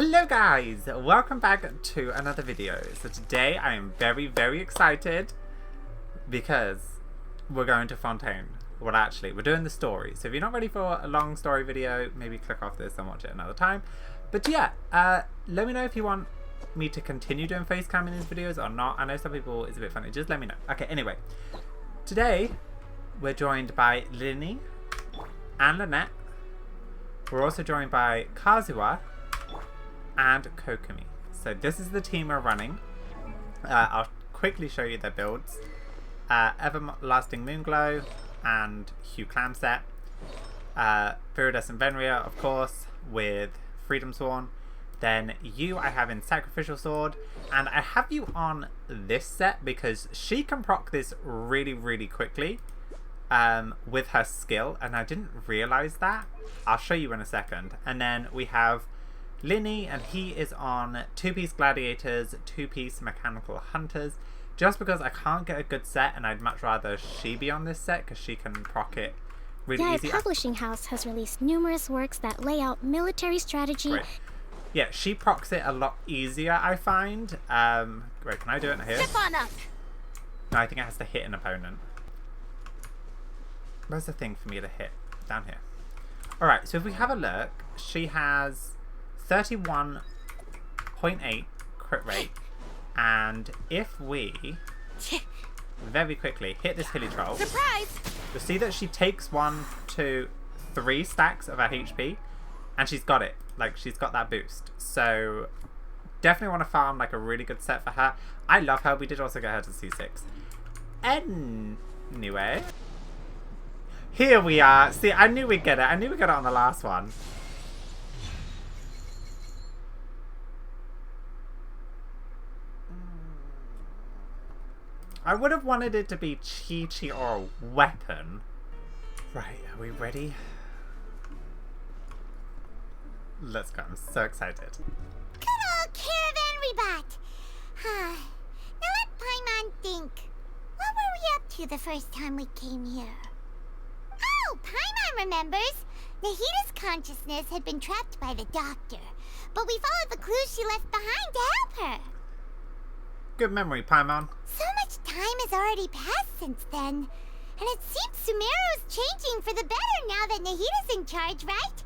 Hello guys, welcome back to another video. So today I am very excited because we're going to Fontaine. Well actually, we're doing the story. So if you're not ready for a long story video, maybe click off this and watch it another time. But yeah, let me know if you want me to continue doing face cam in these videos or not. I know some people it's a bit funny, just let me know. Okay, anyway. Today we're joined by Linny and Lynette. We're also joined by Kazuha and Kokomi. So this is the team we're running. I'll quickly show you their builds. Everlasting Moonglow and Hugh Clamset. Viridescent Venria, of course, with Freedom Sworn. Then you I have in Sacrificial Sword. And I have you on this set because she can proc this really quickly with her skill. And I didn't realise that. I'll show you in a second. And then we have Linny, and he is on 2-piece Gladiators, 2-piece Mechanical Hunters, just because I can't get a good set and I'd much rather she be on this set because she can proc it really easy. The publishing house has released numerous works that lay out military strategy. Great. Yeah, she procs it a lot easier, I find. Wait, can I do it here? Step on up. No, I think it has to hit an opponent. Where's the thing for me to hit? Down here. Alright, so if we have a look, she has 31.8 crit rate, and if we very quickly hit this hilly troll, surprise! You'll see that she takes 1, 2, 3 stacks of her HP, and she's got it. Like, she's got that boost. So definitely want to farm like a really good set for her. I love her. We did also get her to C6. Anyway, here we are. See, I knew we'd get it. I knew we'd get it on the last one. I would have wanted it to be Chi-Chi or a weapon. Right, are we ready? Let's go, I'm so excited. Good old caravan rebat. Now let Paimon think. What were we up to the first time we came here? Oh, Paimon remembers. Nahita's consciousness had been trapped by the doctor, but we followed the clues she left behind to help her. Good memory, Paimon. So much time has already passed since then, and it seems Sumeru's changing for the better now that Nahita's in charge, right?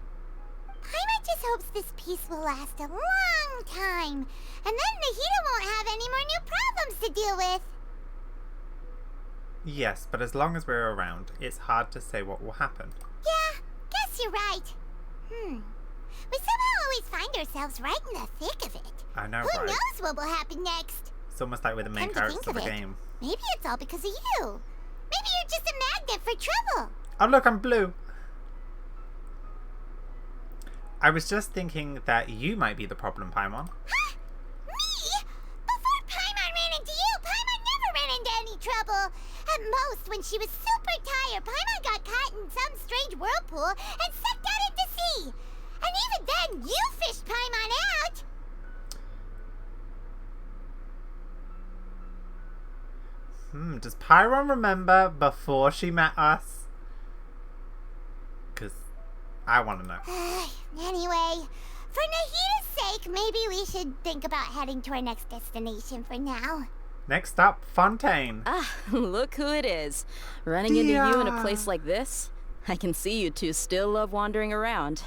Paimon just hopes this peace will last a long time, and then Nahita won't have any more new problems to deal with. Yes, but as long as we're around, it's hard to say what will happen. Yeah, guess you're right. We somehow always find ourselves right in the thick of it. I know, Who right? knows what will happen next? It's almost like we're the main Come to characters think of the it, game. Maybe it's all because of you. Maybe you're just a magnet for trouble. Oh look, I'm blue. I was just thinking that you might be the problem, Paimon. Huh? Me? Before Paimon ran into you, Paimon never ran into any trouble. At most, when she was super tired, Paimon got caught in some strange whirlpool and sucked out into sea. And even then, you fished Paimon out. Does Pyron remember before she met us? Because I want to know. Anyway, for Nahita's sake, maybe we should think about heading to our next destination for now. Next up, Fontaine. Ah, look who it is. Running into you in a place like this? I can see you two still love wandering around.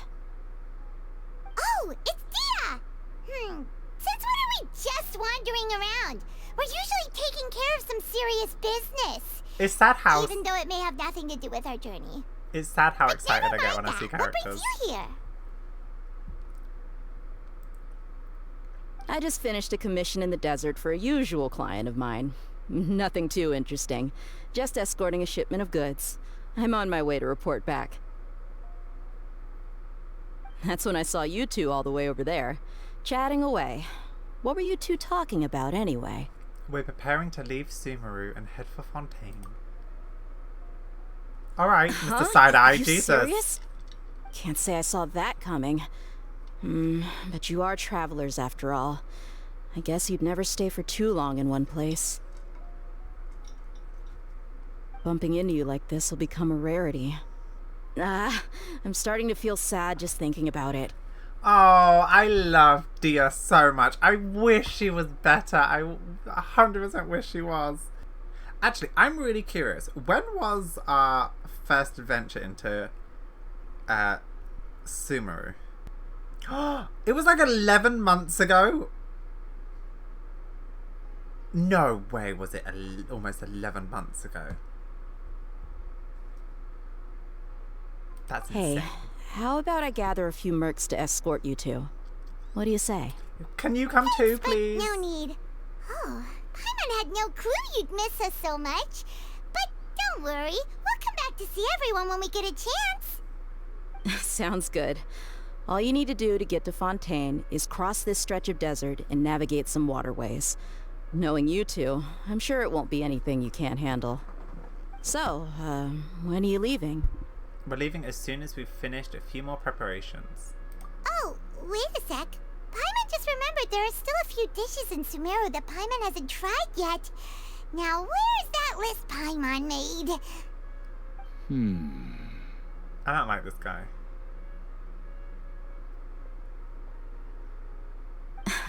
Oh, it's Dia! Since when are we just wandering around? We're usually taking care of some serious business. It's sad how Even though it may have nothing to do with our journey. it's sad how But excited I never get mind when I see that. What characters. brings you here? I just finished a commission in the desert for a usual client of mine. Nothing too interesting. Just escorting a shipment of goods. I'm on my way to report back. That's when I saw you two all the way over there, chatting away. What were you two talking about anyway? We're preparing to leave Sumeru and head for Fontaine. Alright, Mr. Side-Eye, You Jesus. serious? Can't say I saw that coming. But you are travelers after all. I guess you'd never stay for too long in one place. Bumping into you like this will become a rarity. I'm starting to feel sad just thinking about it. Oh, I love Dia so much. I wish she was better. I 100% wish she was. Actually, I'm really curious. When was our first adventure into Sumeru? It was like 11 months ago. No way was it almost 11 months ago. That's Hey, insane. how about I gather a few mercs to escort you two? What do you say? Can you come too, But please? no need. Oh, Paimon had no clue you'd miss us so much. But don't worry, we'll come back to see everyone when we get a chance. Sounds good. All you need to do to get to Fontaine is cross this stretch of desert and navigate some waterways. Knowing you two, I'm sure it won't be anything you can't handle. So, when are you leaving? We're leaving as soon as we've finished a few more preparations. Oh, wait a sec. Paimon just remembered there are still a few dishes in Sumeru that Paimon hasn't tried yet. Now, where's that list Paimon made? I don't like this guy.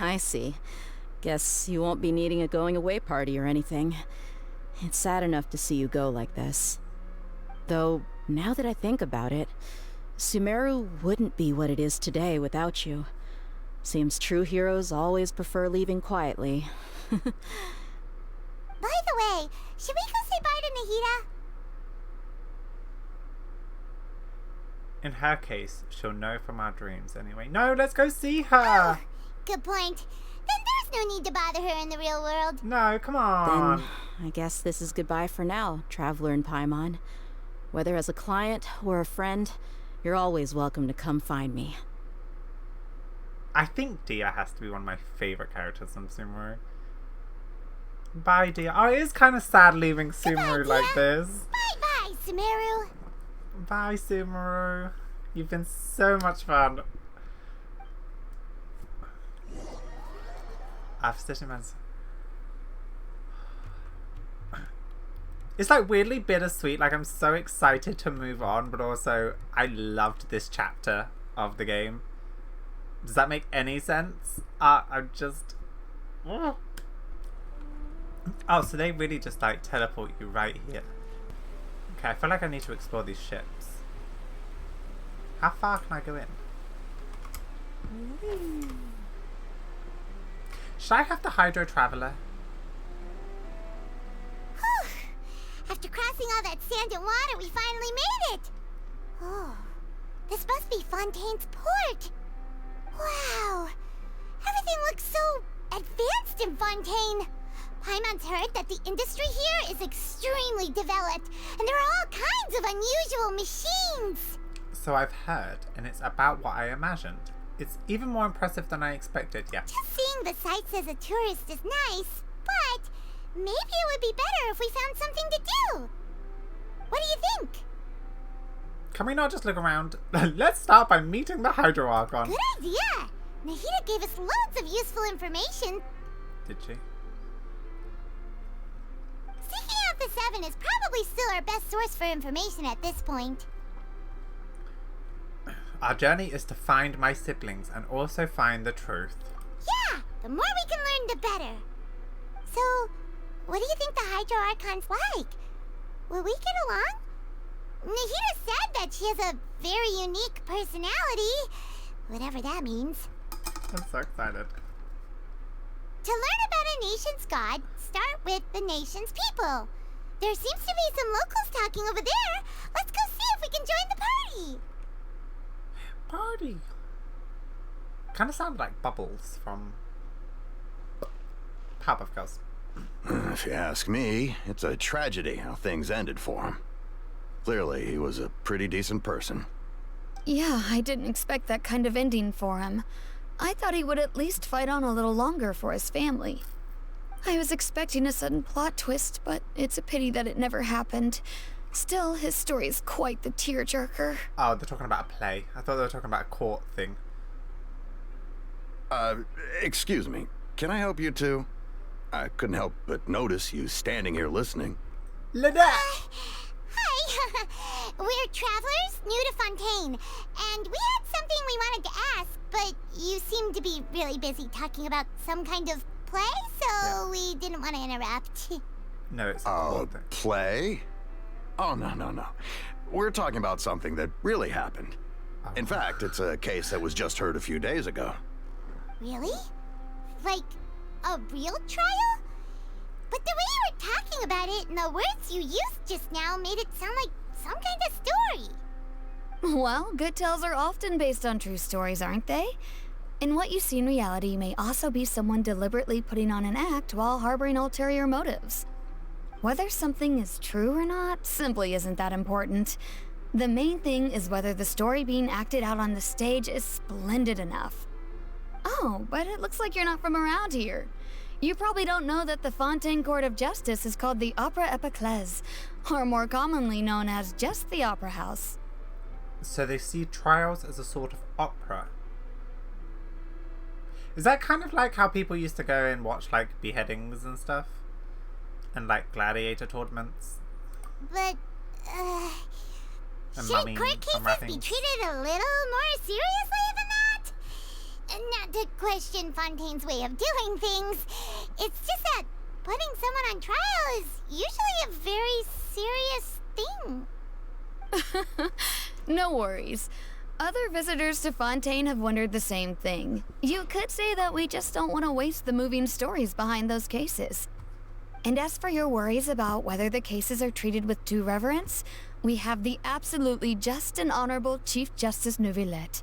I see. Guess you won't be needing a going-away party or anything. It's sad enough to see you go like this. Though, now that I think about it, Sumeru wouldn't be what it is today without you. Seems true heroes always prefer leaving quietly. By the way, should we go say bye to Nahida? In her case, she'll know from our dreams anyway. No, let's go see her! Good point. Then there's no need to bother her in the real world. No, come on. Then, I guess this is goodbye for now, Traveler in Paimon. Whether as a client or a friend, you're always welcome to come find me. I think Dia has to be one of my favourite characters from Sumeru. Bye, Dia. Oh, it is kind of sad leaving Sumeru Goodbye, like Dia. this. Bye-bye, Sumeru. Bye, Sumeru. You've been so much fun. I've stitched him as... It's like weirdly bittersweet. Like I'm so excited to move on, but also I loved this chapter of the game. Does that make any sense? I'm just... Oh, so they really just like teleport you right here. Okay, I feel like I need to explore these ships. How far can I go in? Should I have the Hydro Traveler? After crossing all that sand and water, we finally made it! Oh, this must be Fontaine's port! Wow! Everything looks so advanced in Fontaine! Paimon's heard that the industry here is extremely developed, and there are all kinds of unusual machines! So I've heard, and it's about what I imagined. It's even more impressive than I expected, yeah. Just seeing the sights as a tourist is nice, but maybe it would be better if we found something to do. What do you think? Can we not just look around? Let's start by meeting the Hydro Archon. Good idea! Nahida gave us loads of useful information. Did she? Seeking out the Seven is probably still our best source for information at this point. Our journey is to find my siblings and also find the truth. Yeah, the more we can learn, the better. So, what do you think the Hydro Archon's like? Will we get along? Nahida said that she has a very unique personality, whatever that means. I'm so excited. To learn about a nation's god, start with the nation's people. There seems to be some locals talking over there. Let's go see if we can join the party. Party. Kind of sounded like Bubbles from Powerpuff Girls. If you ask me, it's a tragedy how things ended for him. Clearly, he was a pretty decent person. Yeah, I didn't expect that kind of ending for him. I thought he would at least fight on a little longer for his family. I was expecting a sudden plot twist, but it's a pity that it never happened. Still, his story is quite the tearjerker. Oh, they're talking about a play. I thought they were talking about a court thing. Excuse me. Can I help you two? I couldn't help but notice you standing here listening. Lynette! Hi! We're travelers new to Fontaine, and we had something we wanted to ask, but you seem to be really busy talking about some kind of play, so we didn't want to interrupt. No, it's important. Play? Oh, no. We're talking about something that really happened. In fact, it's a case that was just heard a few days ago. Really? Like, a real trial? But the way you were talking about it and the words you used just now made it sound like some kind of story. Well, good tales are often based on true stories, aren't they? And what you see in reality may also be someone deliberately putting on an act while harboring ulterior motives. Whether something is true or not simply isn't that important. The main thing is whether the story being acted out on the stage is splendid enough. Oh, but it looks like you're not from around here. You probably don't know that the Fontaine Court of Justice is called the Opera Epiclese, or more commonly known as just the Opera House. So they see trials as a sort of opera. Is that kind of like how people used to go and watch like beheadings and stuff? And like gladiator tournaments? But, And should mummy court cases be unwrappings? treated a little more seriously than that? Not to question Fontaine's way of doing things. It's just that putting someone on trial is usually a very serious thing. No worries. Other visitors to Fontaine have wondered the same thing. You could say that we just don't want to waste the moving stories behind those cases. And as for your worries about whether the cases are treated with due reverence, we have the absolutely just and honorable Chief Justice Neuvillette,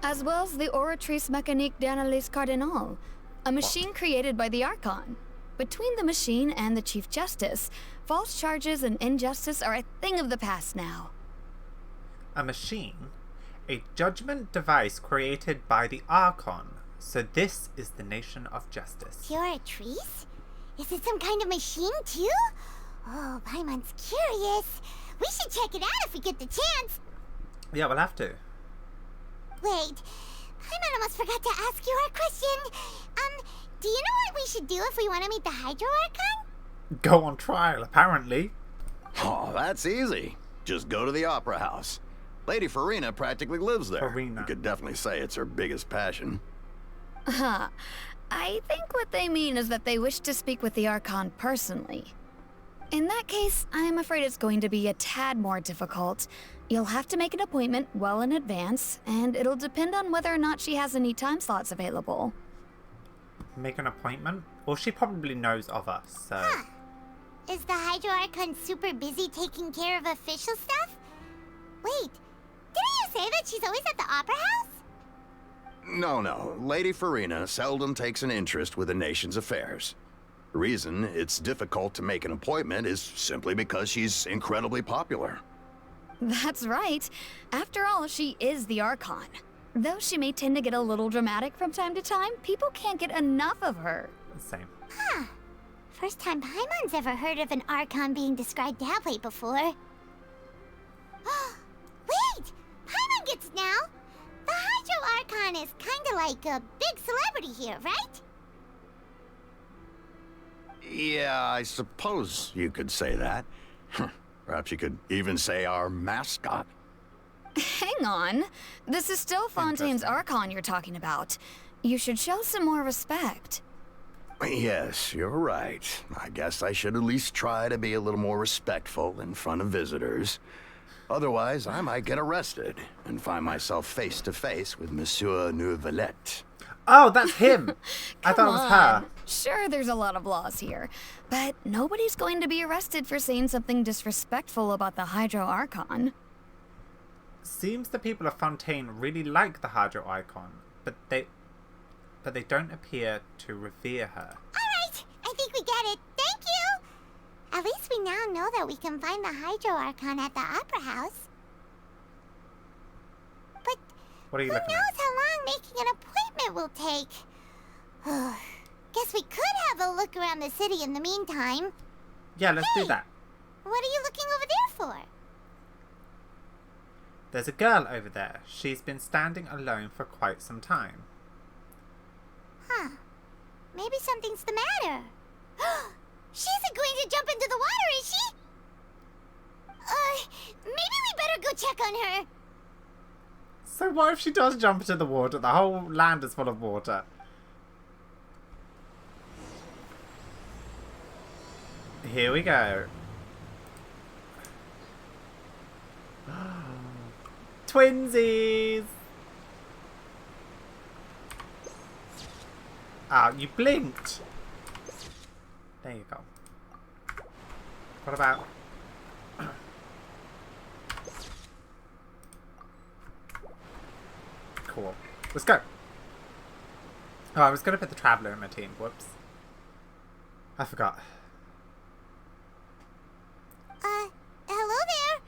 as well as the Oratrice Mécanique d'Analyse Cardinal, a machine created by the Archon. Between the machine and the Chief Justice, false charges and injustice are a thing of the past now. A machine? A judgment device created by the Archon. So this is the nation of justice. Oratrice? Is it some kind of machine too? Oh, Paimon's curious. We should check it out if we get the chance. Yeah, we'll have to. Wait, Paimon almost forgot to ask you our question. Do you know what we should do if we want to meet the Hydro Archon? Go on trial, apparently. Oh, that's easy. Just go to the Opera House. Lady Farina practically lives there. Farina. You could definitely say it's her biggest passion. I think what they mean is that they wish to speak with the Archon personally. In that case, I'm afraid it's going to be a tad more difficult. You'll have to make an appointment well in advance, and it'll depend on whether or not she has any time slots available. Make an appointment? Well, she probably knows of us, so... Is the Hydro Archon super busy taking care of official stuff? Wait, didn't you say that she's always at the Opera House? No. Lady Farina seldom takes an interest with the nation's affairs. The reason it's difficult to make an appointment is simply because she's incredibly popular. That's right. After all, she is the Archon. Though she may tend to get a little dramatic from time to time, people can't get enough of her. Same. First time Paimon's ever heard of an Archon being described that way before. Wait! Paimon gets now! The Hydro Archon is kinda like a big celebrity here, right? Yeah, I suppose you could say that. Perhaps you could even say our mascot. Hang on. This is still Fontaine's Archon you're talking about. You should show some more respect. Yes, you're right. I guess I should at least try to be a little more respectful in front of visitors. Otherwise, I might get arrested and find myself face to face with Monsieur Neuvillette. Oh, that's him! I thought it was her. Sure, there's a lot of laws here, but nobody's going to be arrested for saying something disrespectful about the Hydro Archon. Seems the people of Fontaine really like the Hydro Archon, but they don't appear to revere her. Alright, I think we get it. Thank you! At least we now know that we can find the Hydro Archon at the Opera House. But What are you who looking knows at? how long making an appointment will take? Guess we could have a look around the city in the meantime. Yeah, let's do Hey! that. What are you looking over there for? There's a girl over there. She's been standing alone for quite some time. Maybe something's the matter. She isn't going to jump into the water, is she? Maybe we better go check on her. So what if she does jump into the water? The whole land is full of water. Here we go. Twinsies! Ah, you blinked. There you go. What about... Cool. Let's go. Oh, I was going to put the Traveler in my team. Whoops. I forgot. Hello there.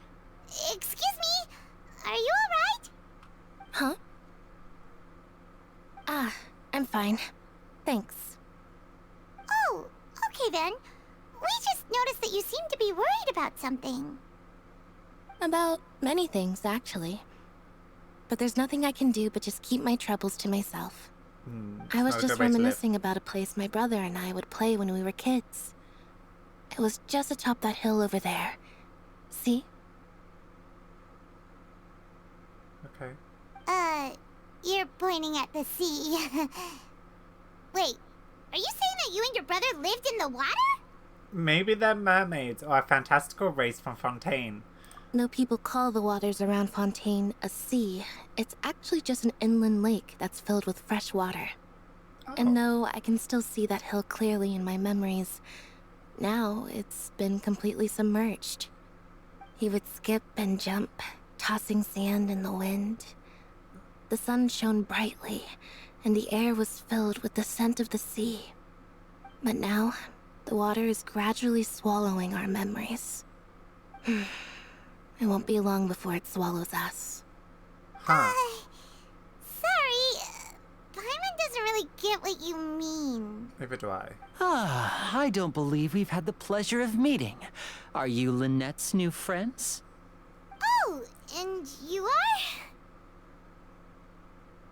Excuse me. Are you alright? Huh? Ah, I'm fine. Thanks. Oh, okay then. We just noticed that you seem to be worried about something. About many things, actually. But there's nothing I can do but just keep my troubles to myself. I was just reminiscing about a place my brother and I would play when we were kids. It was just atop that hill over there. See? Okay. You're pointing at the sea. Wait, are you saying that you and your brother lived in the water? Maybe they're mermaids or a fantastical race from Fontaine. No, people call the waters around Fontaine a sea. It's actually just an inland lake that's filled with fresh water. Oh. And though I can still see that hill clearly in my memories, now it's been completely submerged. He would skip and jump, tossing sand in the wind. The sun shone brightly, and the air was filled with the scent of the sea. But now, the water is gradually swallowing our memories. It won't be long before it swallows us. Huh. Sorry. Paimon doesn't really get what you mean. Neither do I. Ah, I don't believe we've had the pleasure of meeting. Are you Lynette's new friends? Oh, and you are?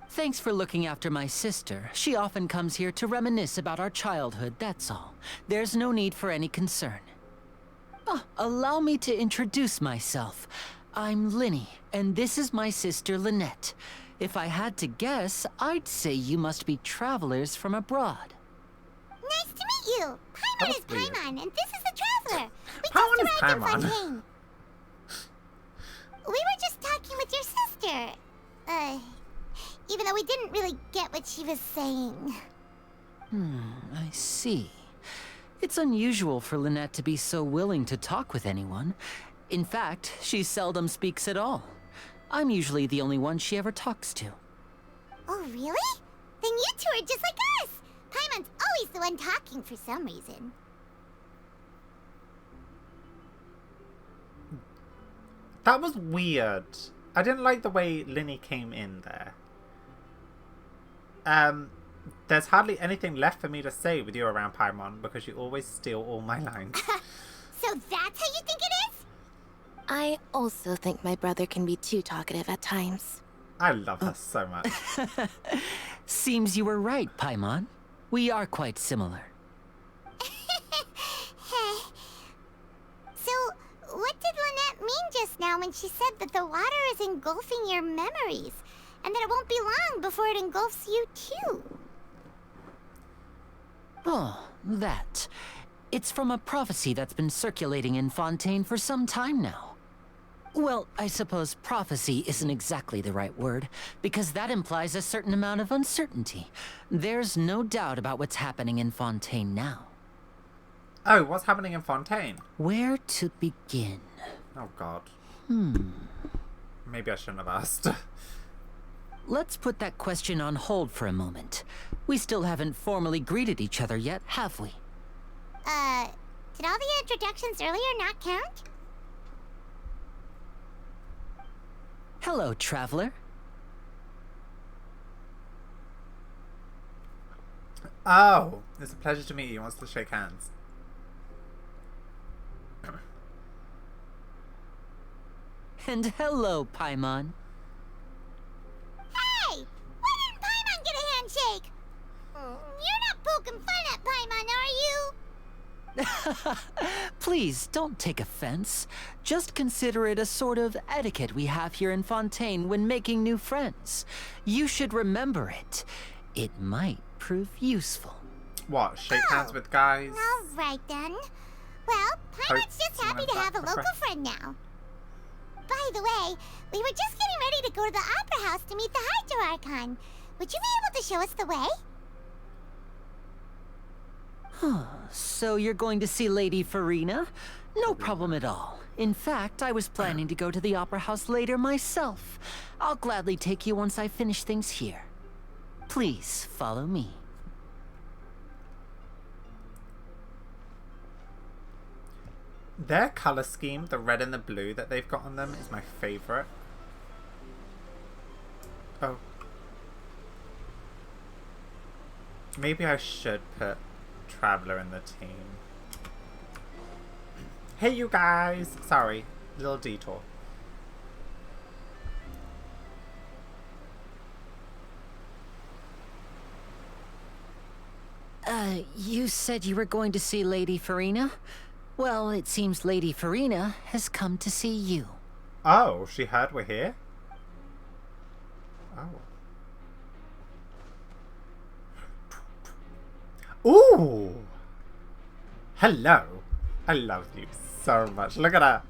Thanks for looking after my sister. She often comes here to reminisce about our childhood, that's all. There's no need for any concern. Ah, allow me to introduce myself. I'm Linny, and this is my sister Lynette. If I had to guess, I'd say you must be travelers from abroad. Nice to meet you. That Paimon was is weird. Paimon, and this is the Traveler. We Paimon is just arrived in Paimon. Fontaine. We were just talking with your sister. Even though we didn't really get what she was saying. I see. It's unusual for Lynette to be so willing to talk with anyone. In fact, she seldom speaks at all. I'm usually the only one she ever talks to. Oh, really? Then you two are just like us. Paimon's always the one talking for some reason. That was weird. I didn't like the way Linny came in there. There's hardly anything left for me to say with you around Paimon because you always steal all my lines. So that's how you think it is? I also think my brother can be too talkative at times. I love her so much. Seems you were right, Paimon. We are quite similar. So, what did Lynette mean just now when she said that the water is engulfing your memories? And that it won't be long before it engulfs you too? Oh, that. It's from a prophecy that's been circulating in Fontaine for some time now. Well, I suppose prophecy isn't exactly the right word, because that implies a certain amount of uncertainty. There's no doubt about what's happening in Fontaine now. Oh, what's happening in Fontaine? Where to begin? Oh, God. Maybe I shouldn't have asked. Let's put that question on hold for a moment. We still haven't formally greeted each other yet, have we? Did all the introductions earlier not count? Hello, traveler. Oh, it's a pleasure to meet you. He wants to shake hands. And hello, Paimon. Hey! Why didn't Paimon get a handshake? You're not poking fun at Paimon, are you? Please, don't take offense. Just consider it a sort of etiquette we have here in Fontaine when making new friends. You should remember it. It might prove useful. What, shake hands with guys? Alright then. Well, Paimon's just happy to have a local friend now. By the way, we were just getting ready to go to the Opera House to meet the Hydro Archon. Would you be able to show us the way? So you're going to see Lady Farina? No problem at all. In fact, I was planning to go to the Opera House later myself. I'll gladly take you once I finish things here. Please, follow me. Their color scheme, the red and the blue that they've got on them, is my favorite. Oh. Maybe I should put Traveler in the team. Hey, you guys! Sorry, little detour. You said you were going to see Lady Farina? Well, it seems Lady Farina has come to see you. Oh, she heard we're here? Oh. Ooh! Hello! I love you so much. Look at her!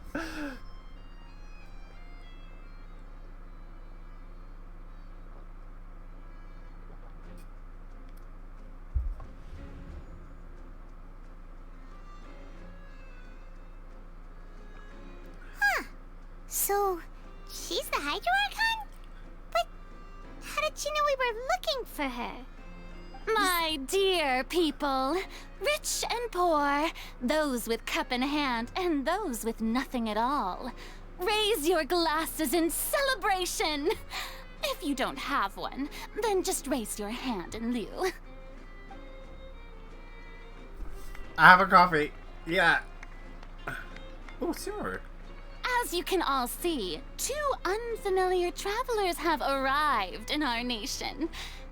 So, she's the Hydro Archon? But how did she know we were looking for her? My dear people, rich and poor, those with cup in hand and those with nothing at all, raise your glasses in celebration. If you don't have one, then just raise your hand in lieu. I have a coffee. Yeah. Oh, sure. As you can all see, 2 unfamiliar travelers have arrived in our nation.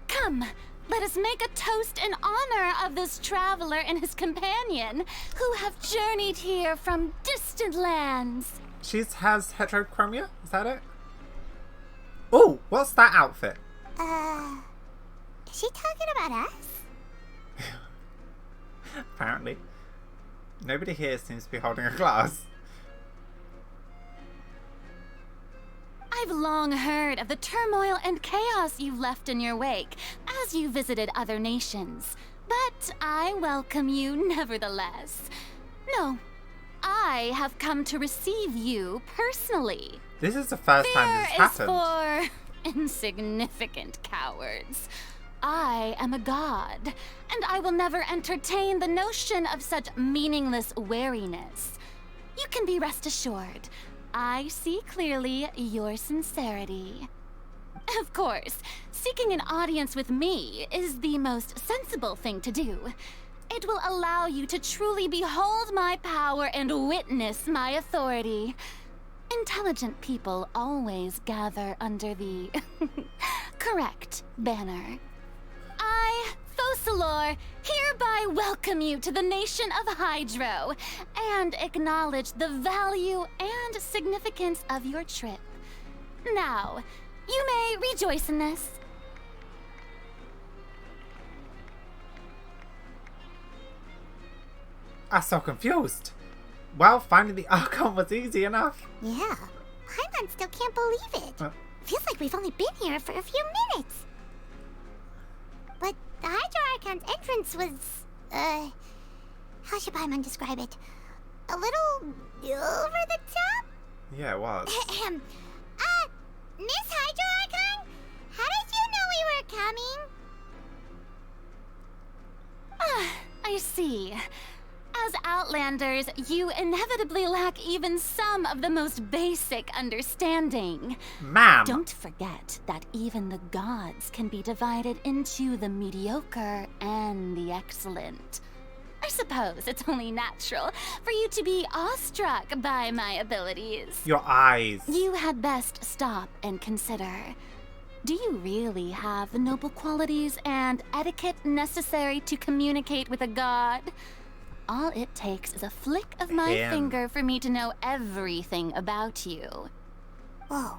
Come, let us make a toast in honor of this traveler and his companion, who have journeyed here from distant lands. She has heterochromia? Is that it? Oh, what's that outfit? Is she talking about us? Apparently. Nobody here seems to be holding a glass. I've long heard of the turmoil and chaos you've left in your wake as you visited other nations, but I welcome you nevertheless. No, I have come to receive you personally. This is the first time this happened. Fear is for insignificant cowards. I am a god, and I will never entertain the notion of such meaningless wariness. You can be rest assured. I see clearly your sincerity. Of course, seeking an audience with me is the most sensible thing to do. It will allow you to truly behold my power and witness my authority. Intelligent people always gather under the correct banner. I, Thosalor, hereby welcome you to the nation of Hydro and acknowledge the value and significance of your trip. Now, you may rejoice in this. I'm so confused. Well, finding the Archon was easy enough. Yeah, Paimon still can't believe it. Feels like we've only been here for a few minutes. But the Hydro Archon's entrance was, how should Paimon describe it? A little over the top? Yeah, it was. Miss Hydro Archon? How did you know we were coming? I see. As Outlanders, you inevitably lack even some of the most basic understanding. Ma'am! Don't forget that even the gods can be divided into the mediocre and the excellent. I suppose it's only natural for you to be awestruck by my abilities. Your eyes. You had best stop and consider. Do you really have the noble qualities and etiquette necessary to communicate with a god? All it takes is a flick of my Damn. finger for me to know everything about you. Whoa.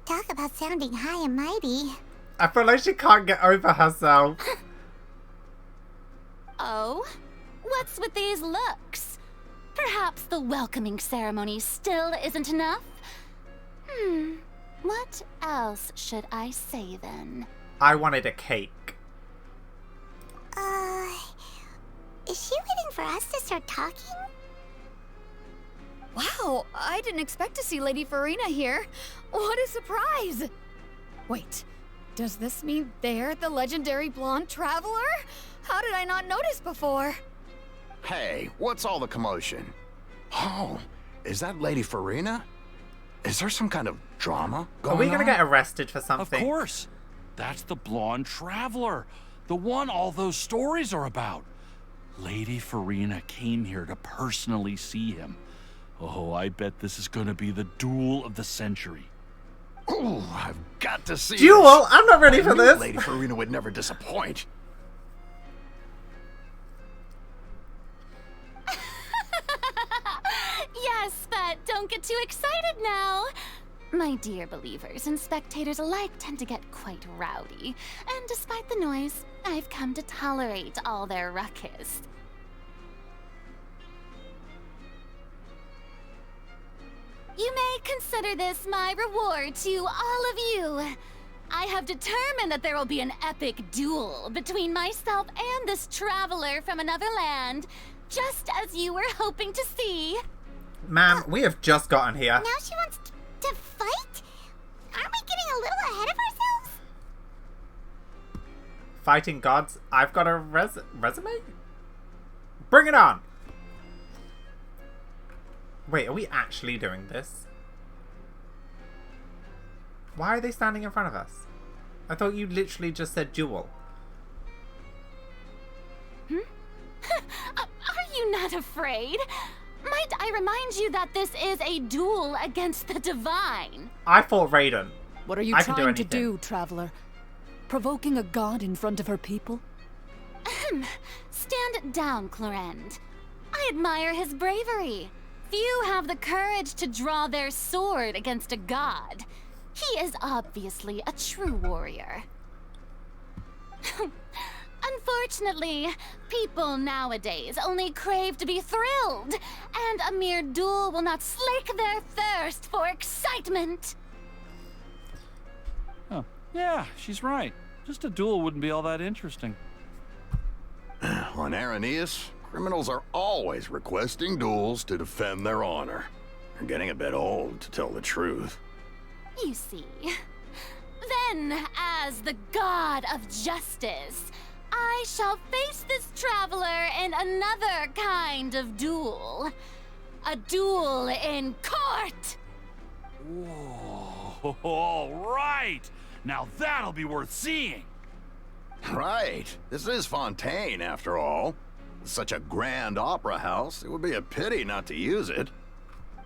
Talk about sounding high and mighty. I feel like she can't get over herself. Oh? What's with these looks? Perhaps the welcoming ceremony still isn't enough? What else should I say then? I wanted a cake. Is she waiting for us to start talking? Wow, I didn't expect to see Lady Farina here. What a surprise! Wait, does this mean they're the legendary blonde traveler? How did I not notice before? Hey, what's all the commotion? Oh, is that Lady Farina? Is there some kind of drama going Are we gonna on? get arrested for Of something? course. That's the blonde traveler. The one all those stories are about. Lady Farina came here to personally see him. Oh, I bet this is gonna be the duel of the century. Ooh, I've got to see Duel? this. I'm not ready I for knew this. Lady Farina would never disappoint. Yes, but don't get too excited now. My dear believers and spectators alike tend to get quite rowdy, and despite the noise, I've come to tolerate all their ruckus. You may consider this my reward to all of you. I have determined that there will be an epic duel between myself and this traveler from another land, just as you were hoping to see. Ma'am, we have just gotten here. Now she wants to fight? Aren't we getting a little ahead of ourselves? Fighting gods. I've got a resume? Bring it on! Wait, are we actually doing this? Why are they standing in front of us? I thought you literally just said duel. Are you not afraid? Might I remind you that this is a duel against the divine? I fought Raiden. What are you I can do trying to anything. do, traveler? Provoking a god in front of her people? Stand down, Clorend. I admire his bravery. Few have the courage to draw their sword against a god. He is obviously a true warrior. Unfortunately, people nowadays only crave to be thrilled, and a mere duel will not slake their thirst for excitement. Oh, yeah, she's right. Just a duel wouldn't be all that interesting. On Araneus, criminals are always requesting duels to defend their honor. They're getting a bit old, to tell the truth. You see, then, as the god of justice, I shall face this traveler in another kind of duel. A duel in court! Whoa, all right. Now that'll be worth seeing. Right. This is Fontaine, after all. It's such a grand opera house, it would be a pity not to use it.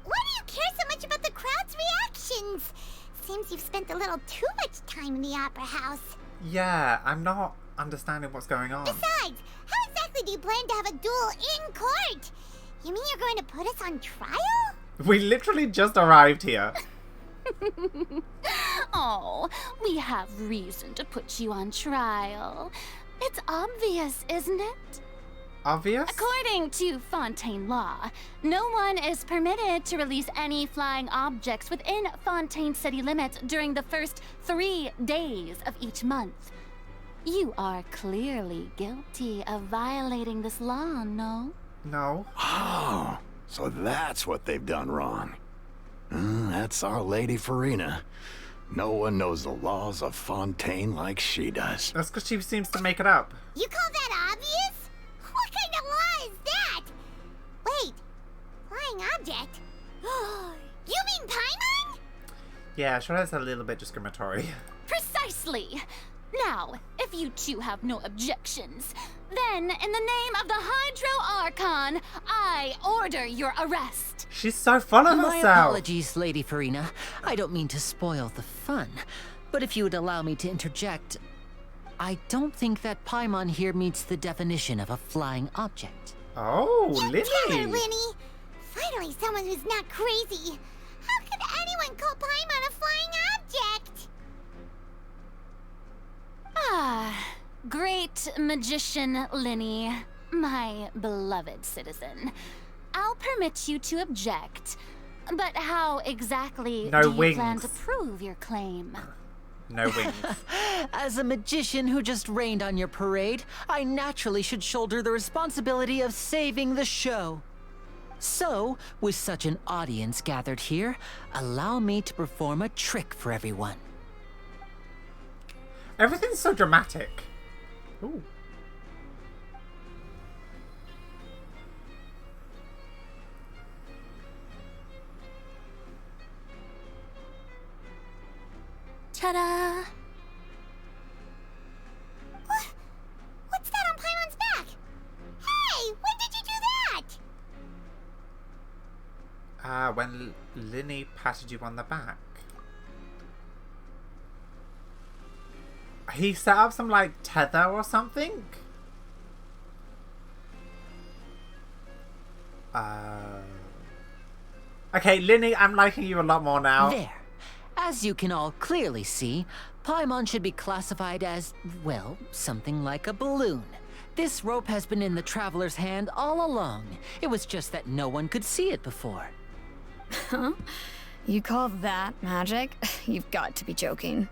Why do you care so much about the crowd's reactions? Seems you've spent a little too much time in the opera house. Yeah, I'm not understanding what's going on. Besides, how exactly do you plan to have a duel in court? You mean you're going to put us on trial? We literally just arrived here. Oh, we have reason to put you on trial. It's obvious, isn't it? Obvious? According to Fontaine law, no one is permitted to release any flying objects within Fontaine city limits during the first 3 days of each month. You are clearly guilty of violating this law, no? No. Oh, so that's what they've done wrong. That's our Lady Farina. No one knows the laws of Fontaine like she does. That's because she seems to make it up. You call that obvious? What kind of law is that? Wait, flying object? You mean Paimon? Yeah, sure, that's a little bit discriminatory. Precisely! Now, if you two have no objections, then in the name of the Hydro Archon, I order your arrest. She's so full of My herself. apologies, Lady Farina. I don't mean to spoil the fun, but if you would allow me to interject, I don't think that Paimon here meets the definition of a flying object. Oh, Get together, Lily. Linny. Finally, someone who's not crazy. How could anyone call Paimon a flying object? Ah, great magician Linny, my beloved citizen. I'll permit you to object, but how exactly No do you plan wings. to prove your claim? No wings. As a magician who just rained on your parade, I naturally should shoulder the responsibility of saving the show. So, with such an audience gathered here, allow me to perform a trick for everyone. Everything's so dramatic. Ooh. Ta-da! What's that on Paimon's back? Hey, when did you do that? When Linny patted you on the back. He set up some, like, tether or something? Okay, Linny, I'm liking you a lot more now. There. As you can all clearly see, Paimon should be classified as, well, something like a balloon. This rope has been in the Traveler's hand all along. It was just that no one could see it before. Huh? You call that magic? You've got to be joking.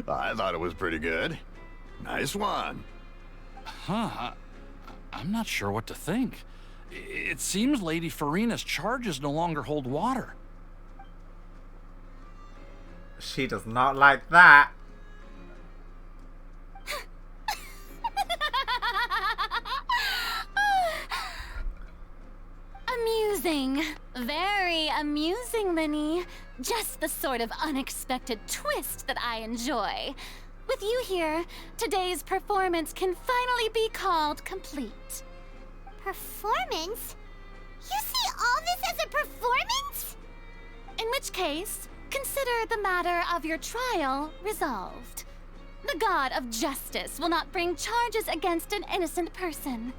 I thought it was pretty good. Nice one. Huh. I'm not sure what to think. It seems Lady Farina's charges no longer hold water. She does not like that. Amusing. Very amusing, Linny. Just the sort of unexpected twist that I enjoy. With you here, today's performance can finally be called complete. Performance? You see all this as a performance? In which case, consider the matter of your trial resolved. The god of justice will not bring charges against an innocent person.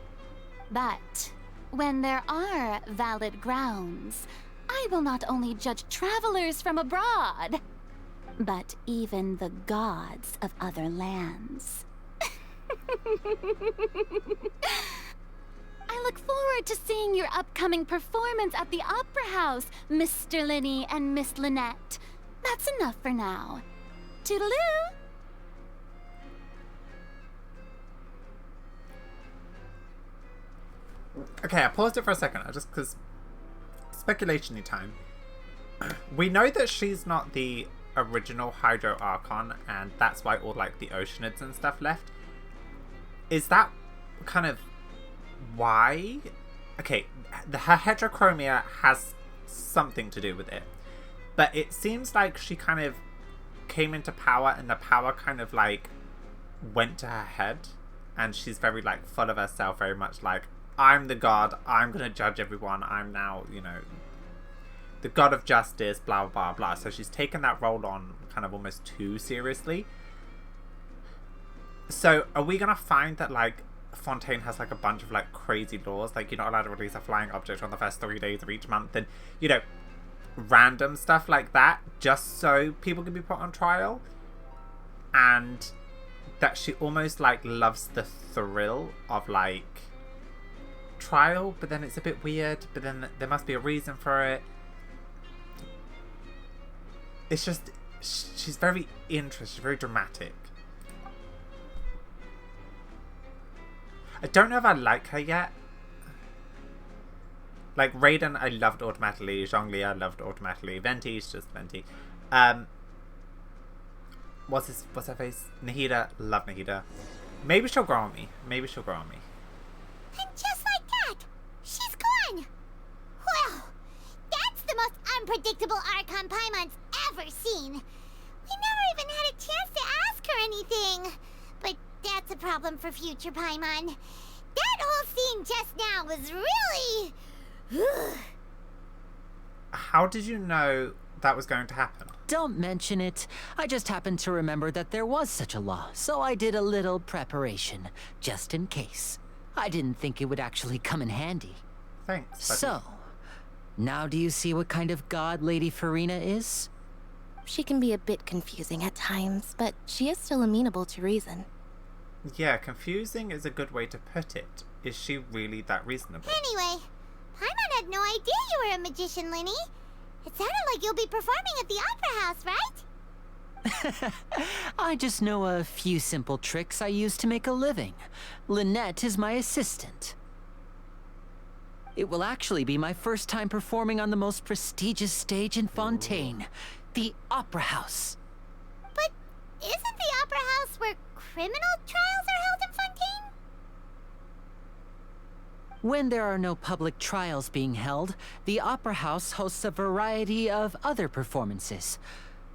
But when there are valid grounds, I will not only judge travelers from abroad, but even the gods of other lands. I look forward to seeing your upcoming performance at the Opera House, Mr. Linny and Miss Lynette. That's enough for now. Toodaloo! Okay, I paused it for a second, just because speculation-y time. We know that she's not the original Hydro Archon, and that's why all, like, the Oceanids and stuff left. Is that kind of why? Okay, her heterochromia has something to do with it, but it seems like she kind of came into power, and the power kind of, like, went to her head, and she's very, like, full of herself, very much like, I'm the god, I'm gonna judge everyone, I'm now, you know, the god of justice, blah, blah, blah. So she's taken that role on kind of almost too seriously. So are we gonna find that, like, Fontaine has, like, a bunch of, like, crazy laws, like, you're not allowed to release a flying object on the first 3 days of each month, and, you know, random stuff like that, just so people can be put on trial? And that she almost, like, loves the thrill of, like, trial, but then it's a bit weird, but then there must be a reason for it. It's just, she's very interesting, very dramatic. I don't know if I like her yet. Like, Raiden, I loved automatically. Zhongli, I loved automatically. Venti's just Venti. What's her face? Nahida, love Nahida. Maybe she'll grow on me. Maybe she'll grow on me. And just like that, she's gone. Well, that's the most unpredictable Archon Paimon's ever seen. We never even had a chance to ask her anything. But that's a problem for future Paimon. That whole scene just now was really... How did you know that was going to happen? don't mention it. I just happened to remember that there was such a law, so I did a little preparation, just in case. I didn't think it would actually come in handy. Thanks. So, now do you see what kind of god Lady Farina is? She can be a bit confusing at times, but she is still amenable to reason. Yeah, confusing is a good way to put it. Is she really that reasonable? Anyway, Paimon had no idea you were a magician, Linny. It sounded like you'll be performing at the Opera House, right? I just know a few simple tricks I use to make a living. Lynette is my assistant. It will actually be my first time performing on the most prestigious stage in Fontaine, the Opera House. But isn't the Opera House where criminal trials are held in Fontaine? When there are no public trials being held, the Opera House hosts a variety of other performances.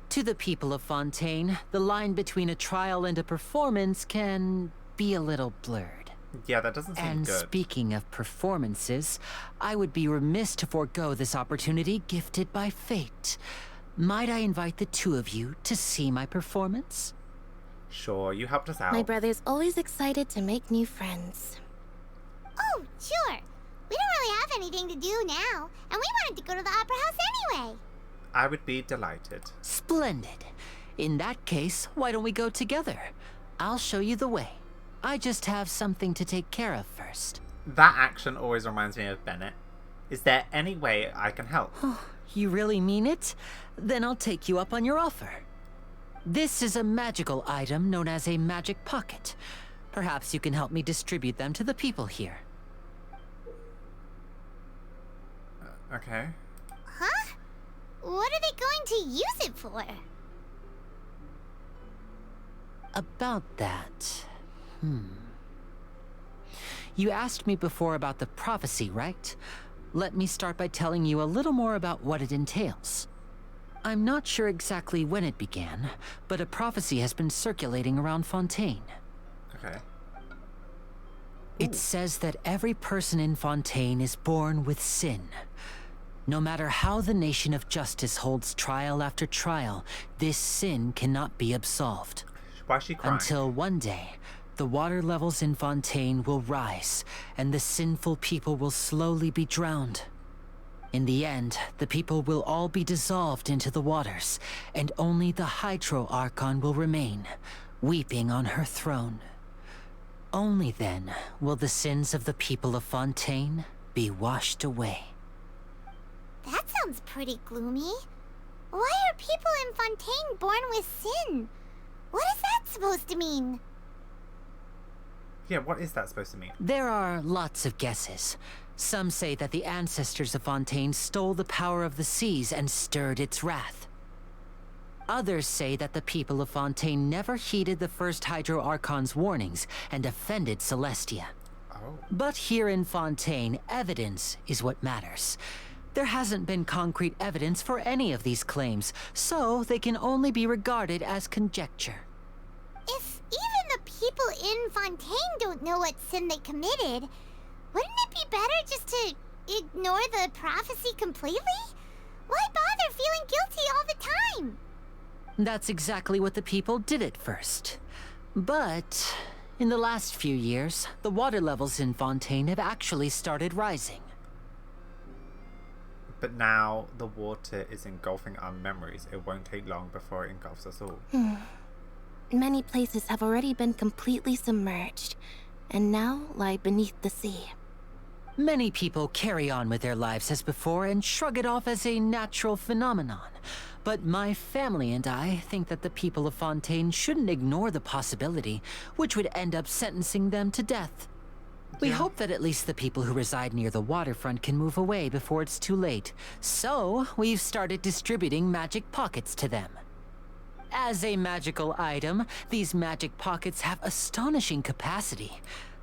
To the people of Fontaine, the line between a trial and a performance can be a little blurred. Yeah, that doesn't seem And good. speaking of performances, I would be remiss to forego this opportunity gifted by fate. Might I invite the two of you to see my performance? Sure, you helped us out. My brother's always excited to make new friends. Oh, sure. We don't really have anything to do now, and we wanted to go to the Opera House anyway. I would be delighted. Splendid. In that case, why don't we go together? I'll show you the way. I just have something to take care of first. That action always reminds me of Bennett. Is there any way I can help? You really mean it? Then I'll take you up on your offer. This is a magical item known as a magic pocket. Perhaps you can help me distribute them to the people here. Okay. Huh? What are they going to use it for? About that... You asked me before about the prophecy, right? Let me start by telling you a little more about what it entails. I'm not sure exactly when it began, but a prophecy has been circulating around Fontaine. Okay. It says that every person in Fontaine is born with sin. No matter how the nation of justice holds trial after trial, this sin cannot be absolved. Why is she crying? Until one day, the water levels in Fontaine will rise, and the sinful people will slowly be drowned. In the end, the people will all be dissolved into the waters, and only the Hydro Archon will remain, weeping on her throne. Only then will the sins of the people of Fontaine be washed away. That sounds pretty gloomy. Why are people in Fontaine born with sin? What is that supposed to mean? Yeah, what is that supposed to mean? There are lots of guesses. Some say that the ancestors of Fontaine stole the power of the seas and stirred its wrath. Others say that the people of Fontaine never heeded the first Hydro Archon's warnings and offended Celestia. Oh. But here in Fontaine, evidence is what matters. There hasn't been concrete evidence for any of these claims, so they can only be regarded as conjecture. If even the people in Fontaine don't know what sin they committed, wouldn't it be better just to ignore the prophecy completely? Why bother feeling guilty all the time? That's exactly what the people did at first. But in the last few years, the water levels in Fontaine have actually started rising. But now the water is engulfing our memories. It won't take long before it engulfs us all. Many places have already been completely submerged, and now lie beneath the sea. Many people carry on with their lives as before and shrug it off as a natural phenomenon. But my family and I think that the people of Fontaine shouldn't ignore the possibility, which would end up sentencing them to death. We hope that at least the people who reside near the waterfront can move away before it's too late. So, we've started distributing magic pockets to them. As a magical item, these magic pockets have astonishing capacity.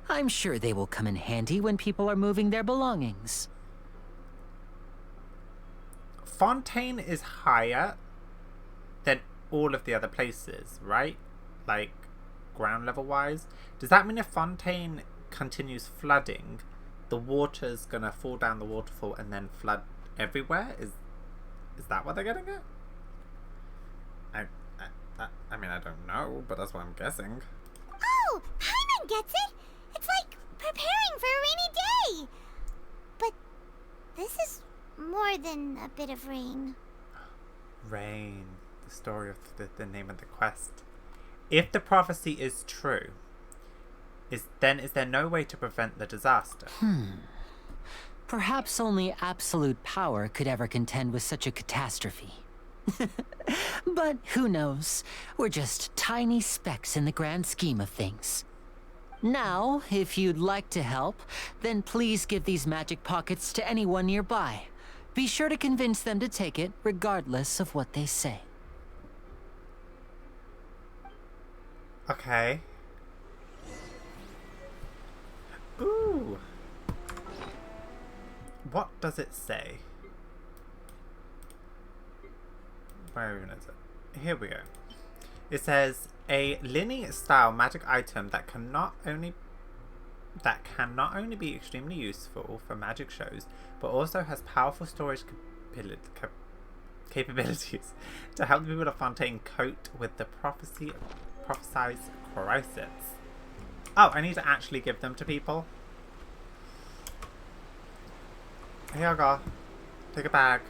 I'm sure they will come in handy when people are moving their belongings. Fontaine is higher than all of the other places, right? Like, ground level wise. Does that mean if Fontaine continues flooding, the water's gonna fall down the waterfall and then flood everywhere? Is that what they're getting at? mean, I don't know, but that's what I'm guessing. Oh, Paimon gets it! It's like preparing for a rainy day! But this is more than a bit of rain. Rain. The story of the name of the quest. If the prophecy is true, is there no way to prevent the disaster? Perhaps only absolute power could ever contend with such a catastrophe. But who knows? We're just tiny specks in the grand scheme of things. Now, if you'd like to help, then please give these magic pockets to anyone nearby. Be sure to convince them to take it, regardless of what they say. Okay. Ooh. What does it say? Where even is it? Here we go. It says a lineage style magic item that can not only be extremely useful for magic shows, but also has powerful storage capabilities to help the people of Fontaine cope with the prophesied crisis. Oh, I need to actually give them to people. Here you go. Take a bag.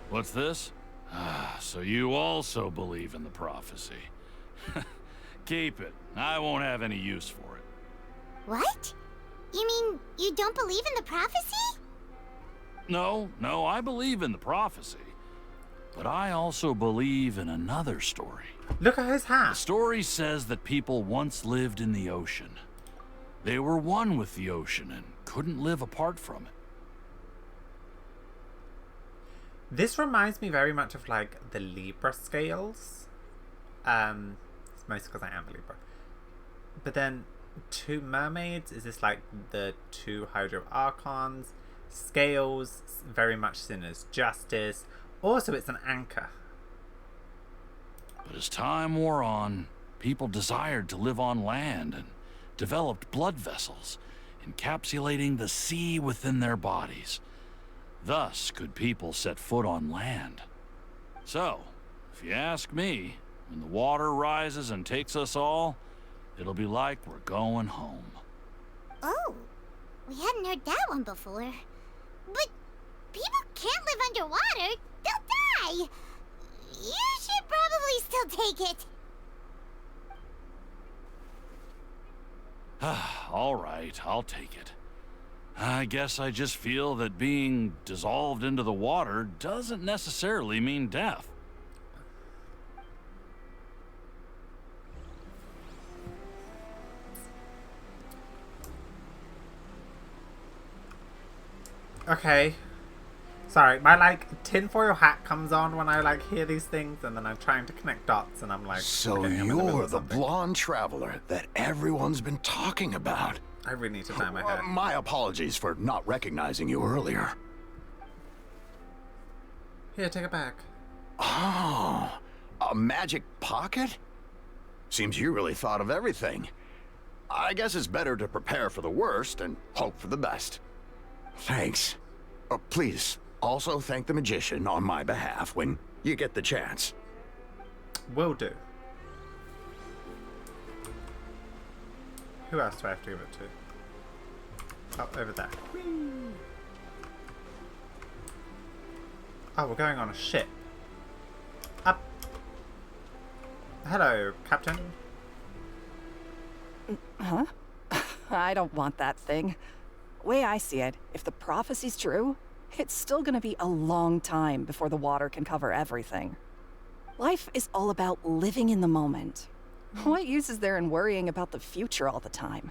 What's this? So you also believe in the prophecy. Keep it. I won't have any use for it. What? You mean you don't believe in the prophecy? No, I believe in the prophecy. But I also believe in another story. Look at his The hat. story says that people once lived in the ocean. They were one with the ocean and couldn't live apart from it. This reminds me very much of like the Libra scales. It's mostly because I am a Libra. But then two mermaids is this like the two Hydro Archons. Scales very much seen as justice. Also, it's an anchor. But as time wore on, people desired to live on land and developed blood vessels, encapsulating the sea within their bodies. Thus could people set foot on land. So, if you ask me, when the water rises and takes us all, it'll be like we're going home. Oh, we hadn't heard that one before. But people can't live underwater. They'll die. You should probably still take it. All right, I'll take it. I guess I just feel that being dissolved into the water doesn't necessarily mean death. Okay. Sorry, my like tinfoil hat comes on when I like hear these things, and then I'm trying to connect dots, and I'm like, So okay, I'm in the middle you're of the something. blonde traveler that everyone's been talking about. I really need to dye my hair. My apologies for not recognizing you earlier. Here, take it back. Oh, a magic pocket? Seems you really thought of everything. I guess it's better to prepare for the worst and hope for the best. Thanks. Please, also thank the magician on my behalf when you get the chance. Will do. Who else do I have to give it to? Oh, over there. Whee! Oh, we're going on a ship. Up. Hello, Captain. Huh? I don't want that thing. Way I see it, if the prophecy's true, it's still gonna be a long time before the water can cover everything. Life is all about living in the moment. What use is there in worrying about the future all the time?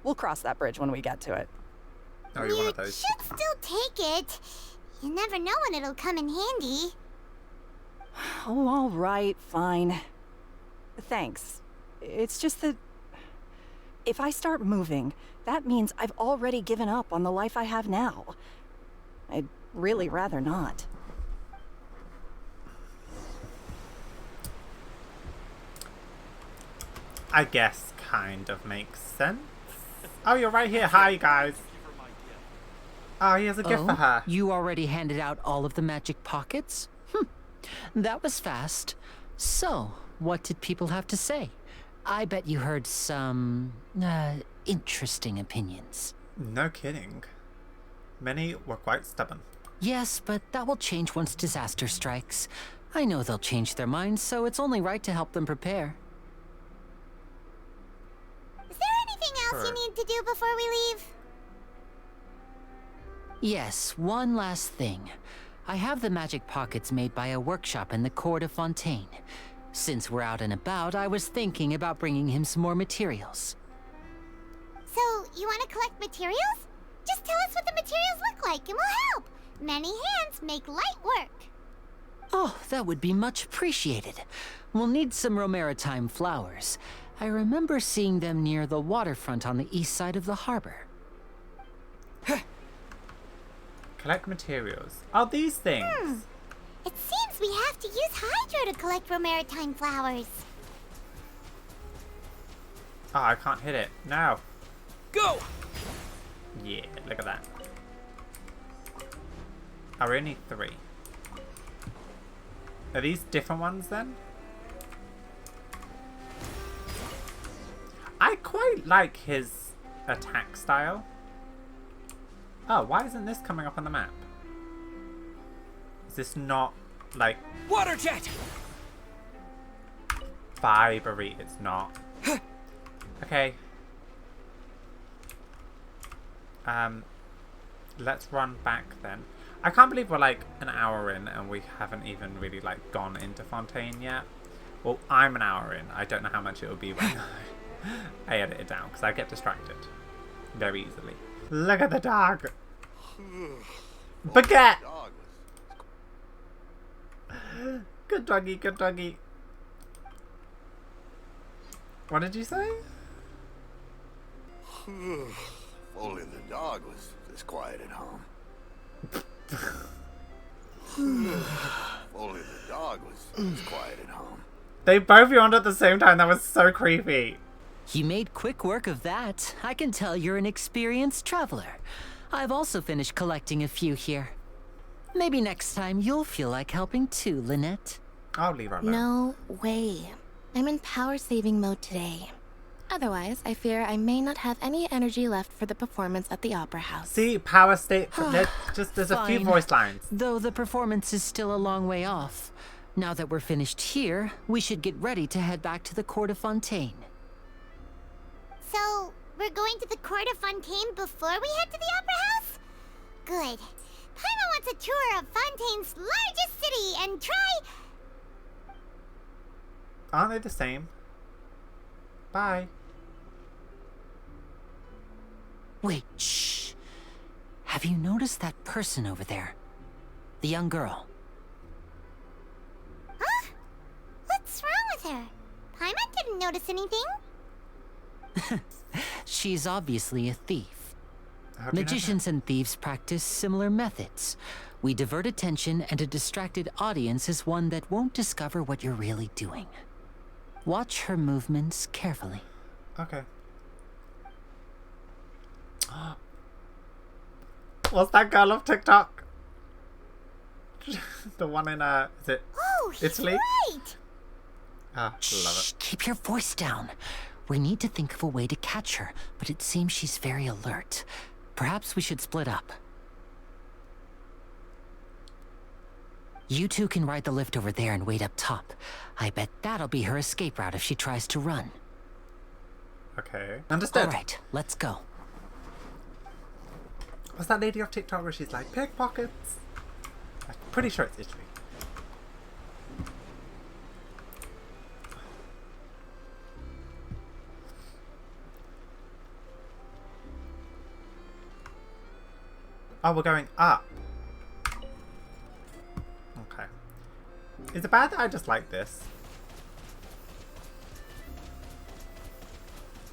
We'll cross that bridge when we get to it. Oh, you're one You of those. should still take it. You never know when it'll come in handy. Oh, all right, fine. Thanks. It's just that if I start moving, that means I've already given up on the life I have now. I'd really rather not. I guess kind of makes sense. Oh, you're right here. Hi, guys. Oh, he has a gift for her. You already handed out all of the magic pockets? That was fast. So, What did people have to say? I bet you heard some, interesting opinions. No kidding. Many were quite stubborn. Yes, but that will change once disaster strikes. I know they'll change their minds, so it's only right to help them prepare. Is there anything else you need to do before we leave? Yes, one last thing. I have the magic pockets made by a workshop in the court of Fontaine. Since we're out and about, I was thinking about bringing him some more materials. So, you want to collect materials? Just tell us what the materials look like and we'll help. Many hands make light work. Oh, that would be much appreciated. We'll need some Romaritime flowers. I remember seeing them near the waterfront on the east side of the harbor. Collect materials. Oh, these things. It seems we have to use Hydro to collect Romaritime flowers. Oh, I can't hit it. No. Go! Yeah, look at that. I really need 3. Are these different ones then? I quite like his attack style. Oh, why isn't this coming up on the map? Is this not like Water jet! fibery? It's not. Okay. Let's run back then. I can't believe we're like an hour in and we haven't even really like gone into Fontaine yet. Well, I'm an hour in. I don't know how much it will be when I edit it down because I get distracted very easily. Look at the dog. Baguette. Good doggy, good doggy. What did you say? If only the dog was this quiet at home. If only the dog was this quiet at home. They both yawned at the same time. That was so creepy. You made quick work of that. I can tell you're an experienced traveler. I've also finished collecting a few here. Maybe next time you'll feel like helping too, Lynette. I'll leave her alone. No way. I'm in power saving mode today. Otherwise, I fear I may not have any energy left for the performance at the Opera House. See, power state. There's a few Fine. voice lines. Though the performance is still a long way off. Now that we're finished here, we should get ready to head back to the court of Fontaine. So, we're going to the court of Fontaine before we head to the Opera House? Good. Paimon wants a tour of Fontaine's largest city and try... Aren't they the same? Bye. Wait, shh. Have you noticed that person over there? The young girl. Huh? What's wrong with her? Paimon didn't notice anything. She's obviously a thief. How do you know Magicians and thieves practice similar methods. We divert attention, and a distracted audience is one that won't discover what you're really doing. Watch her movements carefully. that? Okay. What's that girl off TikTok? The one in is it Oh, he's Italy? right. Ah, love Shh, it. keep your voice down. We need to think of a way to catch her, but it seems she's very alert. Perhaps we should split up. You two can ride the lift over there and wait up top. I bet that'll be her escape route if she tries to run. Okay. Understood. All right, let's go. What's that lady off TikTok where she's like, pickpockets? I'm pretty sure it's Italy. Oh, we're going up. Okay. Is it bad that I just like this?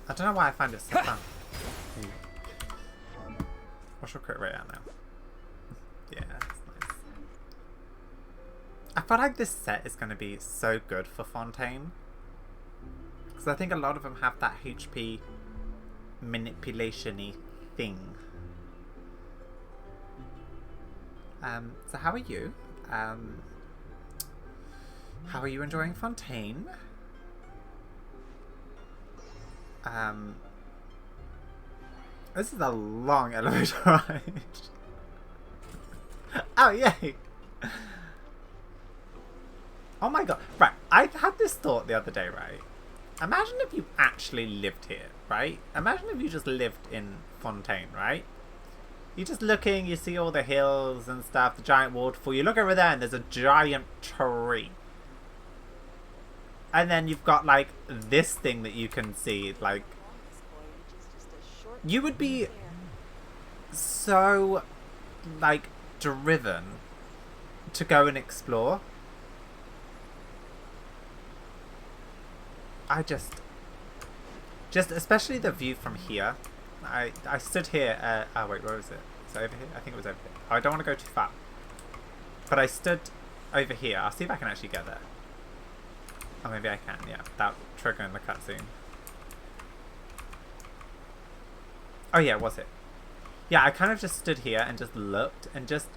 I don't know why I find it so fun. What's your crit rate at now? Yeah, that's nice. I feel like this set is going to be so good for Fontaine. Because I think a lot of them have that HP manipulation-y thing. So how are you? How are you enjoying Fontaine? This is a long elevator ride. Oh, yay! Oh my god. Right, I had this thought the other day, right? Imagine if you actually lived here, right? Imagine if you just lived in Fontaine, right? You're just looking, you see all the hills and stuff, the giant waterfall. You look over there and there's a giant tree. And then you've got, like, this thing that you can see, like... You would be so, like, driven to go and explore. I just especially the view from here. I stood here, oh wait, where was it? Is it over here? I think it was over here. Oh, I don't want to go too far. But I stood over here. I'll see if I can actually get there. Oh, maybe I can, yeah. That triggering the cutscene. Oh yeah, was it? Yeah, I kind of just stood here and just looked and just...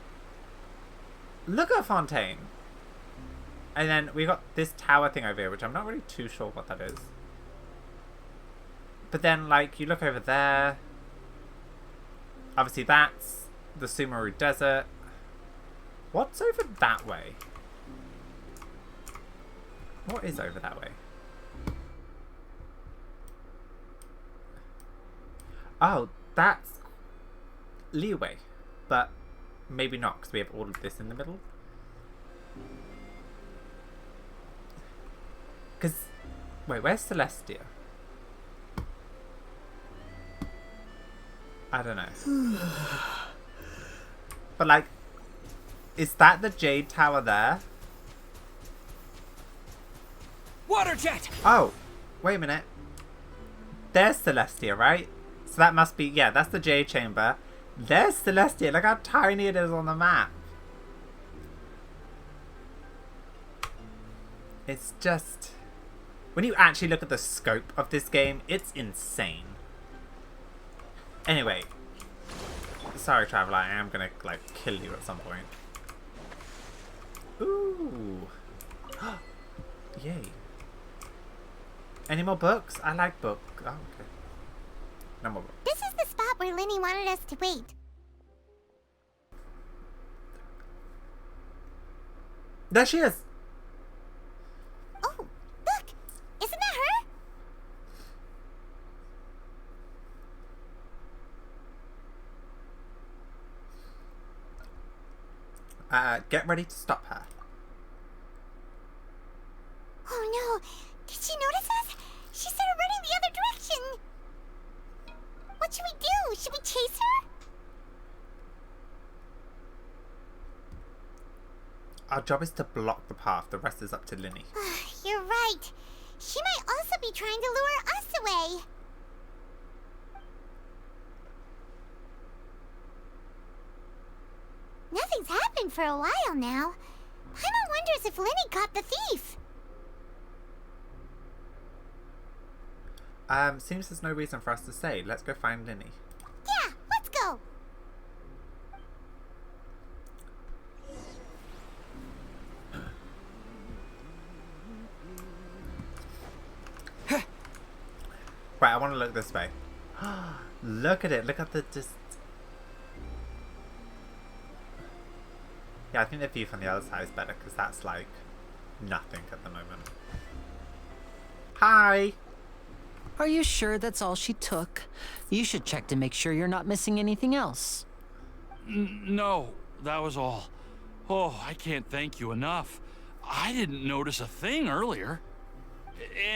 Look at Fontaine! And then we got this tower thing over here, which I'm not really too sure what that is. But then, like, you look over there. Obviously, that's the Sumeru Desert. What's over that way? What is over that way? Oh, that's Leeway. But maybe not, because we have all of this in the middle. Because, wait, where's Celestia? I don't know. But, like, is that the Jade Tower there? Water jet! Oh, wait a minute. There's Celestia, right? So that must be, yeah, that's the Jade Chamber. There's Celestia. Look how tiny it is on the map. It's just... When you actually look at the scope of this game, it's insane. Anyway. Sorry, Traveler, I am gonna, like, kill you at some point. Ooh. Yay. Any more books? I like books. Oh, okay. No more books. This is the spot where Linny wanted us to wait. There she is! Oh, look! Isn't that her? Get ready to stop her. Oh no! Did she notice us? She started running the other direction! What should we do? Should we chase her? Our job is to block the path. The rest is up to Linny. You're right. She might also be trying to lure us away. Nothing's happened for a while now. Paimon wonders if Linny caught the thief. Seems there's no reason for us to say. Let's go find Linny. Yeah, let's go. Right, I want to look this way. Look at it. Look at the just... Yeah, I think the view from the other side is better because that's like nothing at the moment. Hi! Are you sure that's all she took? You should check to make sure you're not missing anything else. No, that was all. Oh, I can't thank you enough. I didn't notice a thing earlier.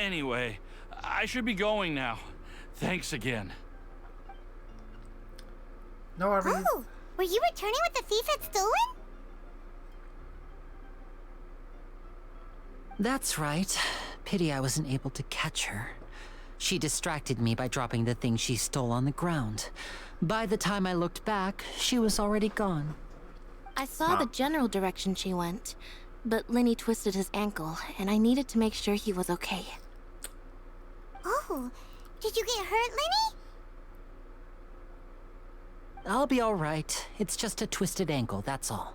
Anyway, I should be going now. Thanks again. No worries. Oh, were you returning what the thief had stolen? That's right. Pity I wasn't able to catch her. She distracted me by dropping the thing she stole on the ground. By the time I looked back, she was already gone. I saw the general direction she went, but Linny twisted his ankle, and I needed to make sure he was okay. Oh, did you get hurt, Linny? I'll be all right. It's just a twisted ankle, that's all.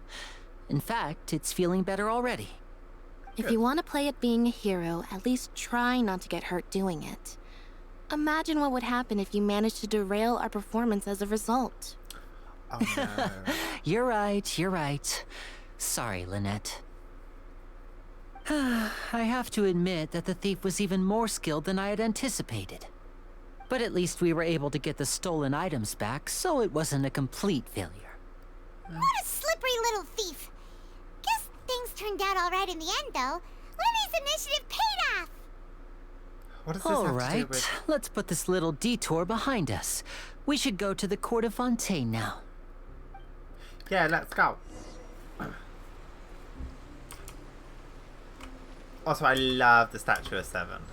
In fact, it's feeling better already. If you want to play at being a hero, at least try not to get hurt doing it. Imagine what would happen if you managed to derail our performance as a result. Oh no. You're right, you're right. Sorry, Lynette. I have to admit that the thief was even more skilled than I had anticipated. But at least we were able to get the stolen items back, so it wasn't a complete failure. What a slippery little thief. Guess things turned out all right in the end, though. Lenny's initiative paid off. What does this All have to do right, with... let's put this little detour behind us. We should go to the Court of Fontaine now. Yeah, let's go. Also, I love the Statue of Seven.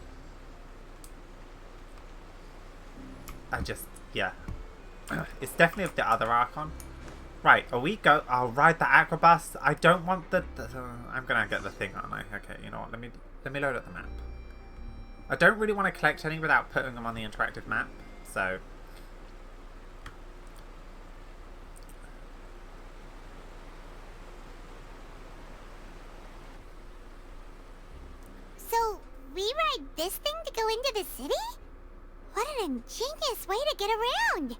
Yeah. It's definitely of the other Archon. Right, I'll ride the Aquabus. I don't want I'm gonna get the thing, aren't I? Okay, you know what, let me load up the map. I don't really want to collect any without putting them on the interactive map, so... So, we ride this thing to go into the city? What an ingenious way to get around!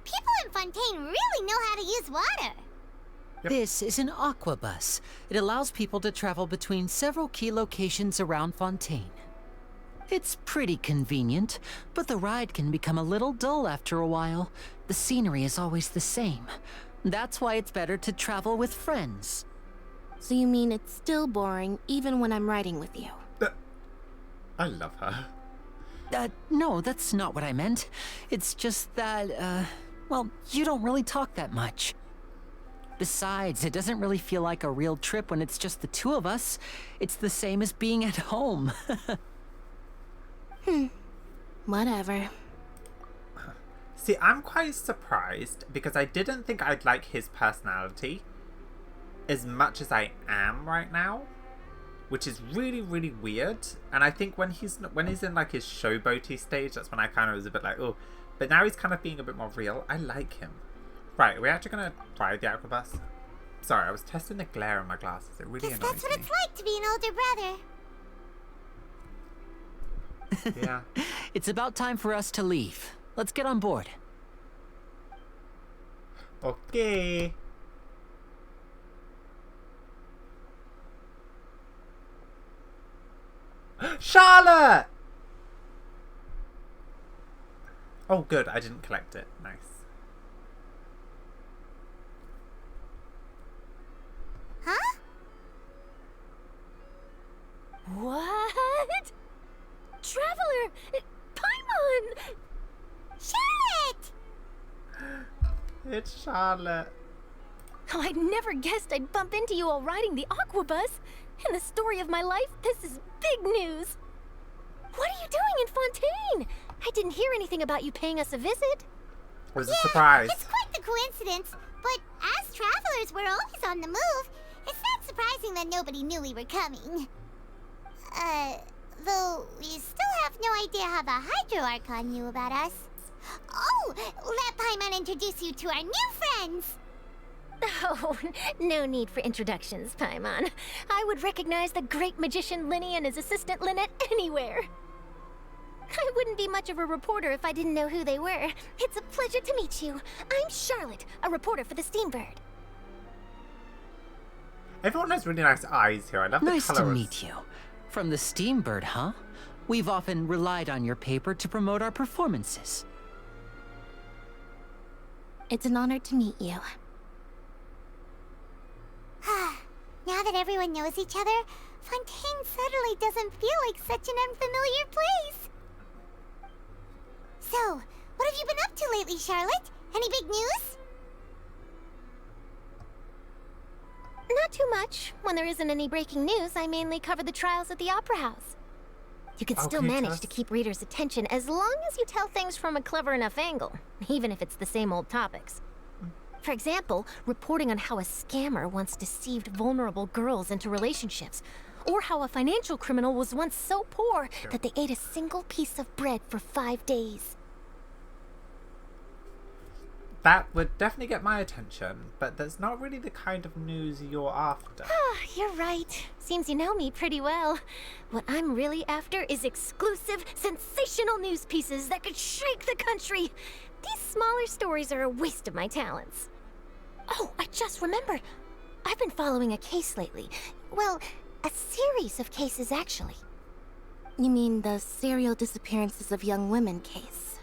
People in Fontaine really know how to use water! Yep. This is an aquabus. It allows people to travel between several key locations around Fontaine. It's pretty convenient, but the ride can become a little dull after a while. The scenery is always the same. That's why it's better to travel with friends. So you mean it's still boring even when I'm riding with you? I love her. No, that's not what I meant. It's just that, well, you don't really talk that much. Besides, it doesn't really feel like a real trip when it's just the two of us. It's the same as being at home. Whatever. See, I'm quite surprised because I didn't think I'd like his personality as much as I am right now, which is really, really weird. And I think when he's in like his showboaty stage, that's when I kind of was a bit like, oh. But now he's kind of being a bit more real. I like him. Right, are we actually gonna ride the Aquabus? Sorry, I was testing the glare on my glasses. It really annoys me. That's what it's like to be an older brother. Yeah. It's about time for us to leave. Let's get on board. Okay. Charlotte! Oh, good. I didn't collect it. Nice. Huh? What? Traveler! Paimon! Charlotte! It's Charlotte. Oh, I'd never guessed I'd bump into you while riding the Aquabus. In the story of my life, this is big news. What are you doing in Fontaine? I didn't hear anything about you paying us a visit. It was a surprise. It's quite the coincidence, but as travelers, we're always on the move. It's not surprising that nobody knew we were coming. Though we still have no idea how the Hydro Archon knew about us. Oh, let Paimon introduce you to our new friends. Oh, no need for introductions, Paimon. I would recognize the great magician Linny and his assistant Lynette anywhere. I wouldn't be much of a reporter if I didn't know who they were. It's a pleasure to meet you. I'm Charlotte, a reporter for the Steambird. Everyone has really nice eyes here. I love the Nice to colors. meet you. From the Steambird, huh? We've often relied on your paper to promote our performances. It's an honor to meet you. Now that everyone knows each other, Fontaine suddenly doesn't feel like such an unfamiliar place. So, what have you been up to lately, Charlotte? Any big news? Not too much. When there isn't any breaking news, I mainly cover the trials at the Opera House. You can still manage to keep readers' attention as long as you tell things from a clever enough angle, even if it's the same old topics. For example, reporting on how a scammer once deceived vulnerable girls into relationships, or how a financial criminal was once so poor that they ate a single piece of bread for 5 days. that would definitely get my attention, but that's not really the kind of news you're after. You're right. Seems you know me pretty well. What I'm really after is exclusive, sensational news pieces that could shake the country. These smaller stories are a waste of my talents. Oh, I just remembered. I've been following a case lately. Well, a series of cases, actually. You mean the serial disappearances of young women case?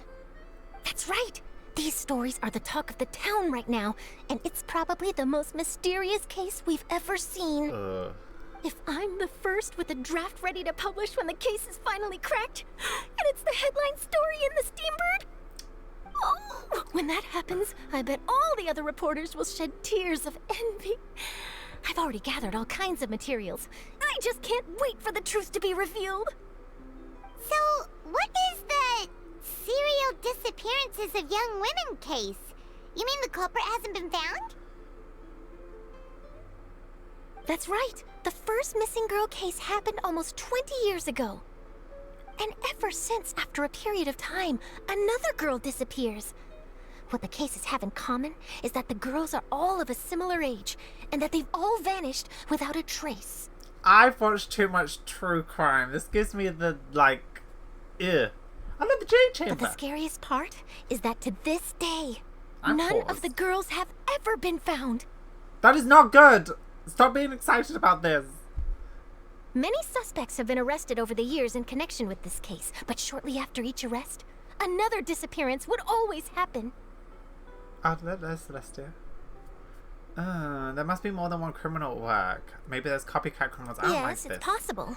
That's right. These stories are the talk of the town right now, and it's probably the most mysterious case we've ever seen. If I'm the first with a draft ready to publish when the case is finally cracked, and it's the headline story in the Steambird, oh, when that happens, I bet all the other reporters will shed tears of envy. I've already gathered all kinds of materials. I just can't wait for the truth to be revealed. So, what is the serial disappearances of young women case? You mean the culprit hasn't been found? That's right. The first missing girl case happened almost 20 years ago. And ever since, after a period of time, another girl disappears. What the cases have in common is that the girls are all of a similar age, and that they've all vanished without a trace. I've watched too much true crime. This gives me the, like, ew. I love the Jade Chamber. But the scariest part is that to this day, I'm none paused. of the girls have ever been found. That is not good. Stop being excited about this. Many suspects have been arrested over the years in connection with this case, but shortly after each arrest, another disappearance would always happen. Oh, there's Celestia. There must be more than one criminal at work. Maybe there's copycat criminals. I don't like Yes, this. it's possible.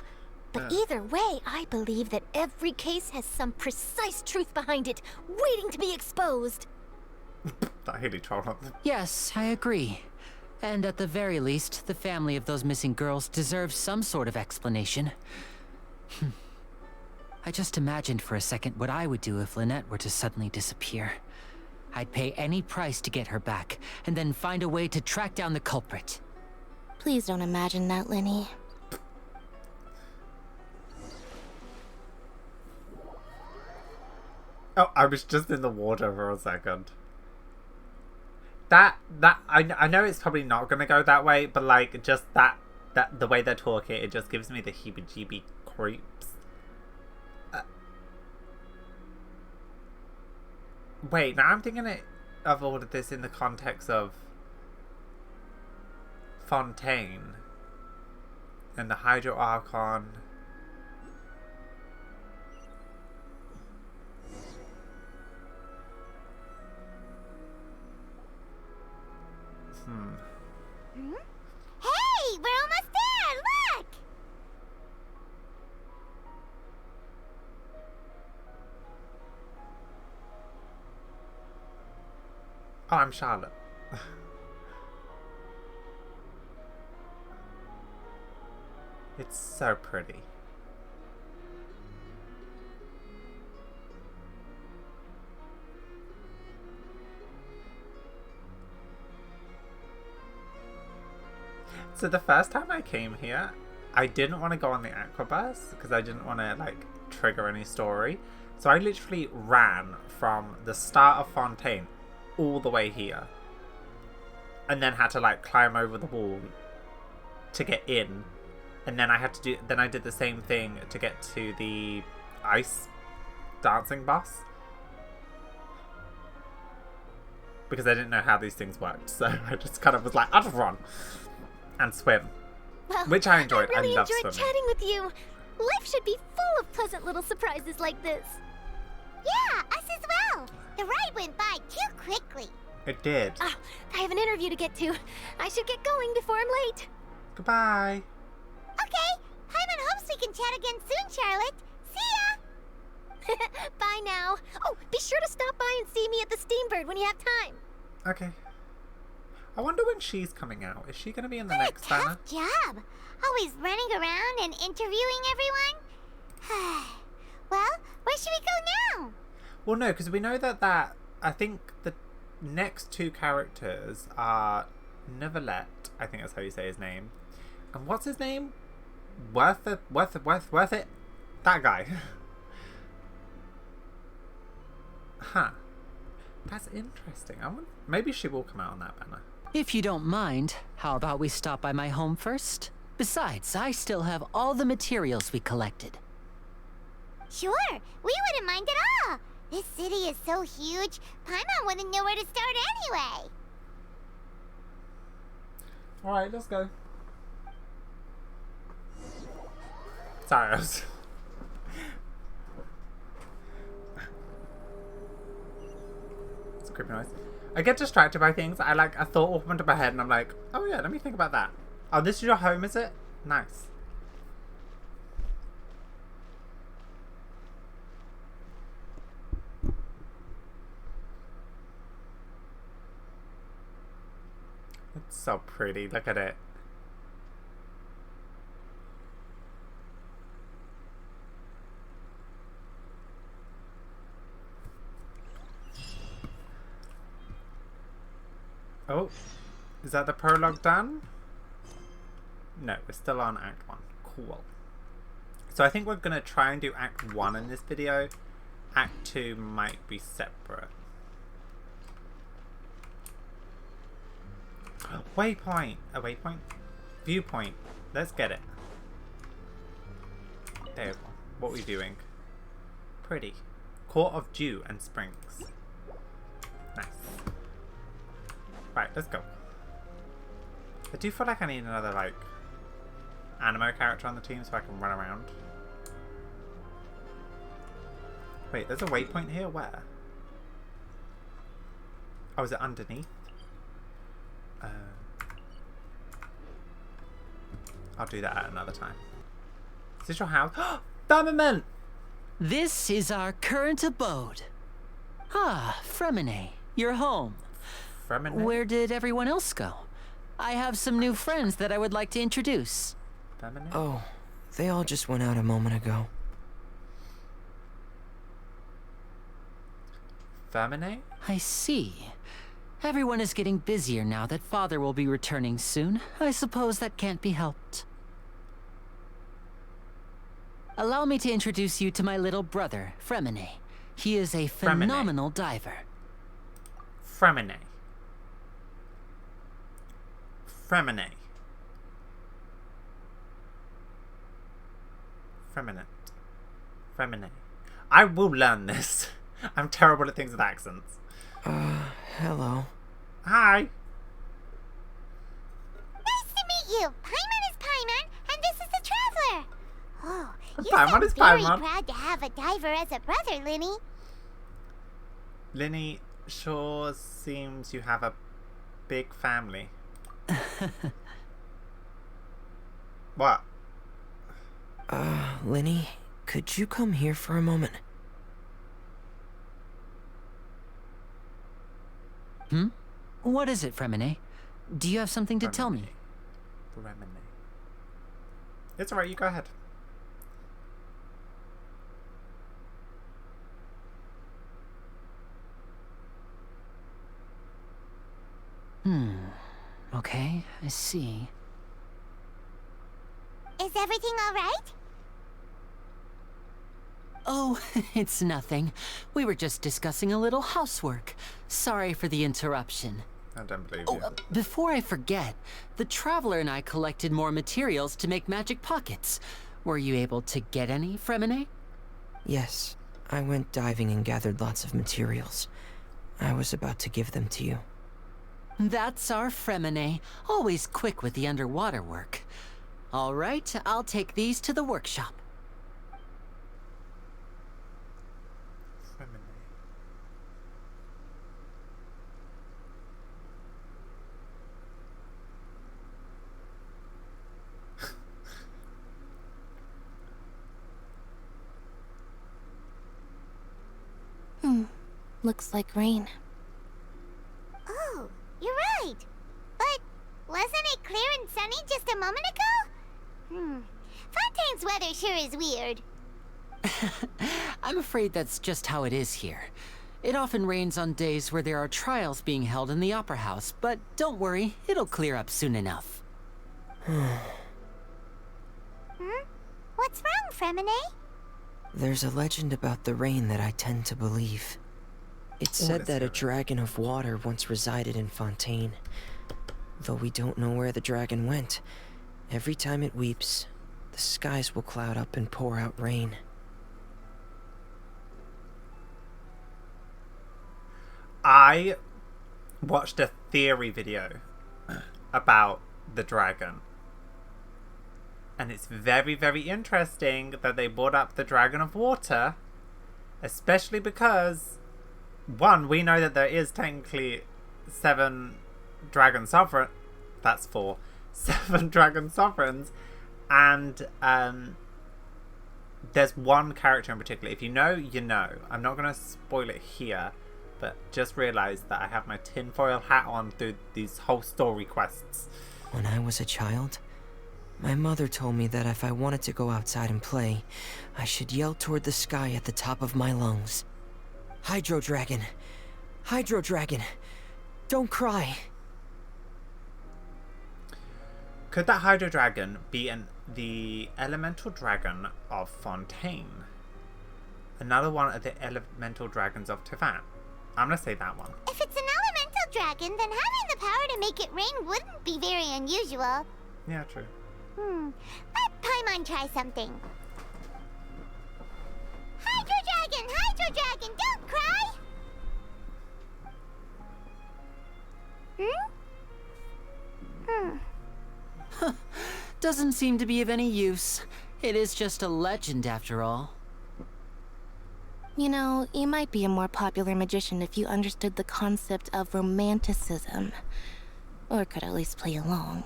But either way, I believe that every case has some precise truth behind it, waiting to be exposed. That Haley troll on them. Yes, I agree. And at the very least, the family of those missing girls deserves some sort of explanation. I just imagined for a second what I would do if Lynette were to suddenly disappear. I'd pay any price to get her back, and then find a way to track down the culprit. Please don't imagine that, Lenny. Oh, I was just in the water for a second. I know it's probably not gonna go that way, but like just that the way they're talking, it just gives me the heebie-jeebie creeps. Wait, now I'm thinking of all of this in the context of Fontaine and the Hydro Archon. Hey, we're almost there, look! Oh, I'm Charlotte. It's so pretty. So the first time I came here, I didn't want to go on the aquabus because I didn't want to like trigger any story. So I literally ran from the start of Fontaine all the way here. And then had to like climb over the wall to get in. And then I did the same thing to get to the ice dancing bus. Because I didn't know how these things worked. So I just kind of was like, I'll just run. And swim. Well, which I enjoyed. I really love enjoyed swimming. chatting with you. Life should be full of pleasant little surprises like this. Yeah, us as well. The ride went by too quickly. It did. Oh, I have an interview to get to. I should get going before I'm late. Goodbye. Okay, Paimon hopes we can chat again soon, Charlotte. See ya! Bye now. Oh, be sure to stop by and see me at the Steambird when you have time. Okay. I wonder when she's coming out. Is she going to be in the What a next banner? tough job. Always running around and interviewing everyone. Well, where should we go now? Well, no, because we know that I think the next two characters are Neverlet, I think that's how you say his name. And what's his name? Worth it? That guy. Huh. That's interesting. Maybe she will come out on that banner. If you don't mind, how about we stop by my home first? Besides, I still have all the materials we collected. Sure, we wouldn't mind at all. This city is so huge, Paimon wouldn't know where to start anyway. Alright, let's go. Sorry, I was... It's a creepy noise. I get distracted by things. A thought will pop into my head and I'm like, oh yeah, let me think about that. Oh, this is your home, is it? Nice. It's so pretty. Look at it. Oh, is that the prologue done? No, we're still on Act 1. Cool. So I think we're going to try and do Act 1 in this video. Act 2 might be separate. Waypoint! A waypoint? Viewpoint. Let's get it. There we go. What are we doing? Pretty. Court of Dew and Springs. Nice. Right, let's go. I do feel like I need another, like, animo character on the team so I can run around. Wait, there's a waypoint here? Where? Oh, is it underneath? I'll do that at another time. Is this your house? Firmament! This is our current abode. Ah, Fremine, your home. Fremine? Where did everyone else go? I have some new friends that I would like to introduce. Fremine? Oh, they all just went out a moment ago. Fremine? I see. Everyone is getting busier now that Father will be returning soon. I suppose that can't be helped. Allow me to introduce you to my little brother, Fremine. He is a phenomenal diver. Fremine. Fremine. Feminine. Fremine. I will learn this. I'm terrible at things with accents. Hello. Hi. Nice to meet you. Paimon is Paimon, and this is the Traveler. Oh, you Paimon sound is very Paimon. proud to have a diver as a brother, Linny. Linny, sure seems you have a big family. What? Linny, could you come here for a moment? Hmm? What is it, Fremine? Do you have something to tell me? Fremine. It's alright, you go ahead. Okay, I see. Is everything all right? Oh, it's nothing. We were just discussing a little housework. Sorry for the interruption. I don't believe Oh, you. before I forget, the Traveler and I collected more materials to make magic pockets. Were you able to get any, Fremine? Yes, I went diving and gathered lots of materials. I was about to give them to you. That's our Fremine, always quick with the underwater work. All right, I'll take these to the workshop. Fremine. Looks like rain. Oh, you're right. But wasn't it clear and sunny just a moment ago? Fontaine's weather sure is weird. I'm afraid that's just how it is here. It often rains on days where there are trials being held in the Opera House, but don't worry, it'll clear up soon enough. What's wrong, Fremine? There's a legend about the rain that I tend to believe. It's said that a dragon of water once resided in Fontaine. Though we don't know where the dragon went, every time it weeps, the skies will cloud up and pour out rain. I watched a theory video about the dragon. And it's very, very interesting that they brought up the dragon of water. Especially because, one, we know that there is technically 7 dragon sovereign. That's 4. 7 dragon sovereigns. And there's one character in particular. If you know, you know. I'm not going to spoil it here. But just realize that I have my tinfoil hat on through these whole story quests. When I was a child, my mother told me that if I wanted to go outside and play, I should yell toward the sky at the top of my lungs. Hydro Dragon! Hydro Dragon! Don't cry! Could that Hydro Dragon be the elemental dragon of Fontaine? Another one of the elemental dragons of Tevat? I'm gonna say that one. If it's an elemental dragon, then having the power to make it rain wouldn't be very unusual. Yeah, true. Let Paimon try something. Hydro Dragon, don't cry! Doesn't seem to be of any use. It is just a legend after all. You know, you might be a more popular magician if you understood the concept of romanticism. Or could at least play along.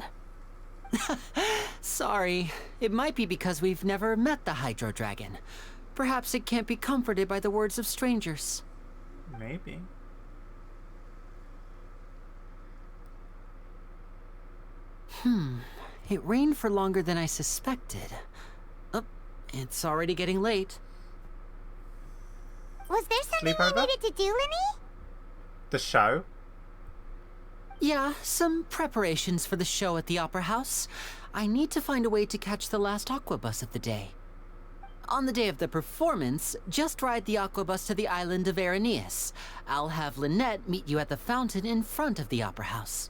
Sorry. It might be because we've never met the Hydro Dragon. Perhaps it can't be comforted by the words of strangers. Maybe. It rained for longer than I suspected. Oh, it's already getting late. Was there something you needed to do, Linny? The show? Yeah, some preparations for the show at the Opera House. I need to find a way to catch the last aqua bus of the day. On the day of the performance, just ride the aqua bus to the island of Araneus. I'll have Lynette meet you at the fountain in front of the Opera House.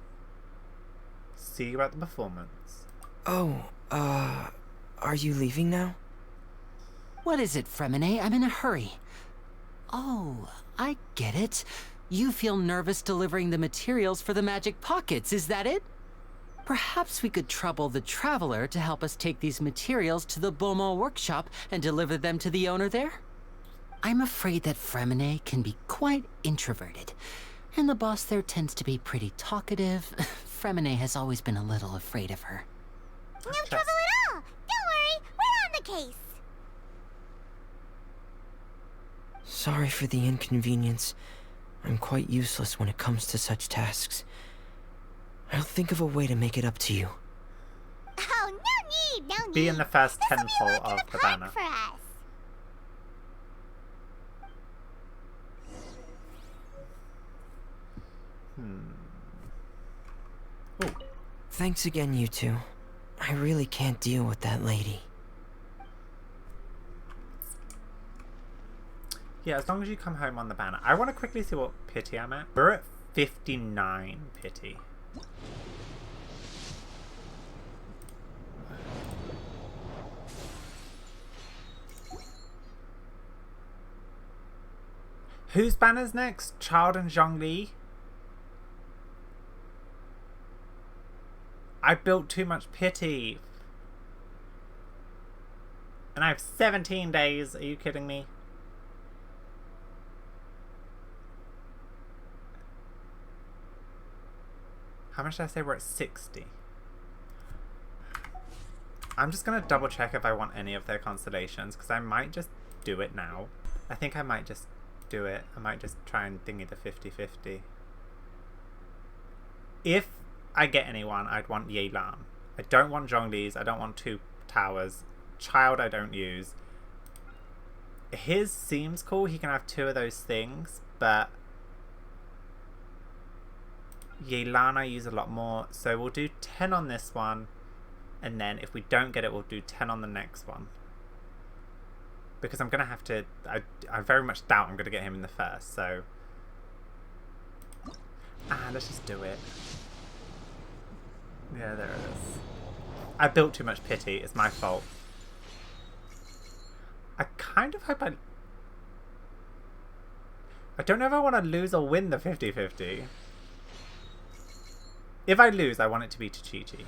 See you at the performance. Oh, are you leaving now? What is it, Fremine? I'm in a hurry. Oh, I get it. You feel nervous delivering the materials for the magic pockets, is that it? Perhaps we could trouble the Traveler to help us take these materials to the Beaumont workshop and deliver them to the owner there? I'm afraid that Fremine can be quite introverted, and the boss there tends to be pretty talkative. Fremine has always been a little afraid of her. No trouble at all! Don't worry, we're on the case! Sorry for the inconvenience. I'm quite useless when it comes to such tasks. I'll think of a way to make it up to you. Oh, no need! Be in the first tenfold of the banner. For us. Thanks again, you two. I really can't deal with that lady. Yeah, as long as you come home on the banner. I want to quickly see what pity I'm at. We're at 59 pity. Whose banner's next? Child and Zhongli? I built too much pity. And I have 17 days. Are you kidding me? How much did I say we're at 60? I'm just going to double check if I want any of their constellations, because I might just do it now. I think I might just do it. I might just try and thingy the 50-50. If I get anyone, I'd want Yelan. I don't want Zhongli's. I don't want 2 towers. Child I don't use. His seems cool. He can have 2 of those things, but Yelan I use a lot more. So we'll do 10 on this one, and then if we don't get it, we'll do 10 on the next one. Because I'm going to have to... I very much doubt I'm going to get him in the first, so Let's just do it. Yeah, there it is. I built too much pity. It's my fault. I kind of hope I don't know if I want to lose or win the 50-50. If I lose, I want it to be to Chi-Chi.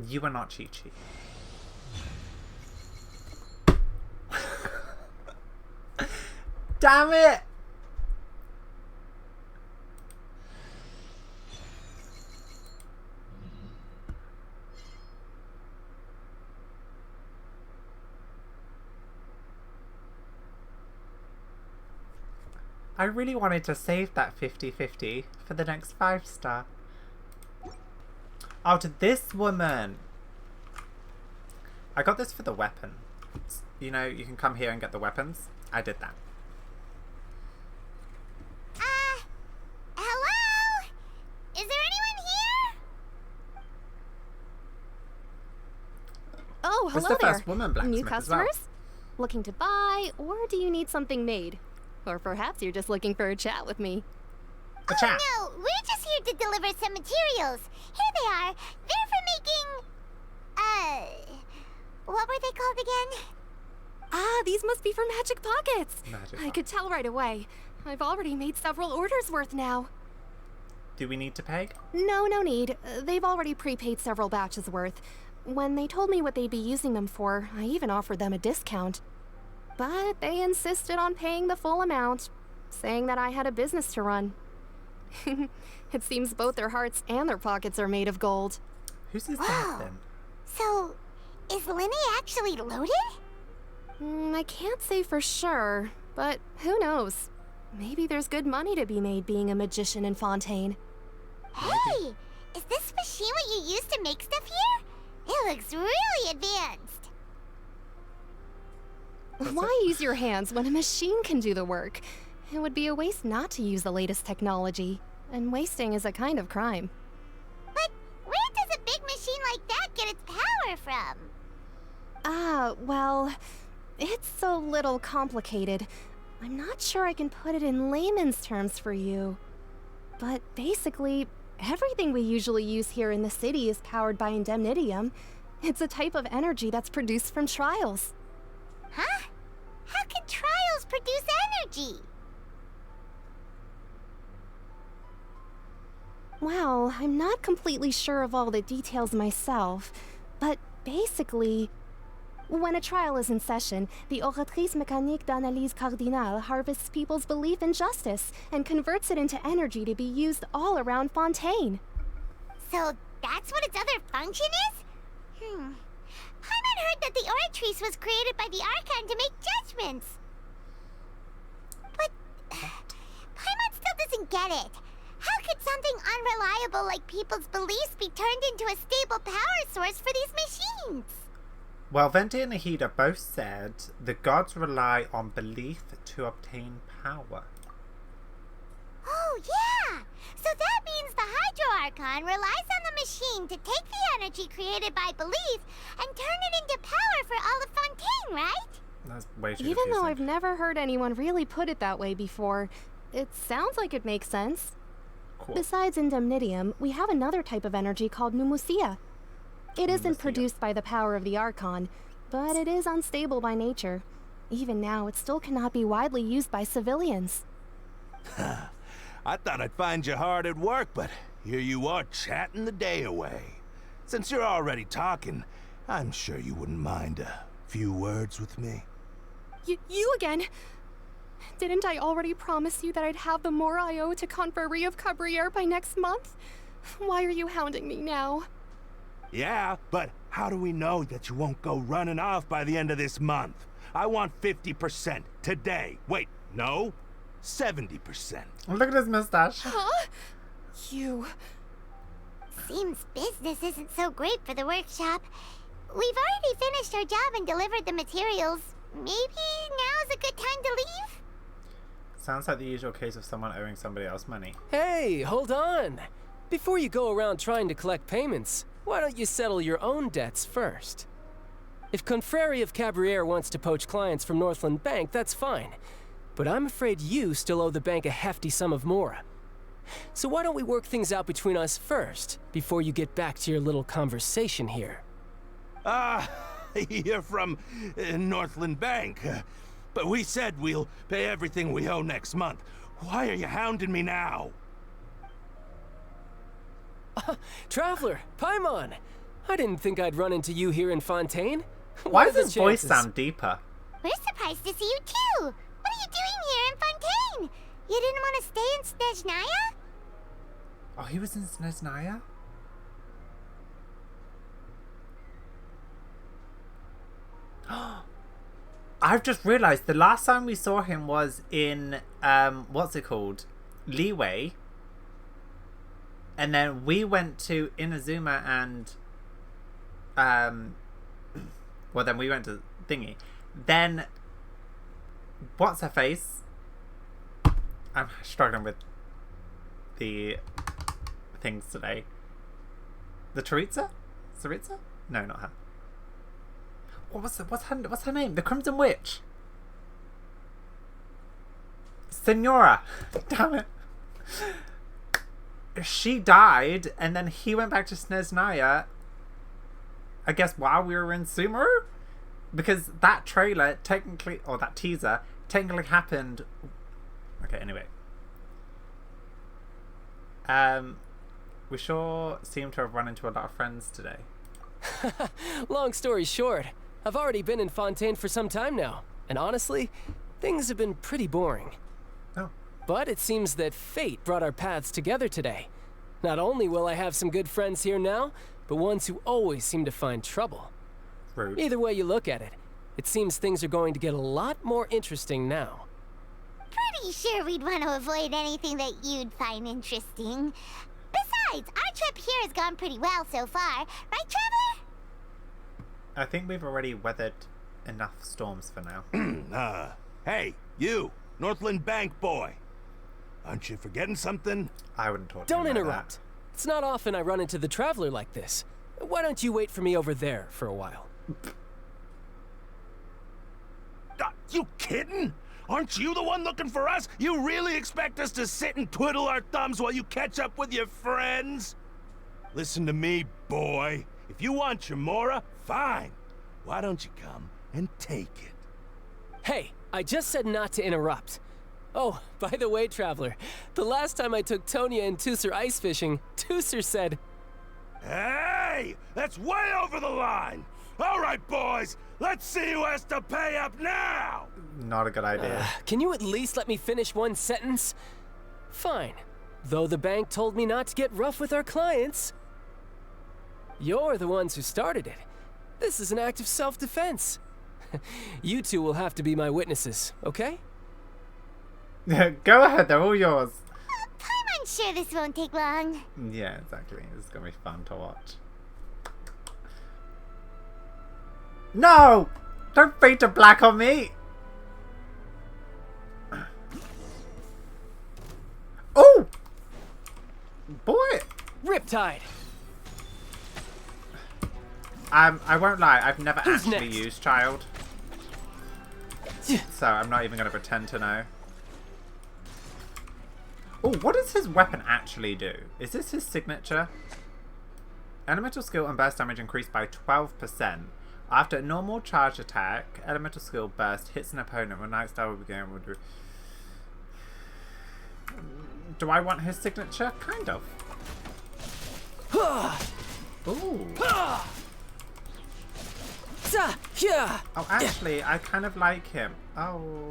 You are not Chi-Chi. Damn it! I really wanted to save that 50-50 for the next 5-star. Oh, to this woman! I got this for the weapon. You know, you can come here and get the weapons. I did that. Hello? Is there anyone here? Oh, It's hello the there. first woman blacksmith New as well. customers? Looking to buy, or do you need something made? Or perhaps you're just looking for a chat with me. A chat. No, we're just here to deliver some materials. Here they are. They're for making... what were they called again? Ah, these must be for Magic Pockets. Magic I could tell right away. I've already made several orders worth now. Do we need to pay? No need. They've already prepaid several batches worth. When they told me what they'd be using them for, I even offered them a discount. But they insisted on paying the full amount, saying that I had a business to run. It seems both their hearts and their pockets are made of gold. Who's his dad then? So, is Linny actually loaded? I can't say for sure, but who knows? Maybe there's good money to be made being a magician in Fontaine. Hey, is this machine what you use to make stuff here? It looks really advanced. Why use your hands when a machine can do the work? It would be a waste not to use the latest technology, and wasting is a kind of crime. But where does a big machine like that get its power from? Well, it's a little complicated. I'm not sure I can put it in layman's terms for you. But basically, everything we usually use here in the city is powered by indemnitium. It's a type of energy that's produced from trials. Huh? How can trials produce energy? Well, I'm not completely sure of all the details myself, but basically, when a trial is in session, the Oratrice Mécanique d'Analyse Cardinale harvests people's belief in justice and converts it into energy to be used all around Fontaine. So that's what its other function is? Paimon heard that the Oratrice was created by the Archon to make judgments. But Paimon still doesn't get it. How could something unreliable like people's beliefs be turned into a stable power source for these machines? Well, Venti and Nahida both said the gods rely on belief to obtain power. Oh, yeah! So that means the Hydro Archon relies on the machine to take the energy created by belief and turn it into power for all of Fontaine, right? That's way too Even confusing. though I've never heard anyone really put it that way before, it sounds like it makes sense. Cool. Besides indemnitium, we have another type of energy called pneumosia. It isn't produced by the power of the Archon, but it is unstable by nature. Even now, it still cannot be widely used by civilians. I thought I'd find you hard at work, but here you are chatting the day away. Since you're already talking, I'm sure you wouldn't mind a few words with me. You again? Didn't I already promise you that I'd have the more I owe to Confrérie of Cabriere by next month? Why are you hounding me now? Yeah, but how do we know that you won't go running off by the end of this month? I want 50% today. Wait, no? 70%. Look at his mustache. Huh? You... Seems business isn't so great for the workshop. We've already finished our job and delivered the materials. Maybe now's a good time to leave? Sounds like the usual case of someone owing somebody else money. Hey, hold on. Before you go around trying to collect payments, why don't you settle your own debts first? If Confrérie of Cabriere wants to poach clients from Northland Bank, that's fine. But I'm afraid you still owe the bank a hefty sum of mora. So why don't we work things out between us first, before you get back to your little conversation here? You're from Northland Bank. But we said we'll pay everything we owe next month. Why are you hounding me now? Traveler, Paimon! I didn't think I'd run into you here in Fontaine. Why does his voice sound deeper? We're surprised to see you too. What are you doing here in Fontaine? You didn't want to stay in Snezhnaya? Oh, he was in Snezhnaya? I've just realized the last time we saw him was in, what's it called? Leeway. And then we went to Inazuma and, well then we went to Thingy. Then, what's her face? I'm struggling with the things today. The Tsaritsa? Tsaritsa? No, not her. What's her name? The Crimson Witch. Senora. Damn it. She died, and then he went back to Snezhnaya. I guess while we were in Sumeru? Because that trailer technically, or that teaser, technically happened. Okay, anyway. We sure seem to have run into a lot of friends today. Long story short, I've already been in Fontaine for some time now, and honestly, things have been pretty boring. Oh. But it seems that fate brought our paths together today. Not only will I have some good friends here now, but ones who always seem to find trouble. Rude. Either way you look at it, it seems things are going to get a lot more interesting now. Pretty sure we'd want to avoid anything that you'd find interesting. Besides, our trip here has gone pretty well so far. Right, Traveler? I think we've already weathered enough storms for now. Hey, you, Northland Bank boy. Aren't you forgetting something? I wouldn't talk to Don't you like interrupt. that. It's not often I run into the Traveler like this. Why don't you wait for me over there for a while? You kidding? Aren't you the one looking for us? You really expect us to sit and twiddle our thumbs while you catch up with your friends? Listen to me, boy. If you want your mora, fine. Why don't you come and take it? Hey, I just said not to interrupt. Oh, by the way, Traveler, the last time I took Tonya and Tusser ice fishing, Tusser said... Hey! That's way over the line! All right, boys, let's see who has to pay up now! Not a good idea. Can you at least let me finish one sentence? Fine. Though the bank told me not to get rough with our clients. You're the ones who started it. This is an act of self-defense. You two will have to be my witnesses, okay? Go ahead, they're all yours. I'm sure this won't take long. Yeah, exactly. This is gonna be fun to watch. No! Don't fade to black on me! Oh! Boy! Riptide! I won't lie, I've never Who's actually next? used Child. So I'm not even gonna pretend to know. Oh, what does his weapon actually do? Is this his signature? Elemental skill and burst damage increased by 12%. After a normal charge attack, elemental skill burst hits an opponent when night star will begin. Do I want his signature? Kind of. Ooh. Oh, actually, I kind of like him. Oh.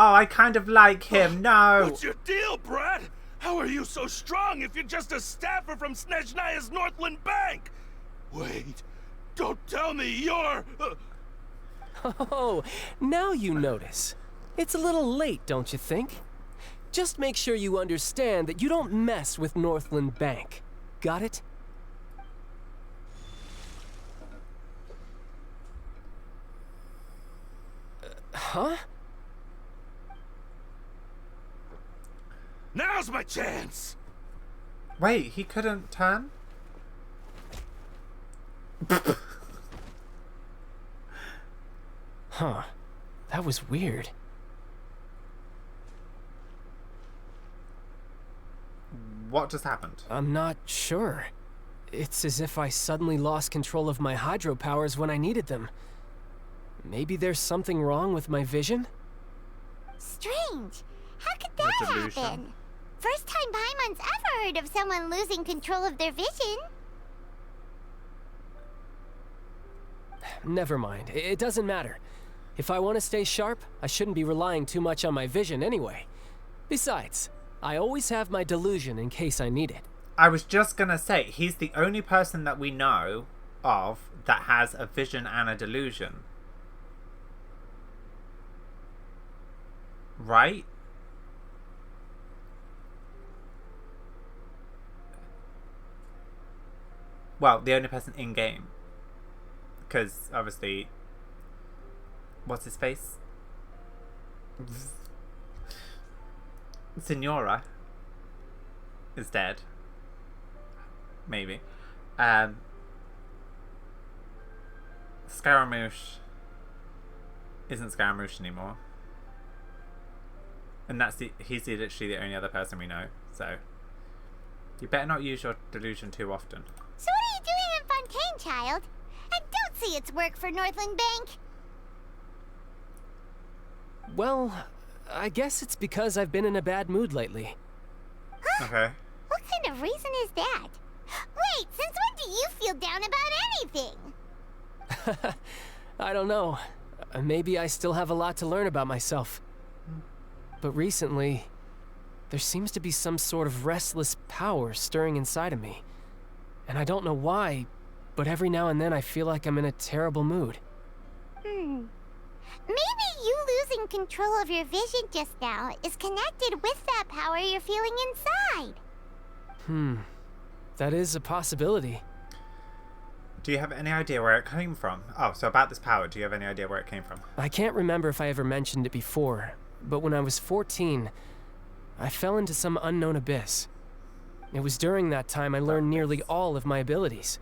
Oh, I kind of like him. No. What's your deal, Brad? How are you so strong if you're just a staffer from Snezhnaya's Northland Bank? Wait, don't tell me you're... Oh, now you notice. It's a little late, don't you think? Just make sure you understand that you don't mess with Northland Bank. Got it? Huh? Now's my chance! Wait, he couldn't turn? Huh. That was weird. What just happened? I'm not sure. It's as if I suddenly lost control of my hydro powers when I needed them. Maybe there's something wrong with my vision? Strange. How could that happen? First time Paimon's ever heard of someone losing control of their vision. Never mind. It doesn't matter. If I want to stay sharp, I shouldn't be relying too much on my vision anyway. Besides, I always have my delusion in case I need it. I was just gonna say, he's the only person that we know of that has a vision and a delusion. Right? Well, the only person in-game. Because, obviously... What's his face? Signora is dead. Maybe. Scaramouche isn't Scaramouche anymore. And he's literally the only other person we know, so you better not use your delusion too often. So what are you doing in Fontaine, child? I don't see it's work for Northland Bank. Well, I guess it's because I've been in a bad mood lately. Huh? Okay. What kind of reason is that? Wait, since when do you feel down about anything? I don't know. Maybe I still have a lot to learn about myself. But recently, there seems to be some sort of restless power stirring inside of me. And I don't know why, but every now and then I feel like I'm in a terrible mood. Maybe you losing control of your vision just now is connected with that power you're feeling inside. That is a possibility. Do you have any idea where it came from? Oh, so about this power, do you have any idea where it came from? I can't remember if I ever mentioned it before, but when I was 14, I fell into some unknown abyss. It was during that time I learned nearly all of my abilities.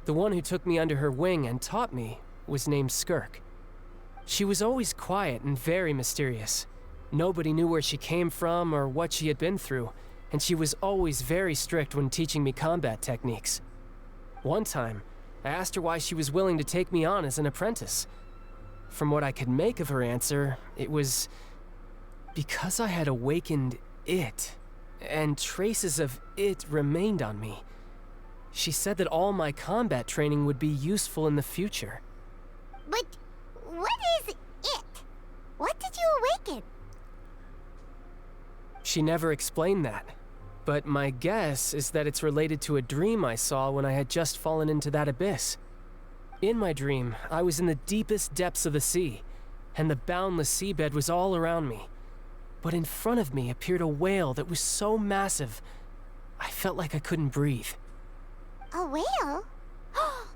The one who took me under her wing and taught me was named Skirk. She was always quiet and very mysterious. Nobody knew where she came from or what she had been through, and she was always very strict when teaching me combat techniques. One time, I asked her why she was willing to take me on as an apprentice. From what I could make of her answer, it was because I had awakened it, and traces of it remained on me. She said that all my combat training would be useful in the future. But what is it? What did you awaken? She never explained that, but my guess is that it's related to a dream I saw when I had just fallen into that abyss. In my dream, I was in the deepest depths of the sea, and the boundless seabed was all around me. But in front of me appeared a whale that was so massive, I felt like I couldn't breathe. A whale? Oh,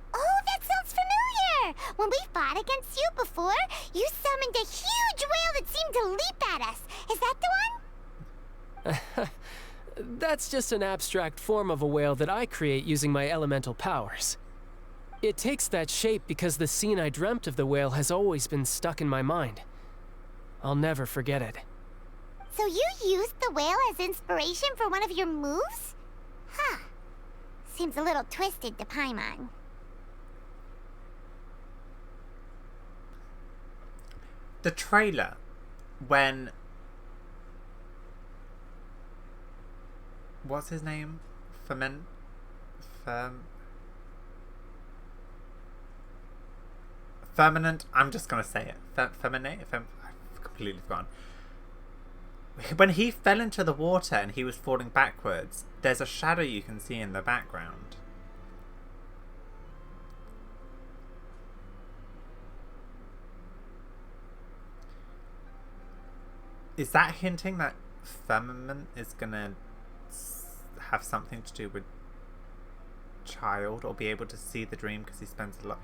that sounds familiar! When we fought against you before, you summoned a huge whale that seemed to leap at us. Is that the one? That's just an abstract form of a whale that I create using my elemental powers. It takes that shape because the scene I dreamt of the whale has always been stuck in my mind. I'll never forget it. So you used the whale as inspiration for one of your moves? Huh. Seems a little twisted to Paimon. The trailer, when... What's his name? Firmament? I'm just gonna say it. I've completely forgotten. When he fell into the water and he was falling backwards, there's a shadow you can see in the background. Is that hinting that Firmament is gonna have something to do with child, or be able to see the dream because he spends a lot...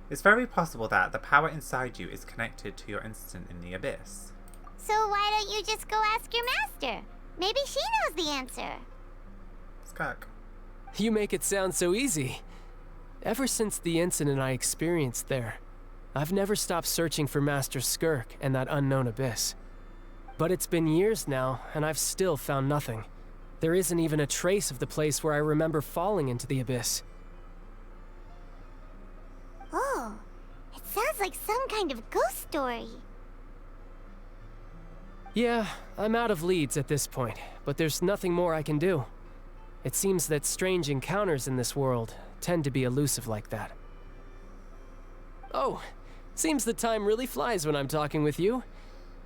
It's very possible that the power inside you is connected to your instant in the abyss. So why don't you just go ask your master? Maybe she knows the answer. Skirk. You make it sound so easy. Ever since the incident I experienced there, I've never stopped searching for Master Skirk and that unknown abyss. But it's been years now, and I've still found nothing. There isn't even a trace of the place where I remember falling into the abyss. Oh, it sounds like some kind of ghost story. Yeah, I'm out of leads at this point, but there's nothing more I can do. It seems that strange encounters in this world tend to be elusive like that. Oh, seems the time really flies when I'm talking with you.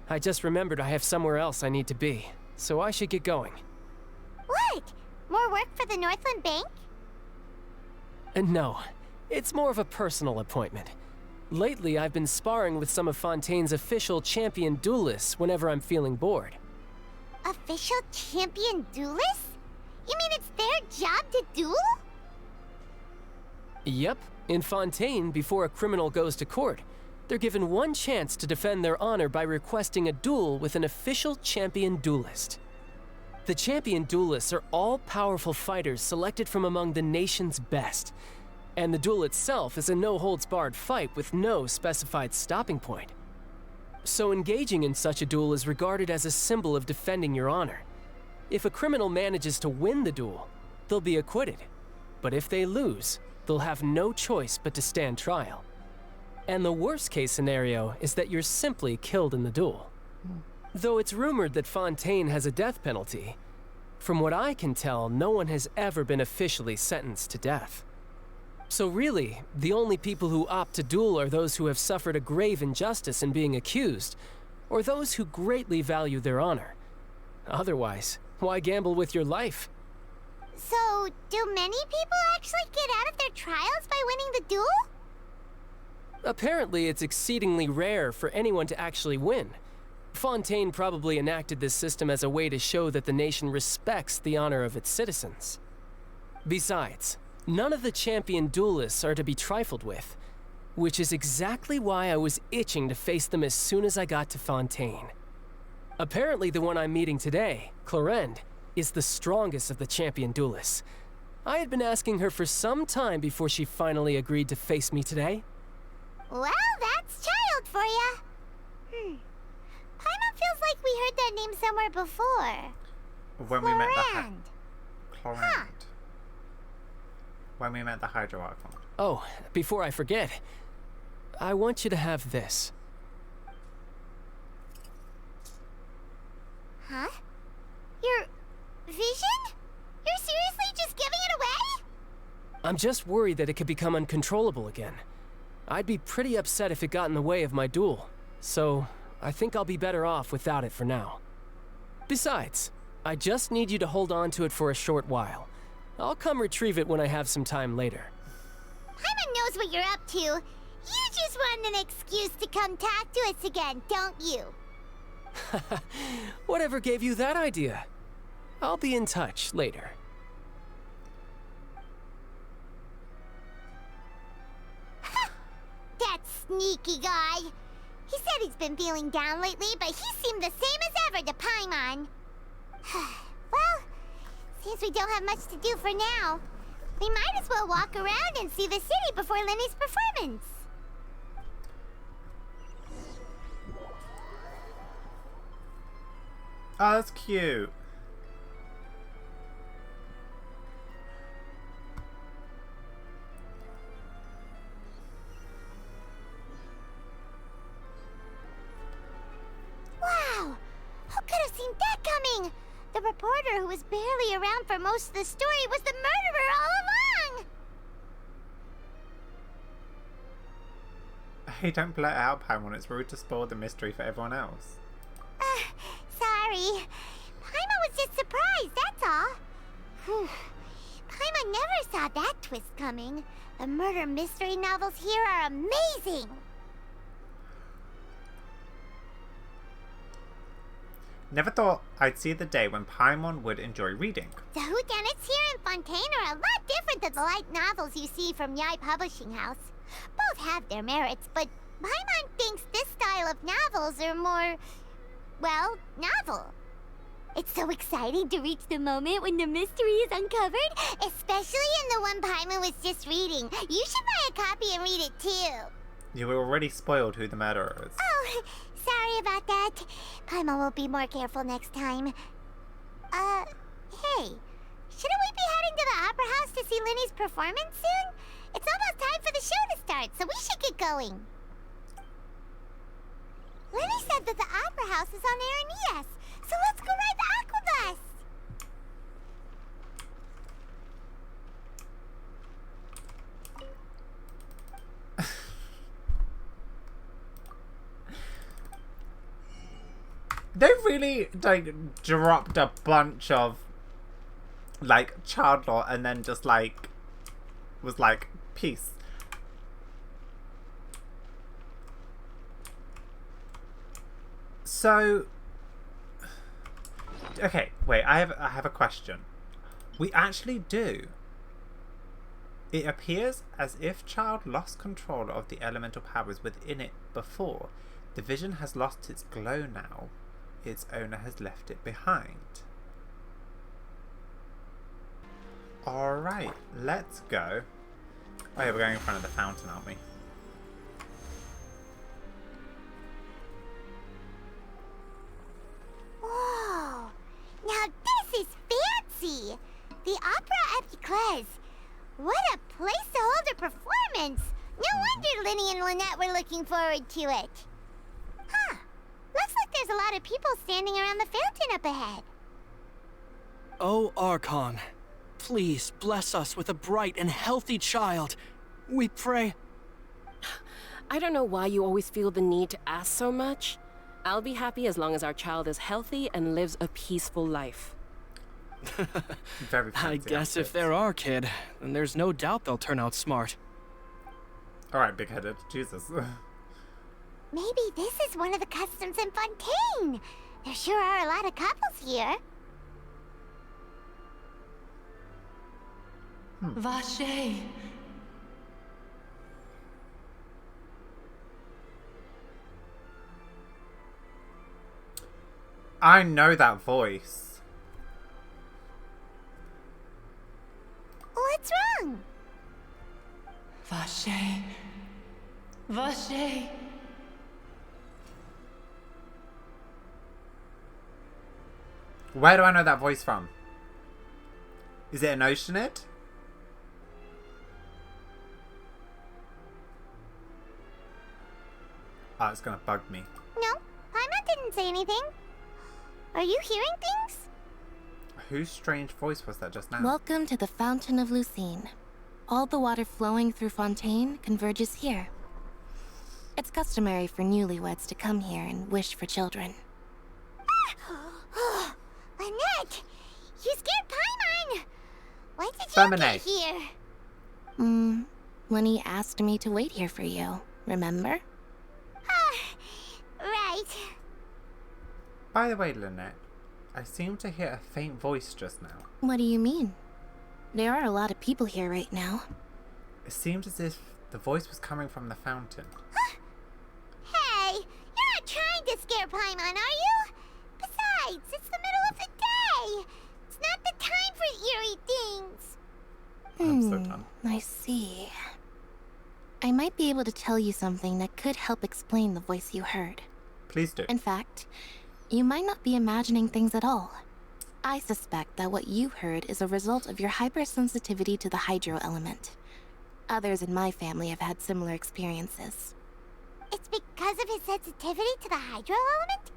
I just remembered I have somewhere else I need to be, so I should get going. What? More work for the Northland Bank? No, it's more of a personal appointment. Lately, I've been sparring with some of Fontaine's official champion duelists whenever I'm feeling bored. Official champion duelists? You mean it's their job to duel? Yep. In Fontaine, before a criminal goes to court, they're given one chance to defend their honor by requesting a duel with an official champion duelist. The champion duelists are all-powerful fighters selected from among the nation's best, and the duel itself is a no-holds-barred fight with no specified stopping point. So engaging in such a duel is regarded as a symbol of defending your honor. If a criminal manages to win the duel, they'll be acquitted. But if they lose, they'll have no choice but to stand trial. And the worst-case scenario is that you're simply killed in the duel. Though it's rumored that Fontaine has a death penalty, from what I can tell, no one has ever been officially sentenced to death. So really, the only people who opt to duel are those who have suffered a grave injustice in being accused, or those who greatly value their honor. Otherwise, why gamble with your life? So, do many people actually get out of their trials by winning the duel? Apparently, it's exceedingly rare for anyone to actually win. Fontaine probably enacted this system as a way to show that the nation respects the honor of its citizens. Besides, none of the champion duelists are to be trifled with, which is exactly why I was itching to face them as soon as I got to Fontaine. Apparently, the one I'm meeting today, Clorinde, is the strongest of the champion duelists. I had been asking her for some time before she finally agreed to face me today. Well, that's child for ya. Paimon feels like we heard that name somewhere before. When we met the Clorinde. Clorinde. When we met the Hydro Archon. Oh, before I forget, I want you to have this. Huh? Your vision? You're seriously just giving it away? I'm just worried that it could become uncontrollable again. I'd be pretty upset if it got in the way of my duel, so I think I'll be better off without it for now. Besides, I just need you to hold on to it for a short while. I'll come retrieve it when I have some time later. Paimon knows what you're up to. You just want an excuse to come talk to us again, don't you? Whatever gave you that idea? I'll be in touch later. That sneaky guy. He said he's been feeling down lately, but he seemed the same as ever to Paimon. Well, since we don't have much to do for now, we might as well walk around and see the city before Lenny's performance. Oh, that's cute. Wow! Who could have seen that coming? The reporter who was barely around for most of the story was the murderer all along! Hey, don't blurt out, Paimon. It's rude to spoil the mystery for everyone else. Sorry. Paimon was just surprised, that's all. Paimon never saw that twist coming. The murder mystery novels here are amazing. Never thought I'd see the day when Paimon would enjoy reading. The whodunits here in Fontaine are a lot different than the light novels you see from Yai Publishing House. Both have their merits, but Paimon thinks this style of novels are more, well, novel. It's so exciting to reach the moment when the mystery is uncovered, especially in the one Paimon was just reading. You should buy a copy and read it too. You were already spoiled who the murderer is. Oh, sorry about that. Paimon will be more careful next time. Hey, shouldn't we be heading to the Opera House to see Linny's performance soon? It's almost time for the show to start, so we should get going. Linny said that the Opera House is on Aranias, so let's go ride the Aquabus! They really, like, dropped a bunch of, like, child law and then just, like, was like, peace. So, okay, wait, I have a question. We actually do. It appears as if child lost control of the elemental powers within it before. The vision has lost its glow now. Its owner has left it behind. Alright, let's go. Oh yeah, we're going in front of the fountain, aren't we? Whoa! Now this is fancy! The Opera Epiclese. What a place to hold a performance! No wonder Linny and Lynette were looking forward to it. Huh. Looks like there's a lot of people standing around the fountain up ahead. Oh, Archon, please bless us with a bright and healthy child. We pray. I don't know why you always feel the need to ask so much. I'll be happy as long as our child is healthy and lives a peaceful life. Very I guess if they're our kid, then there's no doubt they'll turn out smart. Alright, big-headed. Jesus. Maybe this is one of the customs in Fontaine. There sure are a lot of couples here. Vache. I know that voice. What's wrong? Vache. Vache. Where do I know that voice from? Is it an Oceanid? Oh, it's gonna bug me. No, Paimon didn't say anything. Are you hearing things? Whose strange voice was that just now? Welcome to the Fountain of Lucine. All the water flowing through Fontaine converges here. It's customary for newlyweds to come here and wish for children. Lynette! You scared Paimon! Why did you get here? Lenny asked me to wait here for you, remember? Right. By the way, Lynette, I seem to hear a faint voice just now. What do you mean? There are a lot of people here right now. It seemed as if the voice was coming from the fountain. Hey, you're not trying to scare Paimon, are you? Besides, it's the middle of the day. It's not the time for eerie things. I'm so done. I see. I might be able to tell you something that could help explain the voice you heard. Please do. In fact, you might not be imagining things at all. I suspect that what you heard is a result of your hypersensitivity to the hydro element. Others in my family have had similar experiences. It's because of his sensitivity to the hydro element?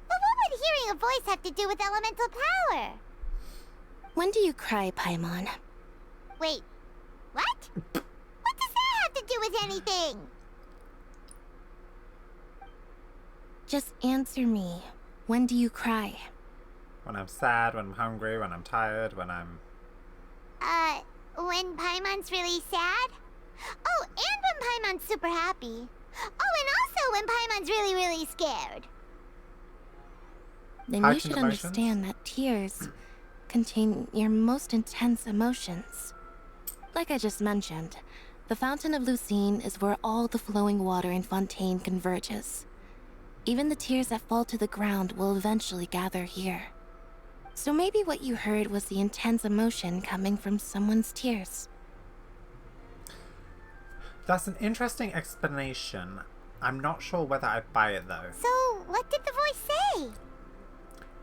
But what would hearing a voice have to do with elemental power? When do you cry, Paimon? Wait, what? What does that have to do with anything? Just answer me. When do you cry? When I'm sad, when I'm hungry, when I'm tired, when I'm... When Paimon's really sad? Oh, and when Paimon's super happy. Oh, and also when Paimon's really, really scared. then you Heightened should emotions? understand that tears contain your most intense emotions. Like I just mentioned, the Fountain of Lucine is where all the flowing water in Fontaine converges. Even the tears that fall to the ground will eventually gather here. So maybe what you heard was the intense emotion coming from someone's tears. That's an interesting explanation. I'm not sure whether I buy it though. So, what did the voice say?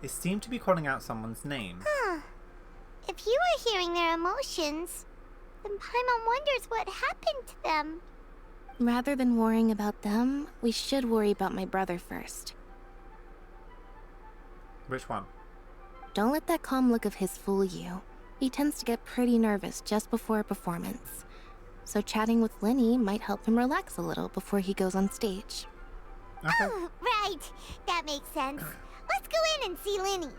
It seemed to be calling out someone's name. Huh. If you were hearing their emotions, then Paimon wonders what happened to them. Rather than worrying about them, we should worry about my brother first. Which one? Don't let that calm look of his fool you. He tends to get pretty nervous just before a performance. So chatting with Linny might help him relax a little before he goes on stage. Okay. Oh, right. That makes sense. Let's go in and see Linny.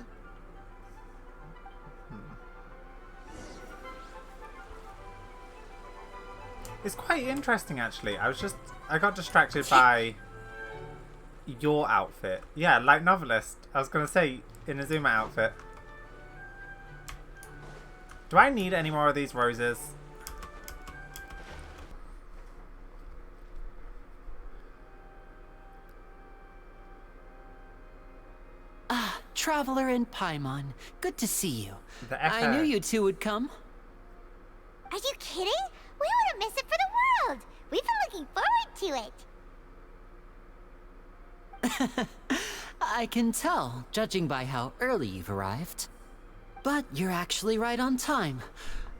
It's quite interesting actually. I got distracted by your outfit. Yeah, like novelist. I was gonna say Inazuma outfit. Do I need any more of these roses? Ah, Traveler and Paimon. Good to see you. The I knew you two would come. Are you kidding? We wouldn't miss it for the world. We've been looking forward to it. I can tell, judging by how early you've arrived. But you're actually right on time.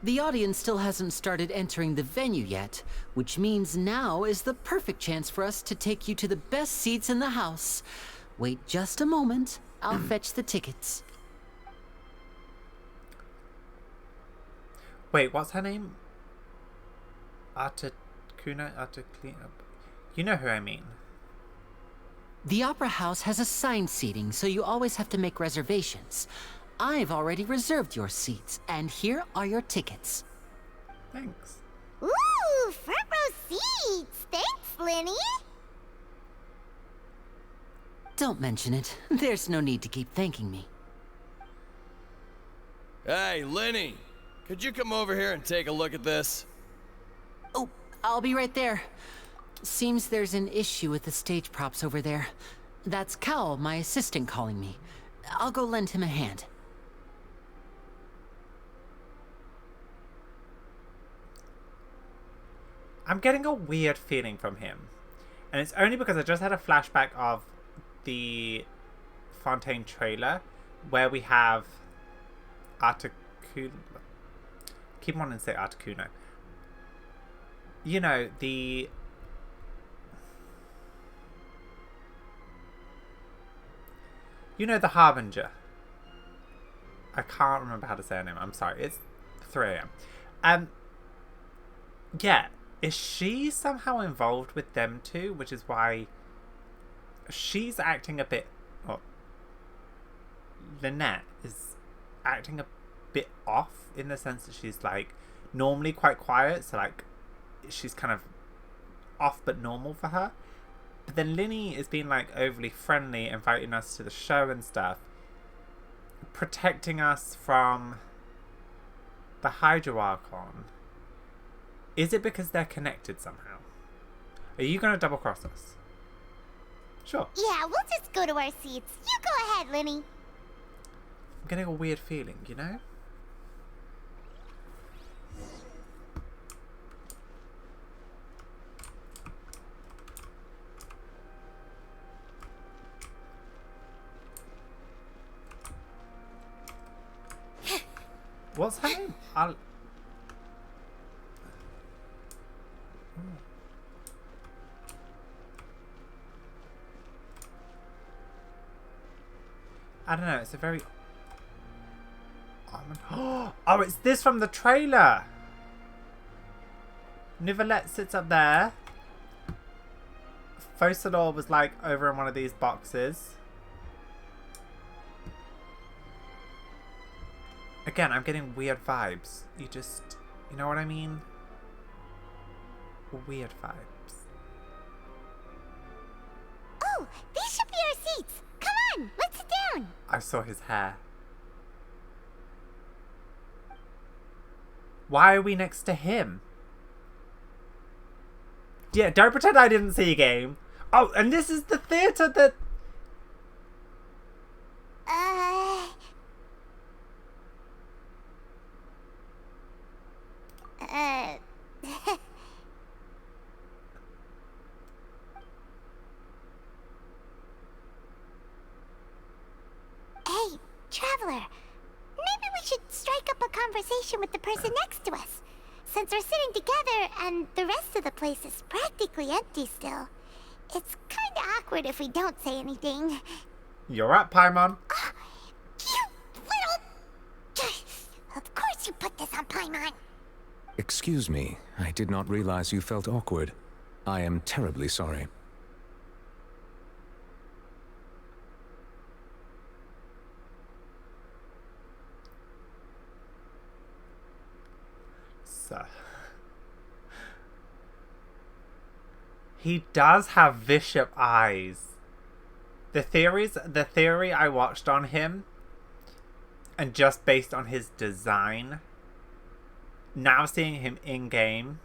The audience still hasn't started entering the venue yet, which means now is the perfect chance for us to take you to the best seats in the house. Wait just a moment. I'll fetch the tickets. Wait, what's her name? Articuno? You know who I mean. The Opera House has assigned seating, so you always have to make reservations. I've already reserved your seats, and here are your tickets. Thanks. Ooh, front row seats. Thanks, Linny. Don't mention it. There's no need to keep thanking me. Hey, Linny! Could you come over here and take a look at this? Oh, I'll be right there. Seems there's an issue with the stage props over there. That's Cal, my assistant, calling me. I'll go lend him a hand. I'm getting a weird feeling from him. And it's only because I just had a flashback of the Fontaine trailer where we have Articuno. Keep wanting to say Articuno. You know, the Harbinger. I can't remember how to say her name. I'm sorry. It's 3 a.m. Yeah. Is she somehow involved with them too? Which is why she's acting a bit... Well, Lynette is acting a bit off in the sense that she's like normally quite quiet. So like she's kind of off but normal for her. But then Linny is being like overly friendly, inviting us to the show and stuff. Protecting us from the Hydro Archon. Is it because they're connected somehow? Are you going to double cross us? Sure. Yeah, we'll just go to our seats. You go ahead, Linny. I'm getting a weird feeling, you know? What's her name? I don't know, it's a very... Oh, it's this from the trailer! Nicolette sits up there. Focalor was like over in one of these boxes. Again, I'm getting weird vibes. You know what I mean? Weird vibes. Oh, these should be our seats. Come on, let's sit down. I saw his hair. Why are we next to him? Yeah, don't pretend I didn't see a game. Oh, and this is the theater that... Hey, Traveler. Maybe we should strike up a conversation with the person next to us. Since we're sitting together and the rest of the place is practically empty still, it's kinda awkward if we don't say anything. You're up, Paimon. You little... Of course you put this on Paimon. Excuse me, I did not realize you felt awkward. I am terribly sorry. So... He does have vicious eyes. The theory I watched on him, and just based on his design, now seeing him in-game,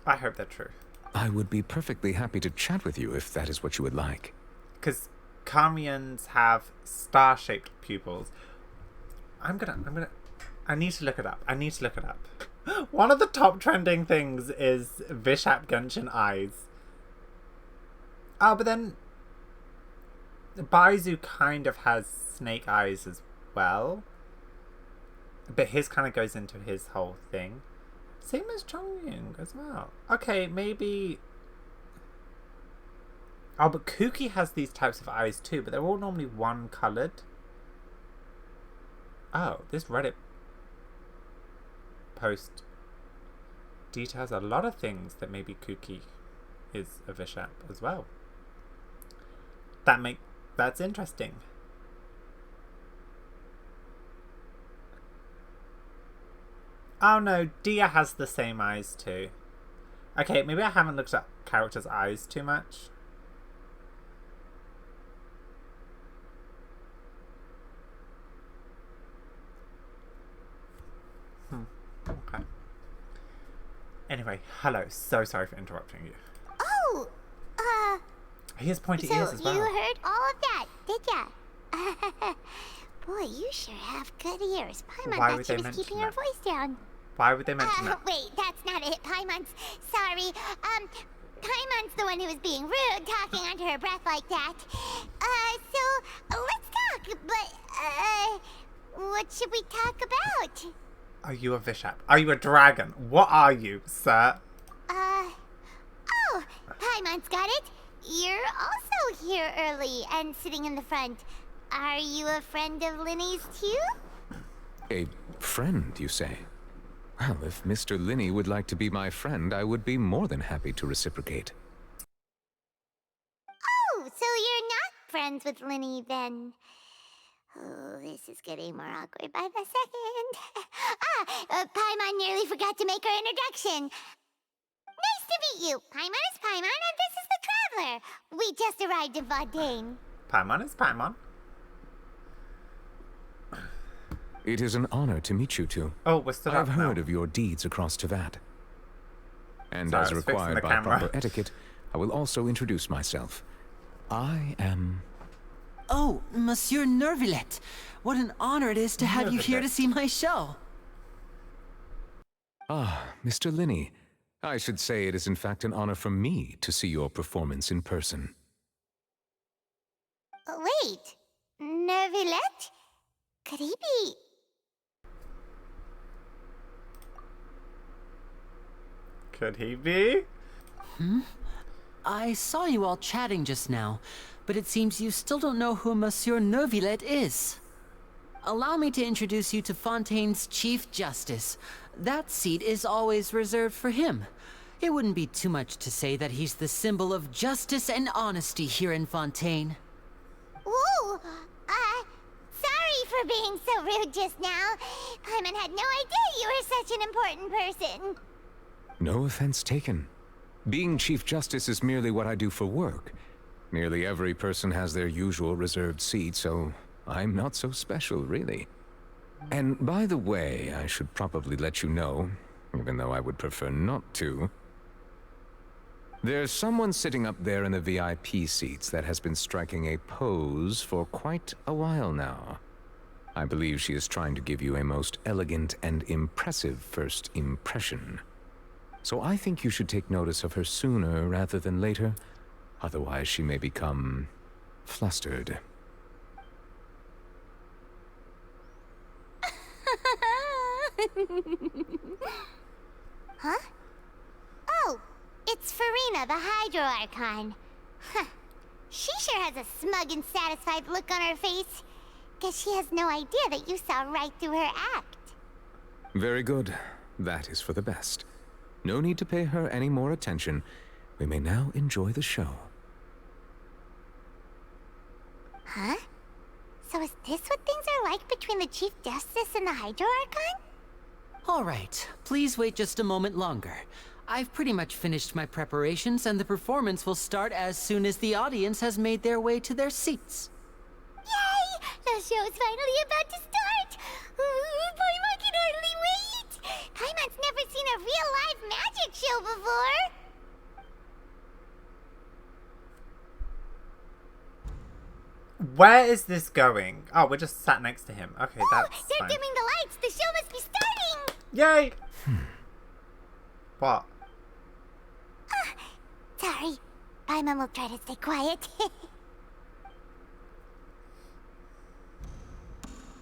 I hope they're true. I would be perfectly happy to chat with you if that is what you would like. Because Kamians have star-shaped pupils. I need to look it up. One of the top trending things is Bishop Genshin eyes. Oh, but then Baizu kind of has snake eyes as well. But his kind of goes into his whole thing. Same as Chongyun as well. Okay, maybe... Oh, but Kuki has these types of eyes too, but they're all normally one-coloured. Oh, this Reddit post details a lot of things that maybe Kuki is a Vishap as well. That's interesting. Oh no, Dia has the same eyes too. Okay, maybe I haven't looked at characters' eyes too much. Okay. Anyway, hello. So sorry for interrupting you. Oh, He has pointy so ears as well. you heard all of that, did ya? Boy, you sure have good ears. Paimon Why thought would she they was keeping mention her voice down. Why would they mention that? Wait, that's not it. Paimon's sorry. Paimon's the one who was being rude, talking under her breath like that. So let's talk. But what should we talk about? Are you a Vishap? Are you a dragon? What are you, sir? Oh, Paimon's got it. You're also here early and sitting in the front. Are you a friend of Linny's too? A friend, you say? Well, if Mr. Linny would like to be my friend, I would be more than happy to reciprocate. Oh, so you're not friends with Linny then? Oh, this is getting more awkward by the second. Paimon nearly forgot to make her introduction. Nice to meet you. Paimon is Paimon, and this is the Traveler. We just arrived in Fontaine. Paimon is Paimon. It is an honor to meet you two. Oh, we're still I've up heard now. of your deeds across Teyvat. And Sorry, as I was fixing required the by camera. proper etiquette, I will also introduce myself. I am... Oh, Monsieur Nervillet. What an honor it is to have you here to see my show. Ah, Mr. Linny. I should say it is in fact an honor for me to see your performance in person. Wait, Nervillet? Could he be... Could he be? I saw you all chatting just now, but it seems you still don't know who Monsieur Nervillet is. Allow me to introduce you to Fontaine's Chief Justice. That seat is always reserved for him. It wouldn't be too much to say that he's the symbol of justice and honesty here in Fontaine. Ooh, sorry for being so rude just now. Paimon had no idea you were such an important person. No offense taken. Being Chief Justice is merely what I do for work. Nearly every person has their usual reserved seat, so I'm not so special, really. And by the way, I should probably let you know, even though I would prefer not to. There's someone sitting up there in the VIP seats that has been striking a pose for quite a while now. I believe she is trying to give you a most elegant and impressive first impression. So I think you should take notice of her sooner rather than later. Otherwise, she may become flustered. Huh? Oh, it's Farina, the Hydro Archon. Huh. She sure has a smug and satisfied look on her face. Guess she has no idea that you saw right through her act. Very good. That is for the best. No need to pay her any more attention. We may now enjoy the show. Huh? So is this what things are like between the Chief Justice and the Hydro Archon? All right, please wait just a moment longer. I've pretty much finished my preparations, and the performance will start as soon as the audience has made their way to their seats. Yay! The show's finally about to start! Paimon can hardly wait! Paimon's never seen a real live magic show before! Where is this going? Oh, we're just sat next to him. Okay, that's They're fine. dimming the lights! The show must be starting! Yay! What? Sorry. Paimon will try to stay quiet.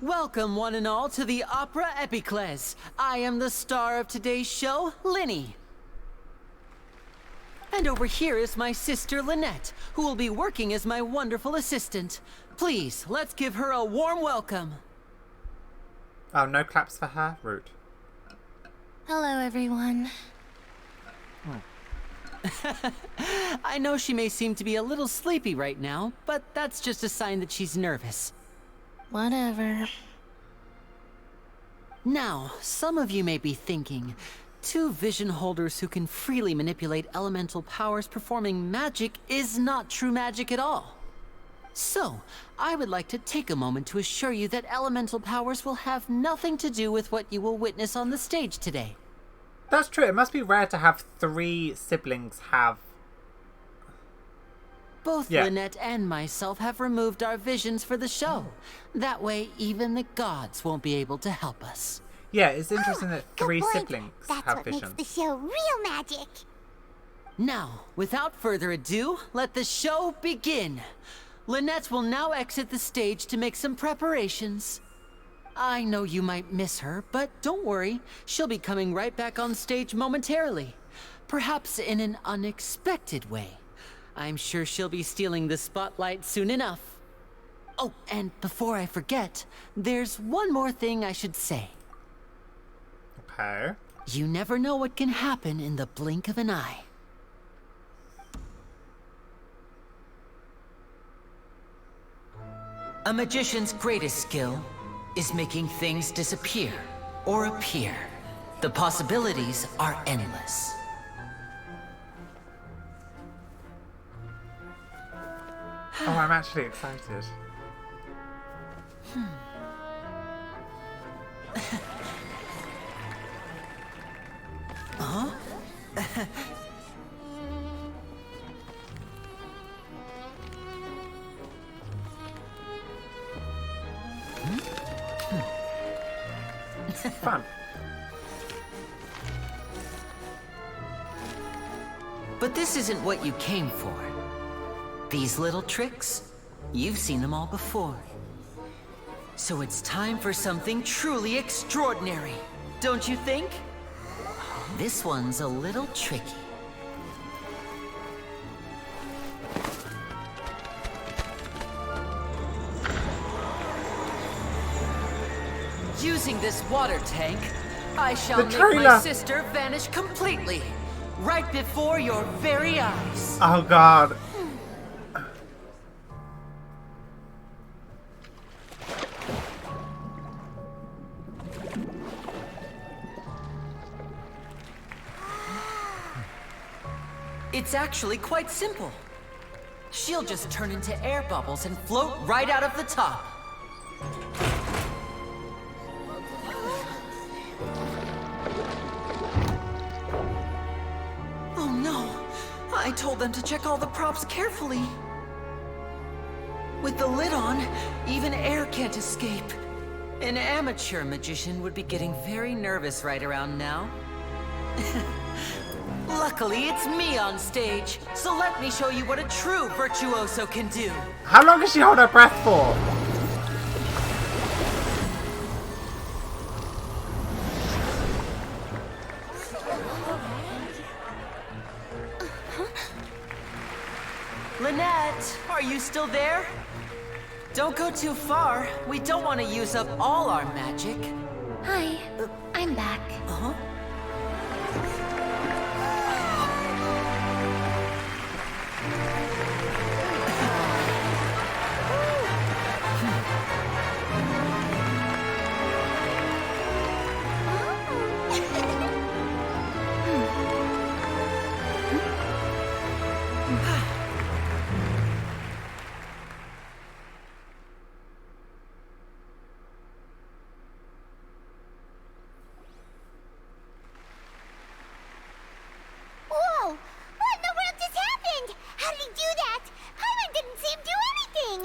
Welcome, one and all, to the Opera Epiclese. I am the star of today's show, Linny. And over here is my sister, Lynette, who will be working as my wonderful assistant. Please, let's give her a warm welcome. Oh, no claps for her? Rude. Hello, everyone. I know she may seem to be a little sleepy right now, but that's just a sign that she's nervous. Whatever. Now, some of you may be thinking, two vision holders who can freely manipulate elemental powers performing magic is not true magic at all. So, I would like to take a moment to assure you that elemental powers will have nothing to do with what you will witness on the stage today. That's true. It must be rare to have three siblings have... Both Lynette and myself have removed our visions for the show. That way, even the gods won't be able to help us. Yeah, it's interesting that three point. siblings That's have what vision. makes the show real magic. Now, without further ado, let the show begin. Lynette will now exit the stage to make some preparations. I know you might miss her, but don't worry. She'll be coming right back on stage momentarily. Perhaps in an unexpected way. I'm sure she'll be stealing the spotlight soon enough. Oh, and before I forget, there's one more thing I should say. Okay. You never know what can happen in the blink of an eye. A magician's greatest skill is making things disappear or appear. The possibilities are endless. Oh, I'm actually excited. Huh? Fun. But this isn't what you came for. These little tricks, you've seen them all before. So it's time for something truly extraordinary, don't you think? This one's a little tricky. Using this water tank, I shall make my sister vanish completely, right before your very eyes. Oh god. It's actually quite simple. She'll just turn into air bubbles and float right out of the top. Oh no! I told them to check all the props carefully. With the lid on, even air can't escape. An amateur magician would be getting very nervous right around now. Luckily, it's me on stage, so let me show you what a true virtuoso can do. How long does she hold her breath for? Lynette, are you still there? Don't go too far. We don't want to use up all our magic. Hi, I'm back. Uh-huh. Whoa! What in the world just happened? How did he do that? Paimon didn't see him do anything!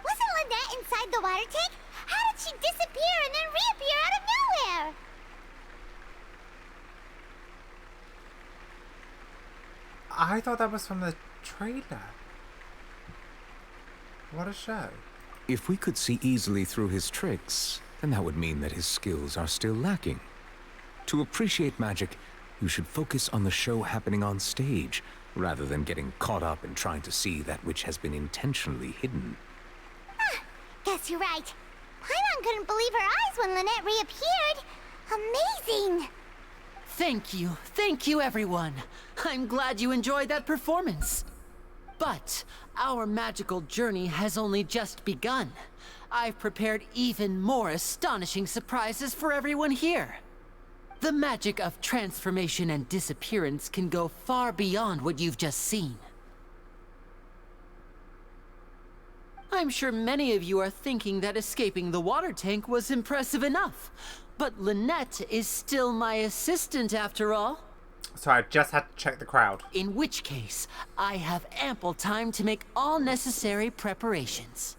Wasn't Lynette inside the water tank? How did she disappear and then reappear out of nowhere? I thought that was from the trailer. What a show. If we could see easily through his tricks, then that would mean that his skills are still lacking. To appreciate magic, you should focus on the show happening on stage, rather than getting caught up in trying to see that which has been intentionally hidden. Guess you're right. Paimon couldn't believe her eyes when Lynette reappeared. Amazing! Thank you everyone. I'm glad you enjoyed that performance. But our magical journey has only just begun. I've prepared even more astonishing surprises for everyone here. The magic of transformation and disappearance can go far beyond what you've just seen. I'm sure many of you are thinking that escaping the water tank was impressive enough. But Lynette is still my assistant after all. So I just had to check the crowd. In which case, I have ample time to make all necessary preparations.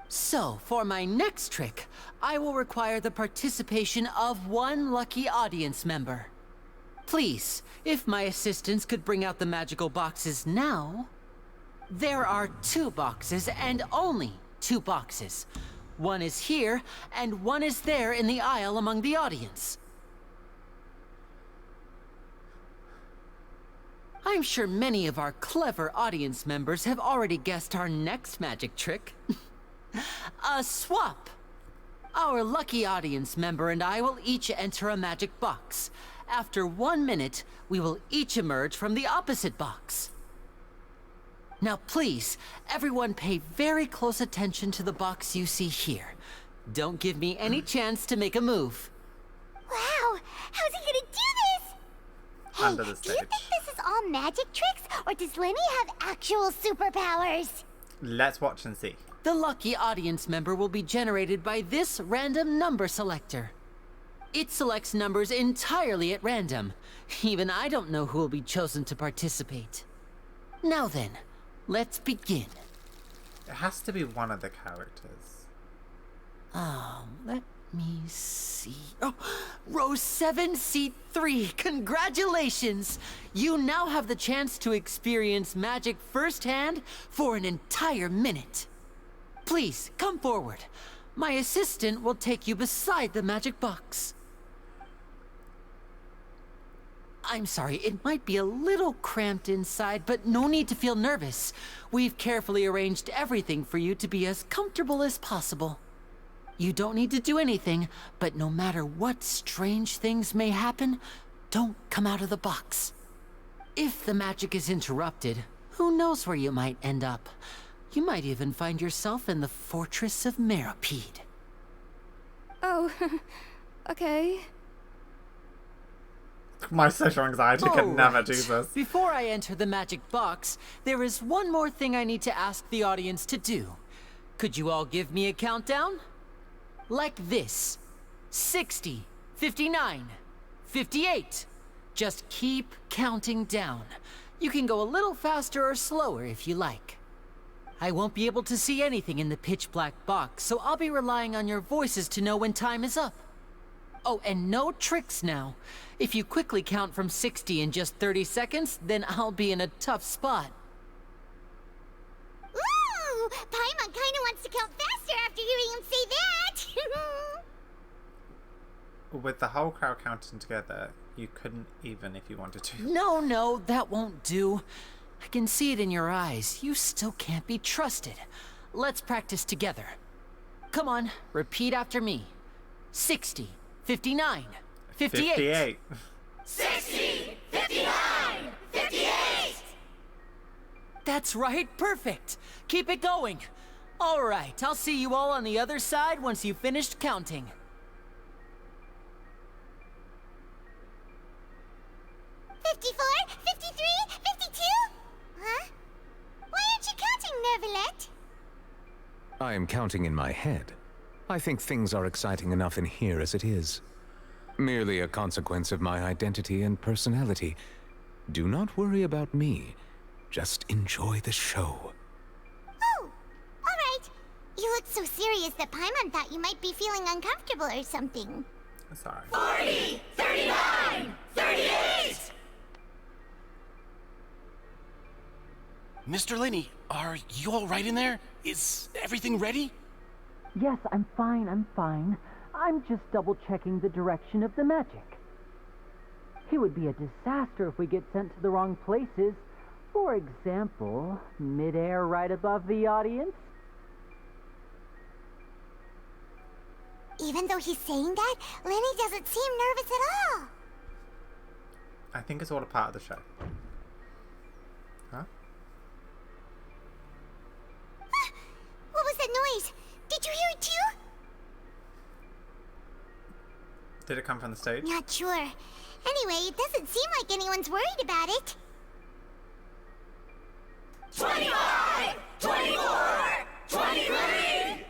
So, for my next trick, I will require the participation of one lucky audience member. Please, if my assistants could bring out the magical boxes now. There are 2 boxes and only 2 boxes. One is here, and one is there in the aisle among the audience. I'm sure many of our clever audience members have already guessed our next magic trick. A swap! Our lucky audience member and I will each enter a magic box. After 1 minute, we will each emerge from the opposite box. Now please, everyone pay very close attention to the box you see here. Don't give me any chance to make a move. Wow! How's he gonna do this? Hey, Under the do you stage. think this is all magic tricks, or does Lenny have actual superpowers? Let's watch and see. The lucky audience member will be generated by this random number selector. It selects numbers entirely at random. Even I don't know who will be chosen to participate. Now then, let's begin. It has to be one of the characters. Oh, let me see. Oh, row 7, seat 3. Congratulations! You now have the chance to experience magic firsthand for an entire minute. Please, come forward. My assistant will take you beside the magic box. I'm sorry, it might be a little cramped inside, but no need to feel nervous. We've carefully arranged everything for you to be as comfortable as possible. You don't need to do anything, but no matter what strange things may happen, don't come out of the box. If the magic is interrupted, who knows where you might end up? You might even find yourself in the Fortress of Meropide. Oh, okay. My social anxiety can never do this. Before I enter the magic box, there is one more thing I need to ask the audience to do. Could you all give me a countdown? Like this. 60, 59, 58. Just keep counting down. You can go a little faster or slower if you like. I won't be able to see anything in the pitch black box, so I'll be relying on your voices to know when time is up. Oh, and no tricks now. If you quickly count from 60 in just 30 seconds, then I'll be in a tough spot. Ooh! Paimon kinda wants to count faster after hearing him say that! With the whole crowd counting together, you couldn't even if you wanted to. No, that won't do. I can see it in your eyes. You still can't be trusted. Let's practice together. Come on, repeat after me. 60, 59, 58. 58. 60, 59, 58! That's right, perfect. Keep it going. All right, I'll see you all on the other side once you've finished counting. 54, 53, 52? Huh? Why aren't you counting, Nervalet? I am counting in my head. I think things are exciting enough in here as it is. Merely a consequence of my identity and personality. Do not worry about me. Just enjoy the show. Oh, alright. You look so serious that Paimon thought you might be feeling uncomfortable or something. Sorry. 40, 39, 38! Mr. Linney, are you all right in there? Is everything ready? Yes, I'm fine. I'm just double-checking the direction of the magic. It would be a disaster if we get sent to the wrong places. For example, mid-air right above the audience. Even though he's saying that, Lenny doesn't seem nervous at all. I think it's all a part of the show. Huh? What was that noise? Did you hear it too? Did it come from the stage? Not sure. Anyway, it doesn't seem like anyone's worried about it. 25! 24! 23!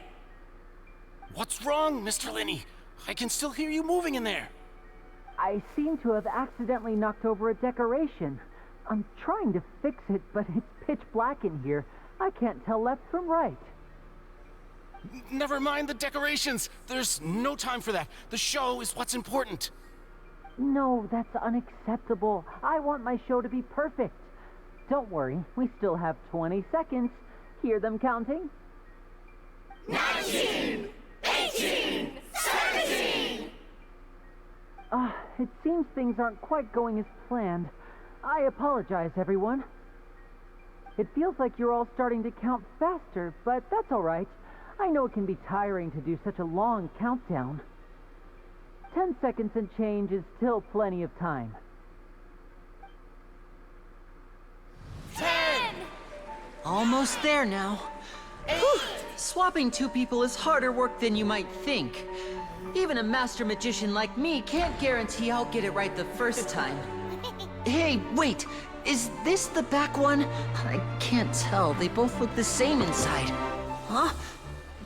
What's wrong, Mr. Linney? I can still hear you moving in there. I seem to have accidentally knocked over a decoration. I'm trying to fix it, but it's pitch black in here. I can't tell left from right. Never mind the decorations. There's no time for that. The show is what's important. No, that's unacceptable. I want my show to be perfect. Don't worry, we still have 20 seconds. Hear them counting? 19! 18! 17! It seems things aren't quite going as planned. I apologize, everyone. It feels like you're all starting to count faster, but that's all right. I know it can be tiring to do such a long countdown. 10 seconds and change is still plenty of time. 10! Almost there now. 8! Swapping two people is harder work than you might think. Even a master magician like me can't guarantee I'll get it right the first time. Hey, wait! Is this the back one? I can't tell. They both look the same inside. Huh?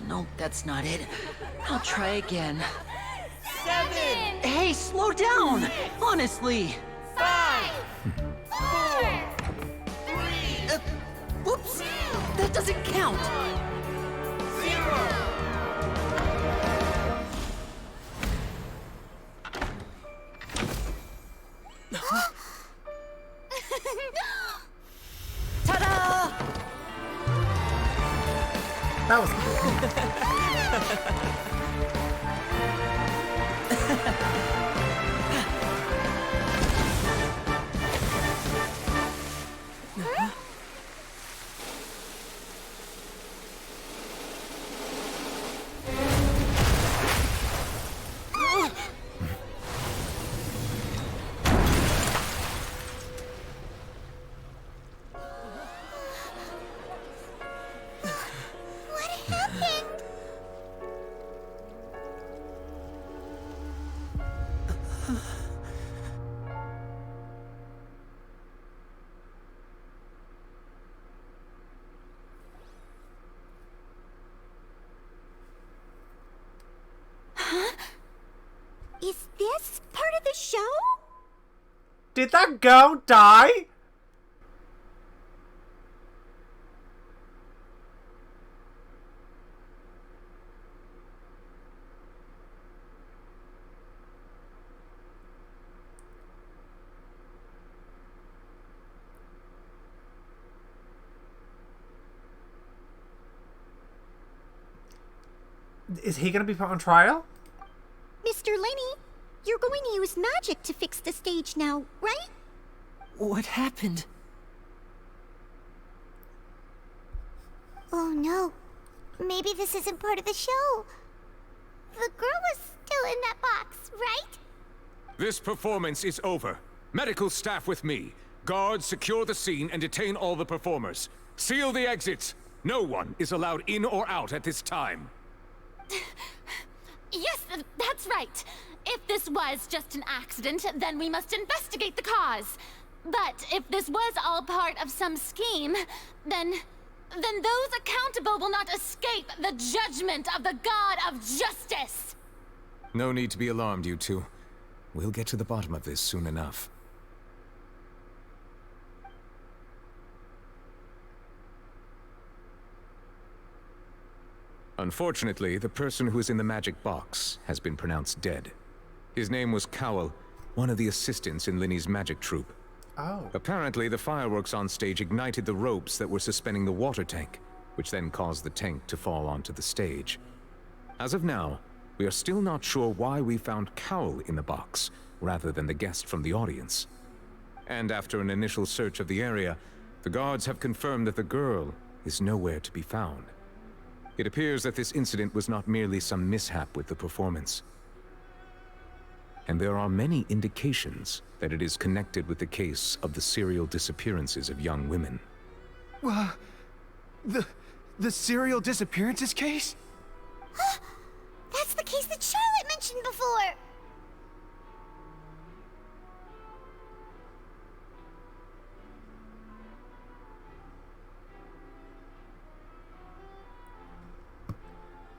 No, that's not it. I'll try again. 7! Hey, slow down! Honestly! 5! 4! 3! Whoops! That doesn't count! 0! Ta-da! That was cool. show? Did that girl die? Is he going to be put on trial? Mr. Lenny, you're going to use magic to fix the stage now, right? What happened? Oh no. Maybe this isn't part of the show. The girl was still in that box, right? This performance is over. Medical staff with me. Guards, secure the scene and detain all the performers. Seal the exits. No one is allowed in or out at this time. Yes, that's right. If this was just an accident, then we must investigate the cause. But if this was all part of some scheme, then those accountable will not escape the judgment of the God of Justice. No need to be alarmed, you two. We'll get to the bottom of this soon enough. Unfortunately, the person who is in the magic box has been pronounced dead. His name was Cowell, one of the assistants in Linny's magic troupe. Oh. Apparently, the fireworks on stage ignited the ropes that were suspending the water tank, which then caused the tank to fall onto the stage. As of now, we are still not sure why we found Cowell in the box, rather than the guest from the audience. And after an initial search of the area, the guards have confirmed that the girl is nowhere to be found. It appears that this incident was not merely some mishap with the performance. And there are many indications that it is connected with the case of the serial disappearances of young women. The serial disappearances case? That's the case that Charlotte mentioned before!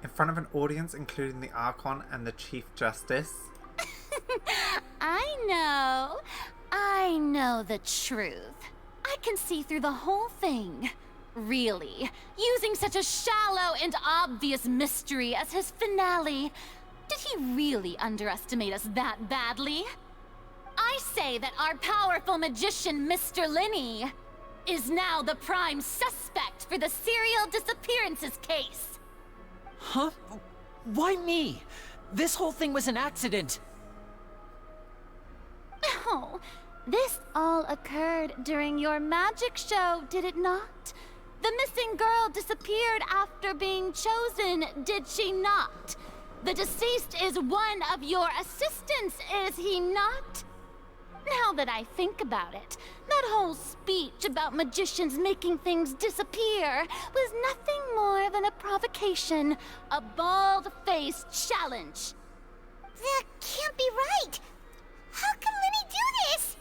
In front of an audience including the Archon and the Chief Justice. I know the truth. I can see through the whole thing. Really, using such a shallow and obvious mystery as his finale. Did he really underestimate us that badly? I say that our powerful magician, Mr. Lenny, is now the prime suspect for the serial disappearances case. Huh? Why me? This whole thing was an accident. Oh, this all occurred during your magic show, did it not? The missing girl disappeared after being chosen, did she not? The deceased is one of your assistants, is he not? Now that I think about it, that whole speech about magicians making things disappear was nothing more than a provocation, a bald-faced challenge. That can't be right! How can Lenny do this?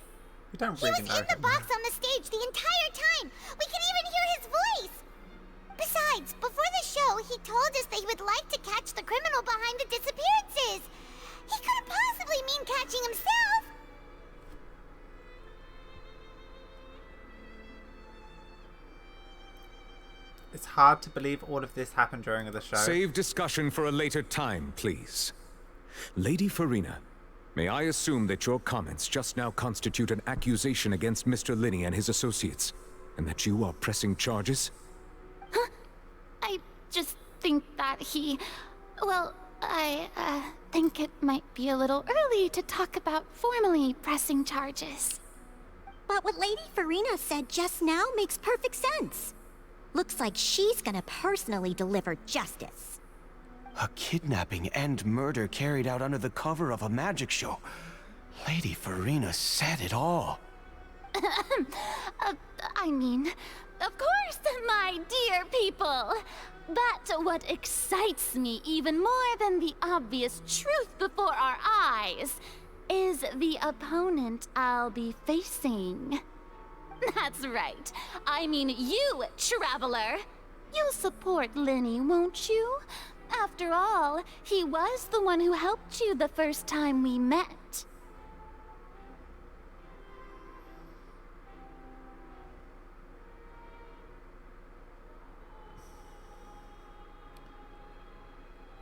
You don't He really was know in the him. box on the stage the entire time! We can even hear his voice! Besides, before the show, he told us that he would like to catch the criminal behind the disappearances! He couldn't possibly mean catching himself! It's hard to believe all of this happened during the show. Save discussion for a later time, please. Lady Farina, may I assume that your comments just now constitute an accusation against Mr. Lenny and his associates, and that you are pressing charges? Huh? I just think that I think it might be a little early to talk about formally pressing charges. But what Lady Farina said just now makes perfect sense. Looks like she's gonna personally deliver justice. A kidnapping and murder carried out under the cover of a magic show. Lady Farina said it all. I mean, of course, my dear people. But what excites me even more than the obvious truth before our eyes is the opponent I'll be facing. That's right. I mean you, Traveler. You'll support Lenny, won't you? After all, he was the one who helped you the first time we met.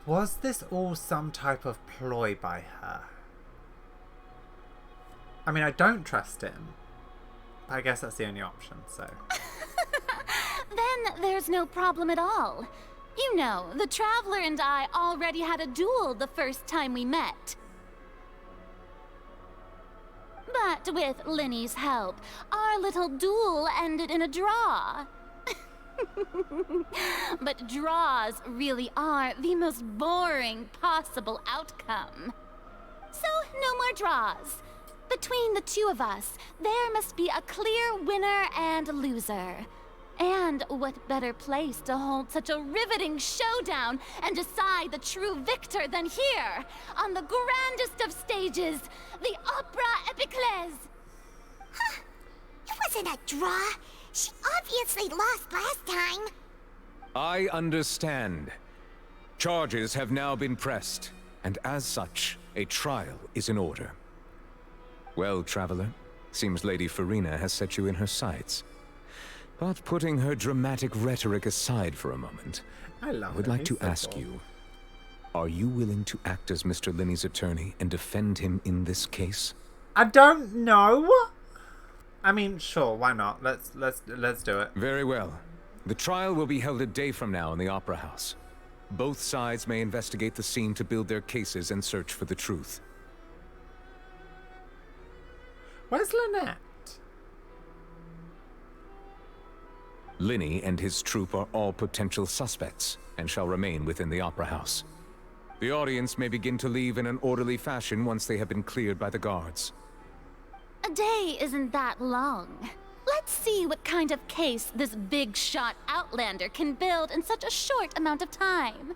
Was this all some type of ploy by her? I mean, I don't trust him. I guess that's the only option, so... Then there's no problem at all. You know, the Traveler and I already had a duel the first time we met. But with Linny's help, our little duel ended in a draw. But draws really are the most boring possible outcome. So, no more draws. Between the two of us, there must be a clear winner and loser. And what better place to hold such a riveting showdown and decide the true victor than here, on the grandest of stages, the Opera Epiclese. Huh. It wasn't a draw. She obviously lost last time. I understand. Charges have now been pressed, and as such, a trial is in order. Well, Traveler, seems Lady Farina has set you in her sights. But putting her dramatic rhetoric aside for a moment, I would like to ask you, are you willing to act as Mr. Linney's attorney and defend him in this case? I don't know. I mean, sure, why not? Let's do it. Very well. The trial will be held a day from now in the Opera House. Both sides may investigate the scene to build their cases and search for the truth. Where's Lynette? Linney and his troop are all potential suspects and shall remain within the Opera House. The audience may begin to leave in an orderly fashion once they have been cleared by the guards. A day isn't that long. Let's see what kind of case this big-shot outlander can build in such a short amount of time.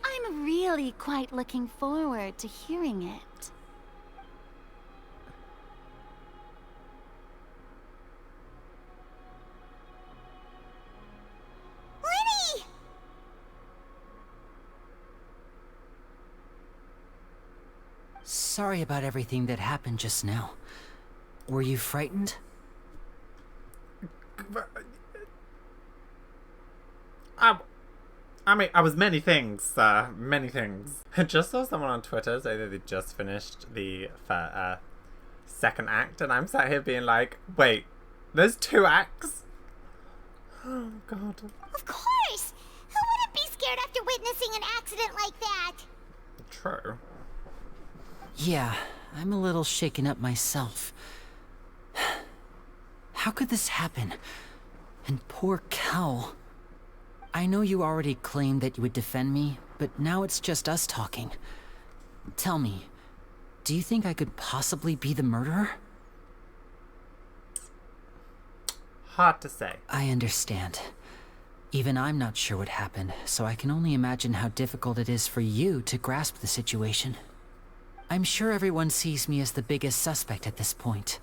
I'm really quite looking forward to hearing it. Linny! Sorry about everything that happened just now. Were you frightened? I mean, I was many things, many things. I just saw someone on Twitter say that they just finished the second act, and I'm sat here being like, wait, there's 2 acts? Oh, God. Of course! Who wouldn't be scared after witnessing an accident like that? True. Yeah, I'm a little shaken up myself. How could this happen? And poor Cal. I know you already claimed that you would defend me, but now it's just us talking. Tell me, do you think I could possibly be the murderer? Hard to say. I understand. Even I'm not sure what happened, so I can only imagine how difficult it is for you to grasp the situation. I'm sure everyone sees me as the biggest suspect at this point.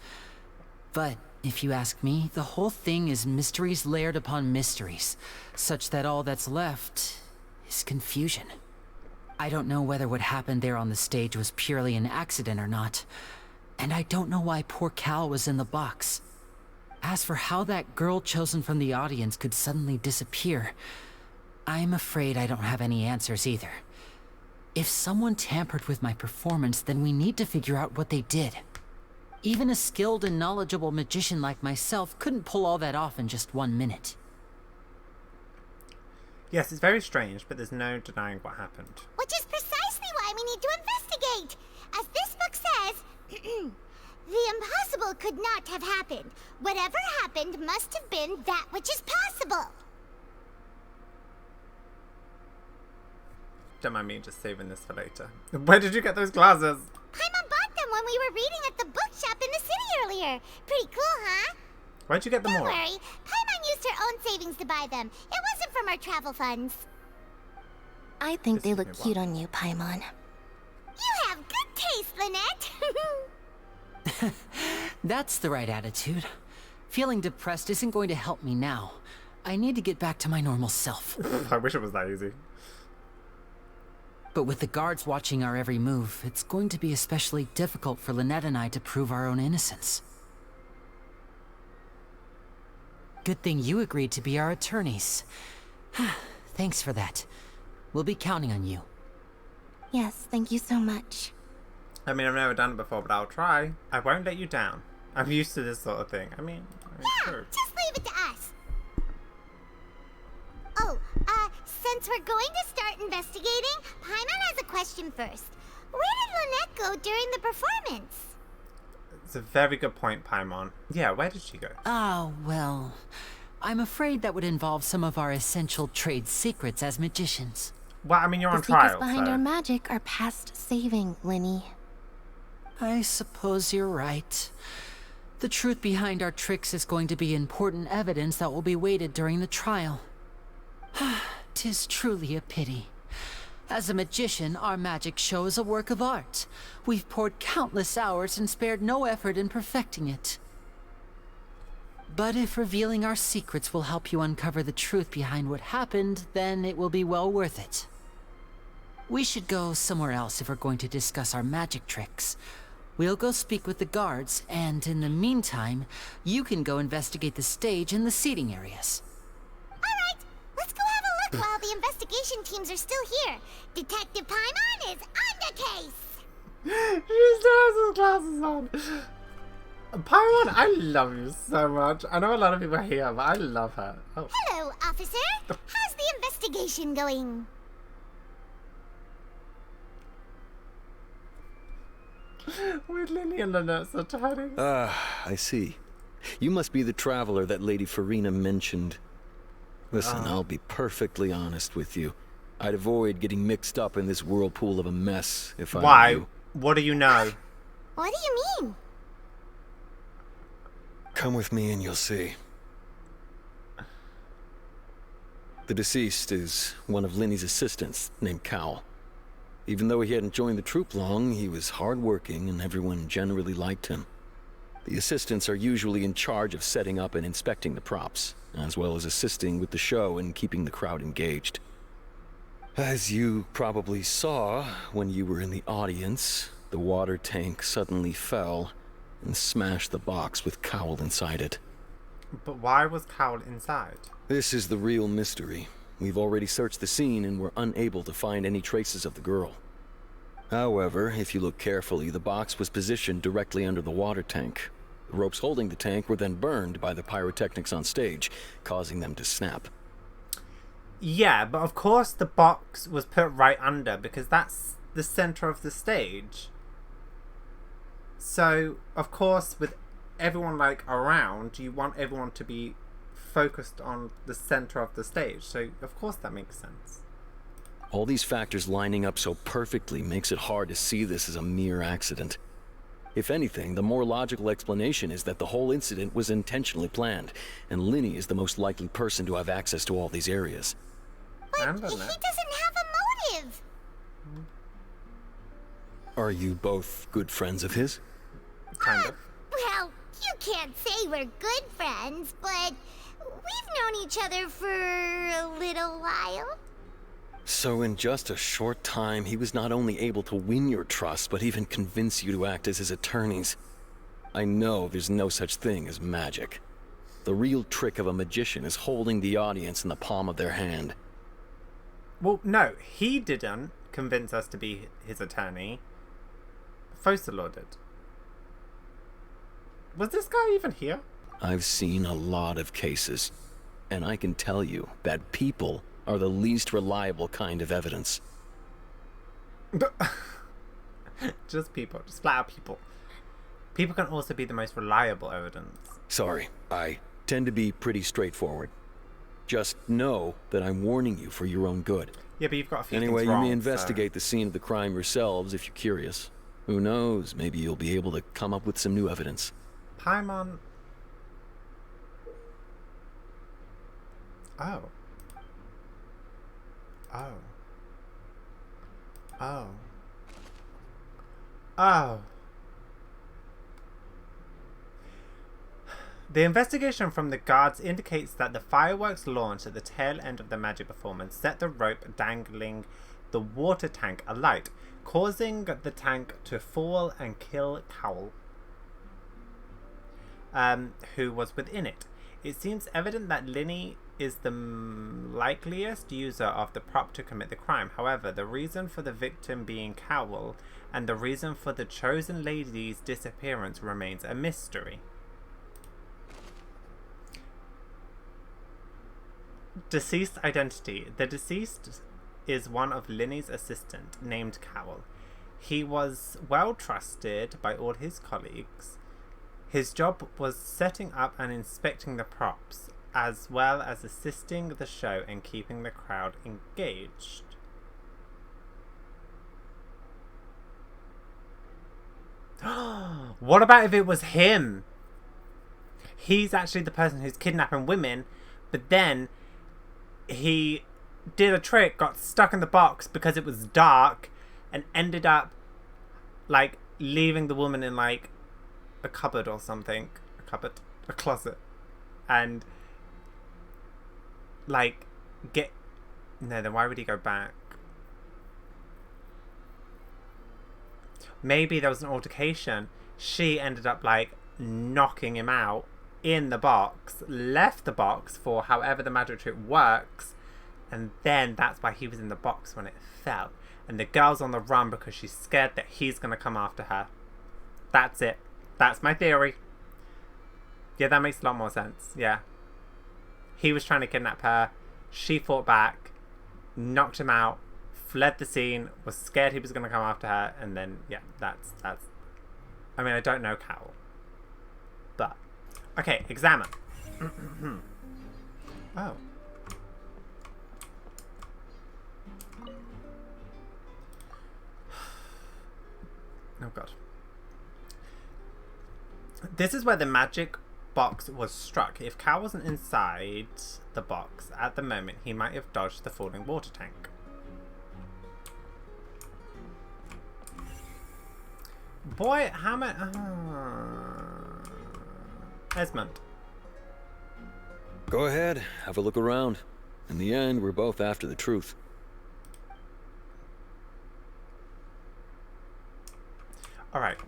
But if you ask me, the whole thing is mysteries layered upon mysteries, such that all that's left is confusion. I don't know whether what happened there on the stage was purely an accident or not, and I don't know why poor Cal was in the box. As for how that girl chosen from the audience could suddenly disappear, I'm afraid I don't have any answers either. If someone tampered with my performance, then we need to figure out what they did. Even a skilled and knowledgeable magician like myself couldn't pull all that off in just 1 minute. Yes, it's very strange, but there's no denying what happened. Which is precisely why we need to investigate. As this book says, the impossible could not have happened. Whatever happened must have been that which is possible. Don't mind me just saving this for later. Where did you get those glasses? Paimon bought them when we were reading at the bookshop in the city earlier. Pretty cool, huh? Where'd you get them all? Don't worry. Paimon used her own savings to buy them. It wasn't from our travel funds. I think they look cute on you, Paimon. You have good taste, Lynette. That's the right attitude. Feeling depressed isn't going to help me now. I need to get back to my normal self. I wish it was that easy. But with the guards watching our every move, it's going to be especially difficult for Lynette and I to prove our own innocence. Good thing you agreed to be our attorneys. Thanks for that. We'll be counting on you. Yes, thank you so much. I mean, I've never done it before, but I'll try. I won't let you down. I'm used to this sort of thing. I mean sure. Just leave it to us. Oh, since we're going to start investigating, Paimon has a question first. Where did Lynette go during the performance? It's a very good point, Paimon. Yeah, where did she go? Oh, well, I'm afraid that would involve some of our essential trade secrets as magicians. Well, I mean, you're on The trial, secrets behind so... our magic are past saving, Linny. I suppose you're right. The truth behind our tricks is going to be important evidence that will be weighted during the trial. 'Tis truly a pity. As a magician, our magic show is a work of art. We've poured countless hours and spared no effort in perfecting it. But if revealing our secrets will help you uncover the truth behind what happened, then it will be well worth it. We should go somewhere else if we're going to discuss our magic tricks. We'll go speak with the guards, and in the meantime, you can go investigate the stage and the seating areas. Alright, let's go have a look while the investigation teams are still here. Detective Paimon is on the case! She still has his glasses on. Paimon, I love you so much. I know a lot of people are here, but I love her. Oh. Hello, officer. How's the investigation going? With Lily and Lynette so tiny. I see. You must be the traveler that Lady Farina mentioned. Listen, I'll be perfectly honest with you. I'd avoid getting mixed up in this whirlpool of a mess if I were you. What do you know? What do you mean? Come with me and you'll see. The deceased is one of Linny's assistants named Cal. Even though he hadn't joined the troupe long, he was hardworking and everyone generally liked him. The assistants are usually in charge of setting up and inspecting the props, as well as assisting with the show and keeping the crowd engaged. As you probably saw when you were in the audience, the water tank suddenly fell and smashed the box with Cowl inside it. But why was Cowl inside? This is the real mystery. We've already searched the scene and were unable to find any traces of the girl. However, if you look carefully, the box was positioned directly under the water tank. The ropes holding the tank were then burned by the pyrotechnics on stage, causing them to snap. Yeah, but of course the box was put right under because that's the center of the stage. So, of course, with everyone like around, you want everyone to be focused on the center of the stage. So, of course, that makes sense. All these factors lining up so perfectly makes it hard to see this as a mere accident. If anything, the more logical explanation is that the whole incident was intentionally planned, and Linny is the most likely person to have access to all these areas. But he doesn't have a motive! Are you both good friends of his? Kind of. Well, you can't say we're good friends, but we've known each other for a little while. So in just a short time, he was not only able to win your trust, but even convince you to act as his attorneys. I know there's no such thing as magic. The real trick of a magician is holding the audience in the palm of their hand. Well, no, he didn't convince us to be his attorney. Focalor did. Was this guy even here? I've seen a lot of cases, and I can tell you that people are the least reliable kind of evidence. Just people. Just flat out people. People can also be the most reliable evidence. Sorry, I tend to be pretty straightforward. Just know that I'm warning you for your own good. Yeah, but you've got a few Anyway, things wrong, you may investigate the scene of the crime yourselves if you're curious. Who knows, maybe you'll be able to come up with some new evidence. Paimon. Oh. Oh. Oh. Oh. The investigation from the guards indicates that the fireworks launched at the tail end of the magic performance set the rope dangling the water tank alight, causing the tank to fall and kill Cowl, who was within it. It seems evident that Linny is the likeliest user of the prop to commit the crime. However, the reason for the victim being Cowell and the reason for the chosen lady's disappearance remains a mystery. Deceased identity. The deceased is one of Linny's assistant named Cowell. He was well trusted by all his colleagues. His job was setting up and inspecting the props, as well as assisting the show and keeping the crowd engaged. What about if it was him? He's actually the person who's kidnapping women, but then he did a trick, got stuck in the box because it was dark, and ended up like leaving the woman in like a cupboard or something. A closet. And like then why would he go back? Maybe there was an altercation. She ended up like knocking him out in the box, left the box for however the magic trick works, and then that's why he was in the box when it fell. And the girl's on the run because she's scared that he's gonna come after her. That's it. That's my theory. Yeah, that makes a lot more sense. Yeah. He was trying to kidnap her. She fought back, knocked him out, fled the scene, was scared he was going to come after her, and then, yeah, that's... I mean, I don't know Cowell. But... Okay, examine. Oh. Oh, God. This is where the magic box was struck. If Cal wasn't inside the box at the moment, he might have dodged the falling water tank. Boy, how many... Esmond. Go ahead, have a look around. In the end, we're both after the truth. Alright.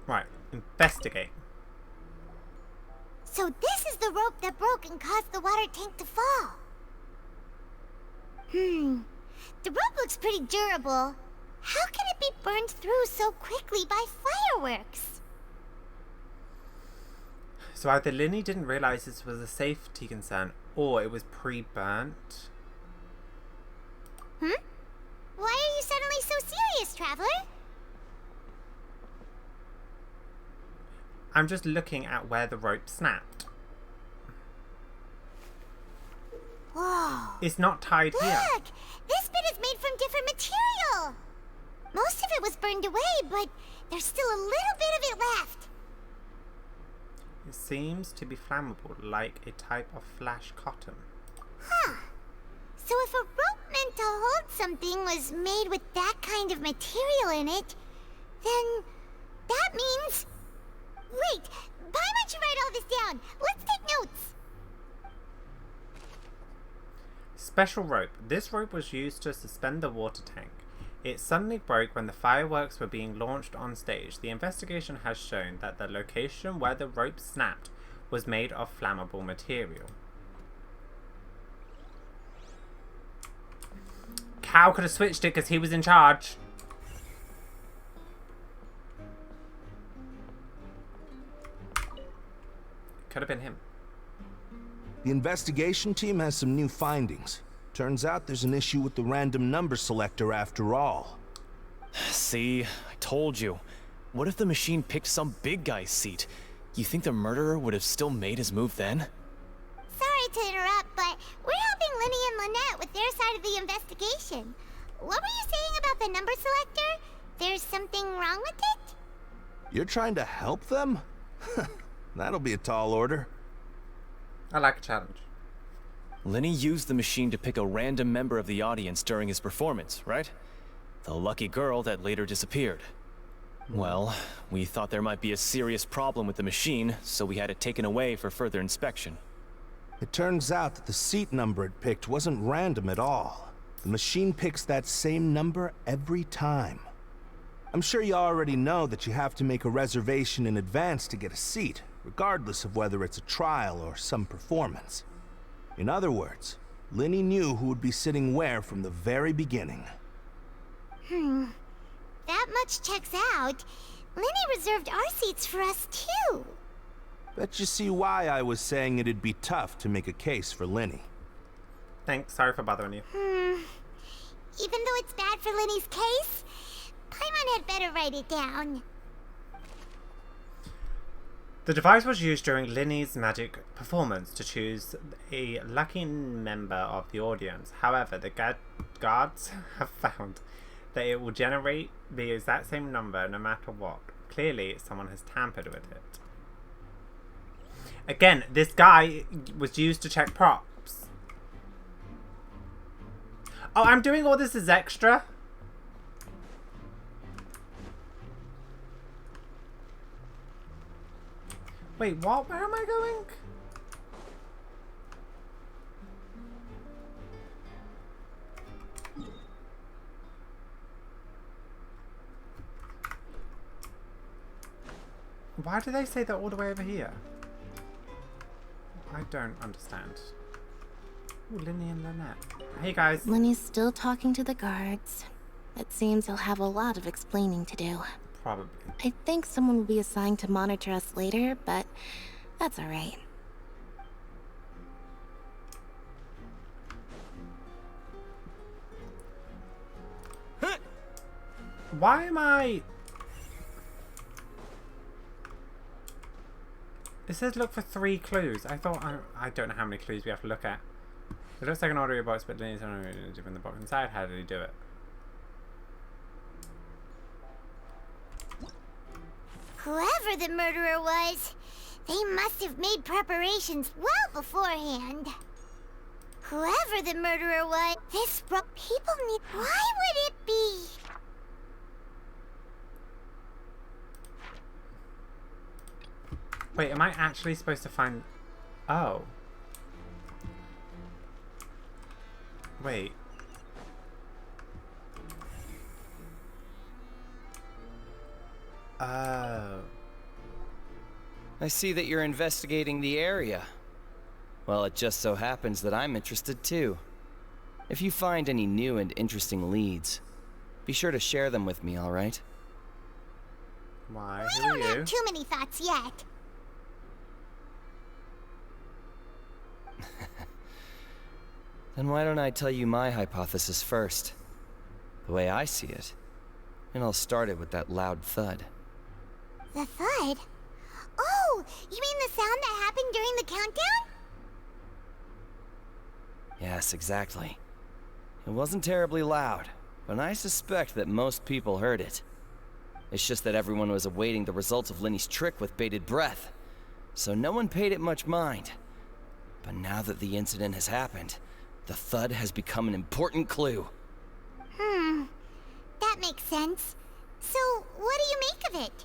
Right, investigate. So this is the rope that broke and caused the water tank to fall. The rope looks pretty durable. How can it be burned through so quickly by fireworks? So either Linny didn't realize this was a safety concern, or it was pre-burnt. Why are you suddenly so serious, Traveler? I'm just looking at where the rope snapped. Whoa. It's not tied here. Look! This bit is made from different material. Most of it was burned away, but there's still a little bit of it left. It seems to be flammable, like a type of flash cotton. Huh. So if a rope meant to hold something was made with that kind of material in it, then that means... Wait, why don't you write all this down? Let's take notes. Special rope. This rope was used to suspend the water tank. It suddenly broke when the fireworks were being launched on stage. The investigation has shown that the location where the rope snapped was made of flammable material. Cal could have switched it because he was in charge. Could have been him. The investigation team has some new findings. Turns out there's an issue with the random number selector after all. See, I told you. What if the machine picked some big guy's seat? You think the murderer would have still made his move then? Sorry to interrupt, but we're helping Linny and Lynette with their side of the investigation. What were you saying about the number selector? There's something wrong with it? You're trying to help them? That'll be a tall order. I like a challenge. Linny used the machine to pick a random member of the audience during his performance, right? The lucky girl that later disappeared. Well, we thought there might be a serious problem with the machine, so we had it taken away for further inspection. It turns out that the seat number it picked wasn't random at all. The machine picks that same number every time. I'm sure you already know that you have to make a reservation in advance to get a seat, regardless of whether it's a trial or some performance. In other words, Linny knew who would be sitting where from the very beginning. That much checks out. Linny reserved our seats for us, too. Bet you see why I was saying it'd be tough to make a case for Linny. Thanks, sorry for bothering you. Even though it's bad for Linny's case, Paimon had better write it down. The device was used during Linny's magic performance to choose a lucky member of the audience. However, the guards have found that it will generate the exact same number no matter what. Clearly, someone has tampered with it. Again, this guy was used to check props. Oh, I'm doing all this as extra? Wait, what? Where am I going? Why do they say they're all the way over here? I don't understand. Ooh, Linny and Lynette. Hey guys. Linny's still talking to the guards. It seems he'll have a lot of explaining to do. Probably. I think someone will be assigned to monitor us later, but that's alright. Why am I... It says look for 3 clues. I thought... I don't know how many clues we have to look at. It looks like an order box, but Linny's in the box inside. How did he do it? Whoever the murderer was, they must have made preparations well beforehand. Whoever the murderer was, people need... Why would it be? Wait, am I actually supposed to find... Oh. Wait. Oh. I see that you're investigating the area. Well, it just so happens that I'm interested too. If you find any new and interesting leads, be sure to share them with me, alright? Why? We don't have too many thoughts yet. Then why don't I tell you my hypothesis first? The way I see it. And I'll start it with that loud thud. The thud? Oh, you mean the sound that happened during the countdown? Yes, exactly. It wasn't terribly loud, but I suspect that most people heard it. It's just that everyone was awaiting the results of Linny's trick with bated breath, so no one paid it much mind. But now that the incident has happened, the thud has become an important clue. That makes sense. So, what do you make of it?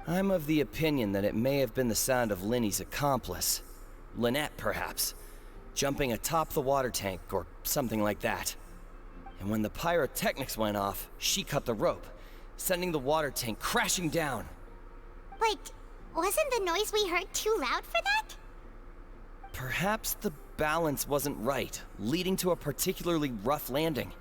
I'm of the opinion that it may have been the sound of Linny's accomplice. Lynette, perhaps. Jumping atop the water tank, or something like that. And when the pyrotechnics went off, she cut the rope, sending the water tank crashing down. But wasn't the noise we heard too loud for that? Perhaps the balance wasn't right, leading to a particularly rough landing.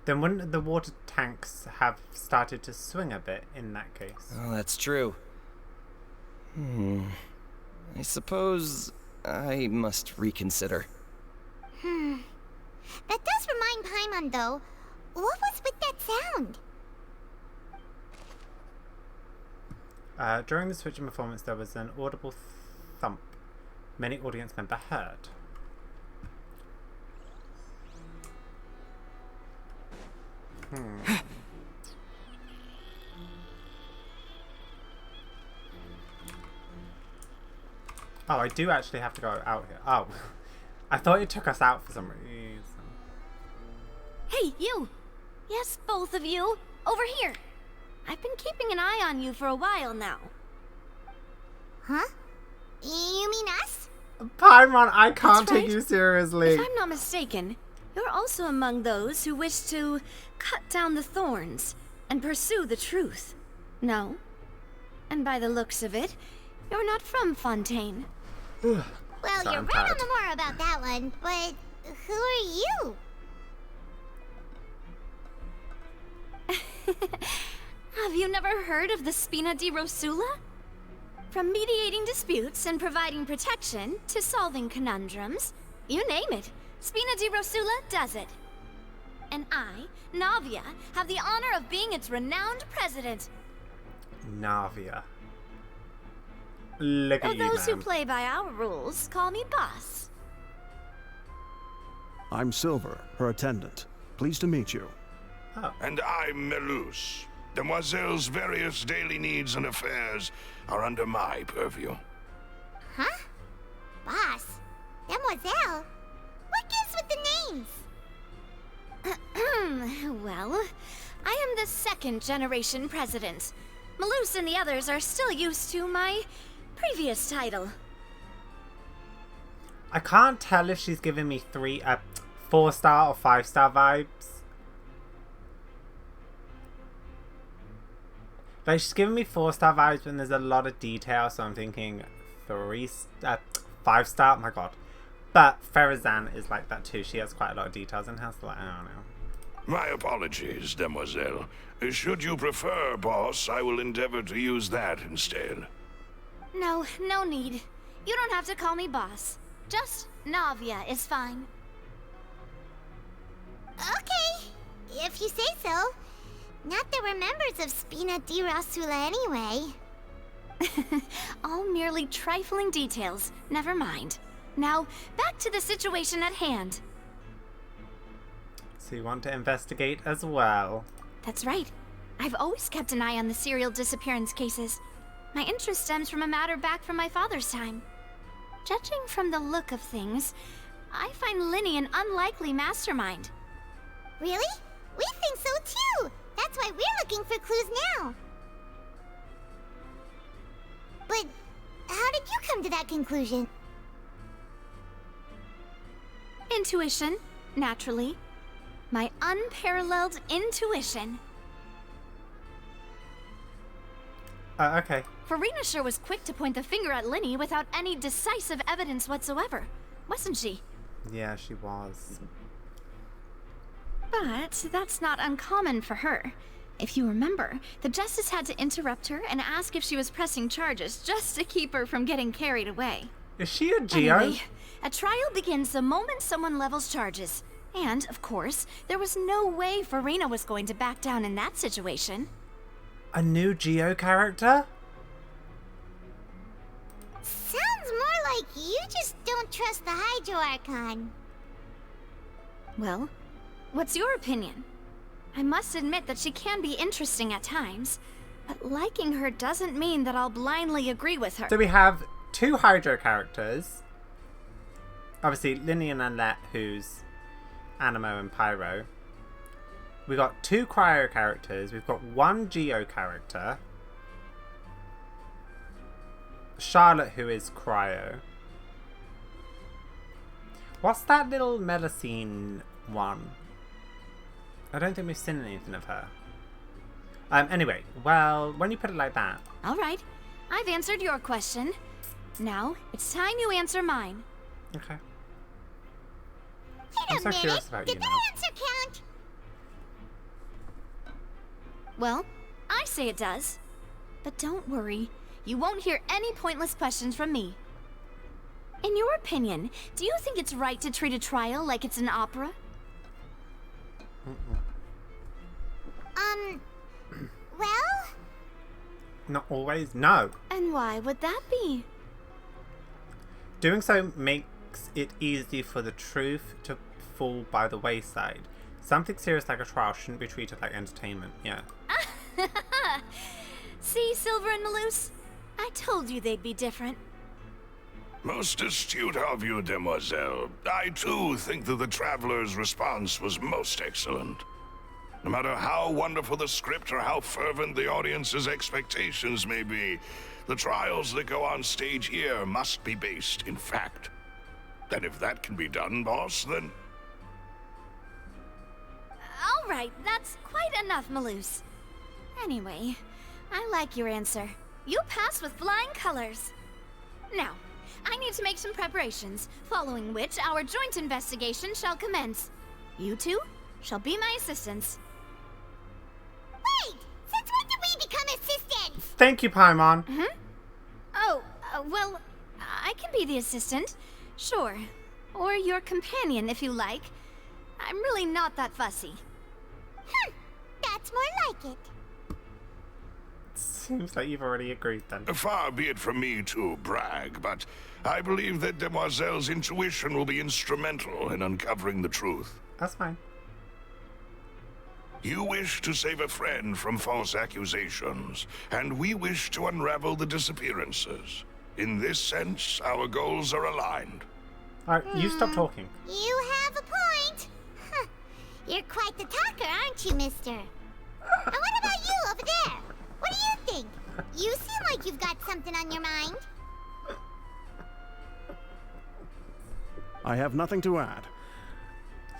Then wouldn't the water tanks have started to swing a bit in that case? Oh, that's true. I suppose I must reconsider. That does remind Paimon, though. What was with that sound? During the switching performance, there was an audible thump. Many audience members heard. Oh, I do actually have to go out here. Oh, I thought it took us out for some reason. Hey, you! Yes, both of you! Over here! I've been keeping an eye on you for a while now. Huh? You mean us? Paimon, I can't That's take right. you seriously. If I'm not mistaken, you're also among those who wish to cut down the thorns and pursue the truth. No? And by the looks of it, you're not from Fontaine. Well, So you're I'm right on tired. the more about that one, but who are you? Have you never heard of the Spina di Rosula? From mediating disputes and providing protection to solving conundrums, you name it, Spina di Rosula does it. And I, Navia, have the honor of being its renowned president. Navia. Look Though at you, those who man. play by our rules call me boss. I'm Silver, her attendant. Pleased to meet you. And I'm Melus. Demoiselle's various daily needs and affairs are under my purview. Huh? Boss? Demoiselle? What gives with the names? Well, I am the second generation president. Malus and the others are still used to my previous title. I can't tell if she's giving me 4-star or 5-star vibes. Like, she's giving me 4-star vibes when there's a lot of detail, so I'm thinking 5-star, oh my god. But Ferazan is like that too. She has quite a lot of details in her, so like, I don't know. My apologies, Demoiselle. Should you prefer, boss, I will endeavor to use that instead. No need. You don't have to call me boss. Just Navia is fine. Okay, if you say so. Not that we're members of Spina di Rosula anyway. All merely trifling details. Never mind. Now, back to the situation at hand. So you want to investigate as well? That's right. I've always kept an eye on the serial disappearance cases. My interest stems from a matter back from my father's time. Judging from the look of things, I find Linny an unlikely mastermind. Really? We think so too! That's why we're looking for clues now. But how did you come to that conclusion? Intuition, naturally. My unparalleled intuition. Okay. Farina sure was quick to point the finger at Linny without any decisive evidence whatsoever, wasn't she? Yeah, she was. But that's not uncommon for her. If you remember, the Justice had to interrupt her and ask if she was pressing charges just to keep her from getting carried away. Is she a Geo? Anyway, a trial begins the moment someone levels charges. And, of course, there was no way Farina was going to back down in that situation. A new Geo character? Sounds more like you just don't trust the Hydro Archon. Well, what's your opinion? I must admit that she can be interesting at times, but liking her doesn't mean that I'll blindly agree with her. So we have 2 Hydro characters. Obviously, Linny and Annette, who's Animo and Pyro. We got 2 Cryo characters. We've got 1 Geo character. Charlotte, who is Cryo. What's that little Melusine one? I don't think we've seen anything of her. Anyway, well, when you put it like that. All right, I've answered your question. Now, it's time you answer mine. Okay. Wait I'm a so minute, curious about you did now. that answer count? Well, I say it does. But don't worry, you won't hear any pointless questions from me. In your opinion, do you think it's right to treat a trial like it's an opera? Well? Not always, no. And why would that be? Doing so makes it easy for the truth to fall by the wayside. Something serious like a trial shouldn't be treated like entertainment, yeah. See, Silver and Malus? I told you they'd be different. Most astute of you, Demoiselle. I too think that the Traveler's response was most excellent. No matter how wonderful the script or how fervent the audience's expectations may be, the trials that go on stage here must be based in fact. And if that can be done, boss, then... All right, that's quite enough, Malus. Anyway, I like your answer. You passed with flying colors. Now, I need to make some preparations, following which our joint investigation shall commence. You two shall be my assistants. Wait! Since when did we become assistants? Thank you, Paimon. Oh, well, I can be the assistant. Sure. Or your companion, if you like. I'm really not that fussy. That's more like it. Seems like you've already agreed then. Far be it from me to brag, but I believe that Demoiselle's intuition will be instrumental in uncovering the truth. That's fine. You wish to save a friend from false accusations, and we wish to unravel the disappearances. In this sense, our goals are aligned. Alright, you stop talking. You have a point. You're quite the talker, aren't you, mister? And what about you over there? What do you think? You seem like you've got something on your mind. I have nothing to add.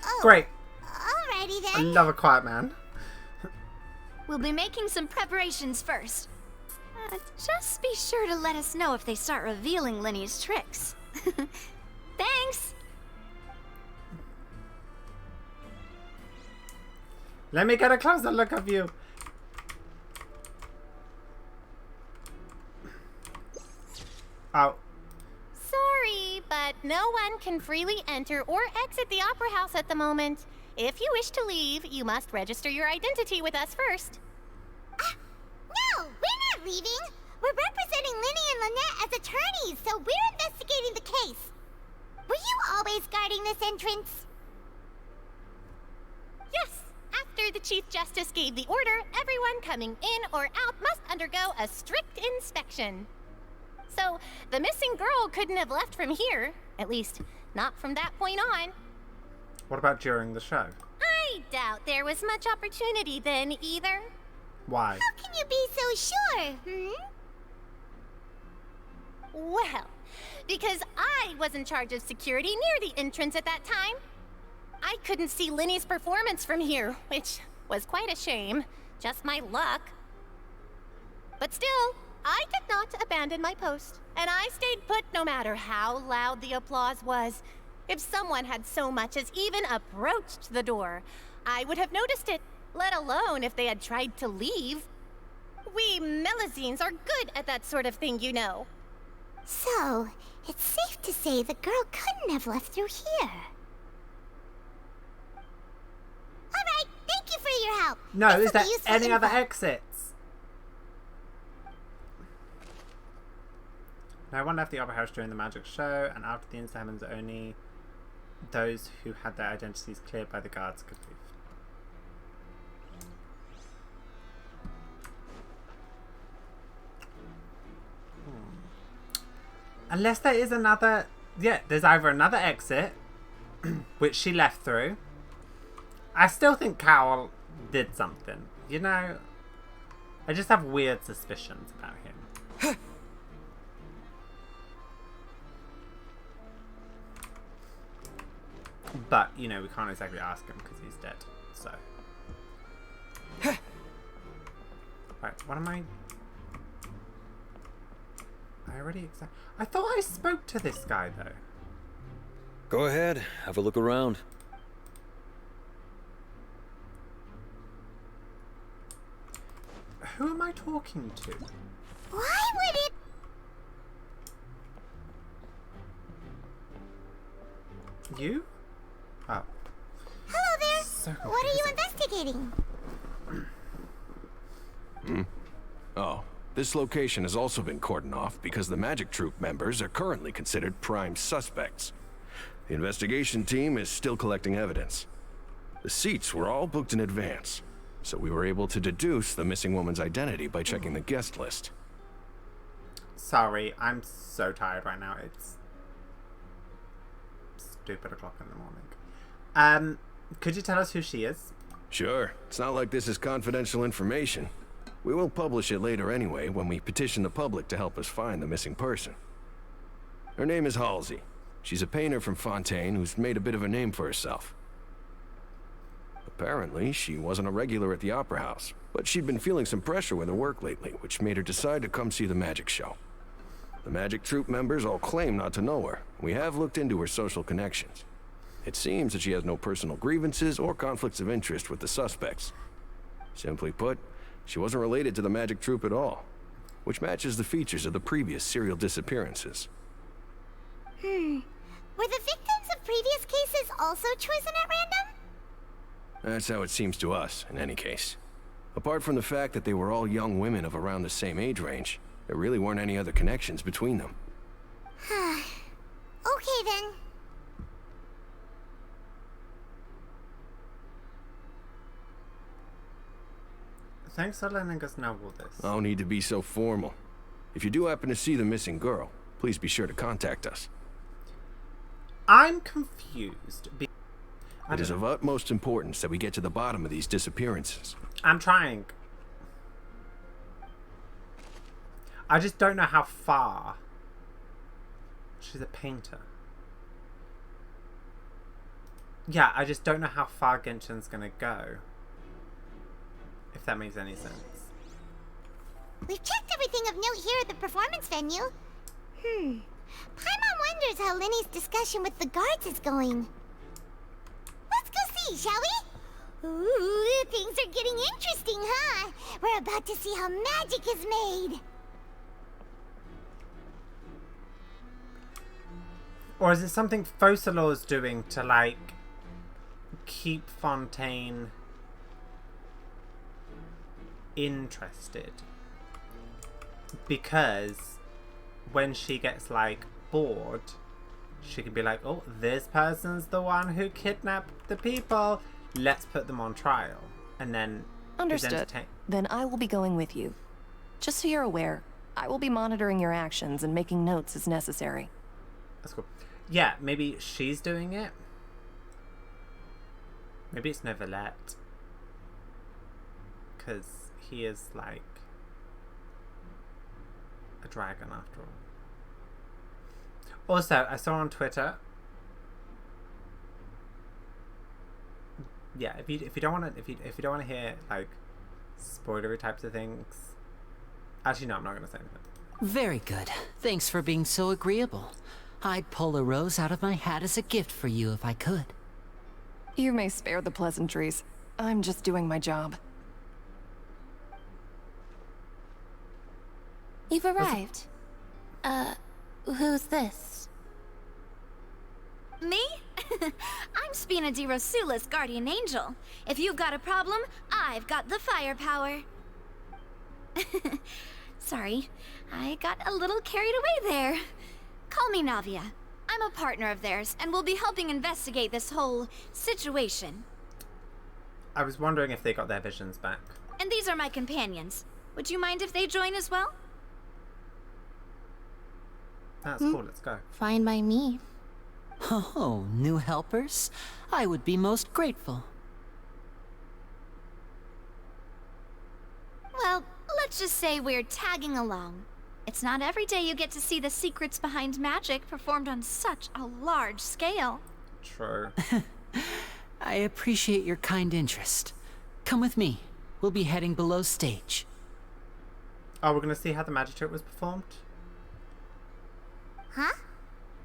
Oh, great. Alrighty I then. love a quiet man. We'll be making some preparations first. Just be sure to let us know if they start revealing Lenny's tricks. Thanks! Let me get a closer look of you. Oh. Sorry, but no one can freely enter or exit the Opera House at the moment. If you wish to leave, you must register your identity with us first. No, we're not leaving. We're representing Lenny and Lynette as attorneys, so we're investigating the case. Were you always guarding this entrance? Yes. After the Chief Justice gave the order, everyone coming in or out must undergo a strict inspection. So, the missing girl couldn't have left from here. At least, not from that point on. What about during the show? I doubt there was much opportunity then, either. Why? How can you be so sure, Well, because I was in charge of security near the entrance at that time. I couldn't see Lenny's performance from here, which was quite a shame. Just my luck. But still, I did not abandon my post, and I stayed put no matter how loud the applause was. If someone had so much as even approached the door, I would have noticed it, let alone if they had tried to leave. We Melusines are good at that sort of thing, you know. So, it's safe to say the girl couldn't have left through here. Alright, thank you for your help. No, This is will there be useful any other info. exits? No one left the Opera House during the magic show, and after the Insta Heavens, only those who had their identities cleared by the guards could leave. Unless there is another... Yeah, there's either another exit, which she left through. I still think Cowell did something. You know, I just have weird suspicions about him. But, you know, we can't exactly ask him because he's dead, so. Right, what am I... I thought I spoke to this guy, though. Go ahead, have a look around. Who am I talking to? Why would it... You? Oh. Hello there. So What are you investigating? Oh, this location has also been cordoned off because the Magic Troop members are currently considered prime suspects. The investigation team is still collecting evidence. The seats were all booked in advance, so we were able to deduce the missing woman's identity by checking the guest list. Sorry, I'm so tired right now. It's stupid o'clock in the morning. Could you tell us who she is? Sure, it's not like this is confidential information. We will publish it later anyway when we petition the public to help us find the missing person. Her name is Halsey. She's a painter from Fontaine who's made a bit of a name for herself. Apparently, she wasn't a regular at the Opera House, but she'd been feeling some pressure with her work lately, which made her decide to come see the magic show. The magic troupe members all claim not to know her. We have looked into her social connections. It seems that she has no personal grievances or conflicts of interest with the suspects. Simply put, she wasn't related to the magic troupe at all, which matches the features of the previous serial disappearances. Were the victims of previous cases also chosen at random? That's how it seems to us, in any case. Apart from the fact that they were all young women of around the same age range, there really weren't any other connections between them. Okay then. Thanks for letting us know all this. No need to be so formal. If you do happen to see the missing girl, please be sure to contact us. I'm confused. It is of utmost importance that we get to the bottom of these disappearances. I'm trying. I just don't know how far. She's a painter. Yeah, I just don't know how far Genshin's gonna go. If that makes any sense. We've checked everything of note here at the performance venue. Paimon wonders how Linny's discussion with the guards is going. Let's go see, shall we? Ooh, things are getting interesting, huh? We're about to see how magic is made. Or is it something Focalor's doing to, like, keep Fontaine interested? Because when she gets, like, bored, she can be like, oh, this person's the one who kidnapped the people. Let's put them on trial. And then... Understood. Then I will be going with you. Just so you're aware, I will be monitoring your actions and making notes as necessary. That's cool. Yeah, maybe she's doing it. Maybe it's Neverlet. Because he is, like, a dragon after all. Also, I saw on Twitter. Yeah, if you don't want to if you don't want to hear like spoilery types of things. Actually, no, I'm not going to say anything. Very good. Thanks for being so agreeable. I'd pull a rose out of my hat as a gift for you if I could. You may spare the pleasantries. I'm just doing my job. You've arrived. Who's this? Me? I'm Spina di Rosula's guardian angel. If you've got a problem, I've got the firepower. Sorry, I got a little carried away there. Call me Navia. I'm a partner of theirs, and we'll be helping investigate this whole situation. I was wondering if they got their visions back. And these are my companions. Would you mind if they join as well? That's cool, let's go. Fine by me. Oh, new helpers? I would be most grateful. Well, let's just say we're tagging along. It's not every day you get to see the secrets behind magic performed on such a large scale. True. I appreciate your kind interest. Come with me. We'll be heading below stage. Oh, we're going to see how the magic trick was performed? Huh?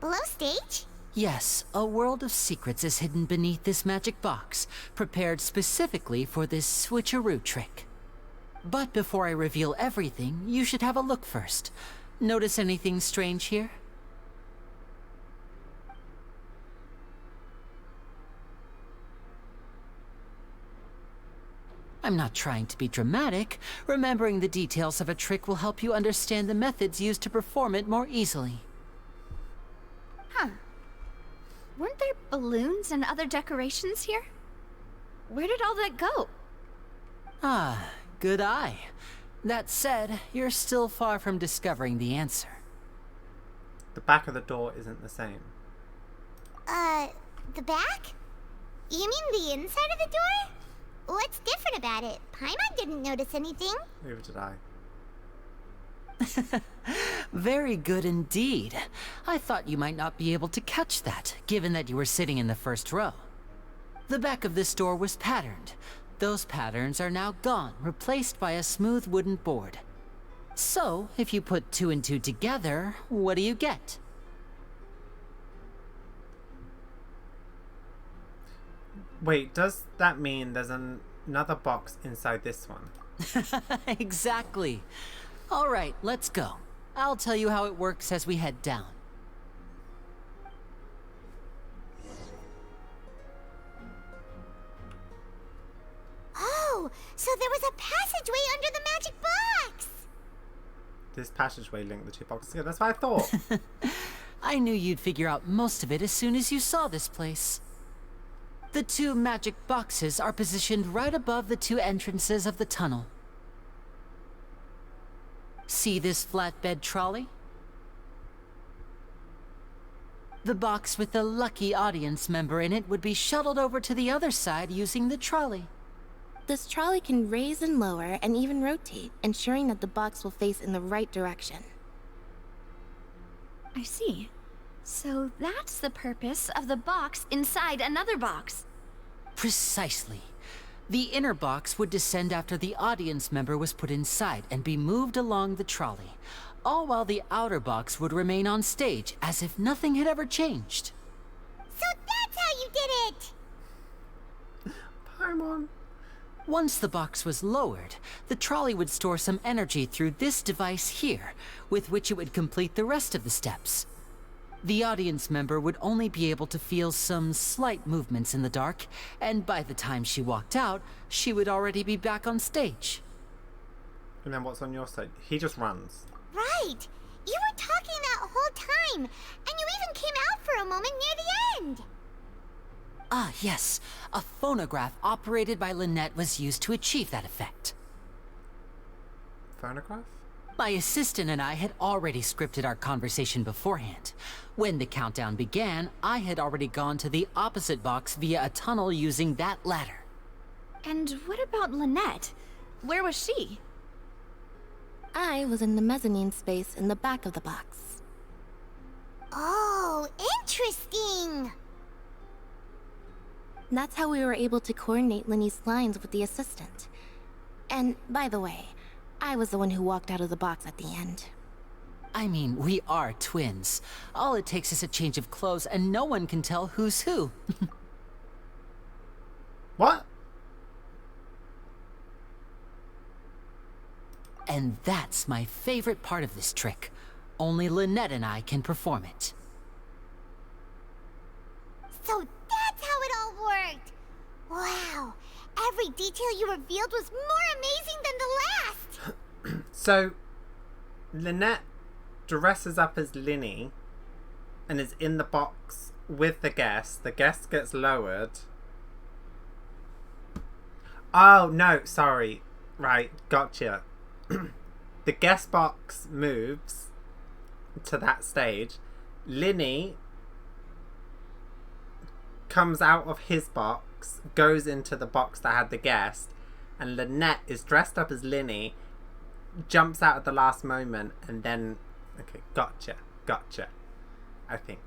Below stage? Yes, a world of secrets is hidden beneath this magic box, prepared specifically for this switcheroo trick. But before I reveal everything, you should have a look first. Notice anything strange here? I'm not trying to be dramatic. Remembering the details of a trick will help you understand the methods used to perform it more easily. Huh. Weren't there balloons and other decorations here? Where did all that go? Ah, good eye. That said, you're still far from discovering the answer. The back of the door isn't the same. The back? You mean the inside of the door? What's different about it? Paimon didn't notice anything. Neither did I. Very good indeed. I thought you might not be able to catch that, given that you were sitting in the first row. The back of this door was patterned. Those patterns are now gone, replaced by a smooth wooden board. So, if you put 2 and 2 together, what do you get? Wait, does that mean there's another box inside this one? Exactly. All right, let's go. I'll tell you how it works as we head down. Oh, so there was a passageway under the magic box! This passageway linked the two boxes together. That's what I thought. I knew you'd figure out most of it as soon as you saw this place. The 2 magic boxes are positioned right above the 2 entrances of the tunnel. See this flatbed trolley? The box with the lucky audience member in it would be shuttled over to the other side using the trolley. This trolley can raise and lower and even rotate, ensuring that the box will face in the right direction. I see. So that's the purpose of the box inside another box. Precisely. The inner box would descend after the audience member was put inside and be moved along the trolley, all while the outer box would remain on stage as if nothing had ever changed. So that's how you did it! Paimon. Once the box was lowered, the trolley would store some energy through this device here, with which it would complete the rest of the steps. The audience member would only be able to feel some slight movements in the dark, and by the time she walked out, she would already be back on stage. And then what's on your side? He just runs. Right! You were talking that whole time, and you even came out for a moment near the end! Ah, yes. A phonograph operated by Lynette was used to achieve that effect. Phonograph? My assistant and I had already scripted our conversation beforehand. When the countdown began, I had already gone to the opposite box via a tunnel using that ladder. And what about Lynette? Where was she? I was in the mezzanine space in the back of the box. Oh, interesting! That's how we were able to coordinate Linny's lines with the assistant. And, by the way, I was the one who walked out of the box at the end. I mean, we are twins. All it takes is a change of clothes and no one can tell who's who. What? And that's my favorite part of this trick. Only Lynette and I can perform it. So that's how it all worked! Wow! Every detail you revealed was more amazing than the last! So, Lynette dresses up as Linny and is in the box with the guest. The guest gets lowered. Oh, no, sorry. Right, gotcha. The guest box moves to that stage. Linny comes out of his box, goes into the box that had the guest, and Lynette is dressed up as Linny, jumps out at the last moment, and then... Okay, gotcha. I think.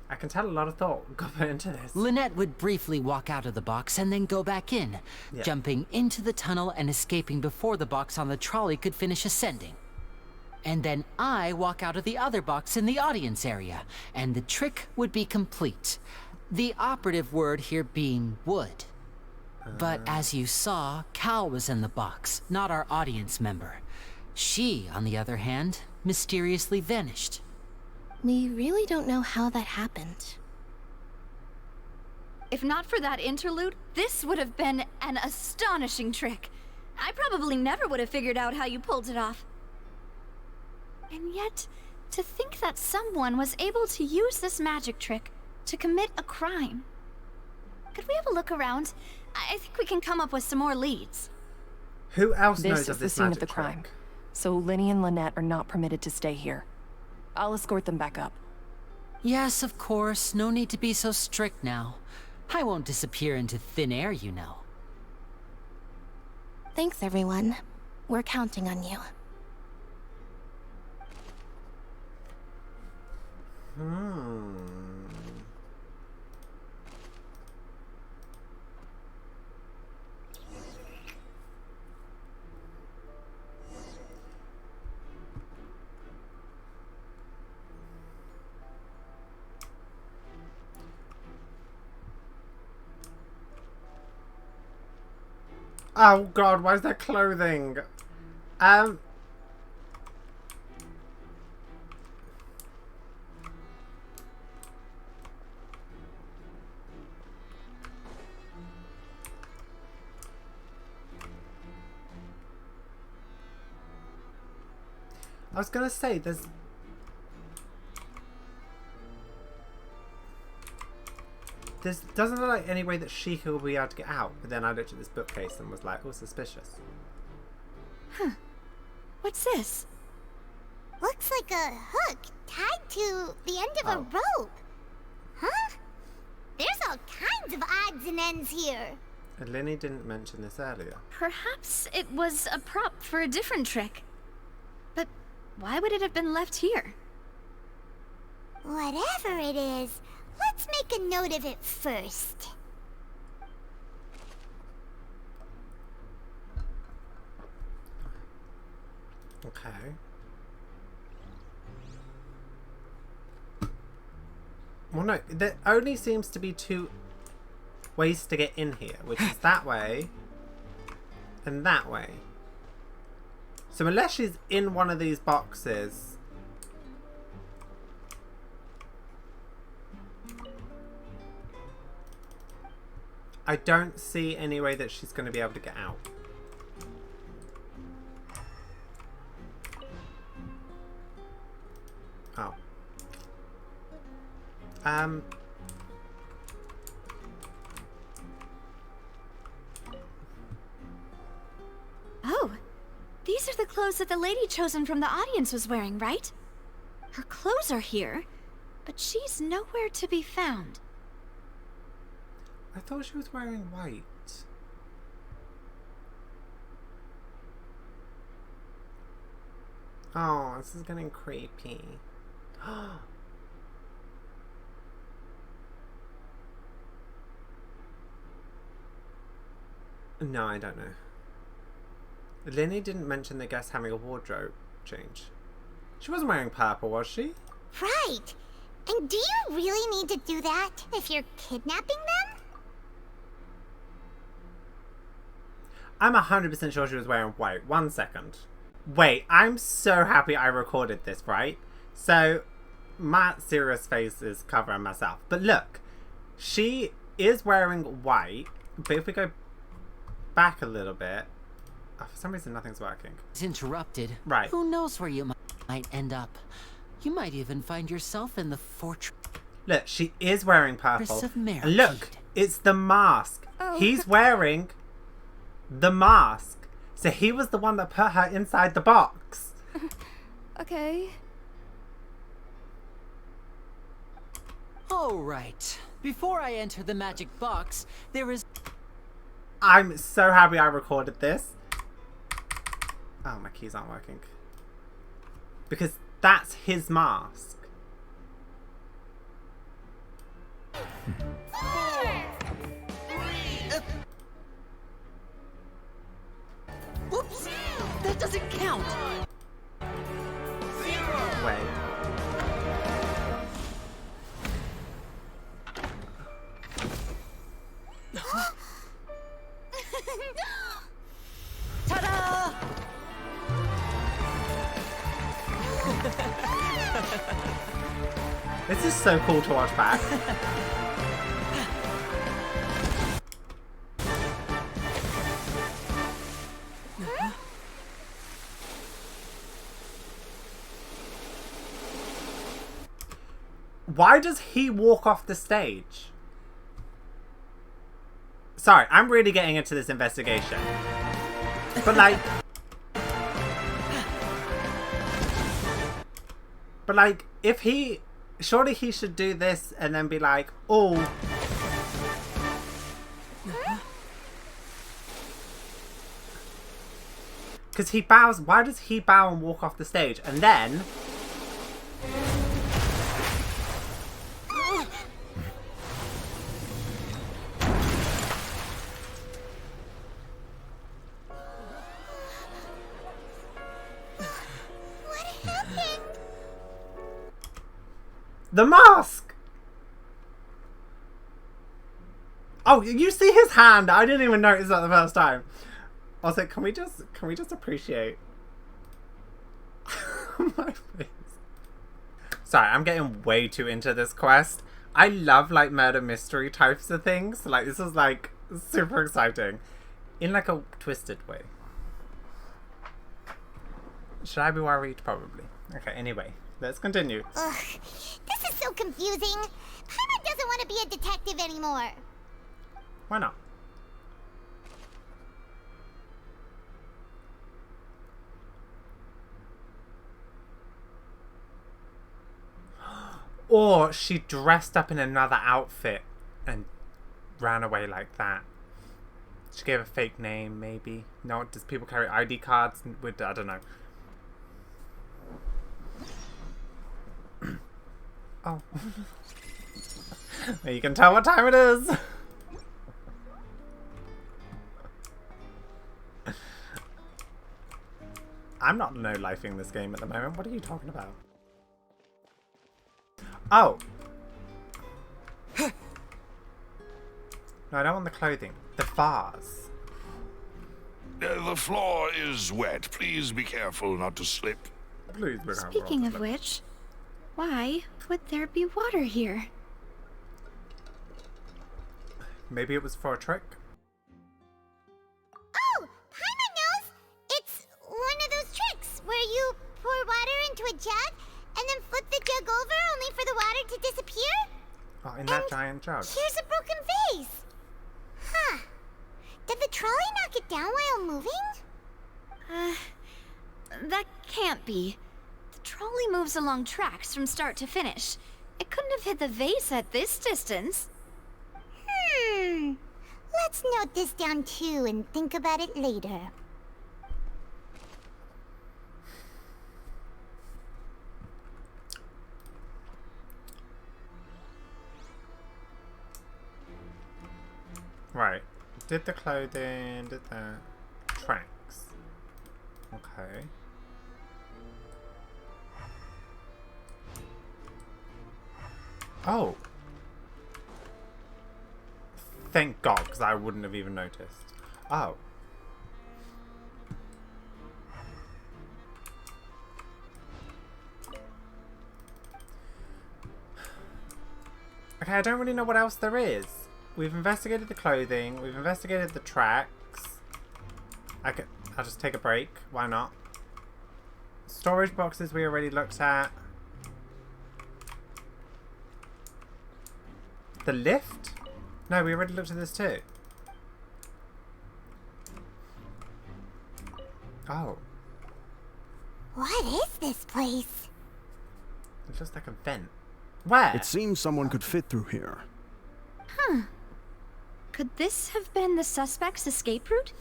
I can tell a lot of thought got put into this. Lynette would briefly walk out of the box and then go back in, jumping into the tunnel and escaping before the box on the trolley could finish ascending. And then I walk out of the other box in the audience area, and the trick would be complete. The operative word here being would. But as you saw, Cal was in the box, not our audience member. She, on the other hand, mysteriously vanished. We really don't know how that happened. If not for that interlude, this would have been an astonishing trick. I probably never would have figured out how you pulled it off. And yet, to think that someone was able to use this magic trick to commit a crime. Could we have a look around? I think we can come up with some more leads. Who else knows This of is the this scene of magic the crime. trick? So Linny and Lynette are not permitted to stay here. I'll escort them back up. Yes, of course. No need to be so strict now. I won't disappear into thin air, you know. Thanks, everyone. We're counting on you. Oh god, why is there clothing? I was gonna say, there doesn't look like any way that Sheikah will be able to get out. But then I looked at this bookcase and was like, oh, suspicious. Huh. What's this? Looks like a hook tied to the end of a rope. Huh? There's all kinds of odds and ends here. And Linny didn't mention this earlier. Perhaps it was a prop for a different trick. But why would it have been left here? Whatever it is, let's make a note of it first. Okay. Well, no, there only seems to be two ways to get in here, which is that way and that way. So unless she's in one of these boxes, I don't see any way that she's going to be able to get out. Oh. Oh, these are the clothes that the lady chosen from the audience was wearing, right? Her clothes are here, but she's nowhere to be found. I thought she was wearing white. Oh, this is getting creepy. No, I don't know. Linny didn't mention the guest having a wardrobe change. She wasn't wearing purple, was she? Right. And do you really need to do that if you're kidnapping them? I'm 100% sure she was wearing white. 1 second. Wait, I'm so happy I recorded this, right? So, my serious face is covering myself. But look, she is wearing white, but if we go back a little bit, oh, for some reason nothing's working. It's interrupted. Right. Who knows where you might end up? You might even find yourself in the fortress. Look, she is wearing purple. Of Mary. And look, it's the mask. Oh. He's wearing the mask. So he was the one that put her inside the box. Okay. All right. Before I enter the magic box, there is... I'm so happy I recorded this. Oh, my keys aren't working. Because that's his mask. Whoops! That doesn't count! Wait. Ta-da! This is so cool to watch back. Why does he walk off the stage? Sorry, I'm really getting into this investigation. But like... But like, if he... Surely he should do this and then be like, oh... Because he bows... Why does he bow and walk off the stage? And then... The mask! Oh, you see his hand? I didn't even notice that the first time. Also, can we just appreciate my face? Sorry, I'm getting way too into this quest. I love like murder mystery types of things. Like this is like super exciting. In like a twisted way. Should I be worried? Probably. Okay, anyway, let's continue. Ugh, this is so confusing. Paimon doesn't want to be a detective anymore. Why not? Or she dressed up in another outfit and ran away like that. She gave a fake name, maybe. No, does people carry ID cards with, I don't know. Oh. You can tell what time it is. I'm not no-lifing this game at the moment. What are you talking about? Oh. No, I don't want the clothing. The vase. The floor is wet. Please be careful not to slip. Please be careful. Speaking of which, why would there be water here? Maybe it was for a trick? Oh, Paimon knows! It's one of those tricks where you pour water into a jug and then flip the jug over only for the water to disappear? Oh, in that giant jug. Here's a broken vase. Huh. Did the trolley knock it down while moving? That can't be. The trolley moves along tracks from start to finish. It couldn't have hit the vase at this distance. Let's note this down too and think about it later. Right. Did the clothing, did the tracks. Okay. Oh. Thank God, because I wouldn't have even noticed. Oh. Okay, I don't really know what else there is. We've investigated the clothing. We've investigated the tracks. I'll just take a break. Why not? Storage boxes we already looked at. The lift? No, we already looked at this too. Oh. What is this place? It looks like a vent. Where? It seems someone could fit through here. Huh. Could this have been the suspect's escape route?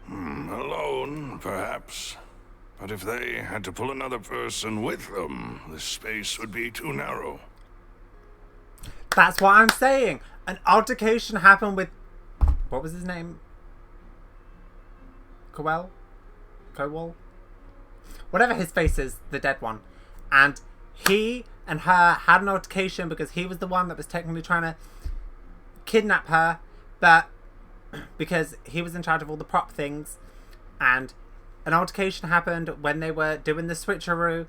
Alone, perhaps. But if they had to pull another person with them, the space would be too narrow. That's what I'm saying. An altercation happened with... What was his name? Cowell? Whatever his face is, the dead one. And he and her had an altercation because he was the one that was technically trying to kidnap her, but because he was in charge of all the prop things, and an altercation happened when they were doing the switcheroo.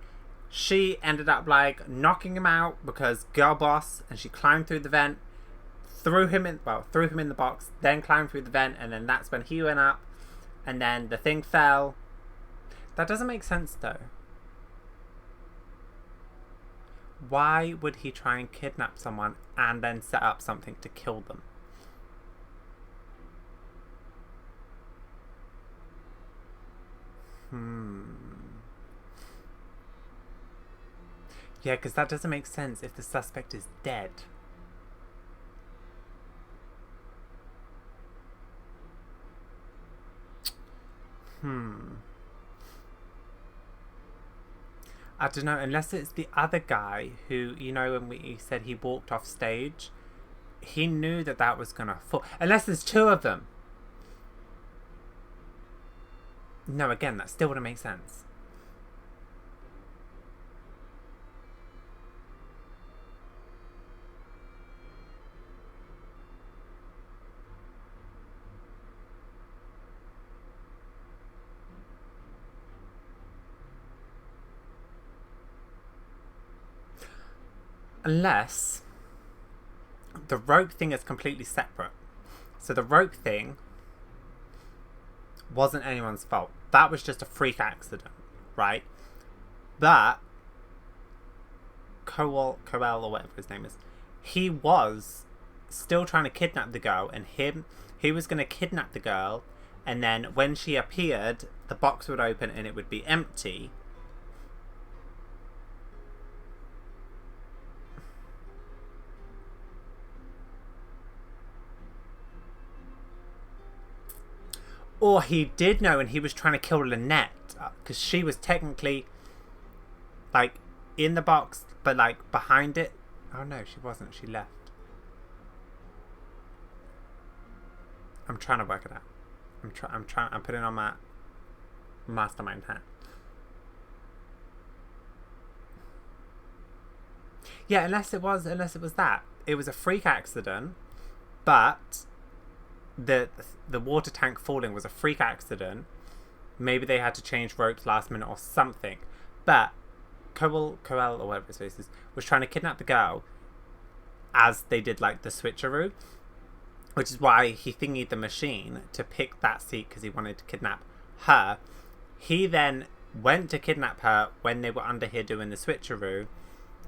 She ended up like knocking him out because girl boss, and she climbed through the vent, threw him in the box, then climbed through the vent, and then that's when he went up, and then the thing fell. That doesn't make sense though. Why would he try and kidnap someone and then set up something to kill them? Yeah, because that doesn't make sense if the suspect is dead. I don't know, unless it's the other guy who, you know, when we said he walked off stage, he knew that that was gonna fall. Unless there's two of them. No, again, that still wouldn't make sense. Unless the rope thing is completely separate. So the rope thing wasn't anyone's fault. That was just a freak accident, right? But Coel, or whatever his name is, he was still trying to kidnap the girl, and he was going to kidnap the girl, and then when she appeared, the box would open and it would be empty. Or he did know and he was trying to kill Lynette, because she was technically, like, in the box, but, like, behind it. Oh, no, she wasn't. She left. I'm trying to work it out. I'm putting on my mastermind hat. Yeah, unless it was that. It was a freak accident, but the water tank falling was a freak accident. Maybe they had to change ropes last minute or something. But Coel or whatever his face is, was trying to kidnap the girl as they did, like, the switcheroo, which is why he thingied the machine to pick that seat, because he wanted to kidnap her. He then went to kidnap her when they were under here doing the switcheroo.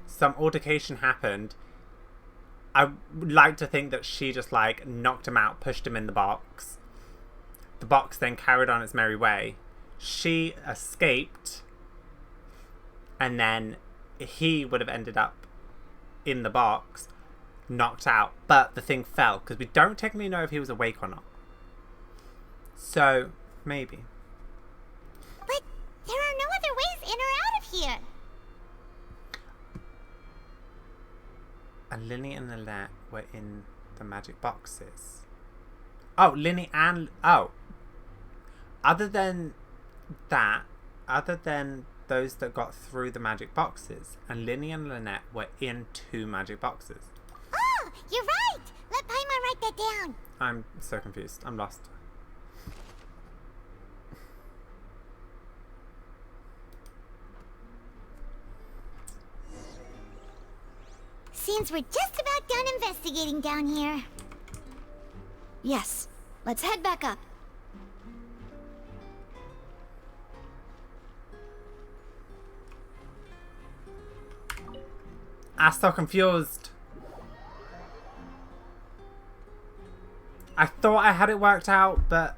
Some altercation happened. I would like to think that she just, like, knocked him out, pushed him in the box. The box then carried on its merry way. She escaped, and then he would have ended up in the box, knocked out, but the thing fell, because we don't technically know if he was awake or not. So, maybe. But there are no other ways in or out of here. And Lyney and Lynette were in the magic boxes. Oh, Lyney and... Oh. Other than those that got through the magic boxes, and Lyney and Lynette were in 2 magic boxes. Oh, you're right! Let Paimon write that down. I'm so confused. I'm lost. Seems we're just about done investigating down here. Yes, let's head back up. I'm so confused. I thought I had it worked out, but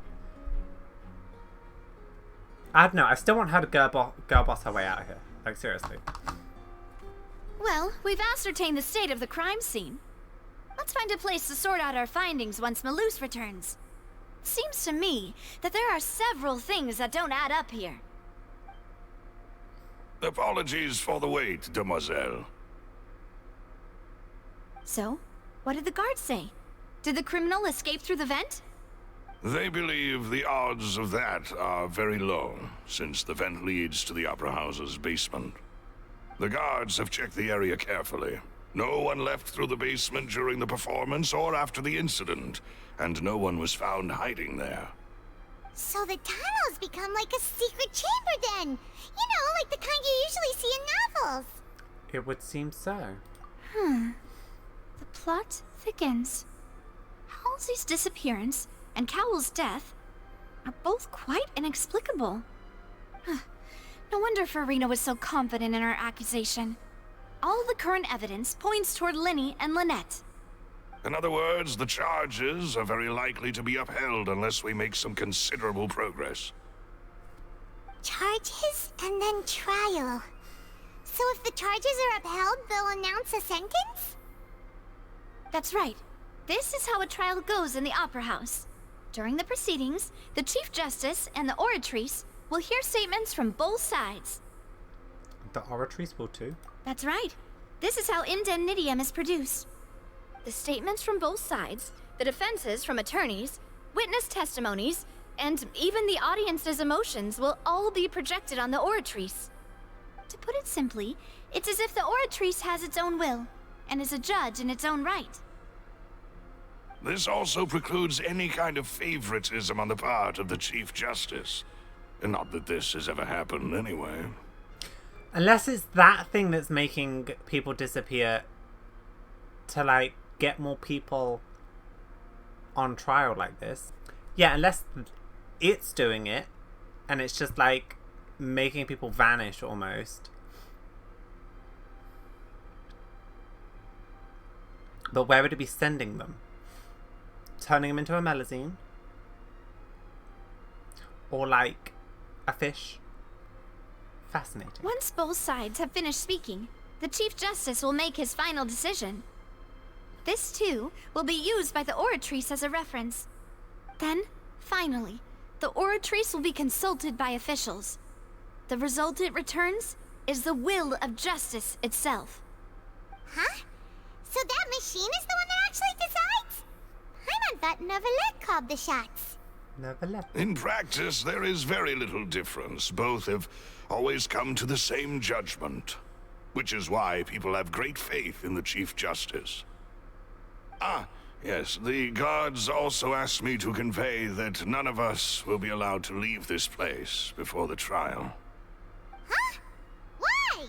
I don't know. I still want her to girl boss her way out of here. Like, seriously. Well, we've ascertained the state of the crime scene. Let's find a place to sort out our findings once Malus returns. Seems to me that there are several things that don't add up here. Apologies for the wait, demoiselle. So, what did the guards say? Did the criminal escape through the vent? They believe the odds of that are very low, since the vent leads to the Opera House's basement. The guards have checked the area carefully. No one left through the basement during the performance or after the incident, and no one was found hiding there. So the tunnels become like a secret chamber then! You know, like the kind you usually see in novels! It would seem so. The plot thickens. Halsey's disappearance and Cowell's death are both quite inexplicable. No wonder Farina was so confident in her accusation. All the current evidence points toward Lyney and Lynette. In other words, the charges are very likely to be upheld unless we make some considerable progress. Charges and then trial. So if the charges are upheld, they'll announce a sentence? That's right. This is how a trial goes in the Opera House. During the proceedings, the Chief Justice and the Oratrice will hear statements from both sides. The Oratrice will too? That's right. This is how indemnitium is produced. The statements from both sides, the defenses from attorneys, witness testimonies, and even the audience's emotions will all be projected on the Oratrice. To put it simply, it's as if the Oratrice has its own will, and is a judge in its own right. This also precludes any kind of favoritism on the part of the Chief Justice. And not that this has ever happened anyway. Unless it's that thing that's making people disappear to, like, get more people on trial like this. Yeah, unless it's doing it, and it's just, like, making people vanish almost. But where would it be sending them? Turning them into a melazine? Or, like, a fish? Fascinating. Once both sides have finished speaking, the Chief Justice will make his final decision. This, too, will be used by the Oratrice as a reference. Then, finally, the Oratrice will be consulted by officials. The result it returns is the will of justice itself. Huh? So that machine is the one that actually decides? Paimon thought Neuvillette called the shots. Neuvillette. In practice, there is very little difference. Both have always come to the same judgment, which is why people have great faith in the Chief Justice. Ah, yes, the guards also asked me to convey that none of us will be allowed to leave this place before the trial. Huh? Why?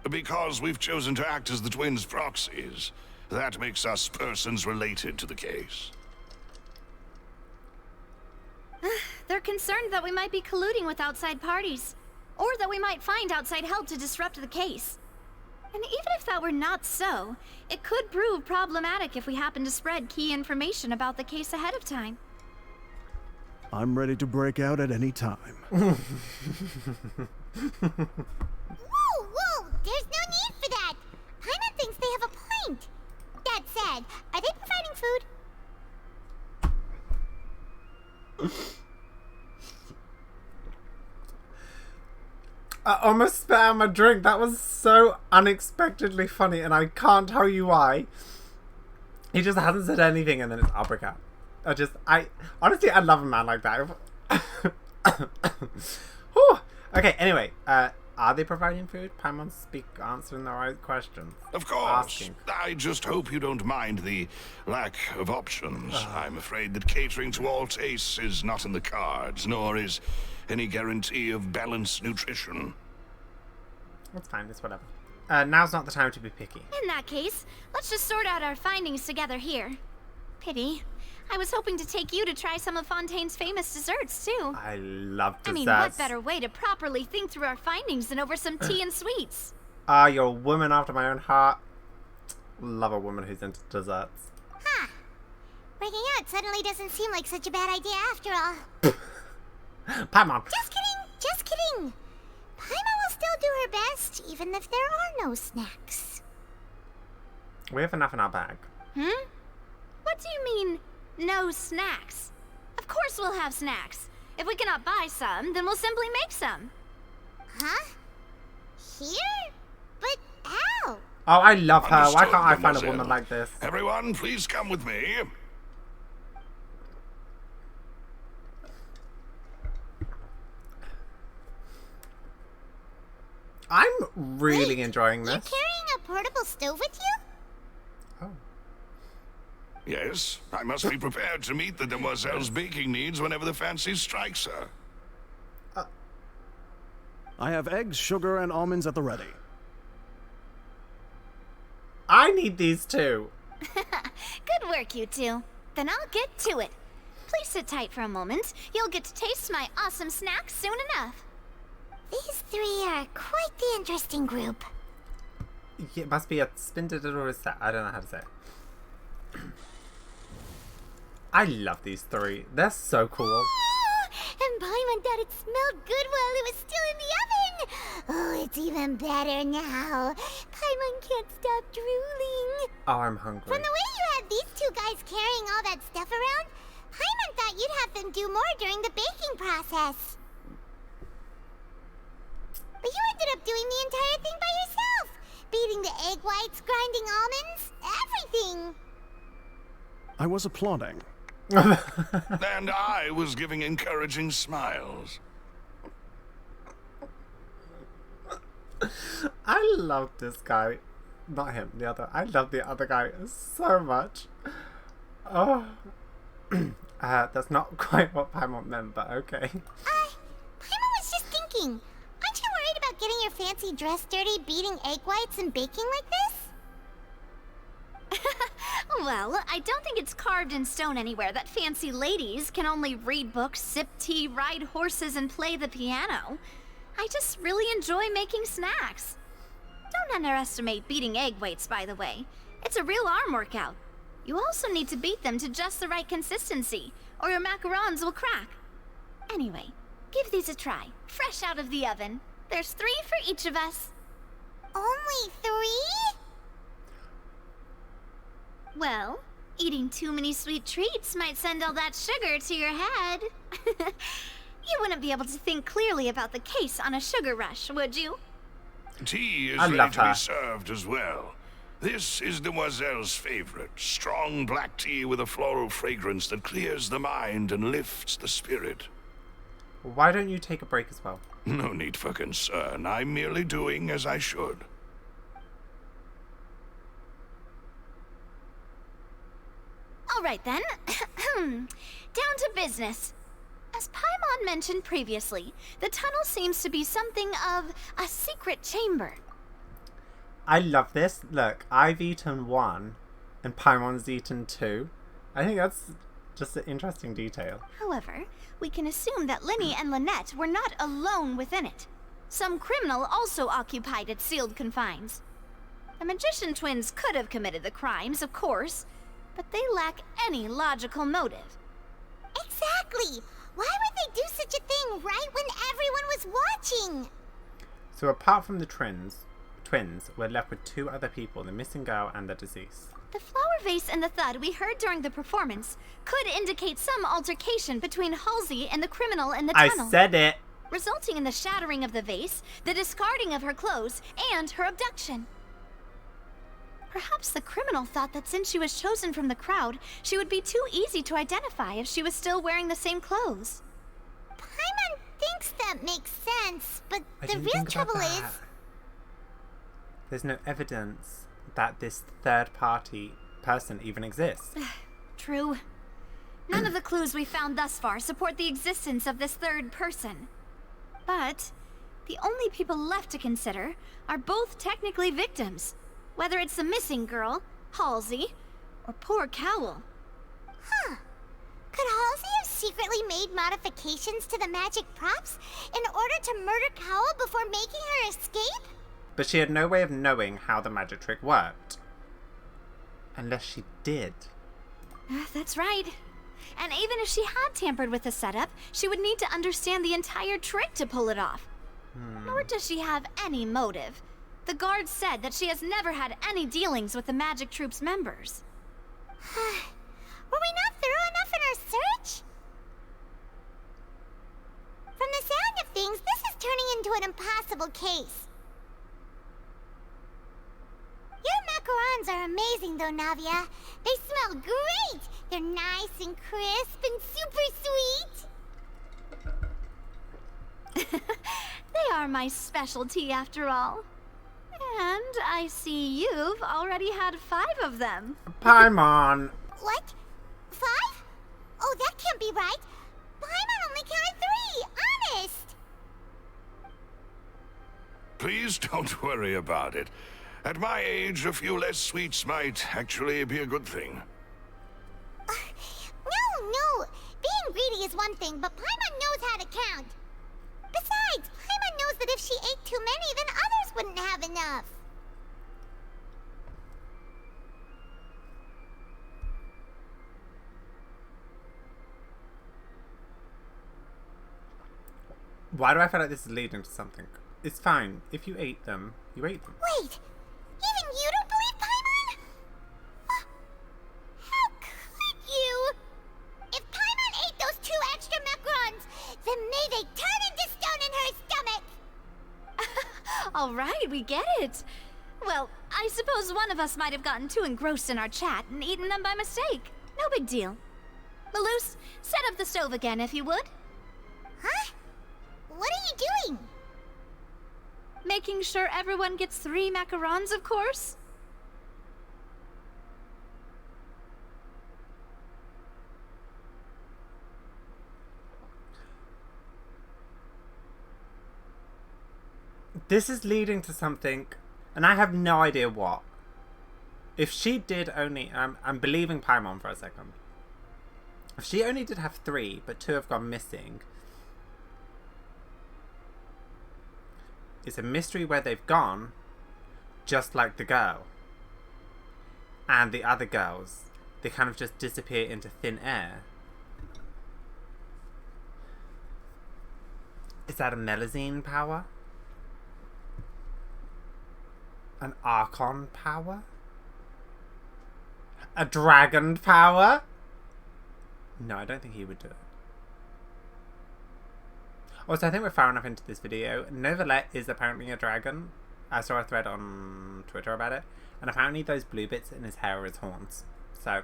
Because we've chosen to act as the twins' proxies. That makes us persons related to the case. They're concerned that we might be colluding with outside parties, or that we might find outside help to disrupt the case. And even if that were not so, it could prove problematic if we happen to spread key information about the case ahead of time. I'm ready to break out at any time. Whoa, whoa! There's no need for that! Paimon thinks they have a point. That said, are they providing food? I almost spit out my drink. That was so unexpectedly funny, and I can't tell you why. He just hasn't said anything, and then it's Abracad. Honestly, I love a man like that. Whew. Okay, anyway, are they providing food? Paimon answering the right questions. Of course. Asking. I just hope you don't mind the lack of options. I'm afraid that catering to all tastes is not in the cards, nor is any guarantee of balanced nutrition. That's fine, it's whatever. Now's not the time to be picky. In that case, let's just sort out our findings together here. Pity. I was hoping to take you to try some of Fontaine's famous desserts, too. I love desserts. I mean, what better way to properly think through our findings than over some tea and sweets? You're a woman after my own heart. Love a woman who's into desserts. Huh. Breaking out suddenly doesn't seem like such a bad idea after all. Paimon. Just kidding, just kidding. Paimon will still do her best, even if there are no snacks. We have enough in our bag. What do you mean, no snacks? Of course we'll have snacks. If we cannot buy some, then we'll simply make some. Huh? Here? But how? Oh, I love her. Why Understood, can't I find a mademoiselle. woman like this? Everyone, please come with me. I'm really enjoying this. You're carrying a portable stove with you? Yes, I must be prepared to meet the demoiselle's baking needs whenever the fancy strikes her. I have eggs, sugar, and almonds at the ready. I need these too. Good work, you two. Then I'll get to it. Please sit tight for a moment. You'll get to taste my awesome snacks soon enough. These three are quite the interesting group. Yeah, it must be a spindle or a set. I don't know how to say it. I love these three. They're so cool. And Paimon thought it smelled good while it was still in the oven. Oh, it's even better now. Paimon can't stop drooling. Oh, I'm hungry. From the way you had these two guys carrying all that stuff around, Paimon thought you'd have them do more during the baking process. But you ended up doing the entire thing by yourself. Beating the egg whites, grinding almonds, everything. I was applauding. And I was giving encouraging smiles. I love this guy. Not him, the other. I love the other guy so much. Oh. That's not quite what Paimon meant, but okay. Paimon was just thinking. Aren't you worried about getting your fancy dress dirty, beating egg whites and baking like this? Well, I don't think it's carved in stone anywhere that fancy ladies can only read books, sip tea, ride horses, and play the piano. I just really enjoy making snacks. Don't underestimate beating egg weights, by the way. It's a real arm workout. You also need to beat them to just the right consistency, or your macarons will crack. Anyway, give these a try, fresh out of the oven. There's 3 for each of us. Only 3? Well, eating too many sweet treats might send all that sugar to your head. You wouldn't be able to think clearly about the case on a sugar rush, would you? Tea is ready to be served as well. This is Demoiselle's favorite, strong black tea with a floral fragrance that clears the mind and lifts the spirit. Why don't you take a break as well? No need for concern. I'm merely doing as I should. All right then. Down to business. As Paimon mentioned previously, the tunnel seems to be something of a secret chamber. I love this. Look, I've eaten 1 and Paimon's eaten 2. I think that's just an interesting detail. However, we can assume that Linny and Lynette were not alone within it. Some criminal also occupied its sealed confines. The magician twins could have committed the crimes, of course, but they lack any logical motive. Exactly! Why would they do such a thing right when everyone was watching? So apart from the twins, we're left with 2 other people, the missing girl and the deceased. The flower vase and the thud we heard during the performance could indicate some altercation between Halsey and the criminal in the tunnel. I said it! Resulting in the shattering of the vase, the discarding of her clothes, and her abduction. Perhaps the criminal thought that since she was chosen from the crowd, she would be too easy to identify if she was still wearing the same clothes. Paimon thinks that makes sense, but the real trouble is... There's no evidence that this third-party person even exists. True. None of the clues we found thus far support the existence of this third person. But the only people left to consider are both technically victims. Whether it's the missing girl, Halsey, or poor Cowell. Huh. Could Halsey have secretly made modifications to the magic props in order to murder Cowell before making her escape? But she had no way of knowing how the magic trick worked. Unless she did. That's right. And even if she had tampered with the setup, she would need to understand the entire trick to pull it off. Nor does she have any motive. The guard said that she has never had any dealings with the Magic Troop's members. Were we not thorough enough in our search? From the sound of things, this is turning into an impossible case. Your macarons are amazing though, Navia. They smell great! They're nice and crisp and super sweet. They are my specialty after all. And I see you've already had 5 of them. Paimon! What? 5? Oh, that can't be right. Paimon only counted 3, honest! Please don't worry about it. At my age, a few less sweets might actually be a good thing. No. Being greedy is one thing, but Paimon knows how to count. Besides, Paimon knows that if she ate too many, then others wouldn't have enough. Why do I feel like this is leading to something? It's fine. If you ate them, you ate them. Wait! Even you don't believe Paimon? How could you? If Paimon ate those 2 extra macarons, then may they turn into stone in her stomach! All right, we get it. Well, I suppose one of us might have gotten too engrossed in our chat and eaten them by mistake. No big deal. Malus, set up the stove again if you would. Huh? What are you doing? Making sure everyone gets 3 macarons, of course. This is leading to something, and I have no idea what. If she did only... I'm believing Paimon for a second. If she only did have 3, but 2 have gone missing... It's a mystery where they've gone, just like the girl. And the other girls, they kind of just disappear into thin air. Is that a Melazine power? An Archon power? A dragon power? No, I don't think he would do it. Also, I think we're far enough into this video. Novalet is apparently a dragon. I saw a thread on Twitter about it. And apparently those blue bits in his hair are his horns. So,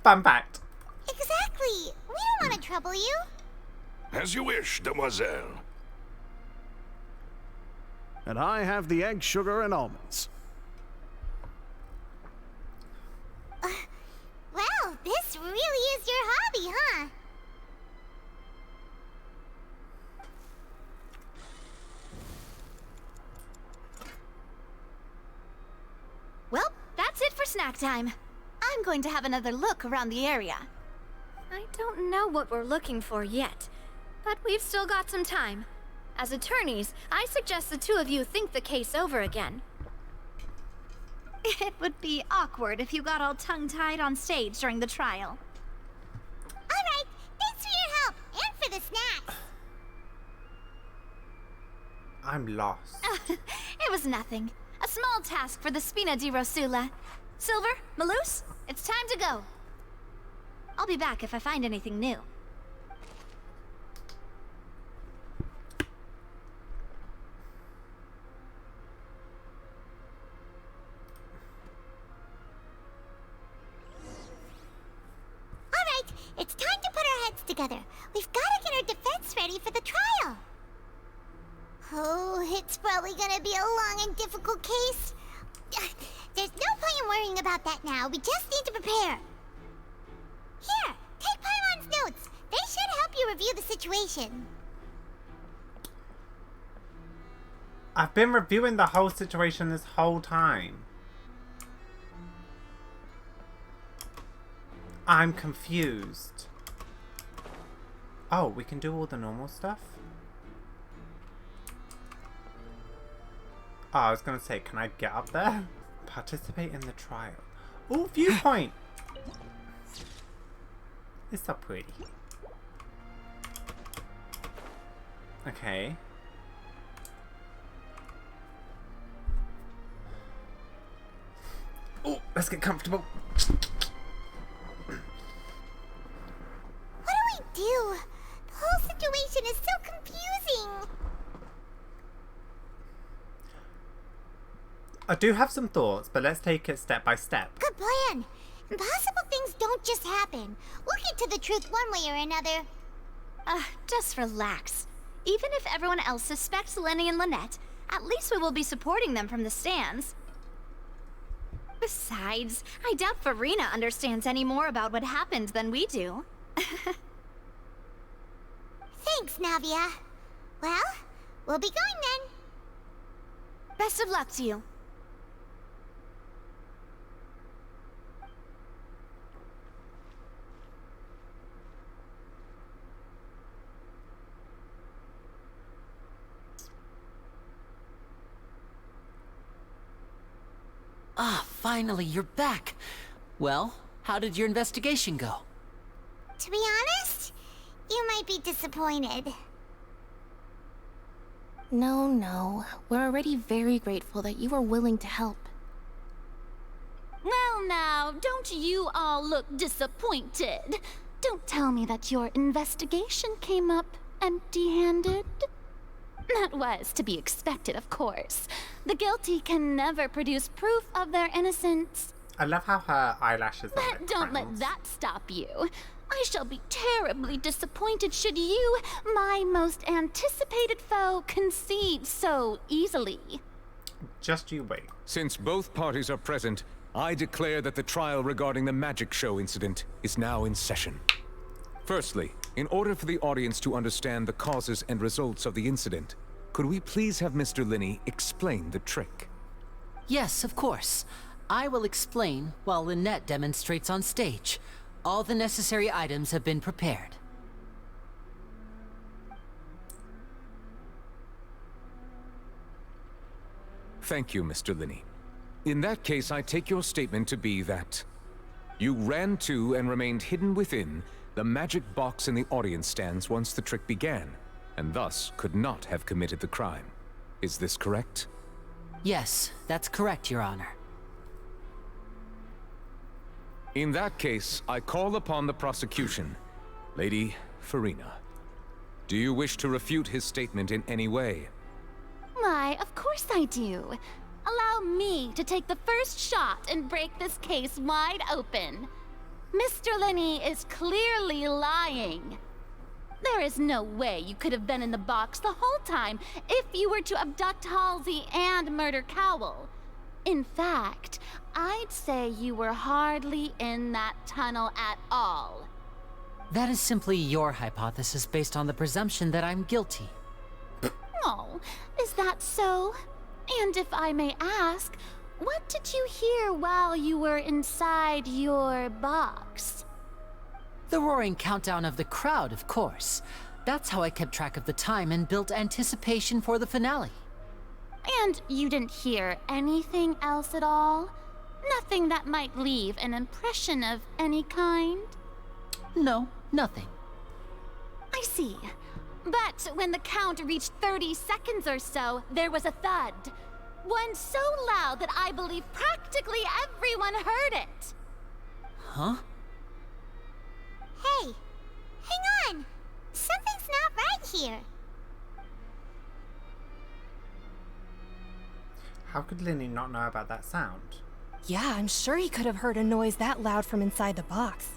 fun fact. Exactly. We don't want to trouble you. As you wish, demoiselle. And I have the egg, sugar, and almonds. Well, this really is your hobby, huh? Well, that's it for snack time. I'm going to have another look around the area. I don't know what we're looking for yet, but we've still got some time. As attorneys, I suggest the two of you think the case over again. It would be awkward if you got all tongue-tied on stage during the trial. Alright, thanks for your help, and for the snacks. I'm lost. It was nothing. A small task for the Spina di Rosula. Silver, Malus, it's time to go. I'll be back if I find anything new. Alright, it's time to put our heads together. We've got to get our defense ready for the trial. Oh, it's probably gonna be a long and difficult case. There's no point in worrying about that now. We just need to prepare. Here, take Paimon's notes. They should help you review the situation. I've been reviewing the whole situation this whole time. I'm confused. Oh, we can do all the normal stuff? Oh, I was gonna say, can I get up there? Participate in the trial. Oh, viewpoint! It's so pretty. Okay. Oh, let's get comfortable. What do we do? The whole situation is so confusing. I do have some thoughts, but let's take it step by step. Good plan. Impossible things don't just happen. We'll get to the truth one way or another. Just relax. Even if everyone else suspects Lenny and Lynette, at least we will be supporting them from the stands. Besides, I doubt Farina understands any more about what happened than we do. Thanks, Navia. Well, we'll be going then. Best of luck to you. Ah, finally, you're back. Well, how did your investigation go? To be honest, you might be disappointed. No. We're already very grateful that you were willing to help. Well now, don't you all look disappointed? Don't tell me that your investigation came up empty-handed. That was to be expected, of course. The guilty can never produce proof of their innocence. I love how her eyelashes are But like don't crowns. let that stop you. I shall be terribly disappointed should you, my most anticipated foe, concede so easily. Just you wait. Since both parties are present, I declare that the trial regarding the magic show incident is now in session. Firstly, in order for the audience to understand the causes and results of the incident, could we please have Mr. Linney explain the trick? Yes, of course. I will explain while Lynette demonstrates on stage. All the necessary items have been prepared. Thank you, Mr. Linney. In that case, I take your statement to be that you ran to and remained hidden within the magic box in the audience stands once the trick began, and thus could not have committed the crime. Is this correct? Yes, that's correct, Your Honor. In that case, I call upon the prosecution. Lady Farina, do you wish to refute his statement in any way? Why, of course I do. Allow me to take the first shot and break this case wide open. Mr. Linney is clearly lying. There is no way you could have been in the box the whole time if you were to abduct Halsey and murder Cowell. In fact, I'd say you were hardly in that tunnel at all. That is simply your hypothesis based on the presumption that I'm guilty. Oh, is that so? And if I may ask, what did you hear while you were inside your box? The roaring countdown of the crowd, of course. That's how I kept track of the time and built anticipation for the finale. And you didn't hear anything else at all? Nothing that might leave an impression of any kind? No, nothing. I see. But when the count reached 30 seconds or so, there was a thud. One so loud that I believe practically everyone heard it. Huh? Hey, hang on. Something's not right here. How could Linney not know about that sound? Yeah, I'm sure he could have heard a noise that loud from inside the box.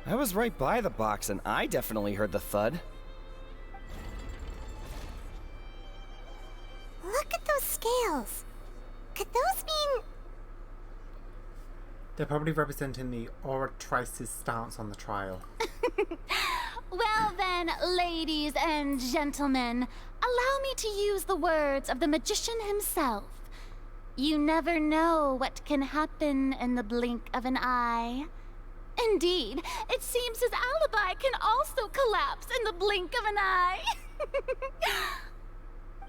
I was right by the box and I definitely heard the thud. Look at those scales. Could those mean... They're probably representing the oratrice's stance on the trial. Well then, ladies and gentlemen, allow me to use the words of the magician himself. You never know what can happen in the blink of an eye. Indeed, it seems his alibi can also collapse in the blink of an eye.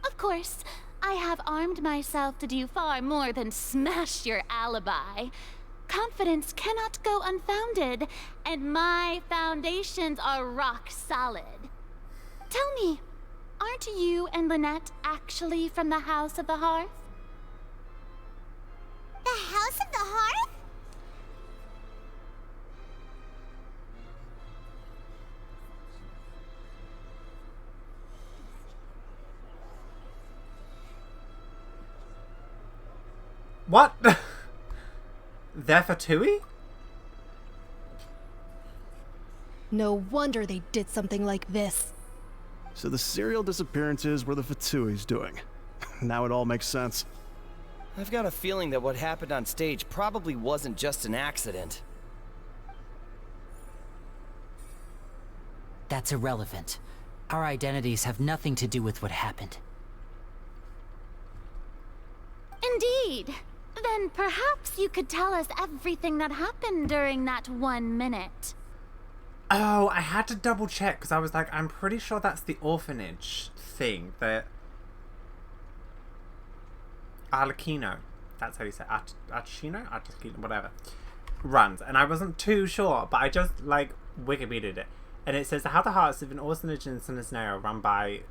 Of course, I have armed myself to do far more than smash your alibi. Confidence cannot go unfounded, and my foundations are rock solid. Tell me, aren't you and Lynette actually from the House of the Hearth? The House of the Hearth? What? They're Fatui? No wonder they did something like this. So the serial disappearances were the Fatui's doing. Now it all makes sense. I've got a feeling that what happened on stage probably wasn't just an accident. That's irrelevant. Our identities have nothing to do with what happened. Indeed. Then perhaps you could tell us everything that happened during that 1 minute. Oh, I had to double check because I was like, I'm pretty sure that's the orphanage thing that Arlecchino, that's how you say it, Arlecchino, whatever, runs. And I wasn't too sure, but I just like Wikipedia'd it. And it says, the How the Hearts of an orphanage in Sinisnero run by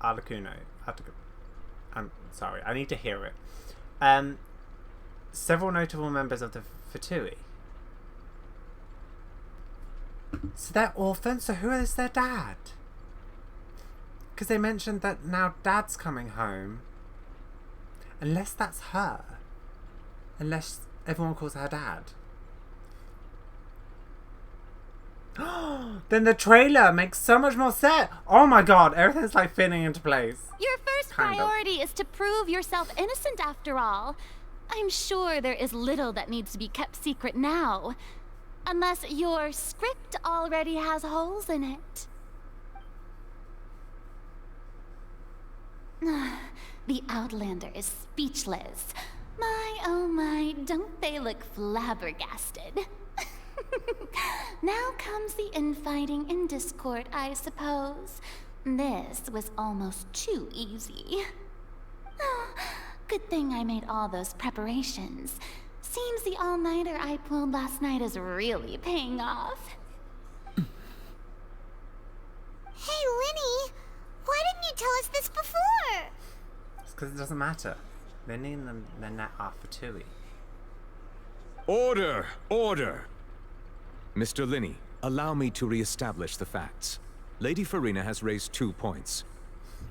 Arlecchino. I'm sorry, I need to hear it. Several notable members of the Fatui. So they're orphans, so who is their dad? Because they mentioned that now Dad's coming home. Unless that's her. Unless everyone calls her Dad. Then the trailer makes so much more sense. Oh my god, everything's like fitting into place. Your first priority is to prove yourself innocent after all. I'm sure there is little that needs to be kept secret now. Unless your script already has holes in it. The Outlander is speechless. My, oh my, don't they look flabbergasted? Now comes the infighting and discord, I suppose. This was almost too easy. Oh, good thing I made all those preparations. Seems the all-nighter I pulled last night is really paying off. Hey, Linny! Why didn't you tell us this before? It's because it doesn't matter. Linny and Lynette are Fatui. Order! Order! Mr. Linny, allow me to re-establish the facts. Lady Farina has raised 2 points.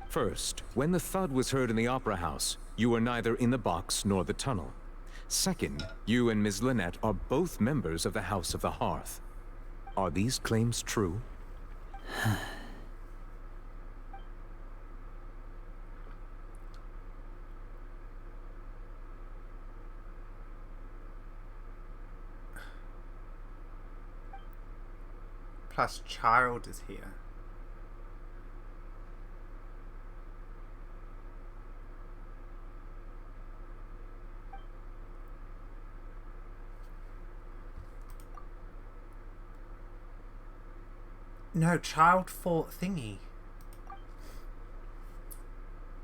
First, when the thud was heard in the Opera House, you were neither in the box nor the tunnel. Second, you and Ms. Lynette are both members of the House of the Hearth. Are these claims true? Plus, Child is here. No, Child fought Thingy.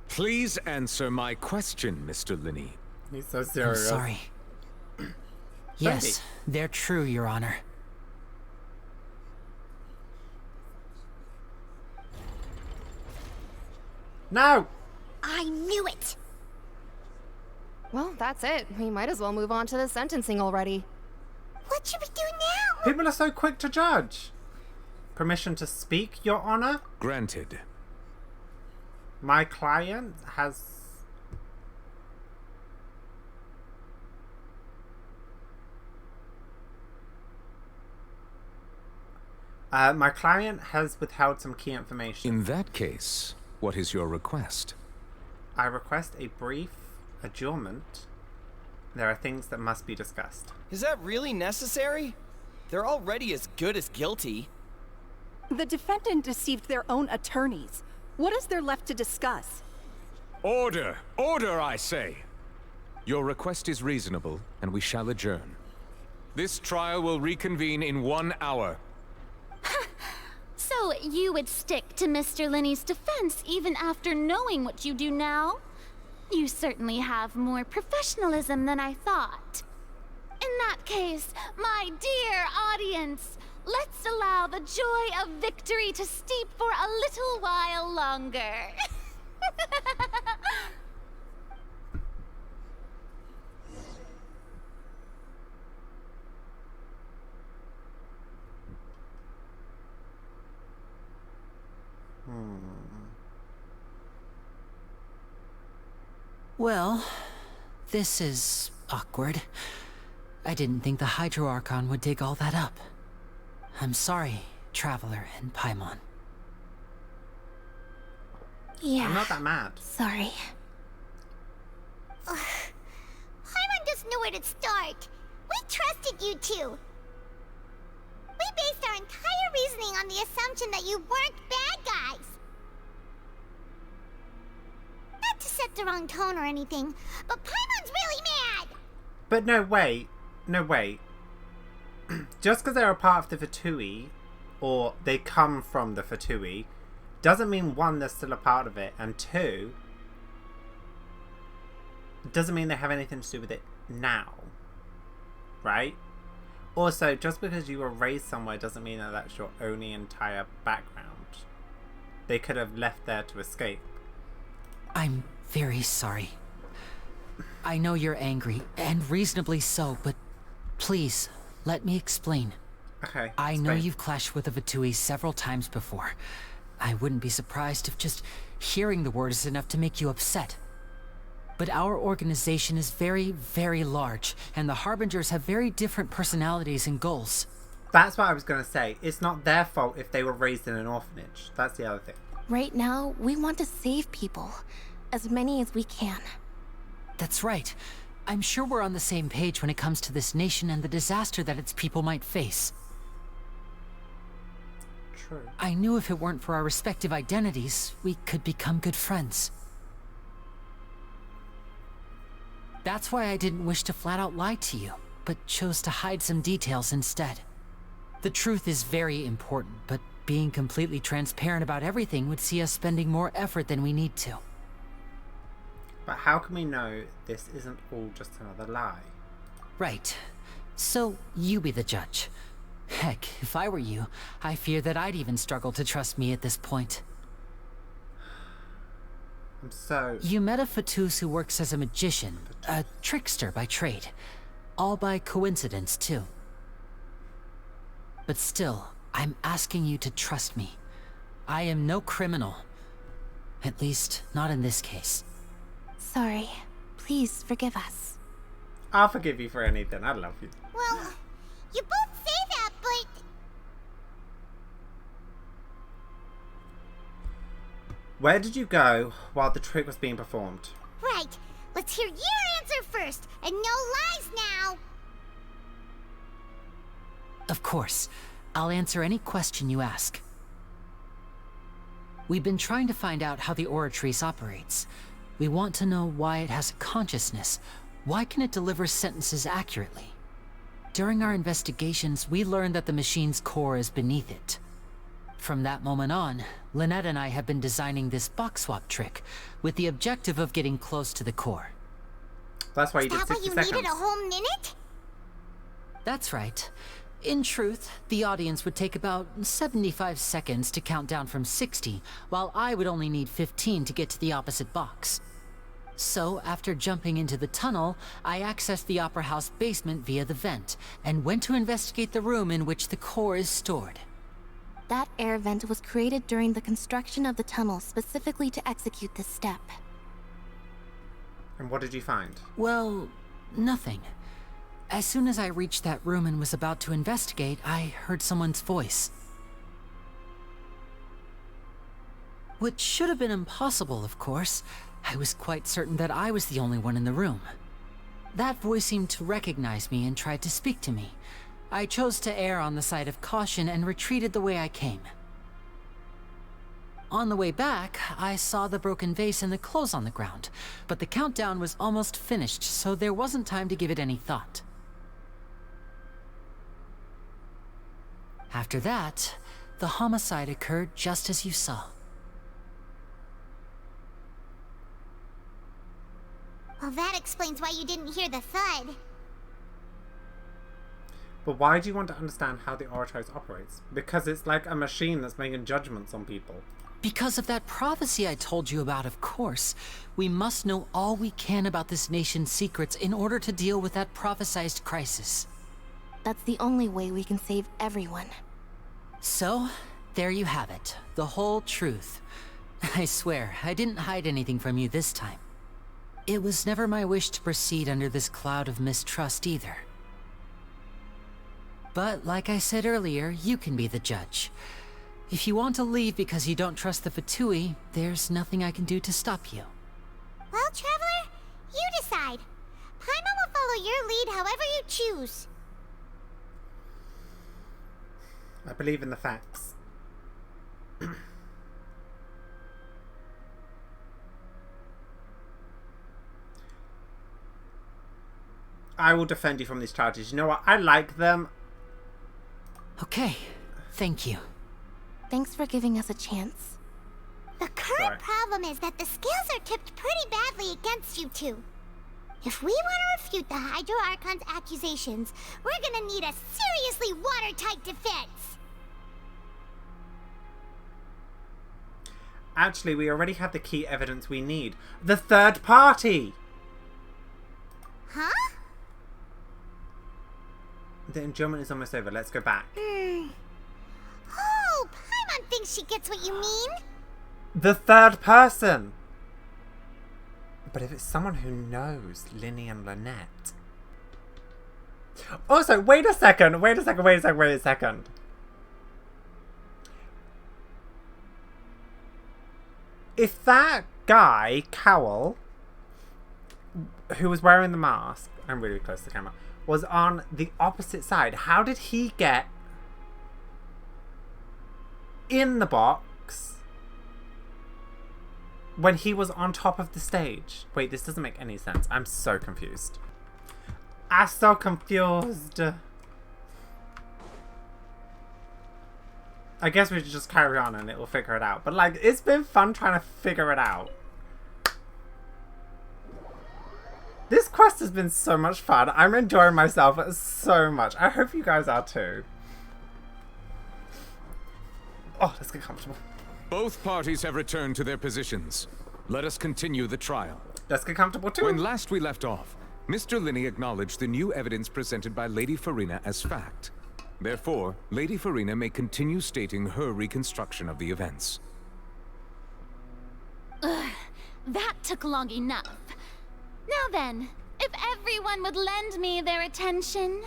Please answer my question, Mr. Linny. He's so I'm serious. sorry. Yes, they're true, Your Honor. No! I knew it! Well, that's it. We might as well move on to the sentencing already. What should we do now? People are so quick to judge. Permission to speak, Your Honor? Granted. My client has... my client has withheld some key information. In that case, what is your request? I request a brief adjournment. There are things that must be discussed. Is that really necessary? They're already as good as guilty. The defendant deceived their own attorneys. What is there left to discuss? Order! Order, I say! Your request is reasonable, and we shall adjourn. This trial will reconvene in 1 hour. So you would stick to Mr. Linny's defense even after knowing what you do now? You certainly have more professionalism than I thought. In that case, my dear audience, let's allow the joy of victory to steep for a little while longer. Well, this is awkward. I didn't think the Hydro Archon would dig all that up. I'm sorry, Traveler and Paimon. Yeah. I'm not that mad. Sorry. Paimon doesn't know where to start. We trusted you two. We based our entire reasoning on the assumption that you weren't bad guys. Not to set the wrong tone or anything, but Paimon's really mad. But no, wait. No, wait. Just because they're a part of the Fatui, or they come from the Fatui, doesn't mean, one, they're still a part of it, and two, doesn't mean they have anything to do with it now. Right? Also, just because you were raised somewhere doesn't mean that that's your only entire background. They could have left there to escape. I'm very sorry. I know you're angry, and reasonably so, but please, let me explain. Okay. I know you've clashed with the Fatui several times before. I wouldn't be surprised if just hearing the word is enough to make you upset. But our organization is very, very large, and the Harbingers have very different personalities and goals. That's what I was going to say. It's not their fault if they were raised in an orphanage. That's the other thing. Right now, we want to save people. As many as we can. That's right. I'm sure we're on the same page when it comes to this nation and the disaster that its people might face. True. I knew if it weren't for our respective identities, we could become good friends. That's why I didn't wish to flat out lie to you, but chose to hide some details instead. The truth is very important, but being completely transparent about everything would see us spending more effort than we need to. But how can we know this isn't all just another lie? Right. So, you be the judge. Heck, if I were you, I fear that I'd even struggle to trust me at this point. I'm so... You met a Fatus who works as a magician, a trickster by trade. All by coincidence, too. But still, I'm asking you to trust me. I am no criminal. At least, not in this case. Sorry. Please forgive us. I'll forgive you for anything. I love you. Well, you both say that, but... Where did you go while the trick was being performed? Right. Let's hear your answer first, and no lies now. Of course. I'll answer any question you ask. We've been trying to find out how the Oratrice operates. We want to know why it has a consciousness. Why can it deliver sentences accurately? During our investigations, we learned that the machine's core is beneath it. From that moment on, Lynette and I have been designing this box swap trick with the objective of getting close to the core. That's why you did 60 Is that why you needed a whole minute? That's right. In truth, the audience would take about 75 seconds to count down from 60, while I would only need 15 to get to the opposite box. So, after jumping into the tunnel, I accessed the Opera House basement via the vent, and went to investigate the room in which the core is stored. That air vent was created during the construction of the tunnel specifically to execute this step. And what did you find? Well, nothing. As soon as I reached that room and was about to investigate, I heard someone's voice. Which should have been impossible, of course. I was quite certain that I was the only one in the room. That voice seemed to recognize me and tried to speak to me. I chose to err on the side of caution and retreated the way I came. On the way back, I saw the broken vase and the clothes on the ground, but the countdown was almost finished, so there wasn't time to give it any thought. After that, the homicide occurred just as you saw. Well, that explains why you didn't hear the thud. But why do you want to understand how the Oratrice operates? Because it's like a machine that's making judgments on people. Because of that prophecy I told you about, of course. We must know all we can about this nation's secrets in order to deal with that prophesized crisis. That's the only way we can save everyone. So, there you have it. The whole truth. I swear, I didn't hide anything from you this time. It was never my wish to proceed under this cloud of mistrust either. But, like I said earlier, you can be the judge. If you want to leave because you don't trust the Fatui, there's nothing I can do to stop you. Well, Traveler, you decide. Paimon will follow your lead however you choose. I believe in the facts. I will defend you from these charges. You know what? I like them. Okay, thank you. Thanks for giving us a chance. The current problem is that the scales are tipped pretty badly against you two. If we want to refute the Hydro Archon's accusations, we're gonna need a seriously watertight defense. Actually, we already have the key evidence we need. The third party! Huh? The enjoyment is almost over. Let's go back. Oh, Paimon thinks she gets what you mean. The third person! But if it's someone who knows Lyney and Lynette... Also, wait a second! Wait a second. If that guy, Cowell, who was wearing the mask, I'm really close to the camera, was on the opposite side, how did he get in the box when he was on top of the stage. Wait, this doesn't make any sense. I'm so confused. I'm so confused. I guess we should just carry on and it will figure it out. But like, it's been fun trying to figure it out. This quest has been so much fun. I'm enjoying myself so much. I hope you guys are too. Oh, let's get comfortable. Both parties have returned to their positions. Let us continue the trial. Let's get comfortable too. When last we left off, Mr. Linney acknowledged the new evidence presented by Lady Farina as fact. Therefore, Lady Farina may continue stating her reconstruction of the events. Ugh, that took long enough. Now then, if everyone would lend me their attention.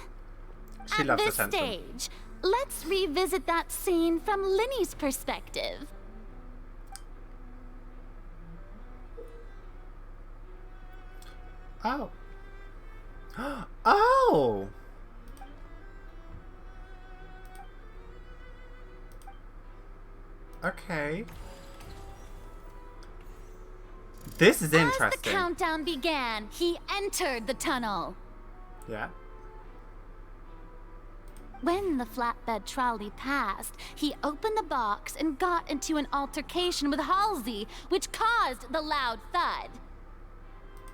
She At loves this attention. stage, let's revisit that scene from Linney's perspective. Oh. Oh! Okay. This is interesting. As the countdown began, he entered the tunnel. Yeah. When the flatbed trolley passed, he opened the box and got into an altercation with Halsey, which caused the loud thud.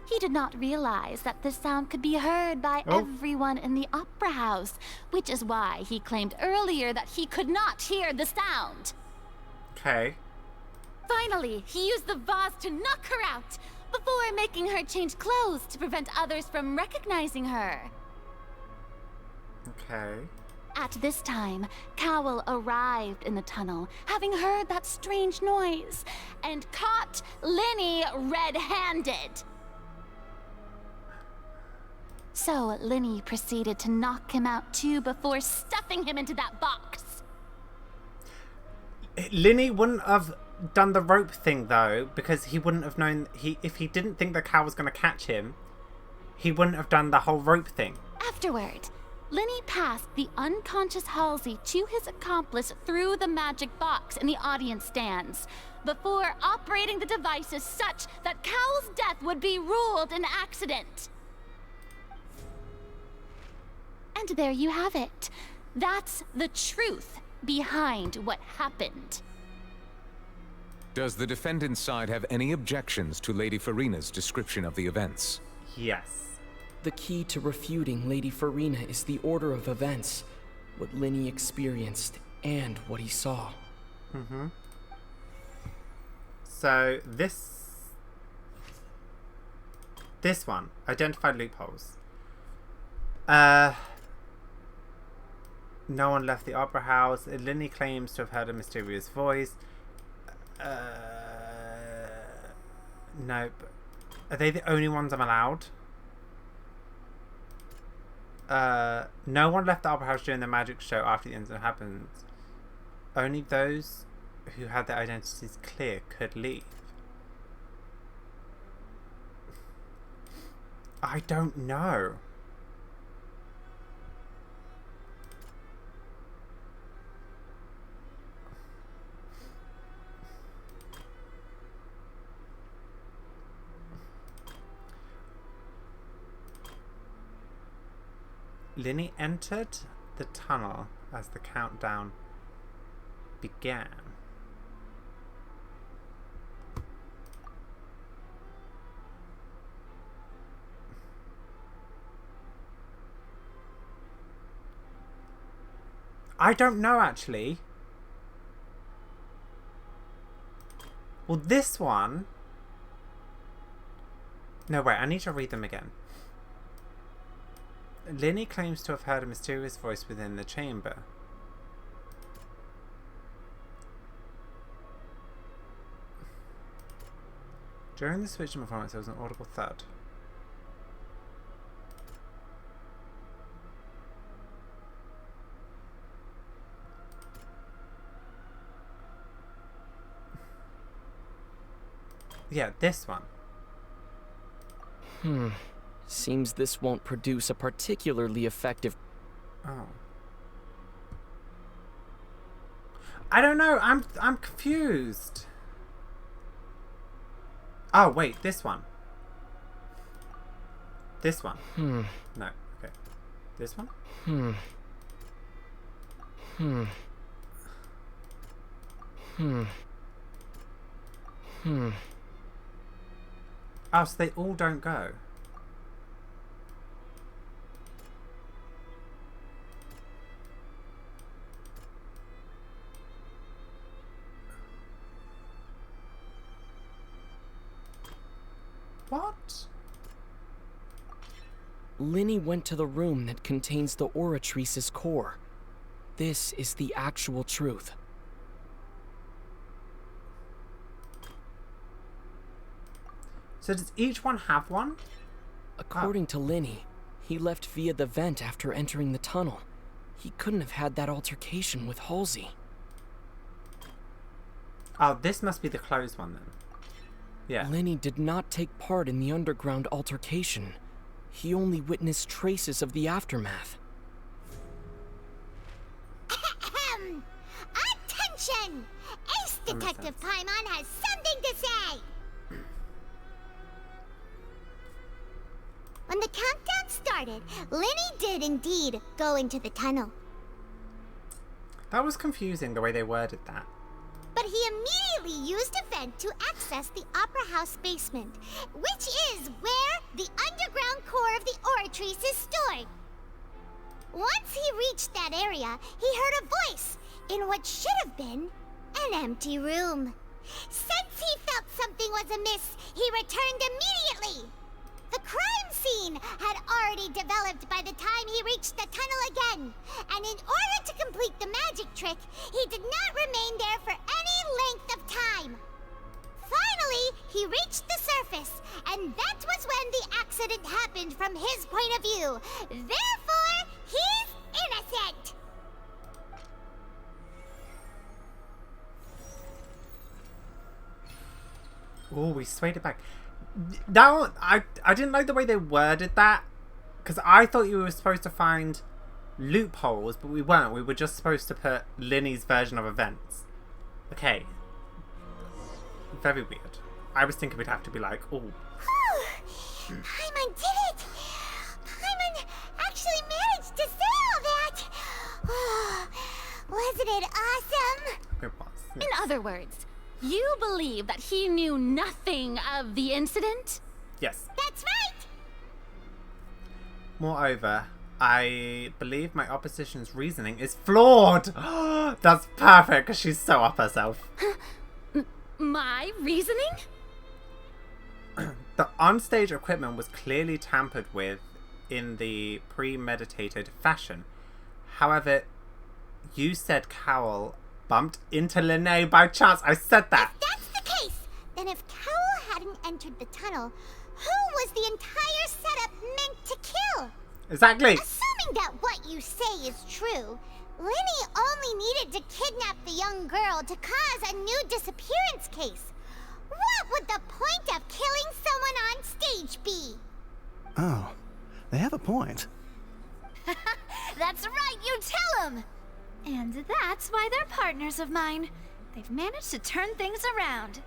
He did not realize that this sound could be heard by everyone in the opera house, which is why he claimed earlier that he could not hear the sound. Okay. Finally, he used the vase to knock her out, before making her change clothes to prevent others from recognizing her. Okay. At this time, Cowell arrived in the tunnel, having heard that strange noise, and caught Linney red-handed. So Linney proceeded to knock him out too before stuffing him into that box. Linney wouldn't have done the rope thing though, because he wouldn't have known if he didn't think the cow was going to catch him, he wouldn't have done the whole rope thing. Afterward, Linney passed the unconscious Halsey to his accomplice through the magic box in the audience stands, before operating the devices such that Cowell's death would be ruled an accident. And there you have it. That's the truth behind what happened. Does the defendant's side have any objections to Lady Farina's description of the events? Yes. The key to refuting Lady Farina is the order of events, what Linney experienced and what he saw. Mm-hmm. So this one, identified loopholes. No one left the opera house. Linney claims to have heard a mysterious voice. Nope. Are they the only ones I'm allowed? No one left the opera house during the magic show after the incident happened. Only those who had their identities clear could leave. I don't know. Linney entered the tunnel as the countdown began. I don't know, actually. Well, this one... No, wait, I need to read them again. Linney claims to have heard a mysterious voice within the chamber. During the switching performance, there was an audible thud. Yeah, this one. Seems this won't produce a particularly effective... Oh. I don't know. I'm confused. Oh, wait, this one. This one. No, okay. This one? Oh, so they all don't go. What? Linny went to the room that contains the Oratrice's core. This is the actual truth. So does each one have one? According to Linny, he left via the vent after entering the tunnel. He couldn't have had that altercation with Halsey. Oh, this must be the closed one then. Yeah. Linny did not take part in the underground altercation. He only witnessed traces of the aftermath. Attention! Ace Detective Paimon has something to say! When the countdown started, Linny did indeed go into the tunnel. That was confusing the way they worded that. But he immediately used a vent to access the Opera House basement, which is where the underground core of the Oratrice is stored. Once he reached that area, he heard a voice in what should have been an empty room. Since he felt something was amiss, he returned immediately. The crime scene had already developed by the time he reached the tunnel again, and in order to complete the magic trick, he did not remain there for any length of time. Finally, he reached the surface, and that was when the accident happened from his point of view. Therefore, he's innocent. Oh, we swayed it back. Now, I didn't like the way they worded that, because I thought you were supposed to find loopholes, but we weren't. We were just supposed to put Linny's version of events. Okay. Very weird. I was thinking we'd have to be like, oh. Paimon did it! Paimon actually managed to say all that! Oh, wasn't it awesome? It was. Yes. In other words, you believe that he knew nothing of the incident? Yes. That's right! Moreover, I believe my opposition's reasoning is flawed! That's perfect, because she's so up herself. My reasoning? The onstage equipment was clearly tampered with in the premeditated fashion. However, you said Cowell bumped into Linné by chance. I said that. If that's the case, then if Cowell hadn't entered the tunnel, who was the entire setup meant to kill? Exactly. Assuming that what you say is true, Linny only needed to kidnap the young girl to cause a new disappearance case. What would the point of killing someone on stage be? Oh, they have a point. That's right, you tell them! And that's why they're partners of mine. They've managed to turn things around.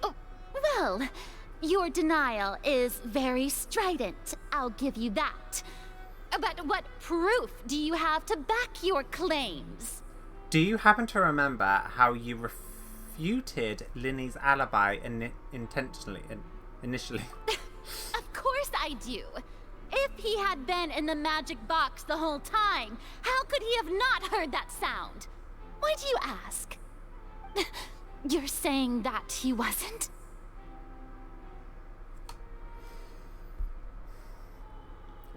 Oh, well, your denial is very strident. I'll give you that. But what proof do you have to back your claims? Do you happen to remember how you refuted Linny's alibi initially? Of course I do. If he had been in the magic box the whole time, how could he have not heard that sound? Why do you ask? You're saying that he wasn't?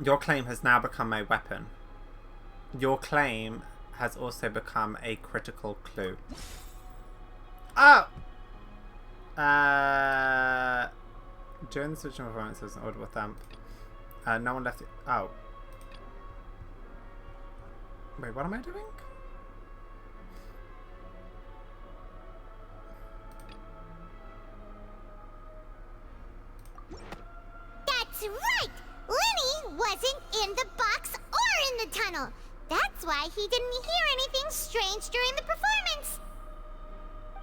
Your claim has now become a weapon. Your claim has also become a critical clue. Oh! During the switching performance, there was an audible thump. No one left it. Oh. Wait, what am I doing? That's right! Linny wasn't in the box or in the tunnel. That's why he didn't hear anything strange during the performance.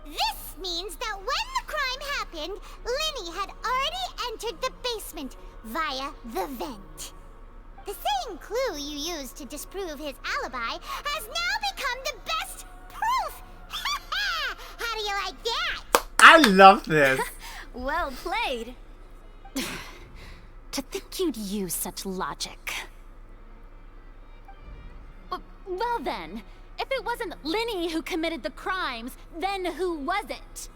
This means that when the crime crime happened, Linny had already entered the basement via the vent. The same clue you used to disprove his alibi has now become the best proof! How do you like that? I love this. Well played. To think you'd use such logic. Well then, if it wasn't Linny who committed the crimes, then who was it?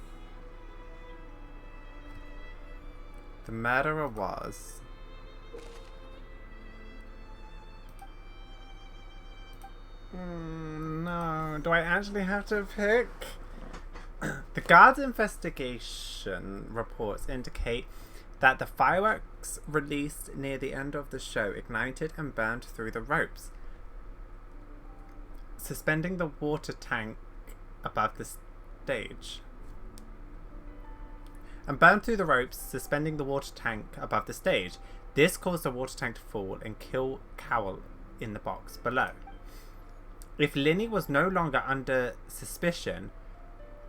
The murderer was... no, do I actually have to pick? The guard's investigation reports indicate that the fireworks released near the end of the show ignited and burned through the ropes, suspending the water tank above the stage. And burned through the ropes, suspending the water tank above the stage. This caused the water tank to fall and kill Cowell in the box below. If Linny was no longer under suspicion,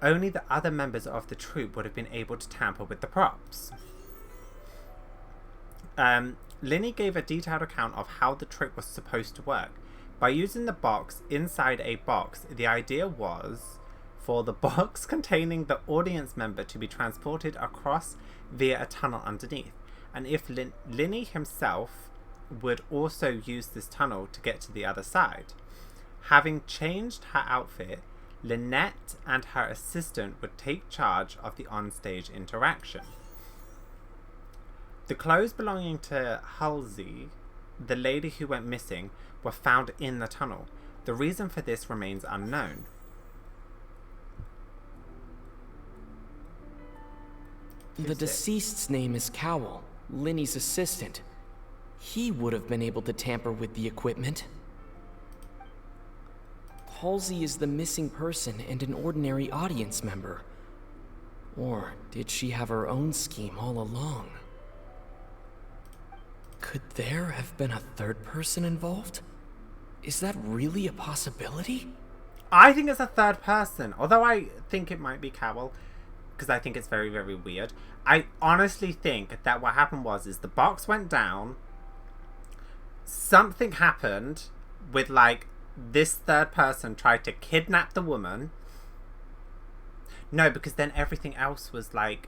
only the other members of the troupe would have been able to tamper with the props. Linny gave a detailed account of how the trick was supposed to work. By using the box inside a box, the idea was for the box containing the audience member to be transported across via a tunnel underneath. And if Linny himself would also use this tunnel to get to the other side. Having changed her outfit, Lynette and her assistant would take charge of the onstage interaction. The clothes belonging to Halsey, the lady who went missing, were found in the tunnel. The reason for this remains unknown. The deceased's name is Cowell, Linny's assistant. He would have been able to tamper with the equipment. Halsey is the missing person and an ordinary audience member. Or did she have her own scheme all along? Could there have been a third person involved? Is that really a possibility? I think it's a third person, although I think it might be Cowell, because I think it's very, very weird. I honestly think that what happened is the box went down, something happened with, like, this third person tried to kidnap the woman. No, because then everything else was, like,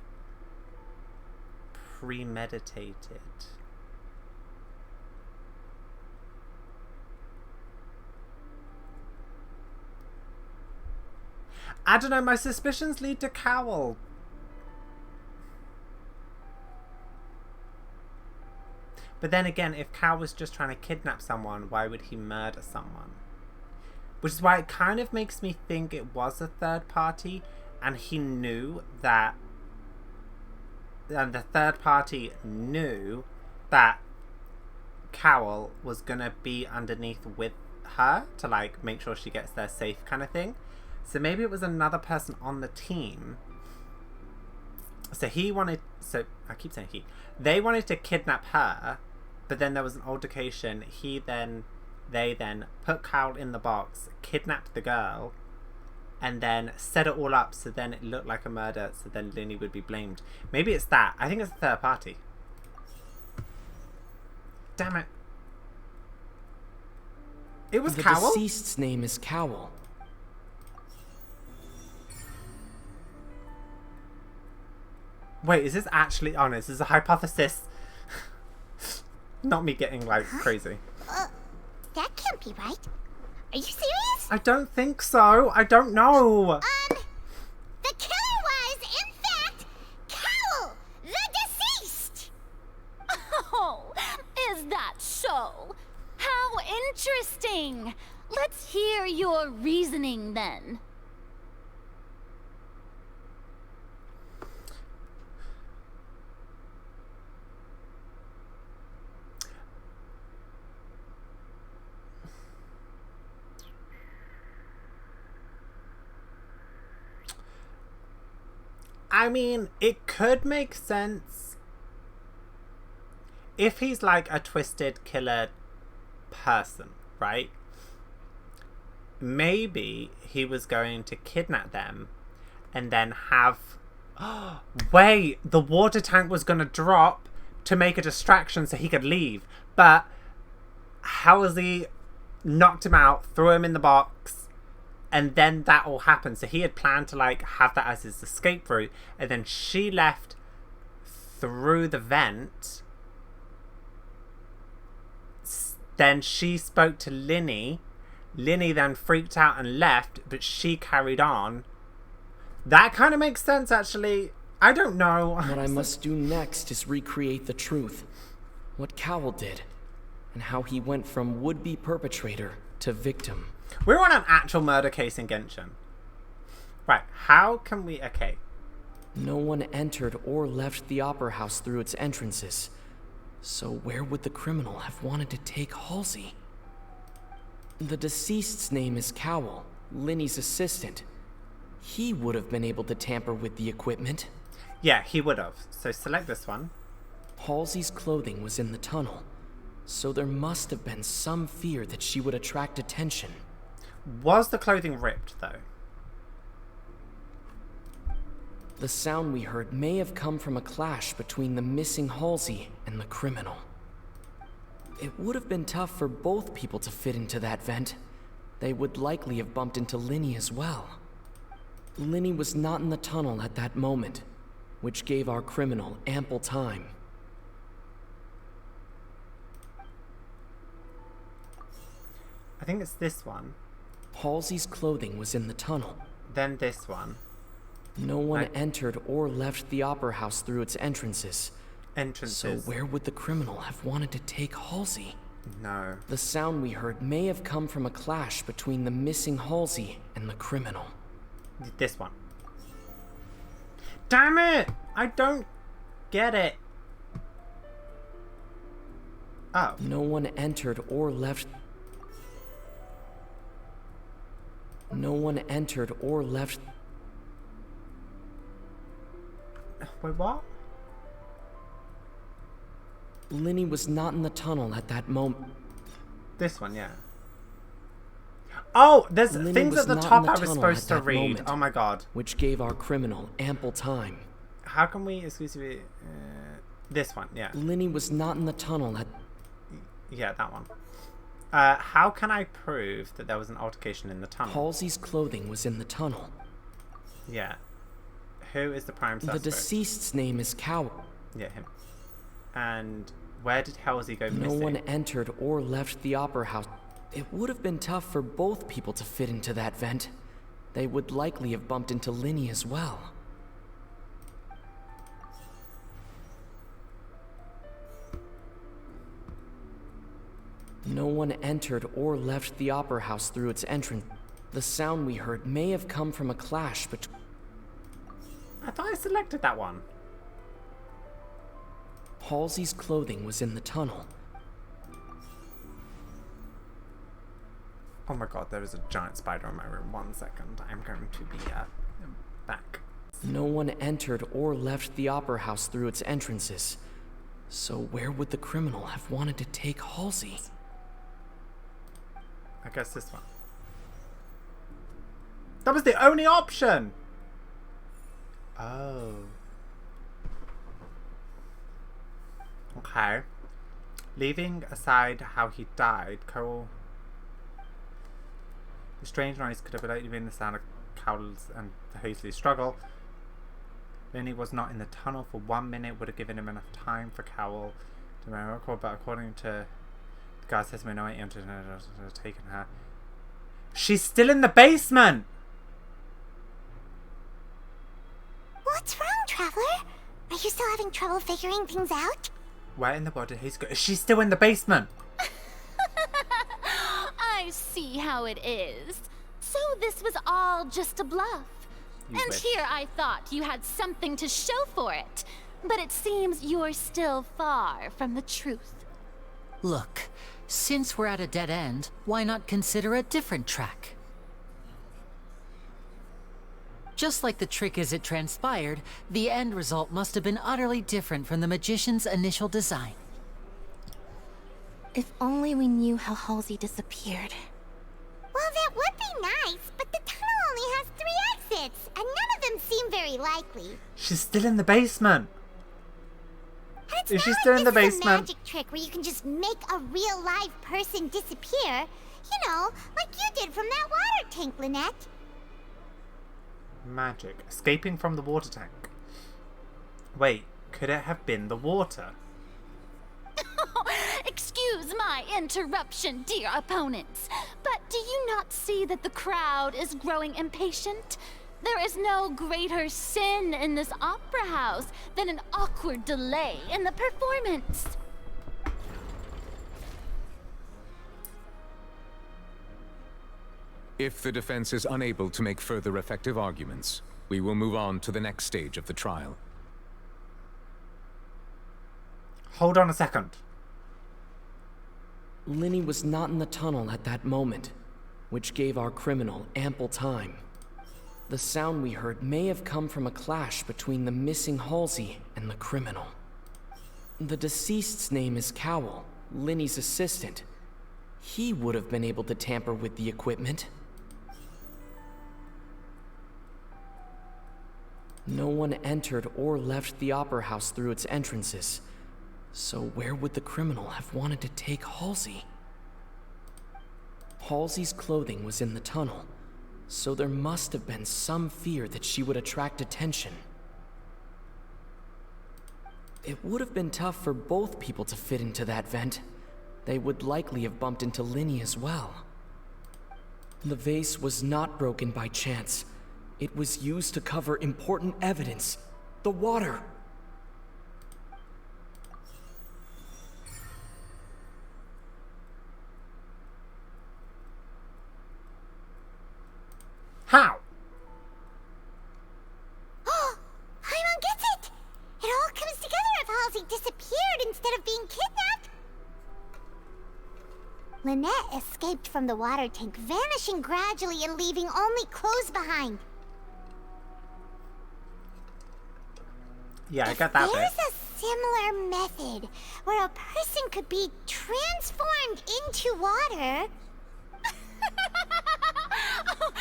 premeditated. I don't know, my suspicions lead to Cowell. But then again, if Cowell was just trying to kidnap someone, why would he murder someone? Which is why it kind of makes me think it was a third party, and he knew that... And the third party knew that Cowell was gonna be underneath with her to, like, make sure she gets there safe kind of thing. So maybe it was another person on the team. So he wanted... So, I keep saying he. They wanted to kidnap her, but then there was an altercation. They then put Cowell in the box, kidnapped the girl, and then set it all up so then it looked like a murder, so then Linny would be blamed. Maybe it's that. I think it's a third party. Damn it. It was Cowell? The deceased's name is Cowell. Wait, is this actually... Oh no, this is a hypothesis. Not me getting, like, crazy. That can't be right. Are you serious? I don't think so. I don't know. The killer was, in fact, Cowell, the deceased! Oh, is that so? How interesting. Let's hear your reasoning then. I mean, it could make sense if he's like a twisted killer person, right? Maybe he was going to kidnap them and then have Wait, the water tank was going to drop to make a distraction so he could leave. But Halsey knocked him out, threw him in the box, and then that all happened. So he had planned to like have that as his escape route, and then she left through the vent. Then she spoke to Linny. Linny then freaked out and left, but she carried on. That kind of makes sense, actually. I don't know. What I must do next is recreate the truth. What Cowell did, and how he went from would-be perpetrator to victim. We're on an actual murder case in Genshin. Right, how can we... Okay. No one entered or left the Opera House through its entrances. So where would the criminal have wanted to take Halsey? The deceased's name is Cowell, Linny's assistant. He would have been able to tamper with the equipment. Yeah, he would have. So select this one. Halsey's clothing was in the tunnel, so there must have been some fear that she would attract attention. Was the clothing ripped, though? The sound we heard may have come from a clash between the missing Halsey and the criminal. It would have been tough for both people to fit into that vent. They would likely have bumped into Linny as well. Linny was not in the tunnel at that moment, which gave our criminal ample time. I think it's this one. Halsey's clothing was in the tunnel. Then this one. No one entered or left the Opera House through its entrances. So where would the criminal have wanted to take Halsey? No. The sound we heard may have come from a clash between the missing Halsey and the criminal. This one. Damn it! I don't get it. Oh. No one entered or left... No one entered or left... Wait, what? Linny was not in the tunnel at that moment. This one, yeah. Oh, there's Linny things at the top I was supposed to read. Moment, oh my god. Which gave our criminal ample time. How can we exclusively... this one, yeah. Linny was not in the tunnel at... Yeah, that one. How can I prove that there was an altercation in the tunnel? Halsey's clothing was in the tunnel. Yeah. Who is the prime suspect? The deceased's name is Cowell. Yeah, him. And where did Halsey go missing? No one entered or left the Opera House. It would have been tough for both people to fit into that vent. They would likely have bumped into Linny as well. No one entered or left the Opera House through its entrance. The sound we heard may have come from a clash between... I thought I selected that one. Halsey's clothing was in the tunnel. Oh my god, there is a giant spider in my room. 1 second. I'm going to be back. No one entered or left the Opera House through its entrances. So where would the criminal have wanted to take Halsey? I guess this one. That was the only option! Oh. Okay. Leaving aside how he died, Cowell... The strange noise could have likely been the sound of Cowell's and the Hazley's struggle. Linny was not in the tunnel for 1 minute, would have given him enough time for Cowell to miracle, but according to the guy's testimony, no one entered and had taken her. She's still in the basement! What's wrong, Traveler? Are you still having trouble figuring things out? Where in the world did he go? She's still in the basement! I see how it is. So this was all just a bluff. And here I thought you had something to show for it. But it seems you're still far from the truth. Look, since we're at a dead end, why not consider a different track? Just like the trick as it transpired, the end result must have been utterly different from the magician's initial design. If only we knew how Halsey disappeared. Well, that would be nice, but the tunnel only has 3 candidates, and none of them seem very likely. She's still in the basement. And it's Is not she like still in the this is a basement? magic trick where you can just make a real live person disappear. You know, like you did from that water tank, Lynette. Magic. Escaping from the water tank. Wait, could it have been the water? Excuse my interruption, dear opponents, but do you not see that the crowd is growing impatient? There is no greater sin in this opera house than an awkward delay in the performance. If the defense is unable to make further effective arguments, we will move on to the next stage of the trial. Hold on a second. Linny was not in the tunnel at that moment, which gave our criminal ample time. The sound we heard may have come from a clash between the missing Halsey and the criminal. The deceased's name is Cowell, Linny's assistant. He would have been able to tamper with the equipment. No one entered or left the opera house through its entrances. So where would the criminal have wanted to take Halsey? Halsey's clothing was in the tunnel, so there must have been some fear that she would attract attention. It would have been tough for both people to fit into that vent. They would likely have bumped into Linny as well. The vase was not broken by chance. It was used to cover important evidence. The water. How? Oh, Paimon gets it! It all comes together if Halsey disappeared instead of being kidnapped. Lynette escaped from the water tank, vanishing gradually and leaving only clothes behind. Yeah, I got that bit. There's a similar method where a person could be transformed into water. Oh,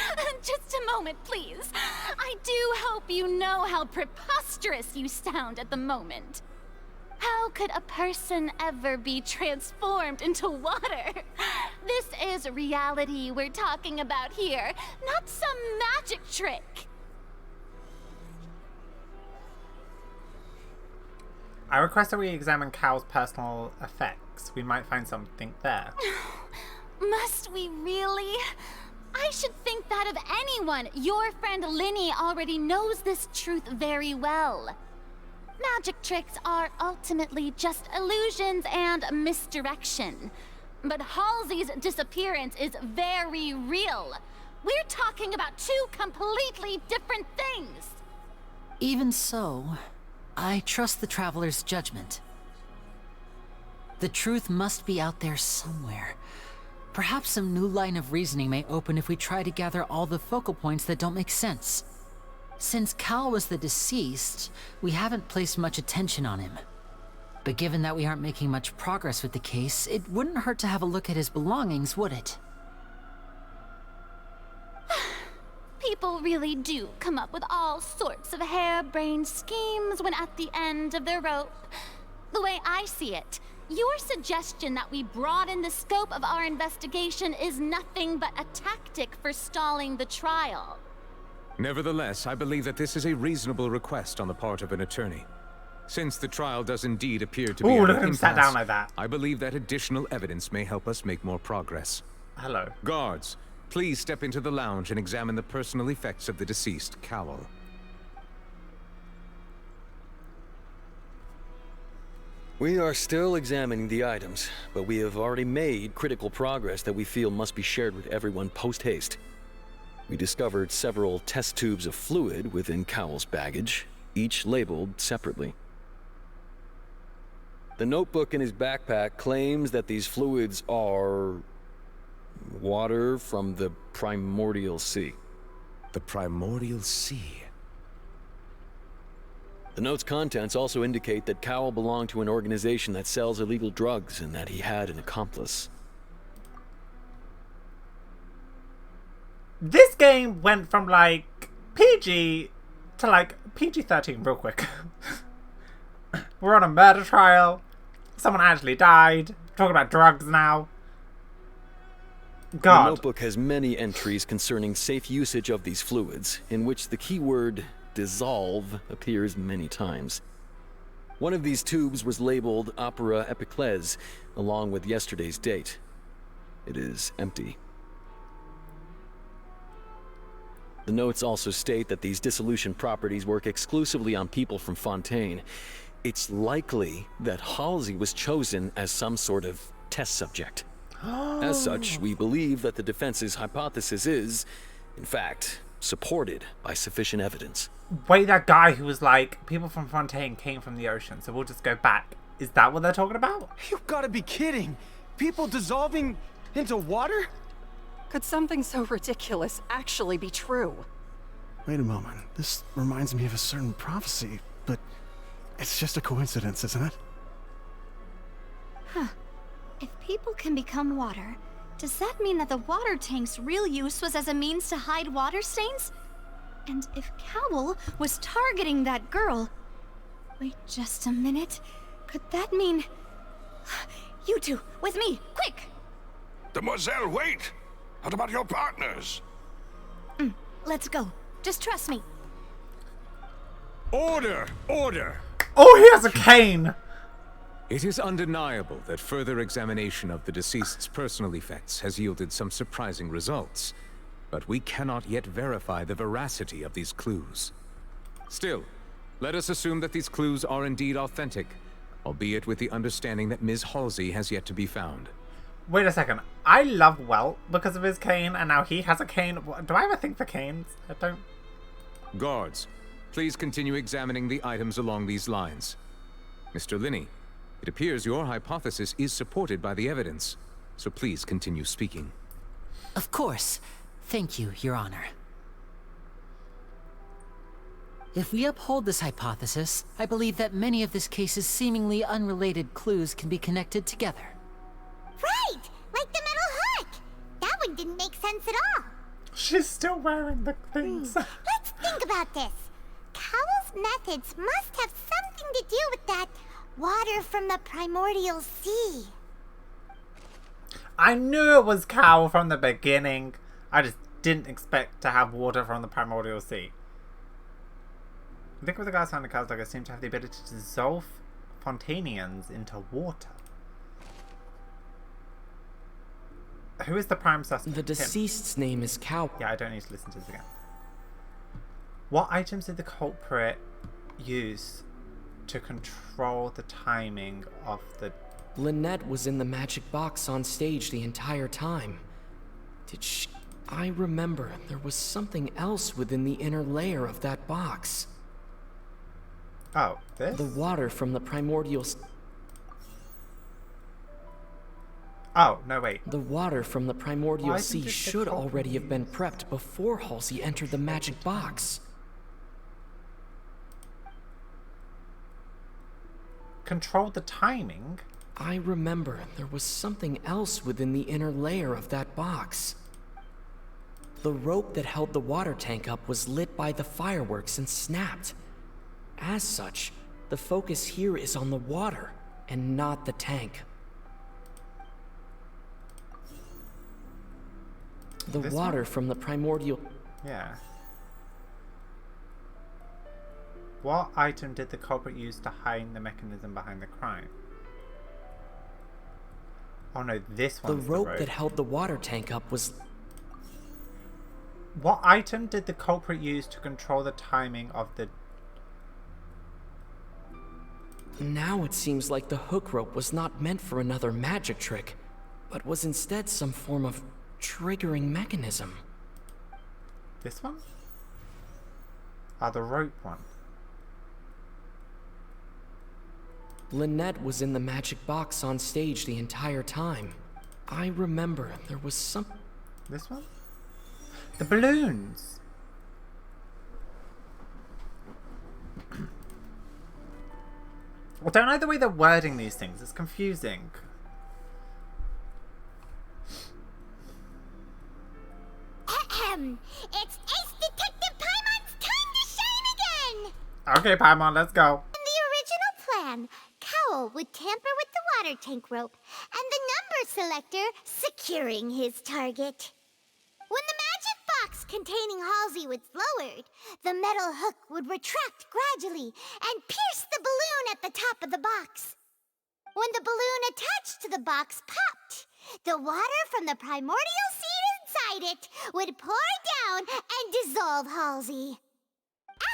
just a moment, please. I do hope you know how preposterous you sound at the moment. How could a person ever be transformed into water? This is reality we're talking about here, not some magic trick. I request that we examine Cal's personal effects. We might find something there. Must we really? I should think that of anyone. Your friend Linny already knows this truth very well. Magic tricks are ultimately just illusions and misdirection. But Halsey's disappearance is very real. We're talking about two completely different things. Even so, I trust the Traveler's judgment. The truth must be out there somewhere. Perhaps some new line of reasoning may open if we try to gather all the focal points that don't make sense. Since Cal was the deceased, we haven't placed much attention on him. But given that we aren't making much progress with the case, it wouldn't hurt to have a look at his belongings, would it? People really do come up with all sorts of harebrained schemes when at the end of their rope. The way I see it, your suggestion that we broaden the scope of our investigation is nothing but a tactic for stalling the trial. Nevertheless, I believe that this is a reasonable request on the part of an attorney. Since the trial does indeed appear to be Ooh, at look an at him sat impasse, down like that. I believe that additional evidence may help us make more progress. Hello. Guards, please step into the lounge and examine the personal effects of the deceased, Cowell. We are still examining the items, but we have already made critical progress that we feel must be shared with everyone post-haste. We discovered several test tubes of fluid within Cowell's baggage, each labeled separately. The notebook in his backpack claims that these fluids are water from the primordial sea. The primordial sea? The note's contents also indicate that Cowell belonged to an organization that sells illegal drugs and that he had an accomplice. This game went from like PG to like PG-13 real quick. We're on a murder trial. Someone actually died. Talking about drugs now. God. The notebook has many entries concerning safe usage of these fluids, in which the keyword dissolve appears many times. One of these tubes was labeled Opera Epiclese, along with yesterday's date. It is empty. The notes also state that these dissolution properties work exclusively on people from Fontaine. It's likely that Halsey was chosen as some sort of test subject. As such, we believe that the defense's hypothesis is, in fact, supported by sufficient evidence. Wait, that guy who was like, people from Fontaine came from the ocean, so we'll just go back. Is that what they're talking about? You gotta be kidding! People dissolving into water? Could something so ridiculous actually be true? Wait a moment. This reminds me of a certain prophecy, but it's just a coincidence, isn't it? Huh. If people can become water, does that mean that the water tank's real use was as a means to hide water stains? And if Cowell was targeting that girl... Wait just a minute. Could that mean... You two, with me, quick! Demoiselle, wait! What about your partners? Let's go. Just trust me. Order! Order! Oh, he has a cane! It is undeniable that further examination of the deceased's personal effects has yielded some surprising results, but we cannot yet verify the veracity of these clues. Still, let us assume that these clues are indeed authentic, albeit with the understanding that Ms. Halsey has yet to be found. Wait a second. I love Welt because of his cane, and now he has a cane. Do I ever think for canes? I don't... Guards, please continue examining the items along these lines. Mr. Linney, it appears your hypothesis is supported by the evidence, so please continue speaking. Of course. Thank you, Your Honor. If we uphold this hypothesis, I believe that many of this case's seemingly unrelated clues can be connected together. Right! Like the metal hook! That one didn't make sense at all. She's still wearing the things. Let's think about this. Cowell's methods must have something to do with that water from the primordial sea. I knew it was Cowell from the beginning. I just didn't expect to have water from the primordial sea. I think with the guys found the cows, like I seem to have the ability to dissolve Fontainians into water. Who is the prime suspect? The deceased's name is Cow. Yeah, I don't need to listen to this again. What items did the culprit use to control the timing of the... Lynette was in the magic box on stage the entire time. Did she... I remember there was something else within the inner layer of that box. Oh, this? The water from the primordial... Oh, no, wait. The water from the primordial sea should culprit already have been prepped before Halsey entered the magic box. Control the timing? I remember there was something else within the inner layer of that box. The rope that held the water tank up was lit by the fireworks and snapped. As such, the focus here is on the water and not the tank. The water from the primordial... Yeah. What item did the culprit use to hide the mechanism behind the crime? Oh no, this one's the rope that held the water tank up was... What item did the culprit use to control the timing of the... Now it seems like the hook rope was not meant for another magic trick, but was instead some form of triggering mechanism. This one? Ah, the rope one. Lynette was in the magic box on stage the entire time. I remember there was some... This one? The balloons! I don't know the way they're wording these things. It's confusing. It's Ace Detective Paimon's Okay, Paimon, let's go. In the original plan, Cowl would tamper with the water tank rope and the number selector securing his target. When the magic box containing Halsey was lowered, the metal hook would retract gradually and pierce the balloon at the top of the box. When the balloon attached to the box popped, the water from the primordial seed inside it would pour down and dissolve Halsey.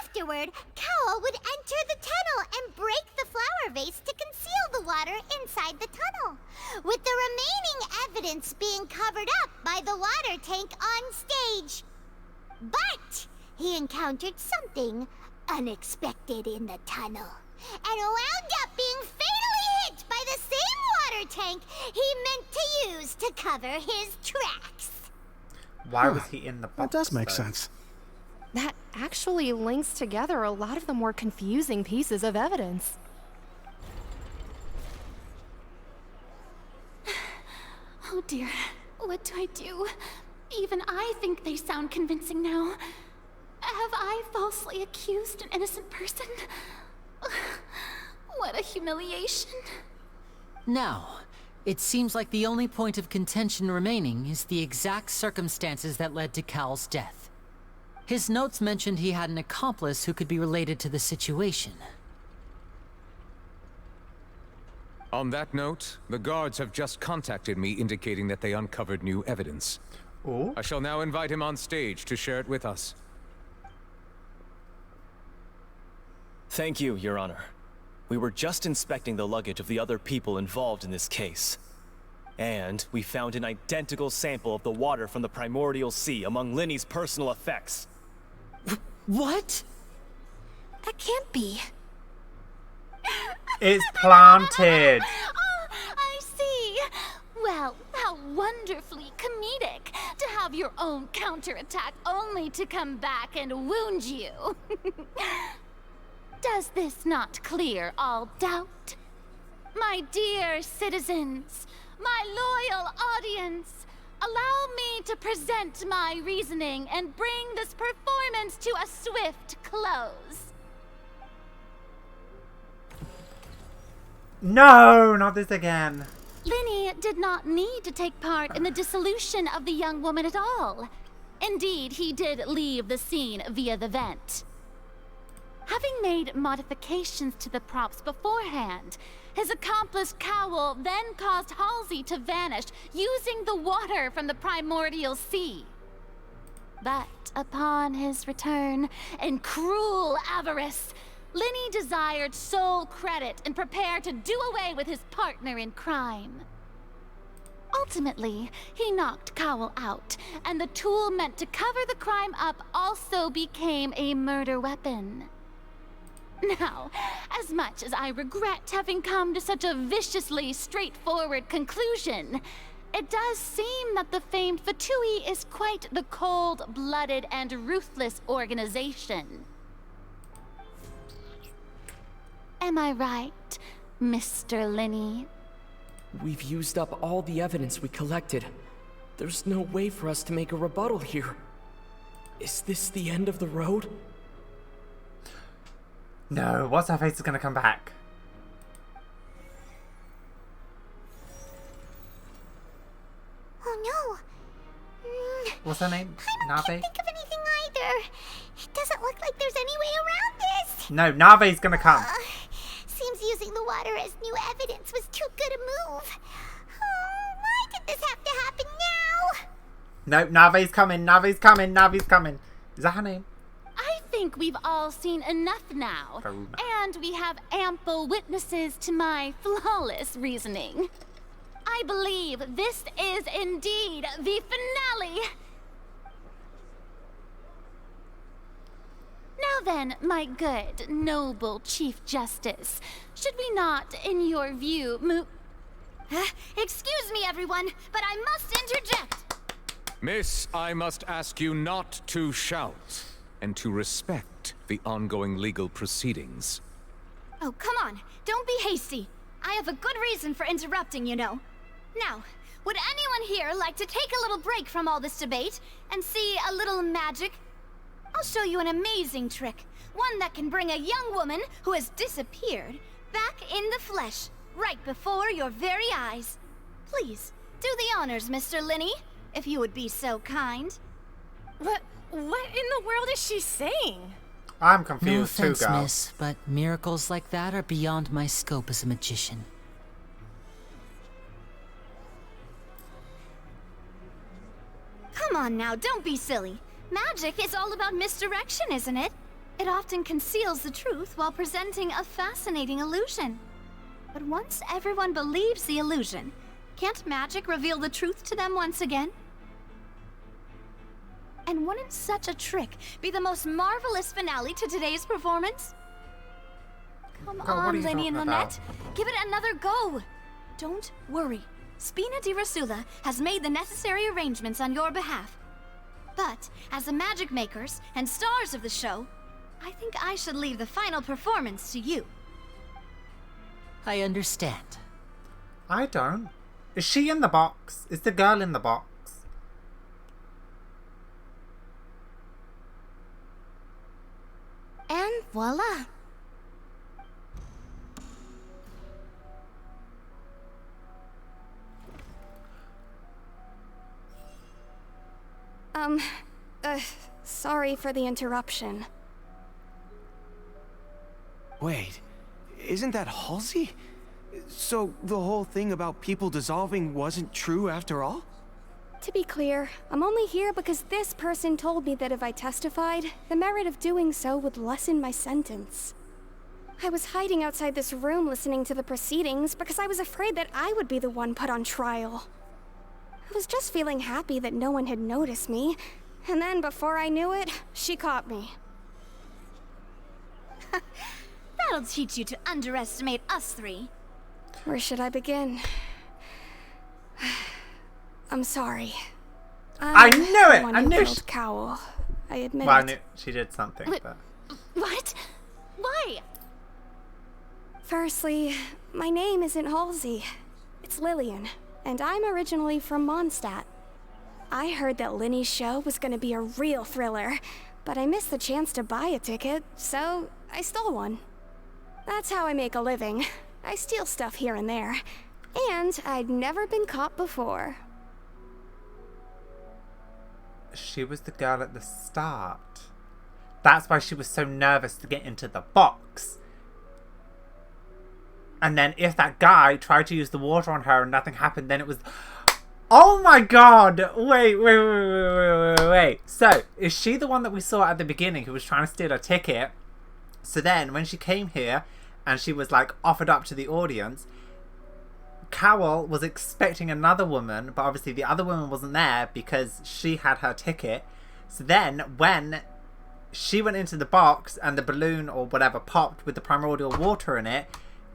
Afterward, Cowl would enter the tunnel and break the flower vase to conceal the water inside the tunnel, with the remaining evidence being covered up by the water tank on stage. But he encountered something unexpected in the tunnel, and wound up being fatally hit by the same water tank he meant to use to cover his tracks. Why was he in the box? That does make sense. That actually links together a lot of the more confusing pieces of evidence. Oh dear, what do I do? Even I think they sound convincing now. Have I falsely accused an innocent person? What a humiliation. Now, it seems like the only point of contention remaining is the exact circumstances that led to Cowl's death. His notes mentioned he had an accomplice who could be related to the situation. On that note, the guards have just contacted me indicating that they uncovered new evidence. Oh? I shall now invite him on stage to share it with us. Thank you, Your Honor. We were just inspecting the luggage of the other people involved in this case. And we found an identical sample of the water from the primordial sea among Linny's personal effects. What? That can't be. It's planted. Oh, I see. Well, how wonderfully comedic to have your own counterattack only to come back and wound you. Does this not clear all doubt? My dear citizens, my loyal audience, allow me to present my reasoning and bring this performance to a swift close. No, not this again. Linny did not need to take part in the dissolution of the young woman at all. Indeed, he did leave the scene via the vent. Having made modifications to the props beforehand, his accomplice Cowl then caused Halsey to vanish using the water from the primordial sea. But upon his return, in cruel avarice, Linny desired sole credit and prepared to do away with his partner in crime. Ultimately, he knocked Cowl out, and the tool meant to cover the crime up also became a murder weapon. Now, as much as I regret having come to such a viciously straightforward conclusion, it does seem that the famed Fatui is quite the cold-blooded and ruthless organization. Am I right, Mr. Linny? We've used up all the evidence we collected. There's no way for us to make a rebuttal here. Is this the end of the road? No, what's her face is gonna come back? Oh no. What's her name? I can't think of anything either. It doesn't look like there's any way around this. No, Nave's gonna come. Seems using the water as new evidence was too good a move. Oh, why did this have to happen now? No, Nave's coming, Nave's coming, Nave's coming. Is that her name? I think we've all seen enough now. And we have ample witnesses to my flawless reasoning. I believe this is indeed the finale. Now then, my good, noble Chief Justice, should we not, in your view, Excuse me, everyone, but I must interject. Miss, I must ask you not to shout and to respect the ongoing legal proceedings. Oh, come on. Don't be hasty. I have a good reason for interrupting, you know. Now, would anyone here like to take a little break from all this debate and see a little magic? I'll show you an amazing trick, One that can bring a young woman who has disappeared back in the flesh, right before your very eyes. Please, do the honors, Mr. Linny, if you would be so kind. What in the world is she saying? I'm No confused offense, too, girl. miss, but miracles like that are beyond my scope as a magician. Come on now, don't be silly. Magic is all about misdirection, isn't it? It often conceals the truth while presenting a fascinating illusion. But once everyone believes the illusion, can't magic reveal the truth to them once again? And wouldn't such a trick be the most marvelous finale to today's performance? Come God, what are on, you Lenny and talking Lynette. about? Give it another go. Don't worry. Spina di Rosula has made the necessary arrangements on your behalf. But, as the magic makers and stars of the show, I think I should leave the final performance to you. I understand. I don't. Is she in the box? Is the girl in the box? And voila. Sorry for the interruption. Wait, isn't that Halsey? So the whole thing about people dissolving wasn't true after all? To be clear, I'm only here because this person told me that if I testified, the merit of doing so would lessen my sentence. I was hiding outside this room listening to the proceedings because I was afraid that I would be the one put on trial. I was just feeling happy that no one had noticed me, and then before I knew it, she caught me. That'll teach you to underestimate us three. Where should I begin? I'm sorry. I knew it! One I who knew killed Cowell. I admit Well, I it. knew she did something, but... What? Why? Firstly, my name isn't Halsey. It's Lillian, and I'm originally from Mondstadt. I heard that Linny's show was gonna be a real thriller, but I missed the chance to buy a ticket, so I stole one. That's how I make a living. I steal stuff here and there. And I'd never been caught before. She was the girl at the start. That's why she was so nervous to get into the box. And then if that guy tried to use the water on her and nothing happened, then it was... Oh my god! Wait. So, is she the one that we saw at the beginning who was trying to steal a ticket? So then, when she came here and she was like offered up to the audience, Cowell was expecting another woman, but obviously the other woman wasn't there because she had her ticket. So then, when she went into the box and the balloon or whatever popped with the primordial water in it,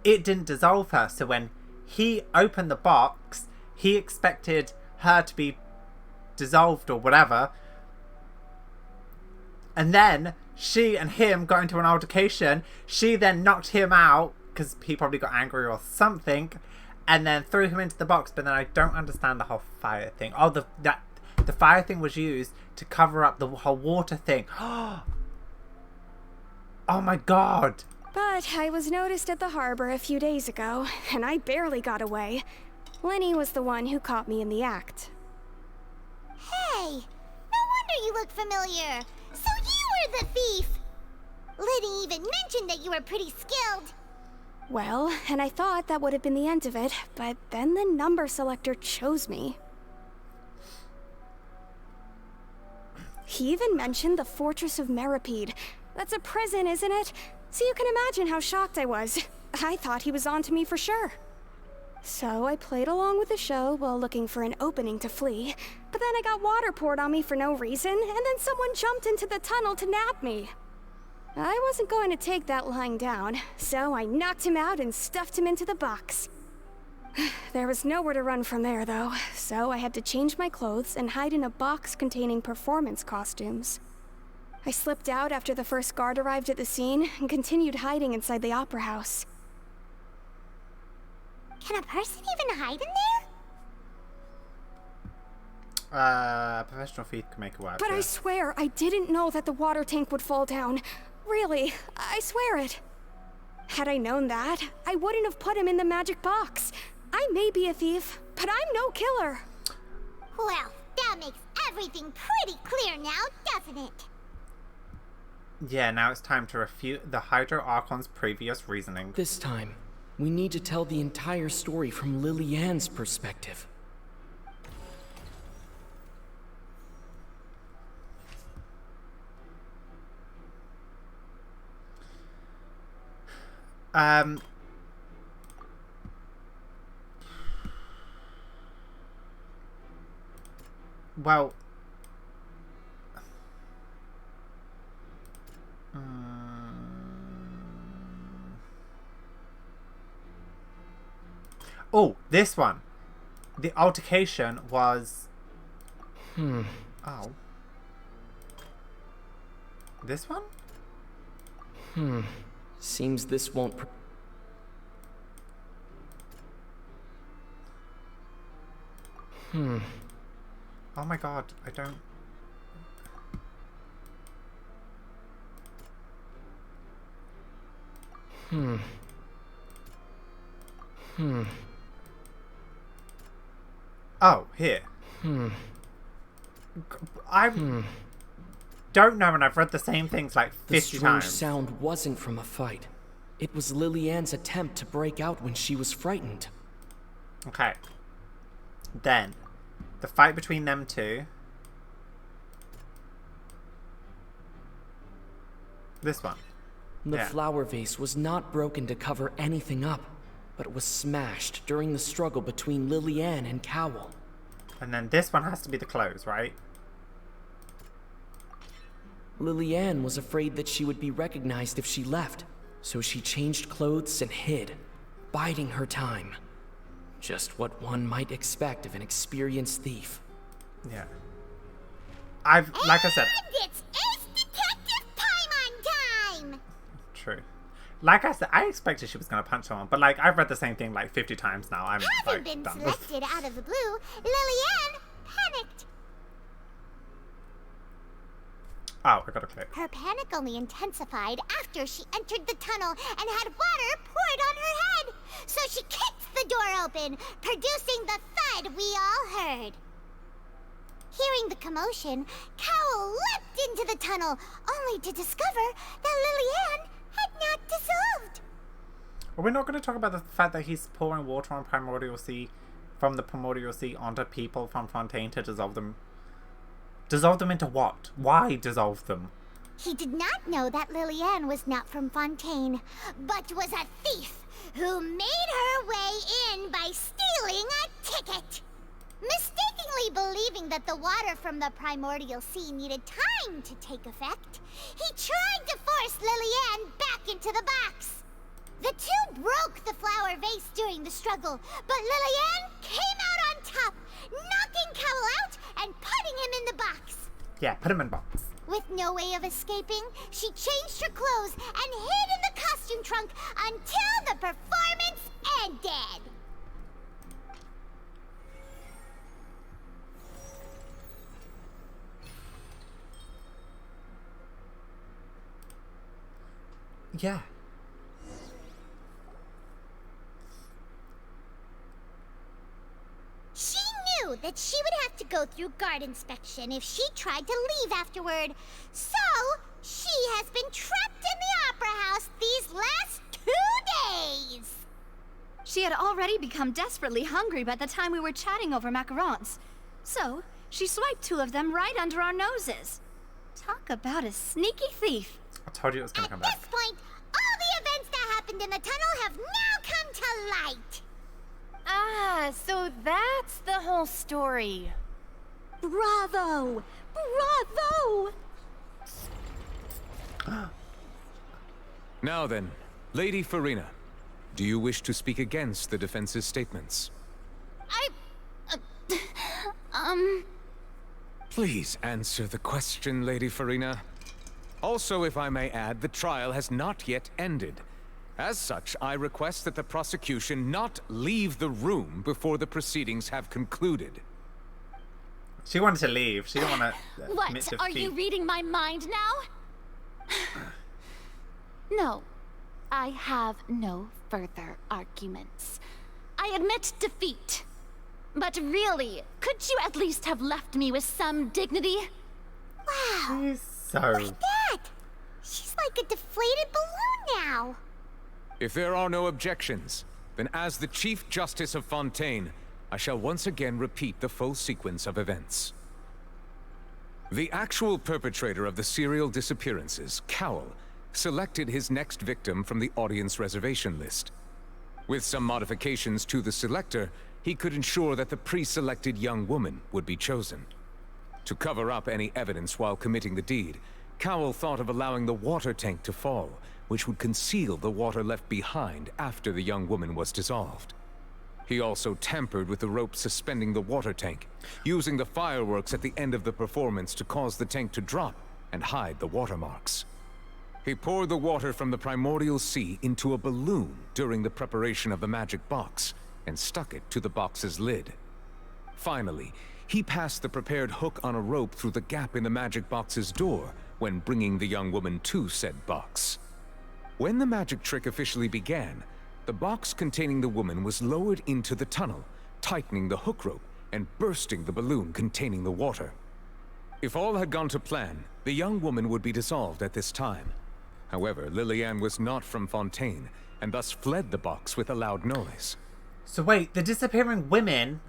it didn't dissolve her. So when he opened the box, he expected her to be dissolved or whatever. And then she and him got into an altercation. She then knocked him out because he probably got angry or something, and then threw him into the box. But then I don't understand the whole fire thing. Oh, the fire thing was used to cover up the whole water thing. Oh my god. But I was noticed at the harbor a few days ago, and I barely got away. Lenny was the one who caught me in the act. Hey, no wonder you look familiar. So you were the thief. Liddy even mentioned that you were pretty skilled. Well, and I thought that would have been the end of it, but then the number selector chose me. He even mentioned the Fortress of Meripede. That's a prison, isn't it? So you can imagine how shocked I was. I thought he was onto me for sure. So I played along with the show while looking for an opening to flee, but then I got water poured on me for no reason, and then someone jumped into the tunnel to nab me. I wasn't going to take that lying down, so I knocked him out and stuffed him into the box. There was nowhere to run from there, though, so I had to change my clothes and hide in a box containing performance costumes. I slipped out after the first guard arrived at the scene and continued hiding inside the opera house. Can a person even hide in there? Professional thief can make it work. But yeah. I swear, I didn't know that the water tank would fall down. Really, I swear it. Had I known that, I wouldn't have put him in the magic box. I may be a thief, but I'm no killer. Well, that makes everything pretty clear now, doesn't it? Yeah, now it's time to refute the Hydro Archon's previous reasoning. This time, we need to tell the entire story from Lily-Ann's perspective. Well, oh, this one. The altercation was... Oh. This one? Seems this won't... Oh my god, I don't... Oh, here. I don't know, and I've read the same things like 50 The strange times. sound wasn't from a fight. It was Lily-Ann's attempt to break out when she was frightened. Okay. Then, the fight between them two. This one. The Yeah. flower vase was not broken to cover anything up, but was smashed during the struggle between Lily-Ann and Cowell. And then this one has to be the clothes, right? Lily-Ann was afraid that she would be recognized if she left, so she changed clothes and hid, biding her time. Just what one might expect of an experienced thief. Yeah. Like I said... It's Ace Detective Paimon time! True. Like I said, I expected she was going to punch someone, but like, I've read the same thing like 50 times now. I'm Having like, been done. selected out of the blue, Lily-Ann panicked. Oh, I got a clip. Her panic only intensified after she entered the tunnel and had water poured on her head. So she kicked the door open, producing the thud we all heard. Hearing the commotion, Cowell leapt into the tunnel, only to discover that Lily-Ann had not dissolved. Are we not going to talk about the fact that he's pouring water on Primordial Sea, from the Primordial Sea onto people from Fontaine to dissolve them? Dissolve them into what? Why dissolve them? He did not know that Lily-Ann was not from Fontaine, but was a thief who made her way in by stealing a ticket. Mistakenly believing that the water from the Primordial Sea needed time to take effect, he tried to force Lily-Ann back into the box. The two broke the flower vase during the struggle, but Lily-Ann came out on top, knocking Cowell out and putting him in the box. Yeah, put him in box. With no way of escaping, she changed her clothes and hid in the costume trunk until the performance ended. Yeah. She knew that she would have to go through guard inspection if she tried to leave afterward. So, she has been trapped in the Opera House these last 2 days. She had already become desperately hungry by the time we were chatting over macarons. So, she swiped 2 of them right under our noses. Talk about a sneaky thief. I told you it was going to come back. At this point, all the events that happened in the tunnel have now come to light. Ah, so that's the whole story. Bravo! Bravo! Now then, Lady Farina, do you wish to speak against the defense's statements? Please answer the question, Lady Farina. Also, if I may add, the trial has not yet ended. As such, I request that the prosecution not leave the room before the proceedings have concluded. She wanted to leave. She didn't want to admit What? Are you defeat. reading my mind now? No, I have no further arguments. I admit defeat. But really, could you at least have left me with some dignity? Wow. So... Look at that! She's like a deflated balloon now. If there are no objections, then as the Chief Justice of Fontaine, I shall once again repeat the full sequence of events. The actual perpetrator of the serial disappearances, Cowell, selected his next victim from the audience reservation list. With some modifications to the selector, he could ensure that the pre-selected young woman would be chosen. To cover up any evidence while committing the deed, Cowell thought of allowing the water tank to fall, which would conceal the water left behind after the young woman was dissolved. He also tampered with the rope suspending the water tank, using the fireworks at the end of the performance to cause the tank to drop and hide the watermarks. He poured the water from the primordial sea into a balloon during the preparation of the magic box, and stuck it to the box's lid. Finally, he passed the prepared hook on a rope through the gap in the magic box's door when bringing the young woman to said box. When the magic trick officially began, the box containing the woman was lowered into the tunnel, tightening the hook rope and bursting the balloon containing the water. If all had gone to plan, the young woman would be dissolved at this time. However, Lillian was not from Fontaine, and thus fled the box with a loud noise. So wait, the disappearing women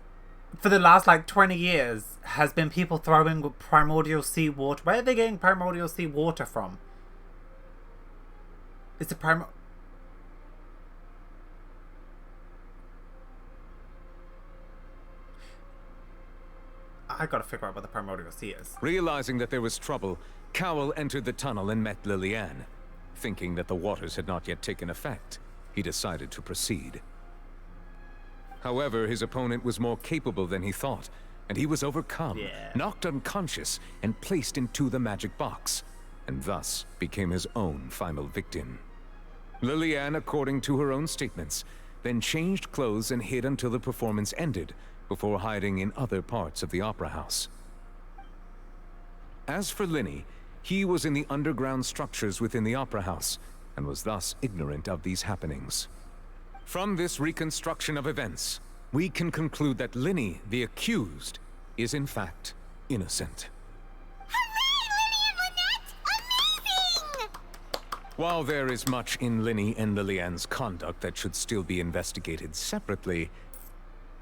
for the last like 20 years has been people throwing primordial sea water. Where are they getting primordial sea water from? It's a I gotta figure out what the primordial sea is. Realizing that there was trouble, Cowell entered the tunnel and met Lillian. Thinking that the waters had not yet taken effect, he decided to proceed. However, his opponent was more capable than he thought, and he was overcome, knocked unconscious, and placed into the magic box, and thus became his own final victim. Lillian, according to her own statements, then changed clothes and hid until the performance ended, before hiding in other parts of the opera house. As for Linny, he was in the underground structures within the opera house, and was thus ignorant of these happenings. From this reconstruction of events, we can conclude that Linny, the accused, is in fact innocent. While there is much in Linny and Lillian's conduct that should still be investigated separately,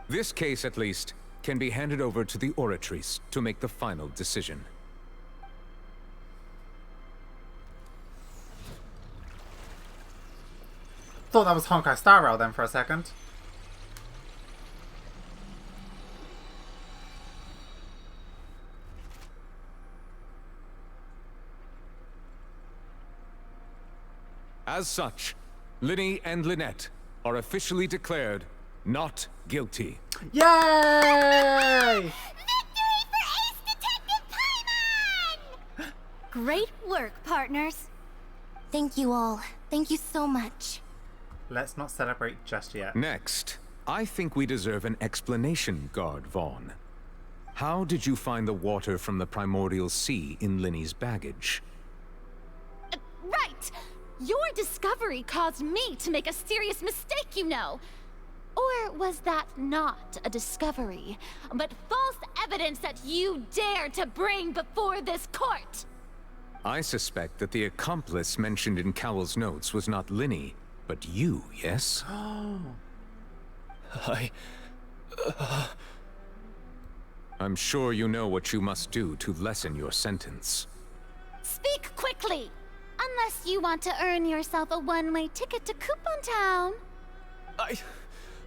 this case, at least, can be handed over to the Oratrice to make the final decision. Thought that was Honkai Star Rail then for a second. As such, Linny and Lynette are officially declared not guilty. Yay! Great work, partners. Thank you all. Thank you so much. Let's not celebrate just yet. Next, I think we deserve an explanation, Guard Vaughn. How did you find the water from the primordial sea in Linny's baggage? Right! Your discovery caused me to make a serious mistake, you know. Or was that not a discovery, but false evidence that you dared to bring before this court? I suspect that the accomplice mentioned in Cowell's notes was not Linny, but you, yes? I'm sure you know what you must do to lessen your sentence. Speak quickly! Unless you want to earn yourself a one-way ticket to Coupon Town.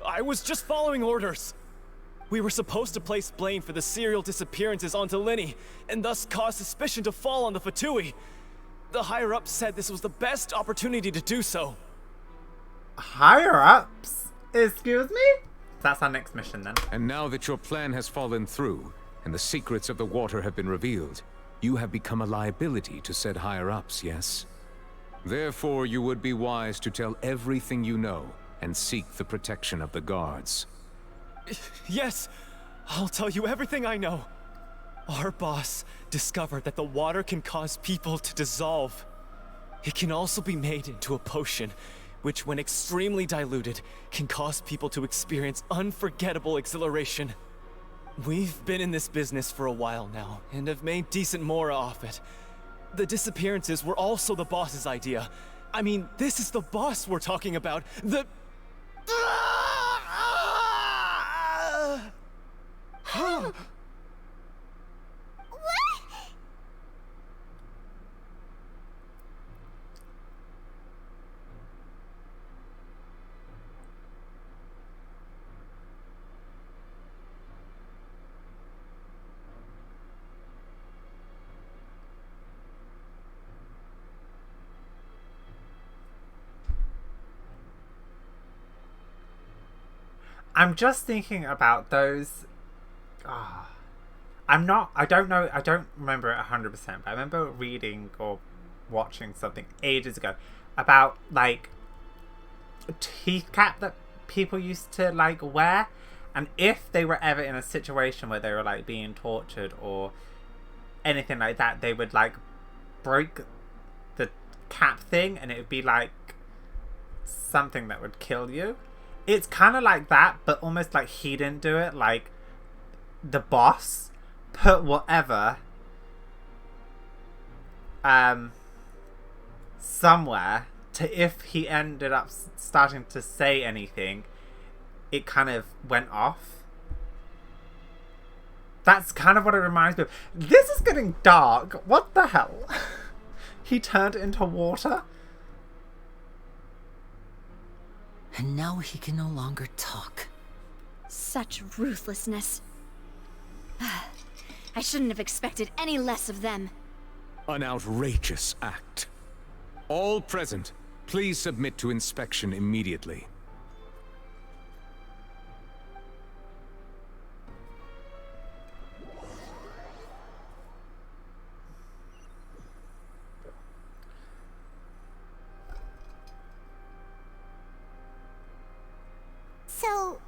I was just following orders. We were supposed to place blame for the serial disappearances onto Linny, and thus cause suspicion to fall on the Fatui. The higher-ups said this was the best opportunity to do so. Higher-ups? Excuse me? That's our next mission then. And now that your plan has fallen through, and the secrets of the water have been revealed, you have become a liability to said higher-ups, yes? Therefore, you would be wise to tell everything you know, and seek the protection of the guards. Yes, I'll tell you everything I know. Our boss discovered that the water can cause people to dissolve. It can also be made into a potion, which when extremely diluted, can cause people to experience unforgettable exhilaration. We've been in this business for a while now, and have made decent mora off it. The disappearances were also the boss's idea. I mean, this is the boss we're talking about. The... I'm just thinking about those. I don't know, I don't remember it 100%, but I remember reading or watching something ages ago about, like, a teeth cap that people used to, like, wear. And if they were ever in a situation where they were, like, being tortured or anything like that, they would, like, break the cap thing and it would be, like, something that would kill you. It's kind of like that, but almost like he didn't do it. Like, the boss put whatever somewhere to, if he ended up starting to say anything, it kind of went off. That's kind of what it reminds me of. This is getting dark. What the hell? He turned into water. And now he can no longer talk. Such ruthlessness. I shouldn't have expected any less of them. An outrageous act. All present, please submit to inspection immediately. So,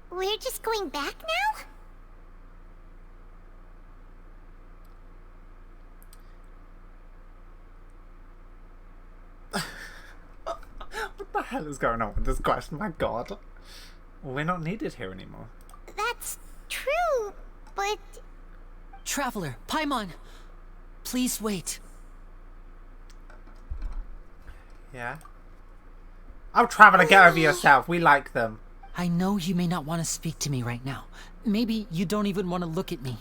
we're just going back now? What the hell is going on with this question? My god. We're not needed here anymore. That's true, but... Traveler, Paimon, please wait. Yeah? Oh, Traveler, get over yourself. We like them. I know you may not want to speak to me right now. Maybe you don't even want to look at me.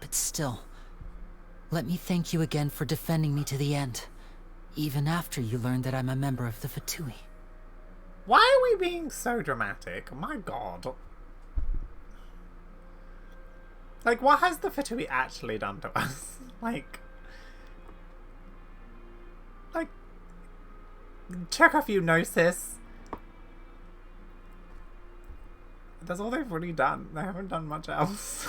But still, let me thank you again for defending me to the end. Even after you learned that I'm a member of the Fatui. Why are we being so dramatic? My god. Like, what has the Fatui actually done to us? Like, check off you, Gnosis. That's all they've really done. They haven't done much else.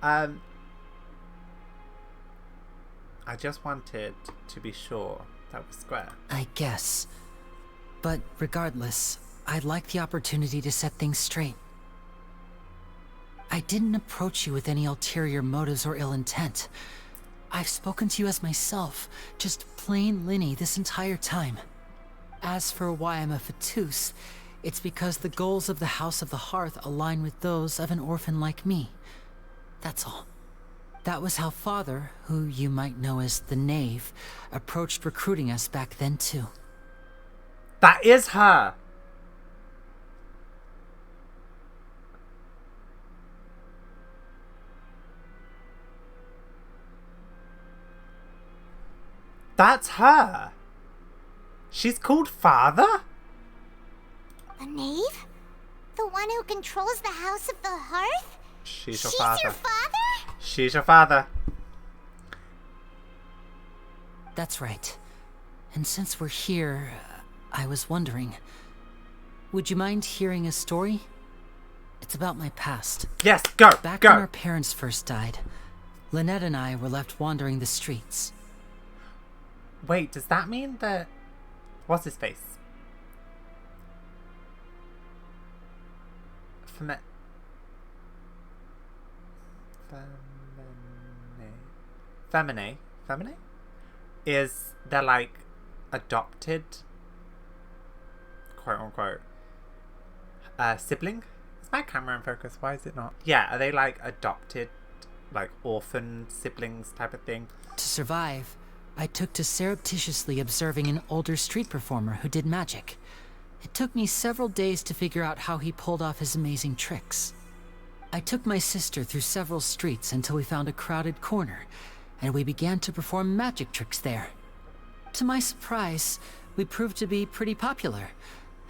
I just wanted to be sure that was square. I guess. But regardless, I'd like the opportunity to set things straight. I didn't approach you with any ulterior motives or ill intent. I've spoken to you as myself, just plain Linny this entire time. As for why I'm a Fatus, it's because the goals of the House of the Hearth align with those of an orphan like me. That's all. That was how Father, who you might know as the Knave, approached recruiting us back then too. That is her! That's her! She's called Father? The Knave? The one who controls the House of the Hearth? She's your She's father. your father? She's your father. That's right. And since we're here, I was wondering, would you mind hearing a story? It's about my past. Yes, go, Back go. when our parents first died, Lynette and I were left wandering the streets. Wait, does that mean that... What's his face? Femine is they're like adopted, quote unquote, sibling. Is my camera in focus? Why is it not? Yeah, are they like adopted, like orphan siblings type of thing? To survive, I took to surreptitiously observing an older street performer who did magic. It took me several days to figure out how he pulled off his amazing tricks. I took my sister through several streets until we found a crowded corner, and we began to perform magic tricks there. To my surprise, we proved to be pretty popular,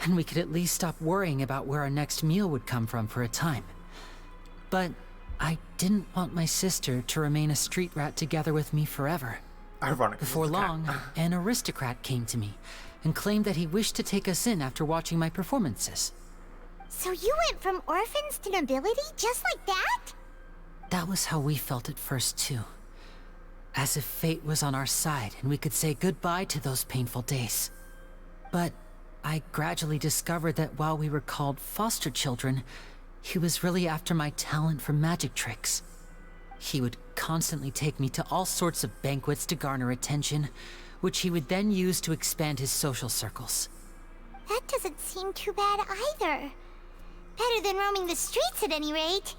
and we could at least stop worrying about where our next meal would come from for a time. But I didn't want my sister to remain a street rat together with me forever. Ironic. Before long, an aristocrat came to me and claimed that he wished to take us in after watching my performances. So you went from orphans to nobility just like that? That was how we felt at first, too. As if fate was on our side and we could say goodbye to those painful days. But I gradually discovered that while we were called foster children, he was really after my talent for magic tricks. He would constantly take me to all sorts of banquets to garner attention, which he would then use to expand his social circles. That doesn't seem too bad either. Better than roaming the streets at any rate.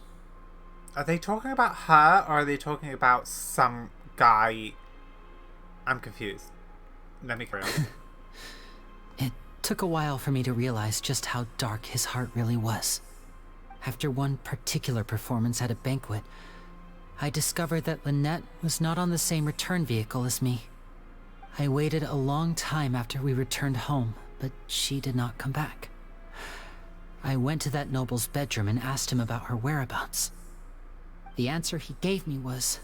Are they talking about her, or are they talking about some guy? I'm confused. Let me carry on. It took a while for me to realize just how dark his heart really was. After one particular performance at a banquet, I discovered that Lynette was not on the same return vehicle as me. I waited a long time after we returned home, but she did not come back. I went to that noble's bedroom and asked him about her whereabouts. The answer he gave me was,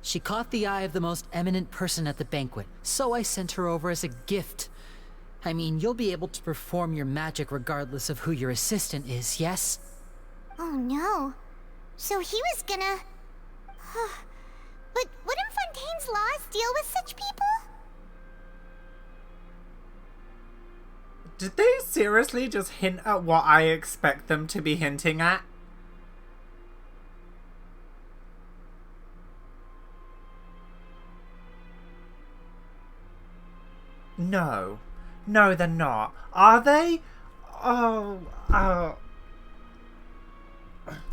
she caught the eye of the most eminent person at the banquet, so I sent her over as a gift. I mean, you'll be able to perform your magic regardless of who your assistant is, yes? Oh no. So he was gonna... But wouldn't Fontaine's laws deal with such people? Did they seriously just hint at what I expect them to be hinting at? No. No, they're not. Are they? Oh.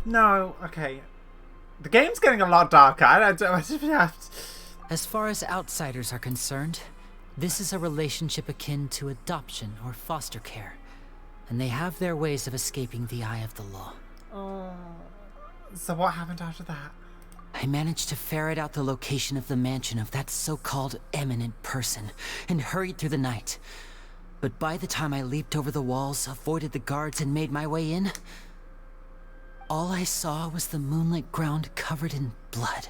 No, okay. The game's getting a lot darker. As far as outsiders are concerned, this is a relationship akin to adoption or foster care, and they have their ways of escaping the eye of the law. Oh. So what happened after that? I managed to ferret out the location of the mansion of that so-called eminent person and hurried through the night. But by the time I leaped over the walls, avoided the guards, and made my way in, all I saw was the moonlit ground covered in blood,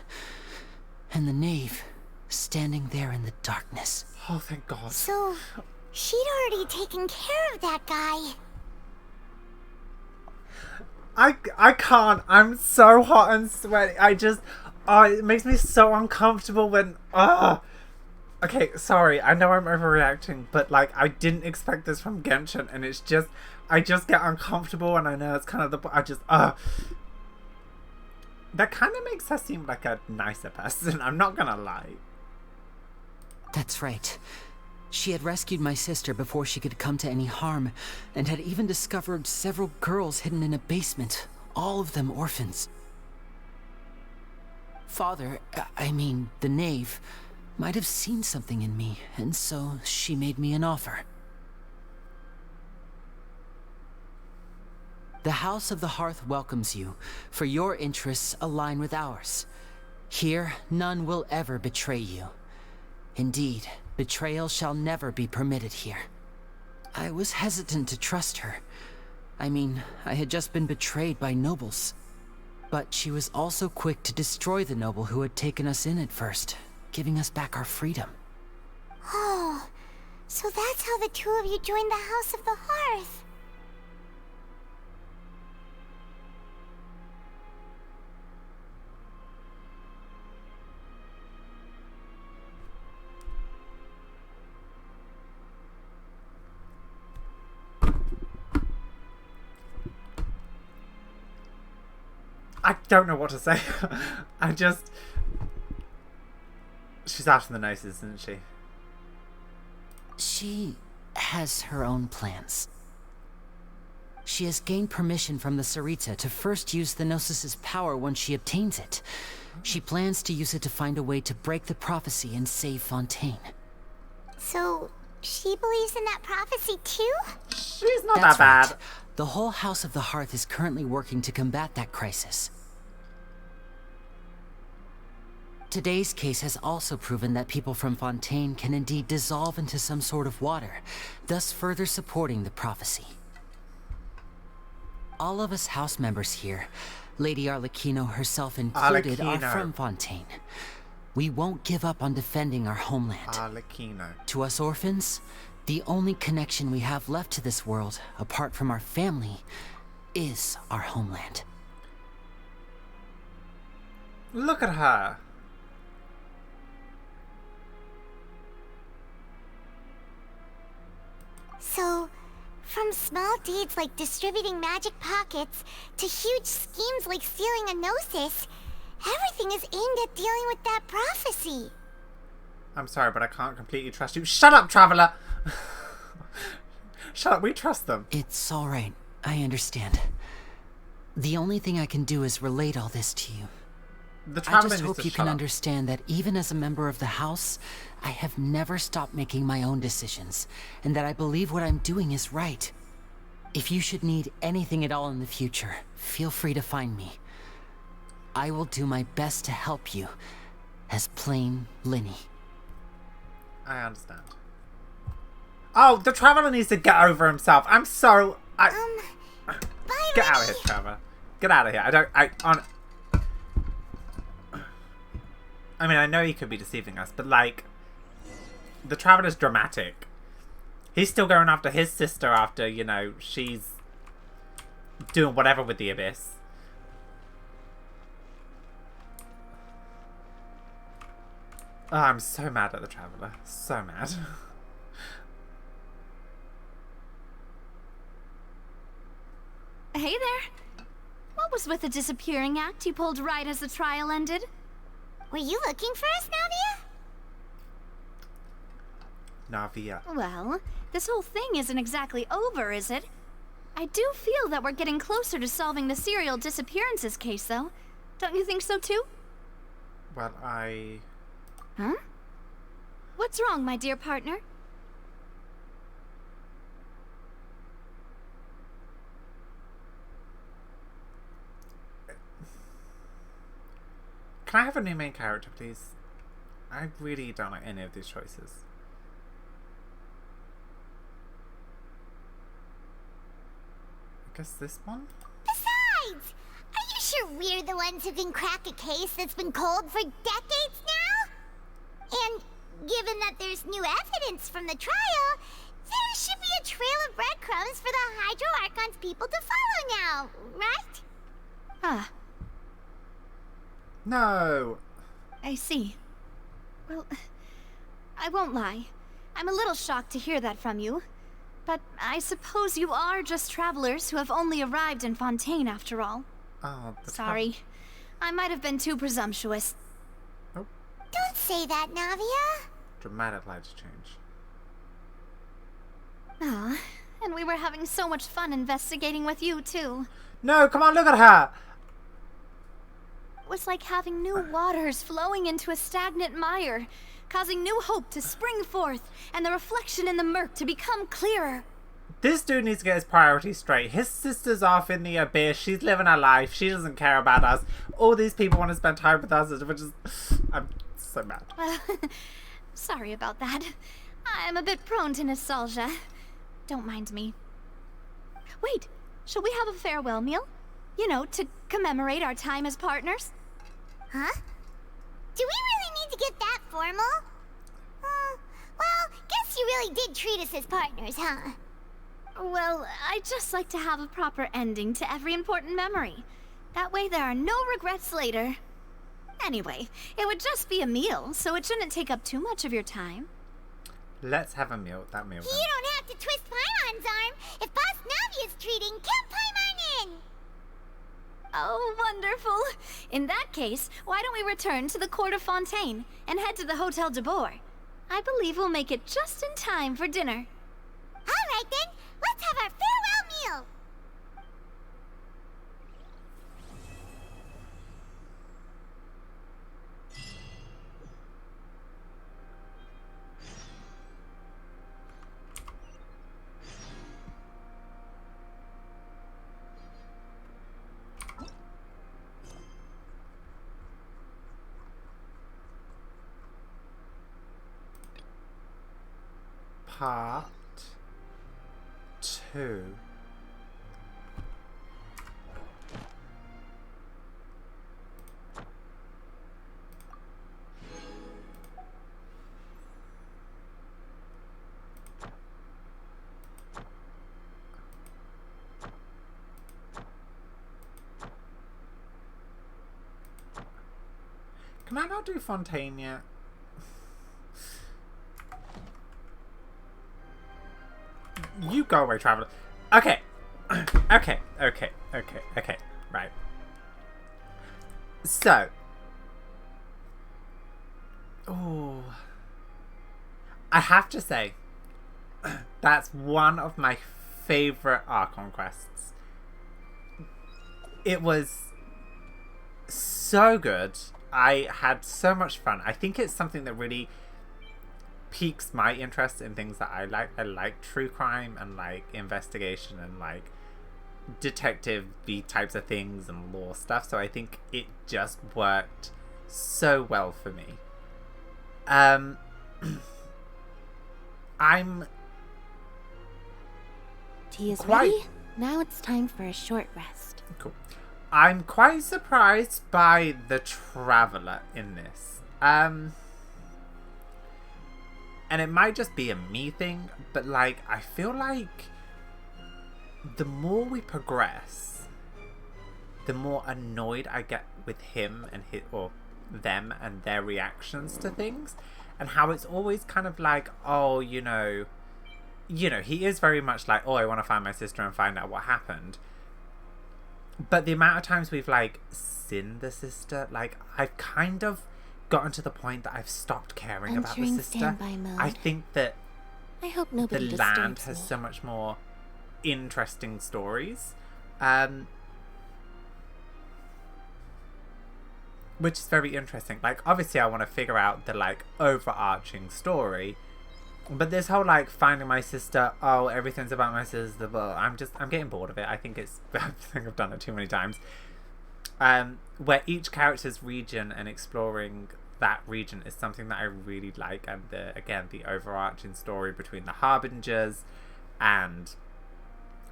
and the knave standing there in the darkness. Oh, thank God. So, she'd already taken care of that guy. I can't. I'm so hot and sweaty. It makes me so uncomfortable when, Okay, sorry. I know I'm overreacting, but like, I didn't expect this from Genshin, and it's just, I just get uncomfortable, and I know it's kind of that kind of makes her seem like a nicer person. I'm not gonna lie. That's right. She had rescued my sister before she could come to any harm, and had even discovered several girls hidden in a basement, all of them orphans. Father, the knave, might have seen something in me, and so she made me an offer. The House of the Hearth welcomes you, for your interests align with ours. Here, none will ever betray you. Indeed, betrayal shall never be permitted here. I was hesitant to trust her. I had just been betrayed by nobles. But she was also quick to destroy the noble who had taken us in at first, giving us back our freedom. Oh, so that's how the two of you joined the House of the Hearth. I don't know what to say. She's after the noses, isn't she? She has her own plans. She has gained permission from the Sarita to first use the Gnosis' power when she obtains it. She plans to use it to find a way to break the prophecy and save Fontaine. So, she believes in that prophecy too? She's not That's that bad. right. The whole House of the Hearth is currently working to combat that crisis. Today's case has also proven that people from Fontaine can indeed dissolve into some sort of water, thus further supporting the prophecy. All of us house members here, Lady Arlecchino herself included, are from Fontaine. We won't give up on defending our homeland. Arlecchino. To us orphans, the only connection we have left to this world, apart from our family, is our homeland. Look at her. So, from small deeds like distributing magic pockets to huge schemes like stealing a Gnosis, everything is aimed at dealing with that prophecy. I'm sorry, but I can't completely trust you. Shut up, Traveler! Shut up, we trust them. It's alright, I understand. The only thing I can do is relate all this to you. I just hope you can understand that even as a member of the House, I have never stopped making my own decisions, and that I believe what I'm doing is right. If you should need anything at all in the future, feel free to find me. I will do my best to help you, as plain Linny. I understand. Oh, the Traveler needs to get over himself. I'm so... Get out of here, Traveler. Get out of here. I mean, I know he could be deceiving us, but like... The Traveler's dramatic. He's still going after his sister after, you know, she's doing whatever with the Abyss. Oh, I'm so mad at the Traveler. So mad. Hey there. What was with the disappearing act you pulled right as the trial ended? Were you looking for us, Navia? Navia. Well, this whole thing isn't exactly over, is it? I do feel that we're getting closer to solving the serial disappearances case, though. Don't you think so, too? Well, Huh? What's wrong, my dear partner? Can I have a new main character, please? I really don't like any of these choices. I guess this one? Besides, are you sure we're the ones who can crack a case that's been cold for decades now? And given that there's new evidence from the trial, there should be a trail of breadcrumbs for the Hydro Archon's people to follow now, right? Ah. No. I see. Well, I won't lie. I'm a little shocked to hear that from you. But I suppose you are just travelers who have only arrived in Fontaine after all. Oh, sorry. I might have been too presumptuous. Nope. Don't say that, Navia. Dramatic lights change. Ah, and we were having so much fun investigating with you, too. No, come on, look at her! It was like having new waters flowing into a stagnant mire, causing new hope to spring forth, and the reflection in the murk to become clearer. This dude needs to get his priorities straight. His sister's off in the Abyss. She's living her life. She doesn't care about us. All these people want to spend time with us, which is... I'm so mad. Sorry about that. I'm a bit prone to nostalgia. Don't mind me. Wait, shall we have a farewell meal? You know, to commemorate our time as partners? Huh? Do we really need to get that formal? Well, guess you really did treat us as partners, huh? Well, I'd just like to have a proper ending to every important memory. That way there are no regrets later. Anyway, it would just be a meal, so it shouldn't take up too much of your time. Let's have a meal. That meal. You don't have to twist Paimon's arm. If Boss Navia's treating, count Paimon in. Oh, wonderful. In that case, why don't we return to the Court of Fontaine and head to the Hotel de Boer? I believe we'll make it just in time for dinner. All right then, let's have our farewell meal. Part 2. Can I not do Fontaine yet? You go away, traveler. Okay. Okay. Right. So. Oh. I have to say, that's one of my favorite Archon quests. It was so good. I had so much fun. I think it's something that really piques my interest in things that I like. I like true crime and like investigation and like detective-y types of things and law stuff. So I think it just worked so well for me. I'm Tea is quite ready. Now it's time for a short rest. Cool. I'm quite surprised by the traveler in this. And it might just be a me thing, but like I feel like the more we progress, the more annoyed I get with him and them and their reactions to things, and how it's always kind of like, oh, you know, he is very much like, oh, I want to find my sister and find out what happened. But the amount of times we've like seen the sister, like I've kind of gotten to the point that I've stopped caring about the sister. Standby mode. I think that I hope nobody the land disturbs has me. so much more interesting stories, which is very interesting. Like obviously I want to figure out the like overarching story, but this whole like finding my sister, oh, everything's about my sister, blah, I'm getting bored of it. I think I've done it too many times. Where each character's region and exploring that region is something that I really like, and the overarching story between the Harbingers and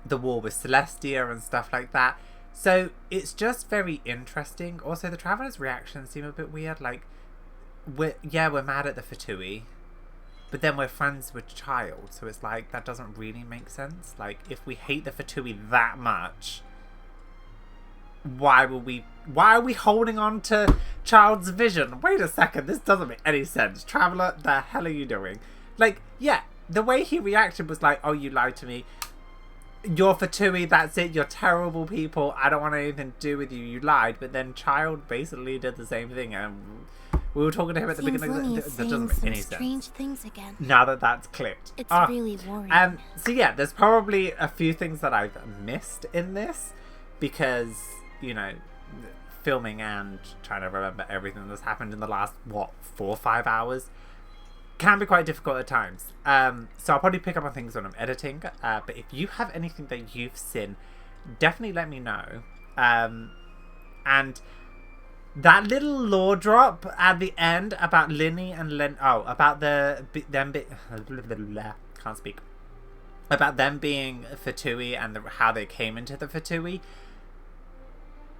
the war with Celestia and stuff like that. So it's just very interesting. Also, the travelers' reactions seem a bit weird. Like, we're mad at the Fatui, but then we're friends with Child, so it's like that doesn't really make sense. Like, if we hate the Fatui that much, why are we holding on to Child's vision? Wait a second, this doesn't make any sense. Traveler, the hell are you doing? Like, yeah, the way he reacted was like, oh, you lied to me. You're Fatui, that's it, you're terrible people, I don't want anything to do with you, you lied. But then Child basically did the same thing, and we were talking to him at the beginning. That doesn't make any sense. Strange things again. Now that that's clicked. It's really worrying. So yeah, there's probably a few things that I've missed in this, because, you know, filming and trying to remember everything that's happened in the last, 4 or 5 hours can be quite difficult at times. So I'll probably pick up on things when I'm editing. But if you have anything that you've seen, definitely let me know. And that little lore drop at the end about Linny and about can't speak. About them being Fatui and how they came into the Fatui.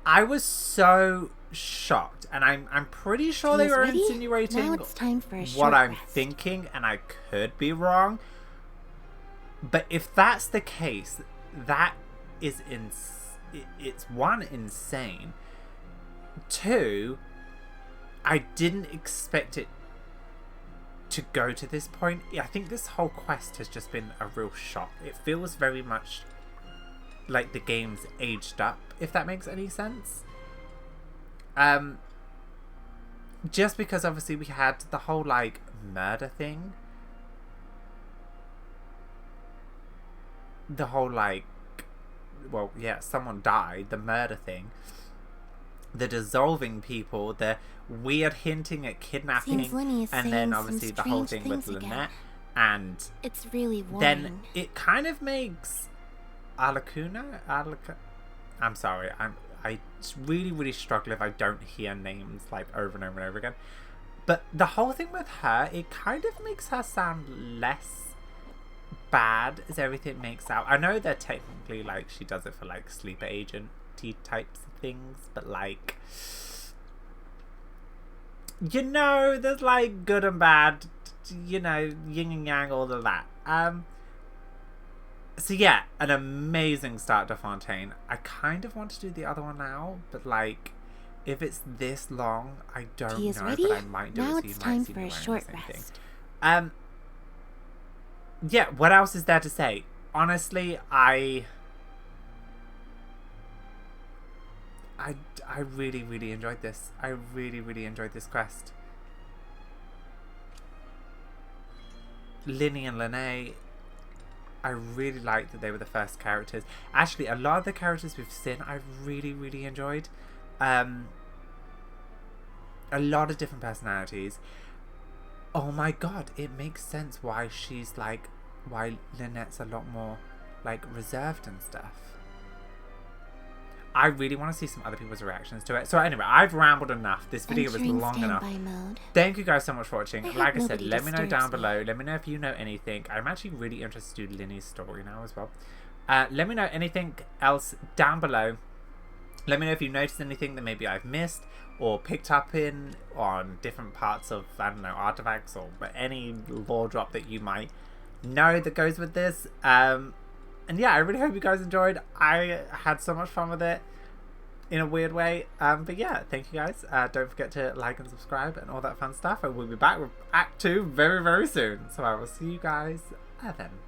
I was so shocked, and I'm pretty sure they were insinuating now it's time for a what I'm thinking, and I could be wrong. But if that's the case, that is it's one, insane. 2, I didn't expect it to go to this point. I think this whole quest has just been a real shock. It feels very much like the game's aged up, if that makes any sense. Just because obviously we had the whole like murder thing. The whole like, well, yeah, someone died, the murder thing. The dissolving people, the weird hinting at kidnapping, and then obviously the whole thing with Lynette. And it's really worrying. Then it kind of makes I'm sorry, I really, really struggle if I don't hear names like over and over and over again. But the whole thing with her, it kind of makes her sound less bad as everything makes out. I know that technically like she does it for like sleeper agent-y types of things, but like, you know, there's like good and bad, you know, yin and yang, all of that. So yeah, an amazing start to Fontaine. I kind of want to do the other one now, but like, if it's this long, I don't know, ready? but I might do now it. So it's time for a short rest. Yeah, what else is there to say? Honestly, I really, really enjoyed this. I really, really enjoyed this quest. Lyney and Lene, I really liked that they were the first characters. Actually, a lot of the characters we've seen, I've really, really enjoyed. A lot of different personalities. Oh my god, it makes sense why she's like, why Lynette's a lot more like reserved and stuff. I really want to see some other people's reactions to it. So anyway, I've rambled enough. This video was long enough. Mode. Thank you guys so much for watching. Like I said, let me know down me. below. Let me know if you know anything. I'm actually really interested to do Lyney's story now as well. Let me know anything else down below. Let me know if you noticed anything that maybe I've missed or picked up on different parts of, I don't know, artifacts or any lore drop that you might know that goes with this. And yeah, I really hope you guys enjoyed. I had so much fun with it in a weird way. But yeah, thank you guys. Don't forget to like and subscribe and all that fun stuff. And we'll be back with Act 2 very, very soon. So I will see you guys then.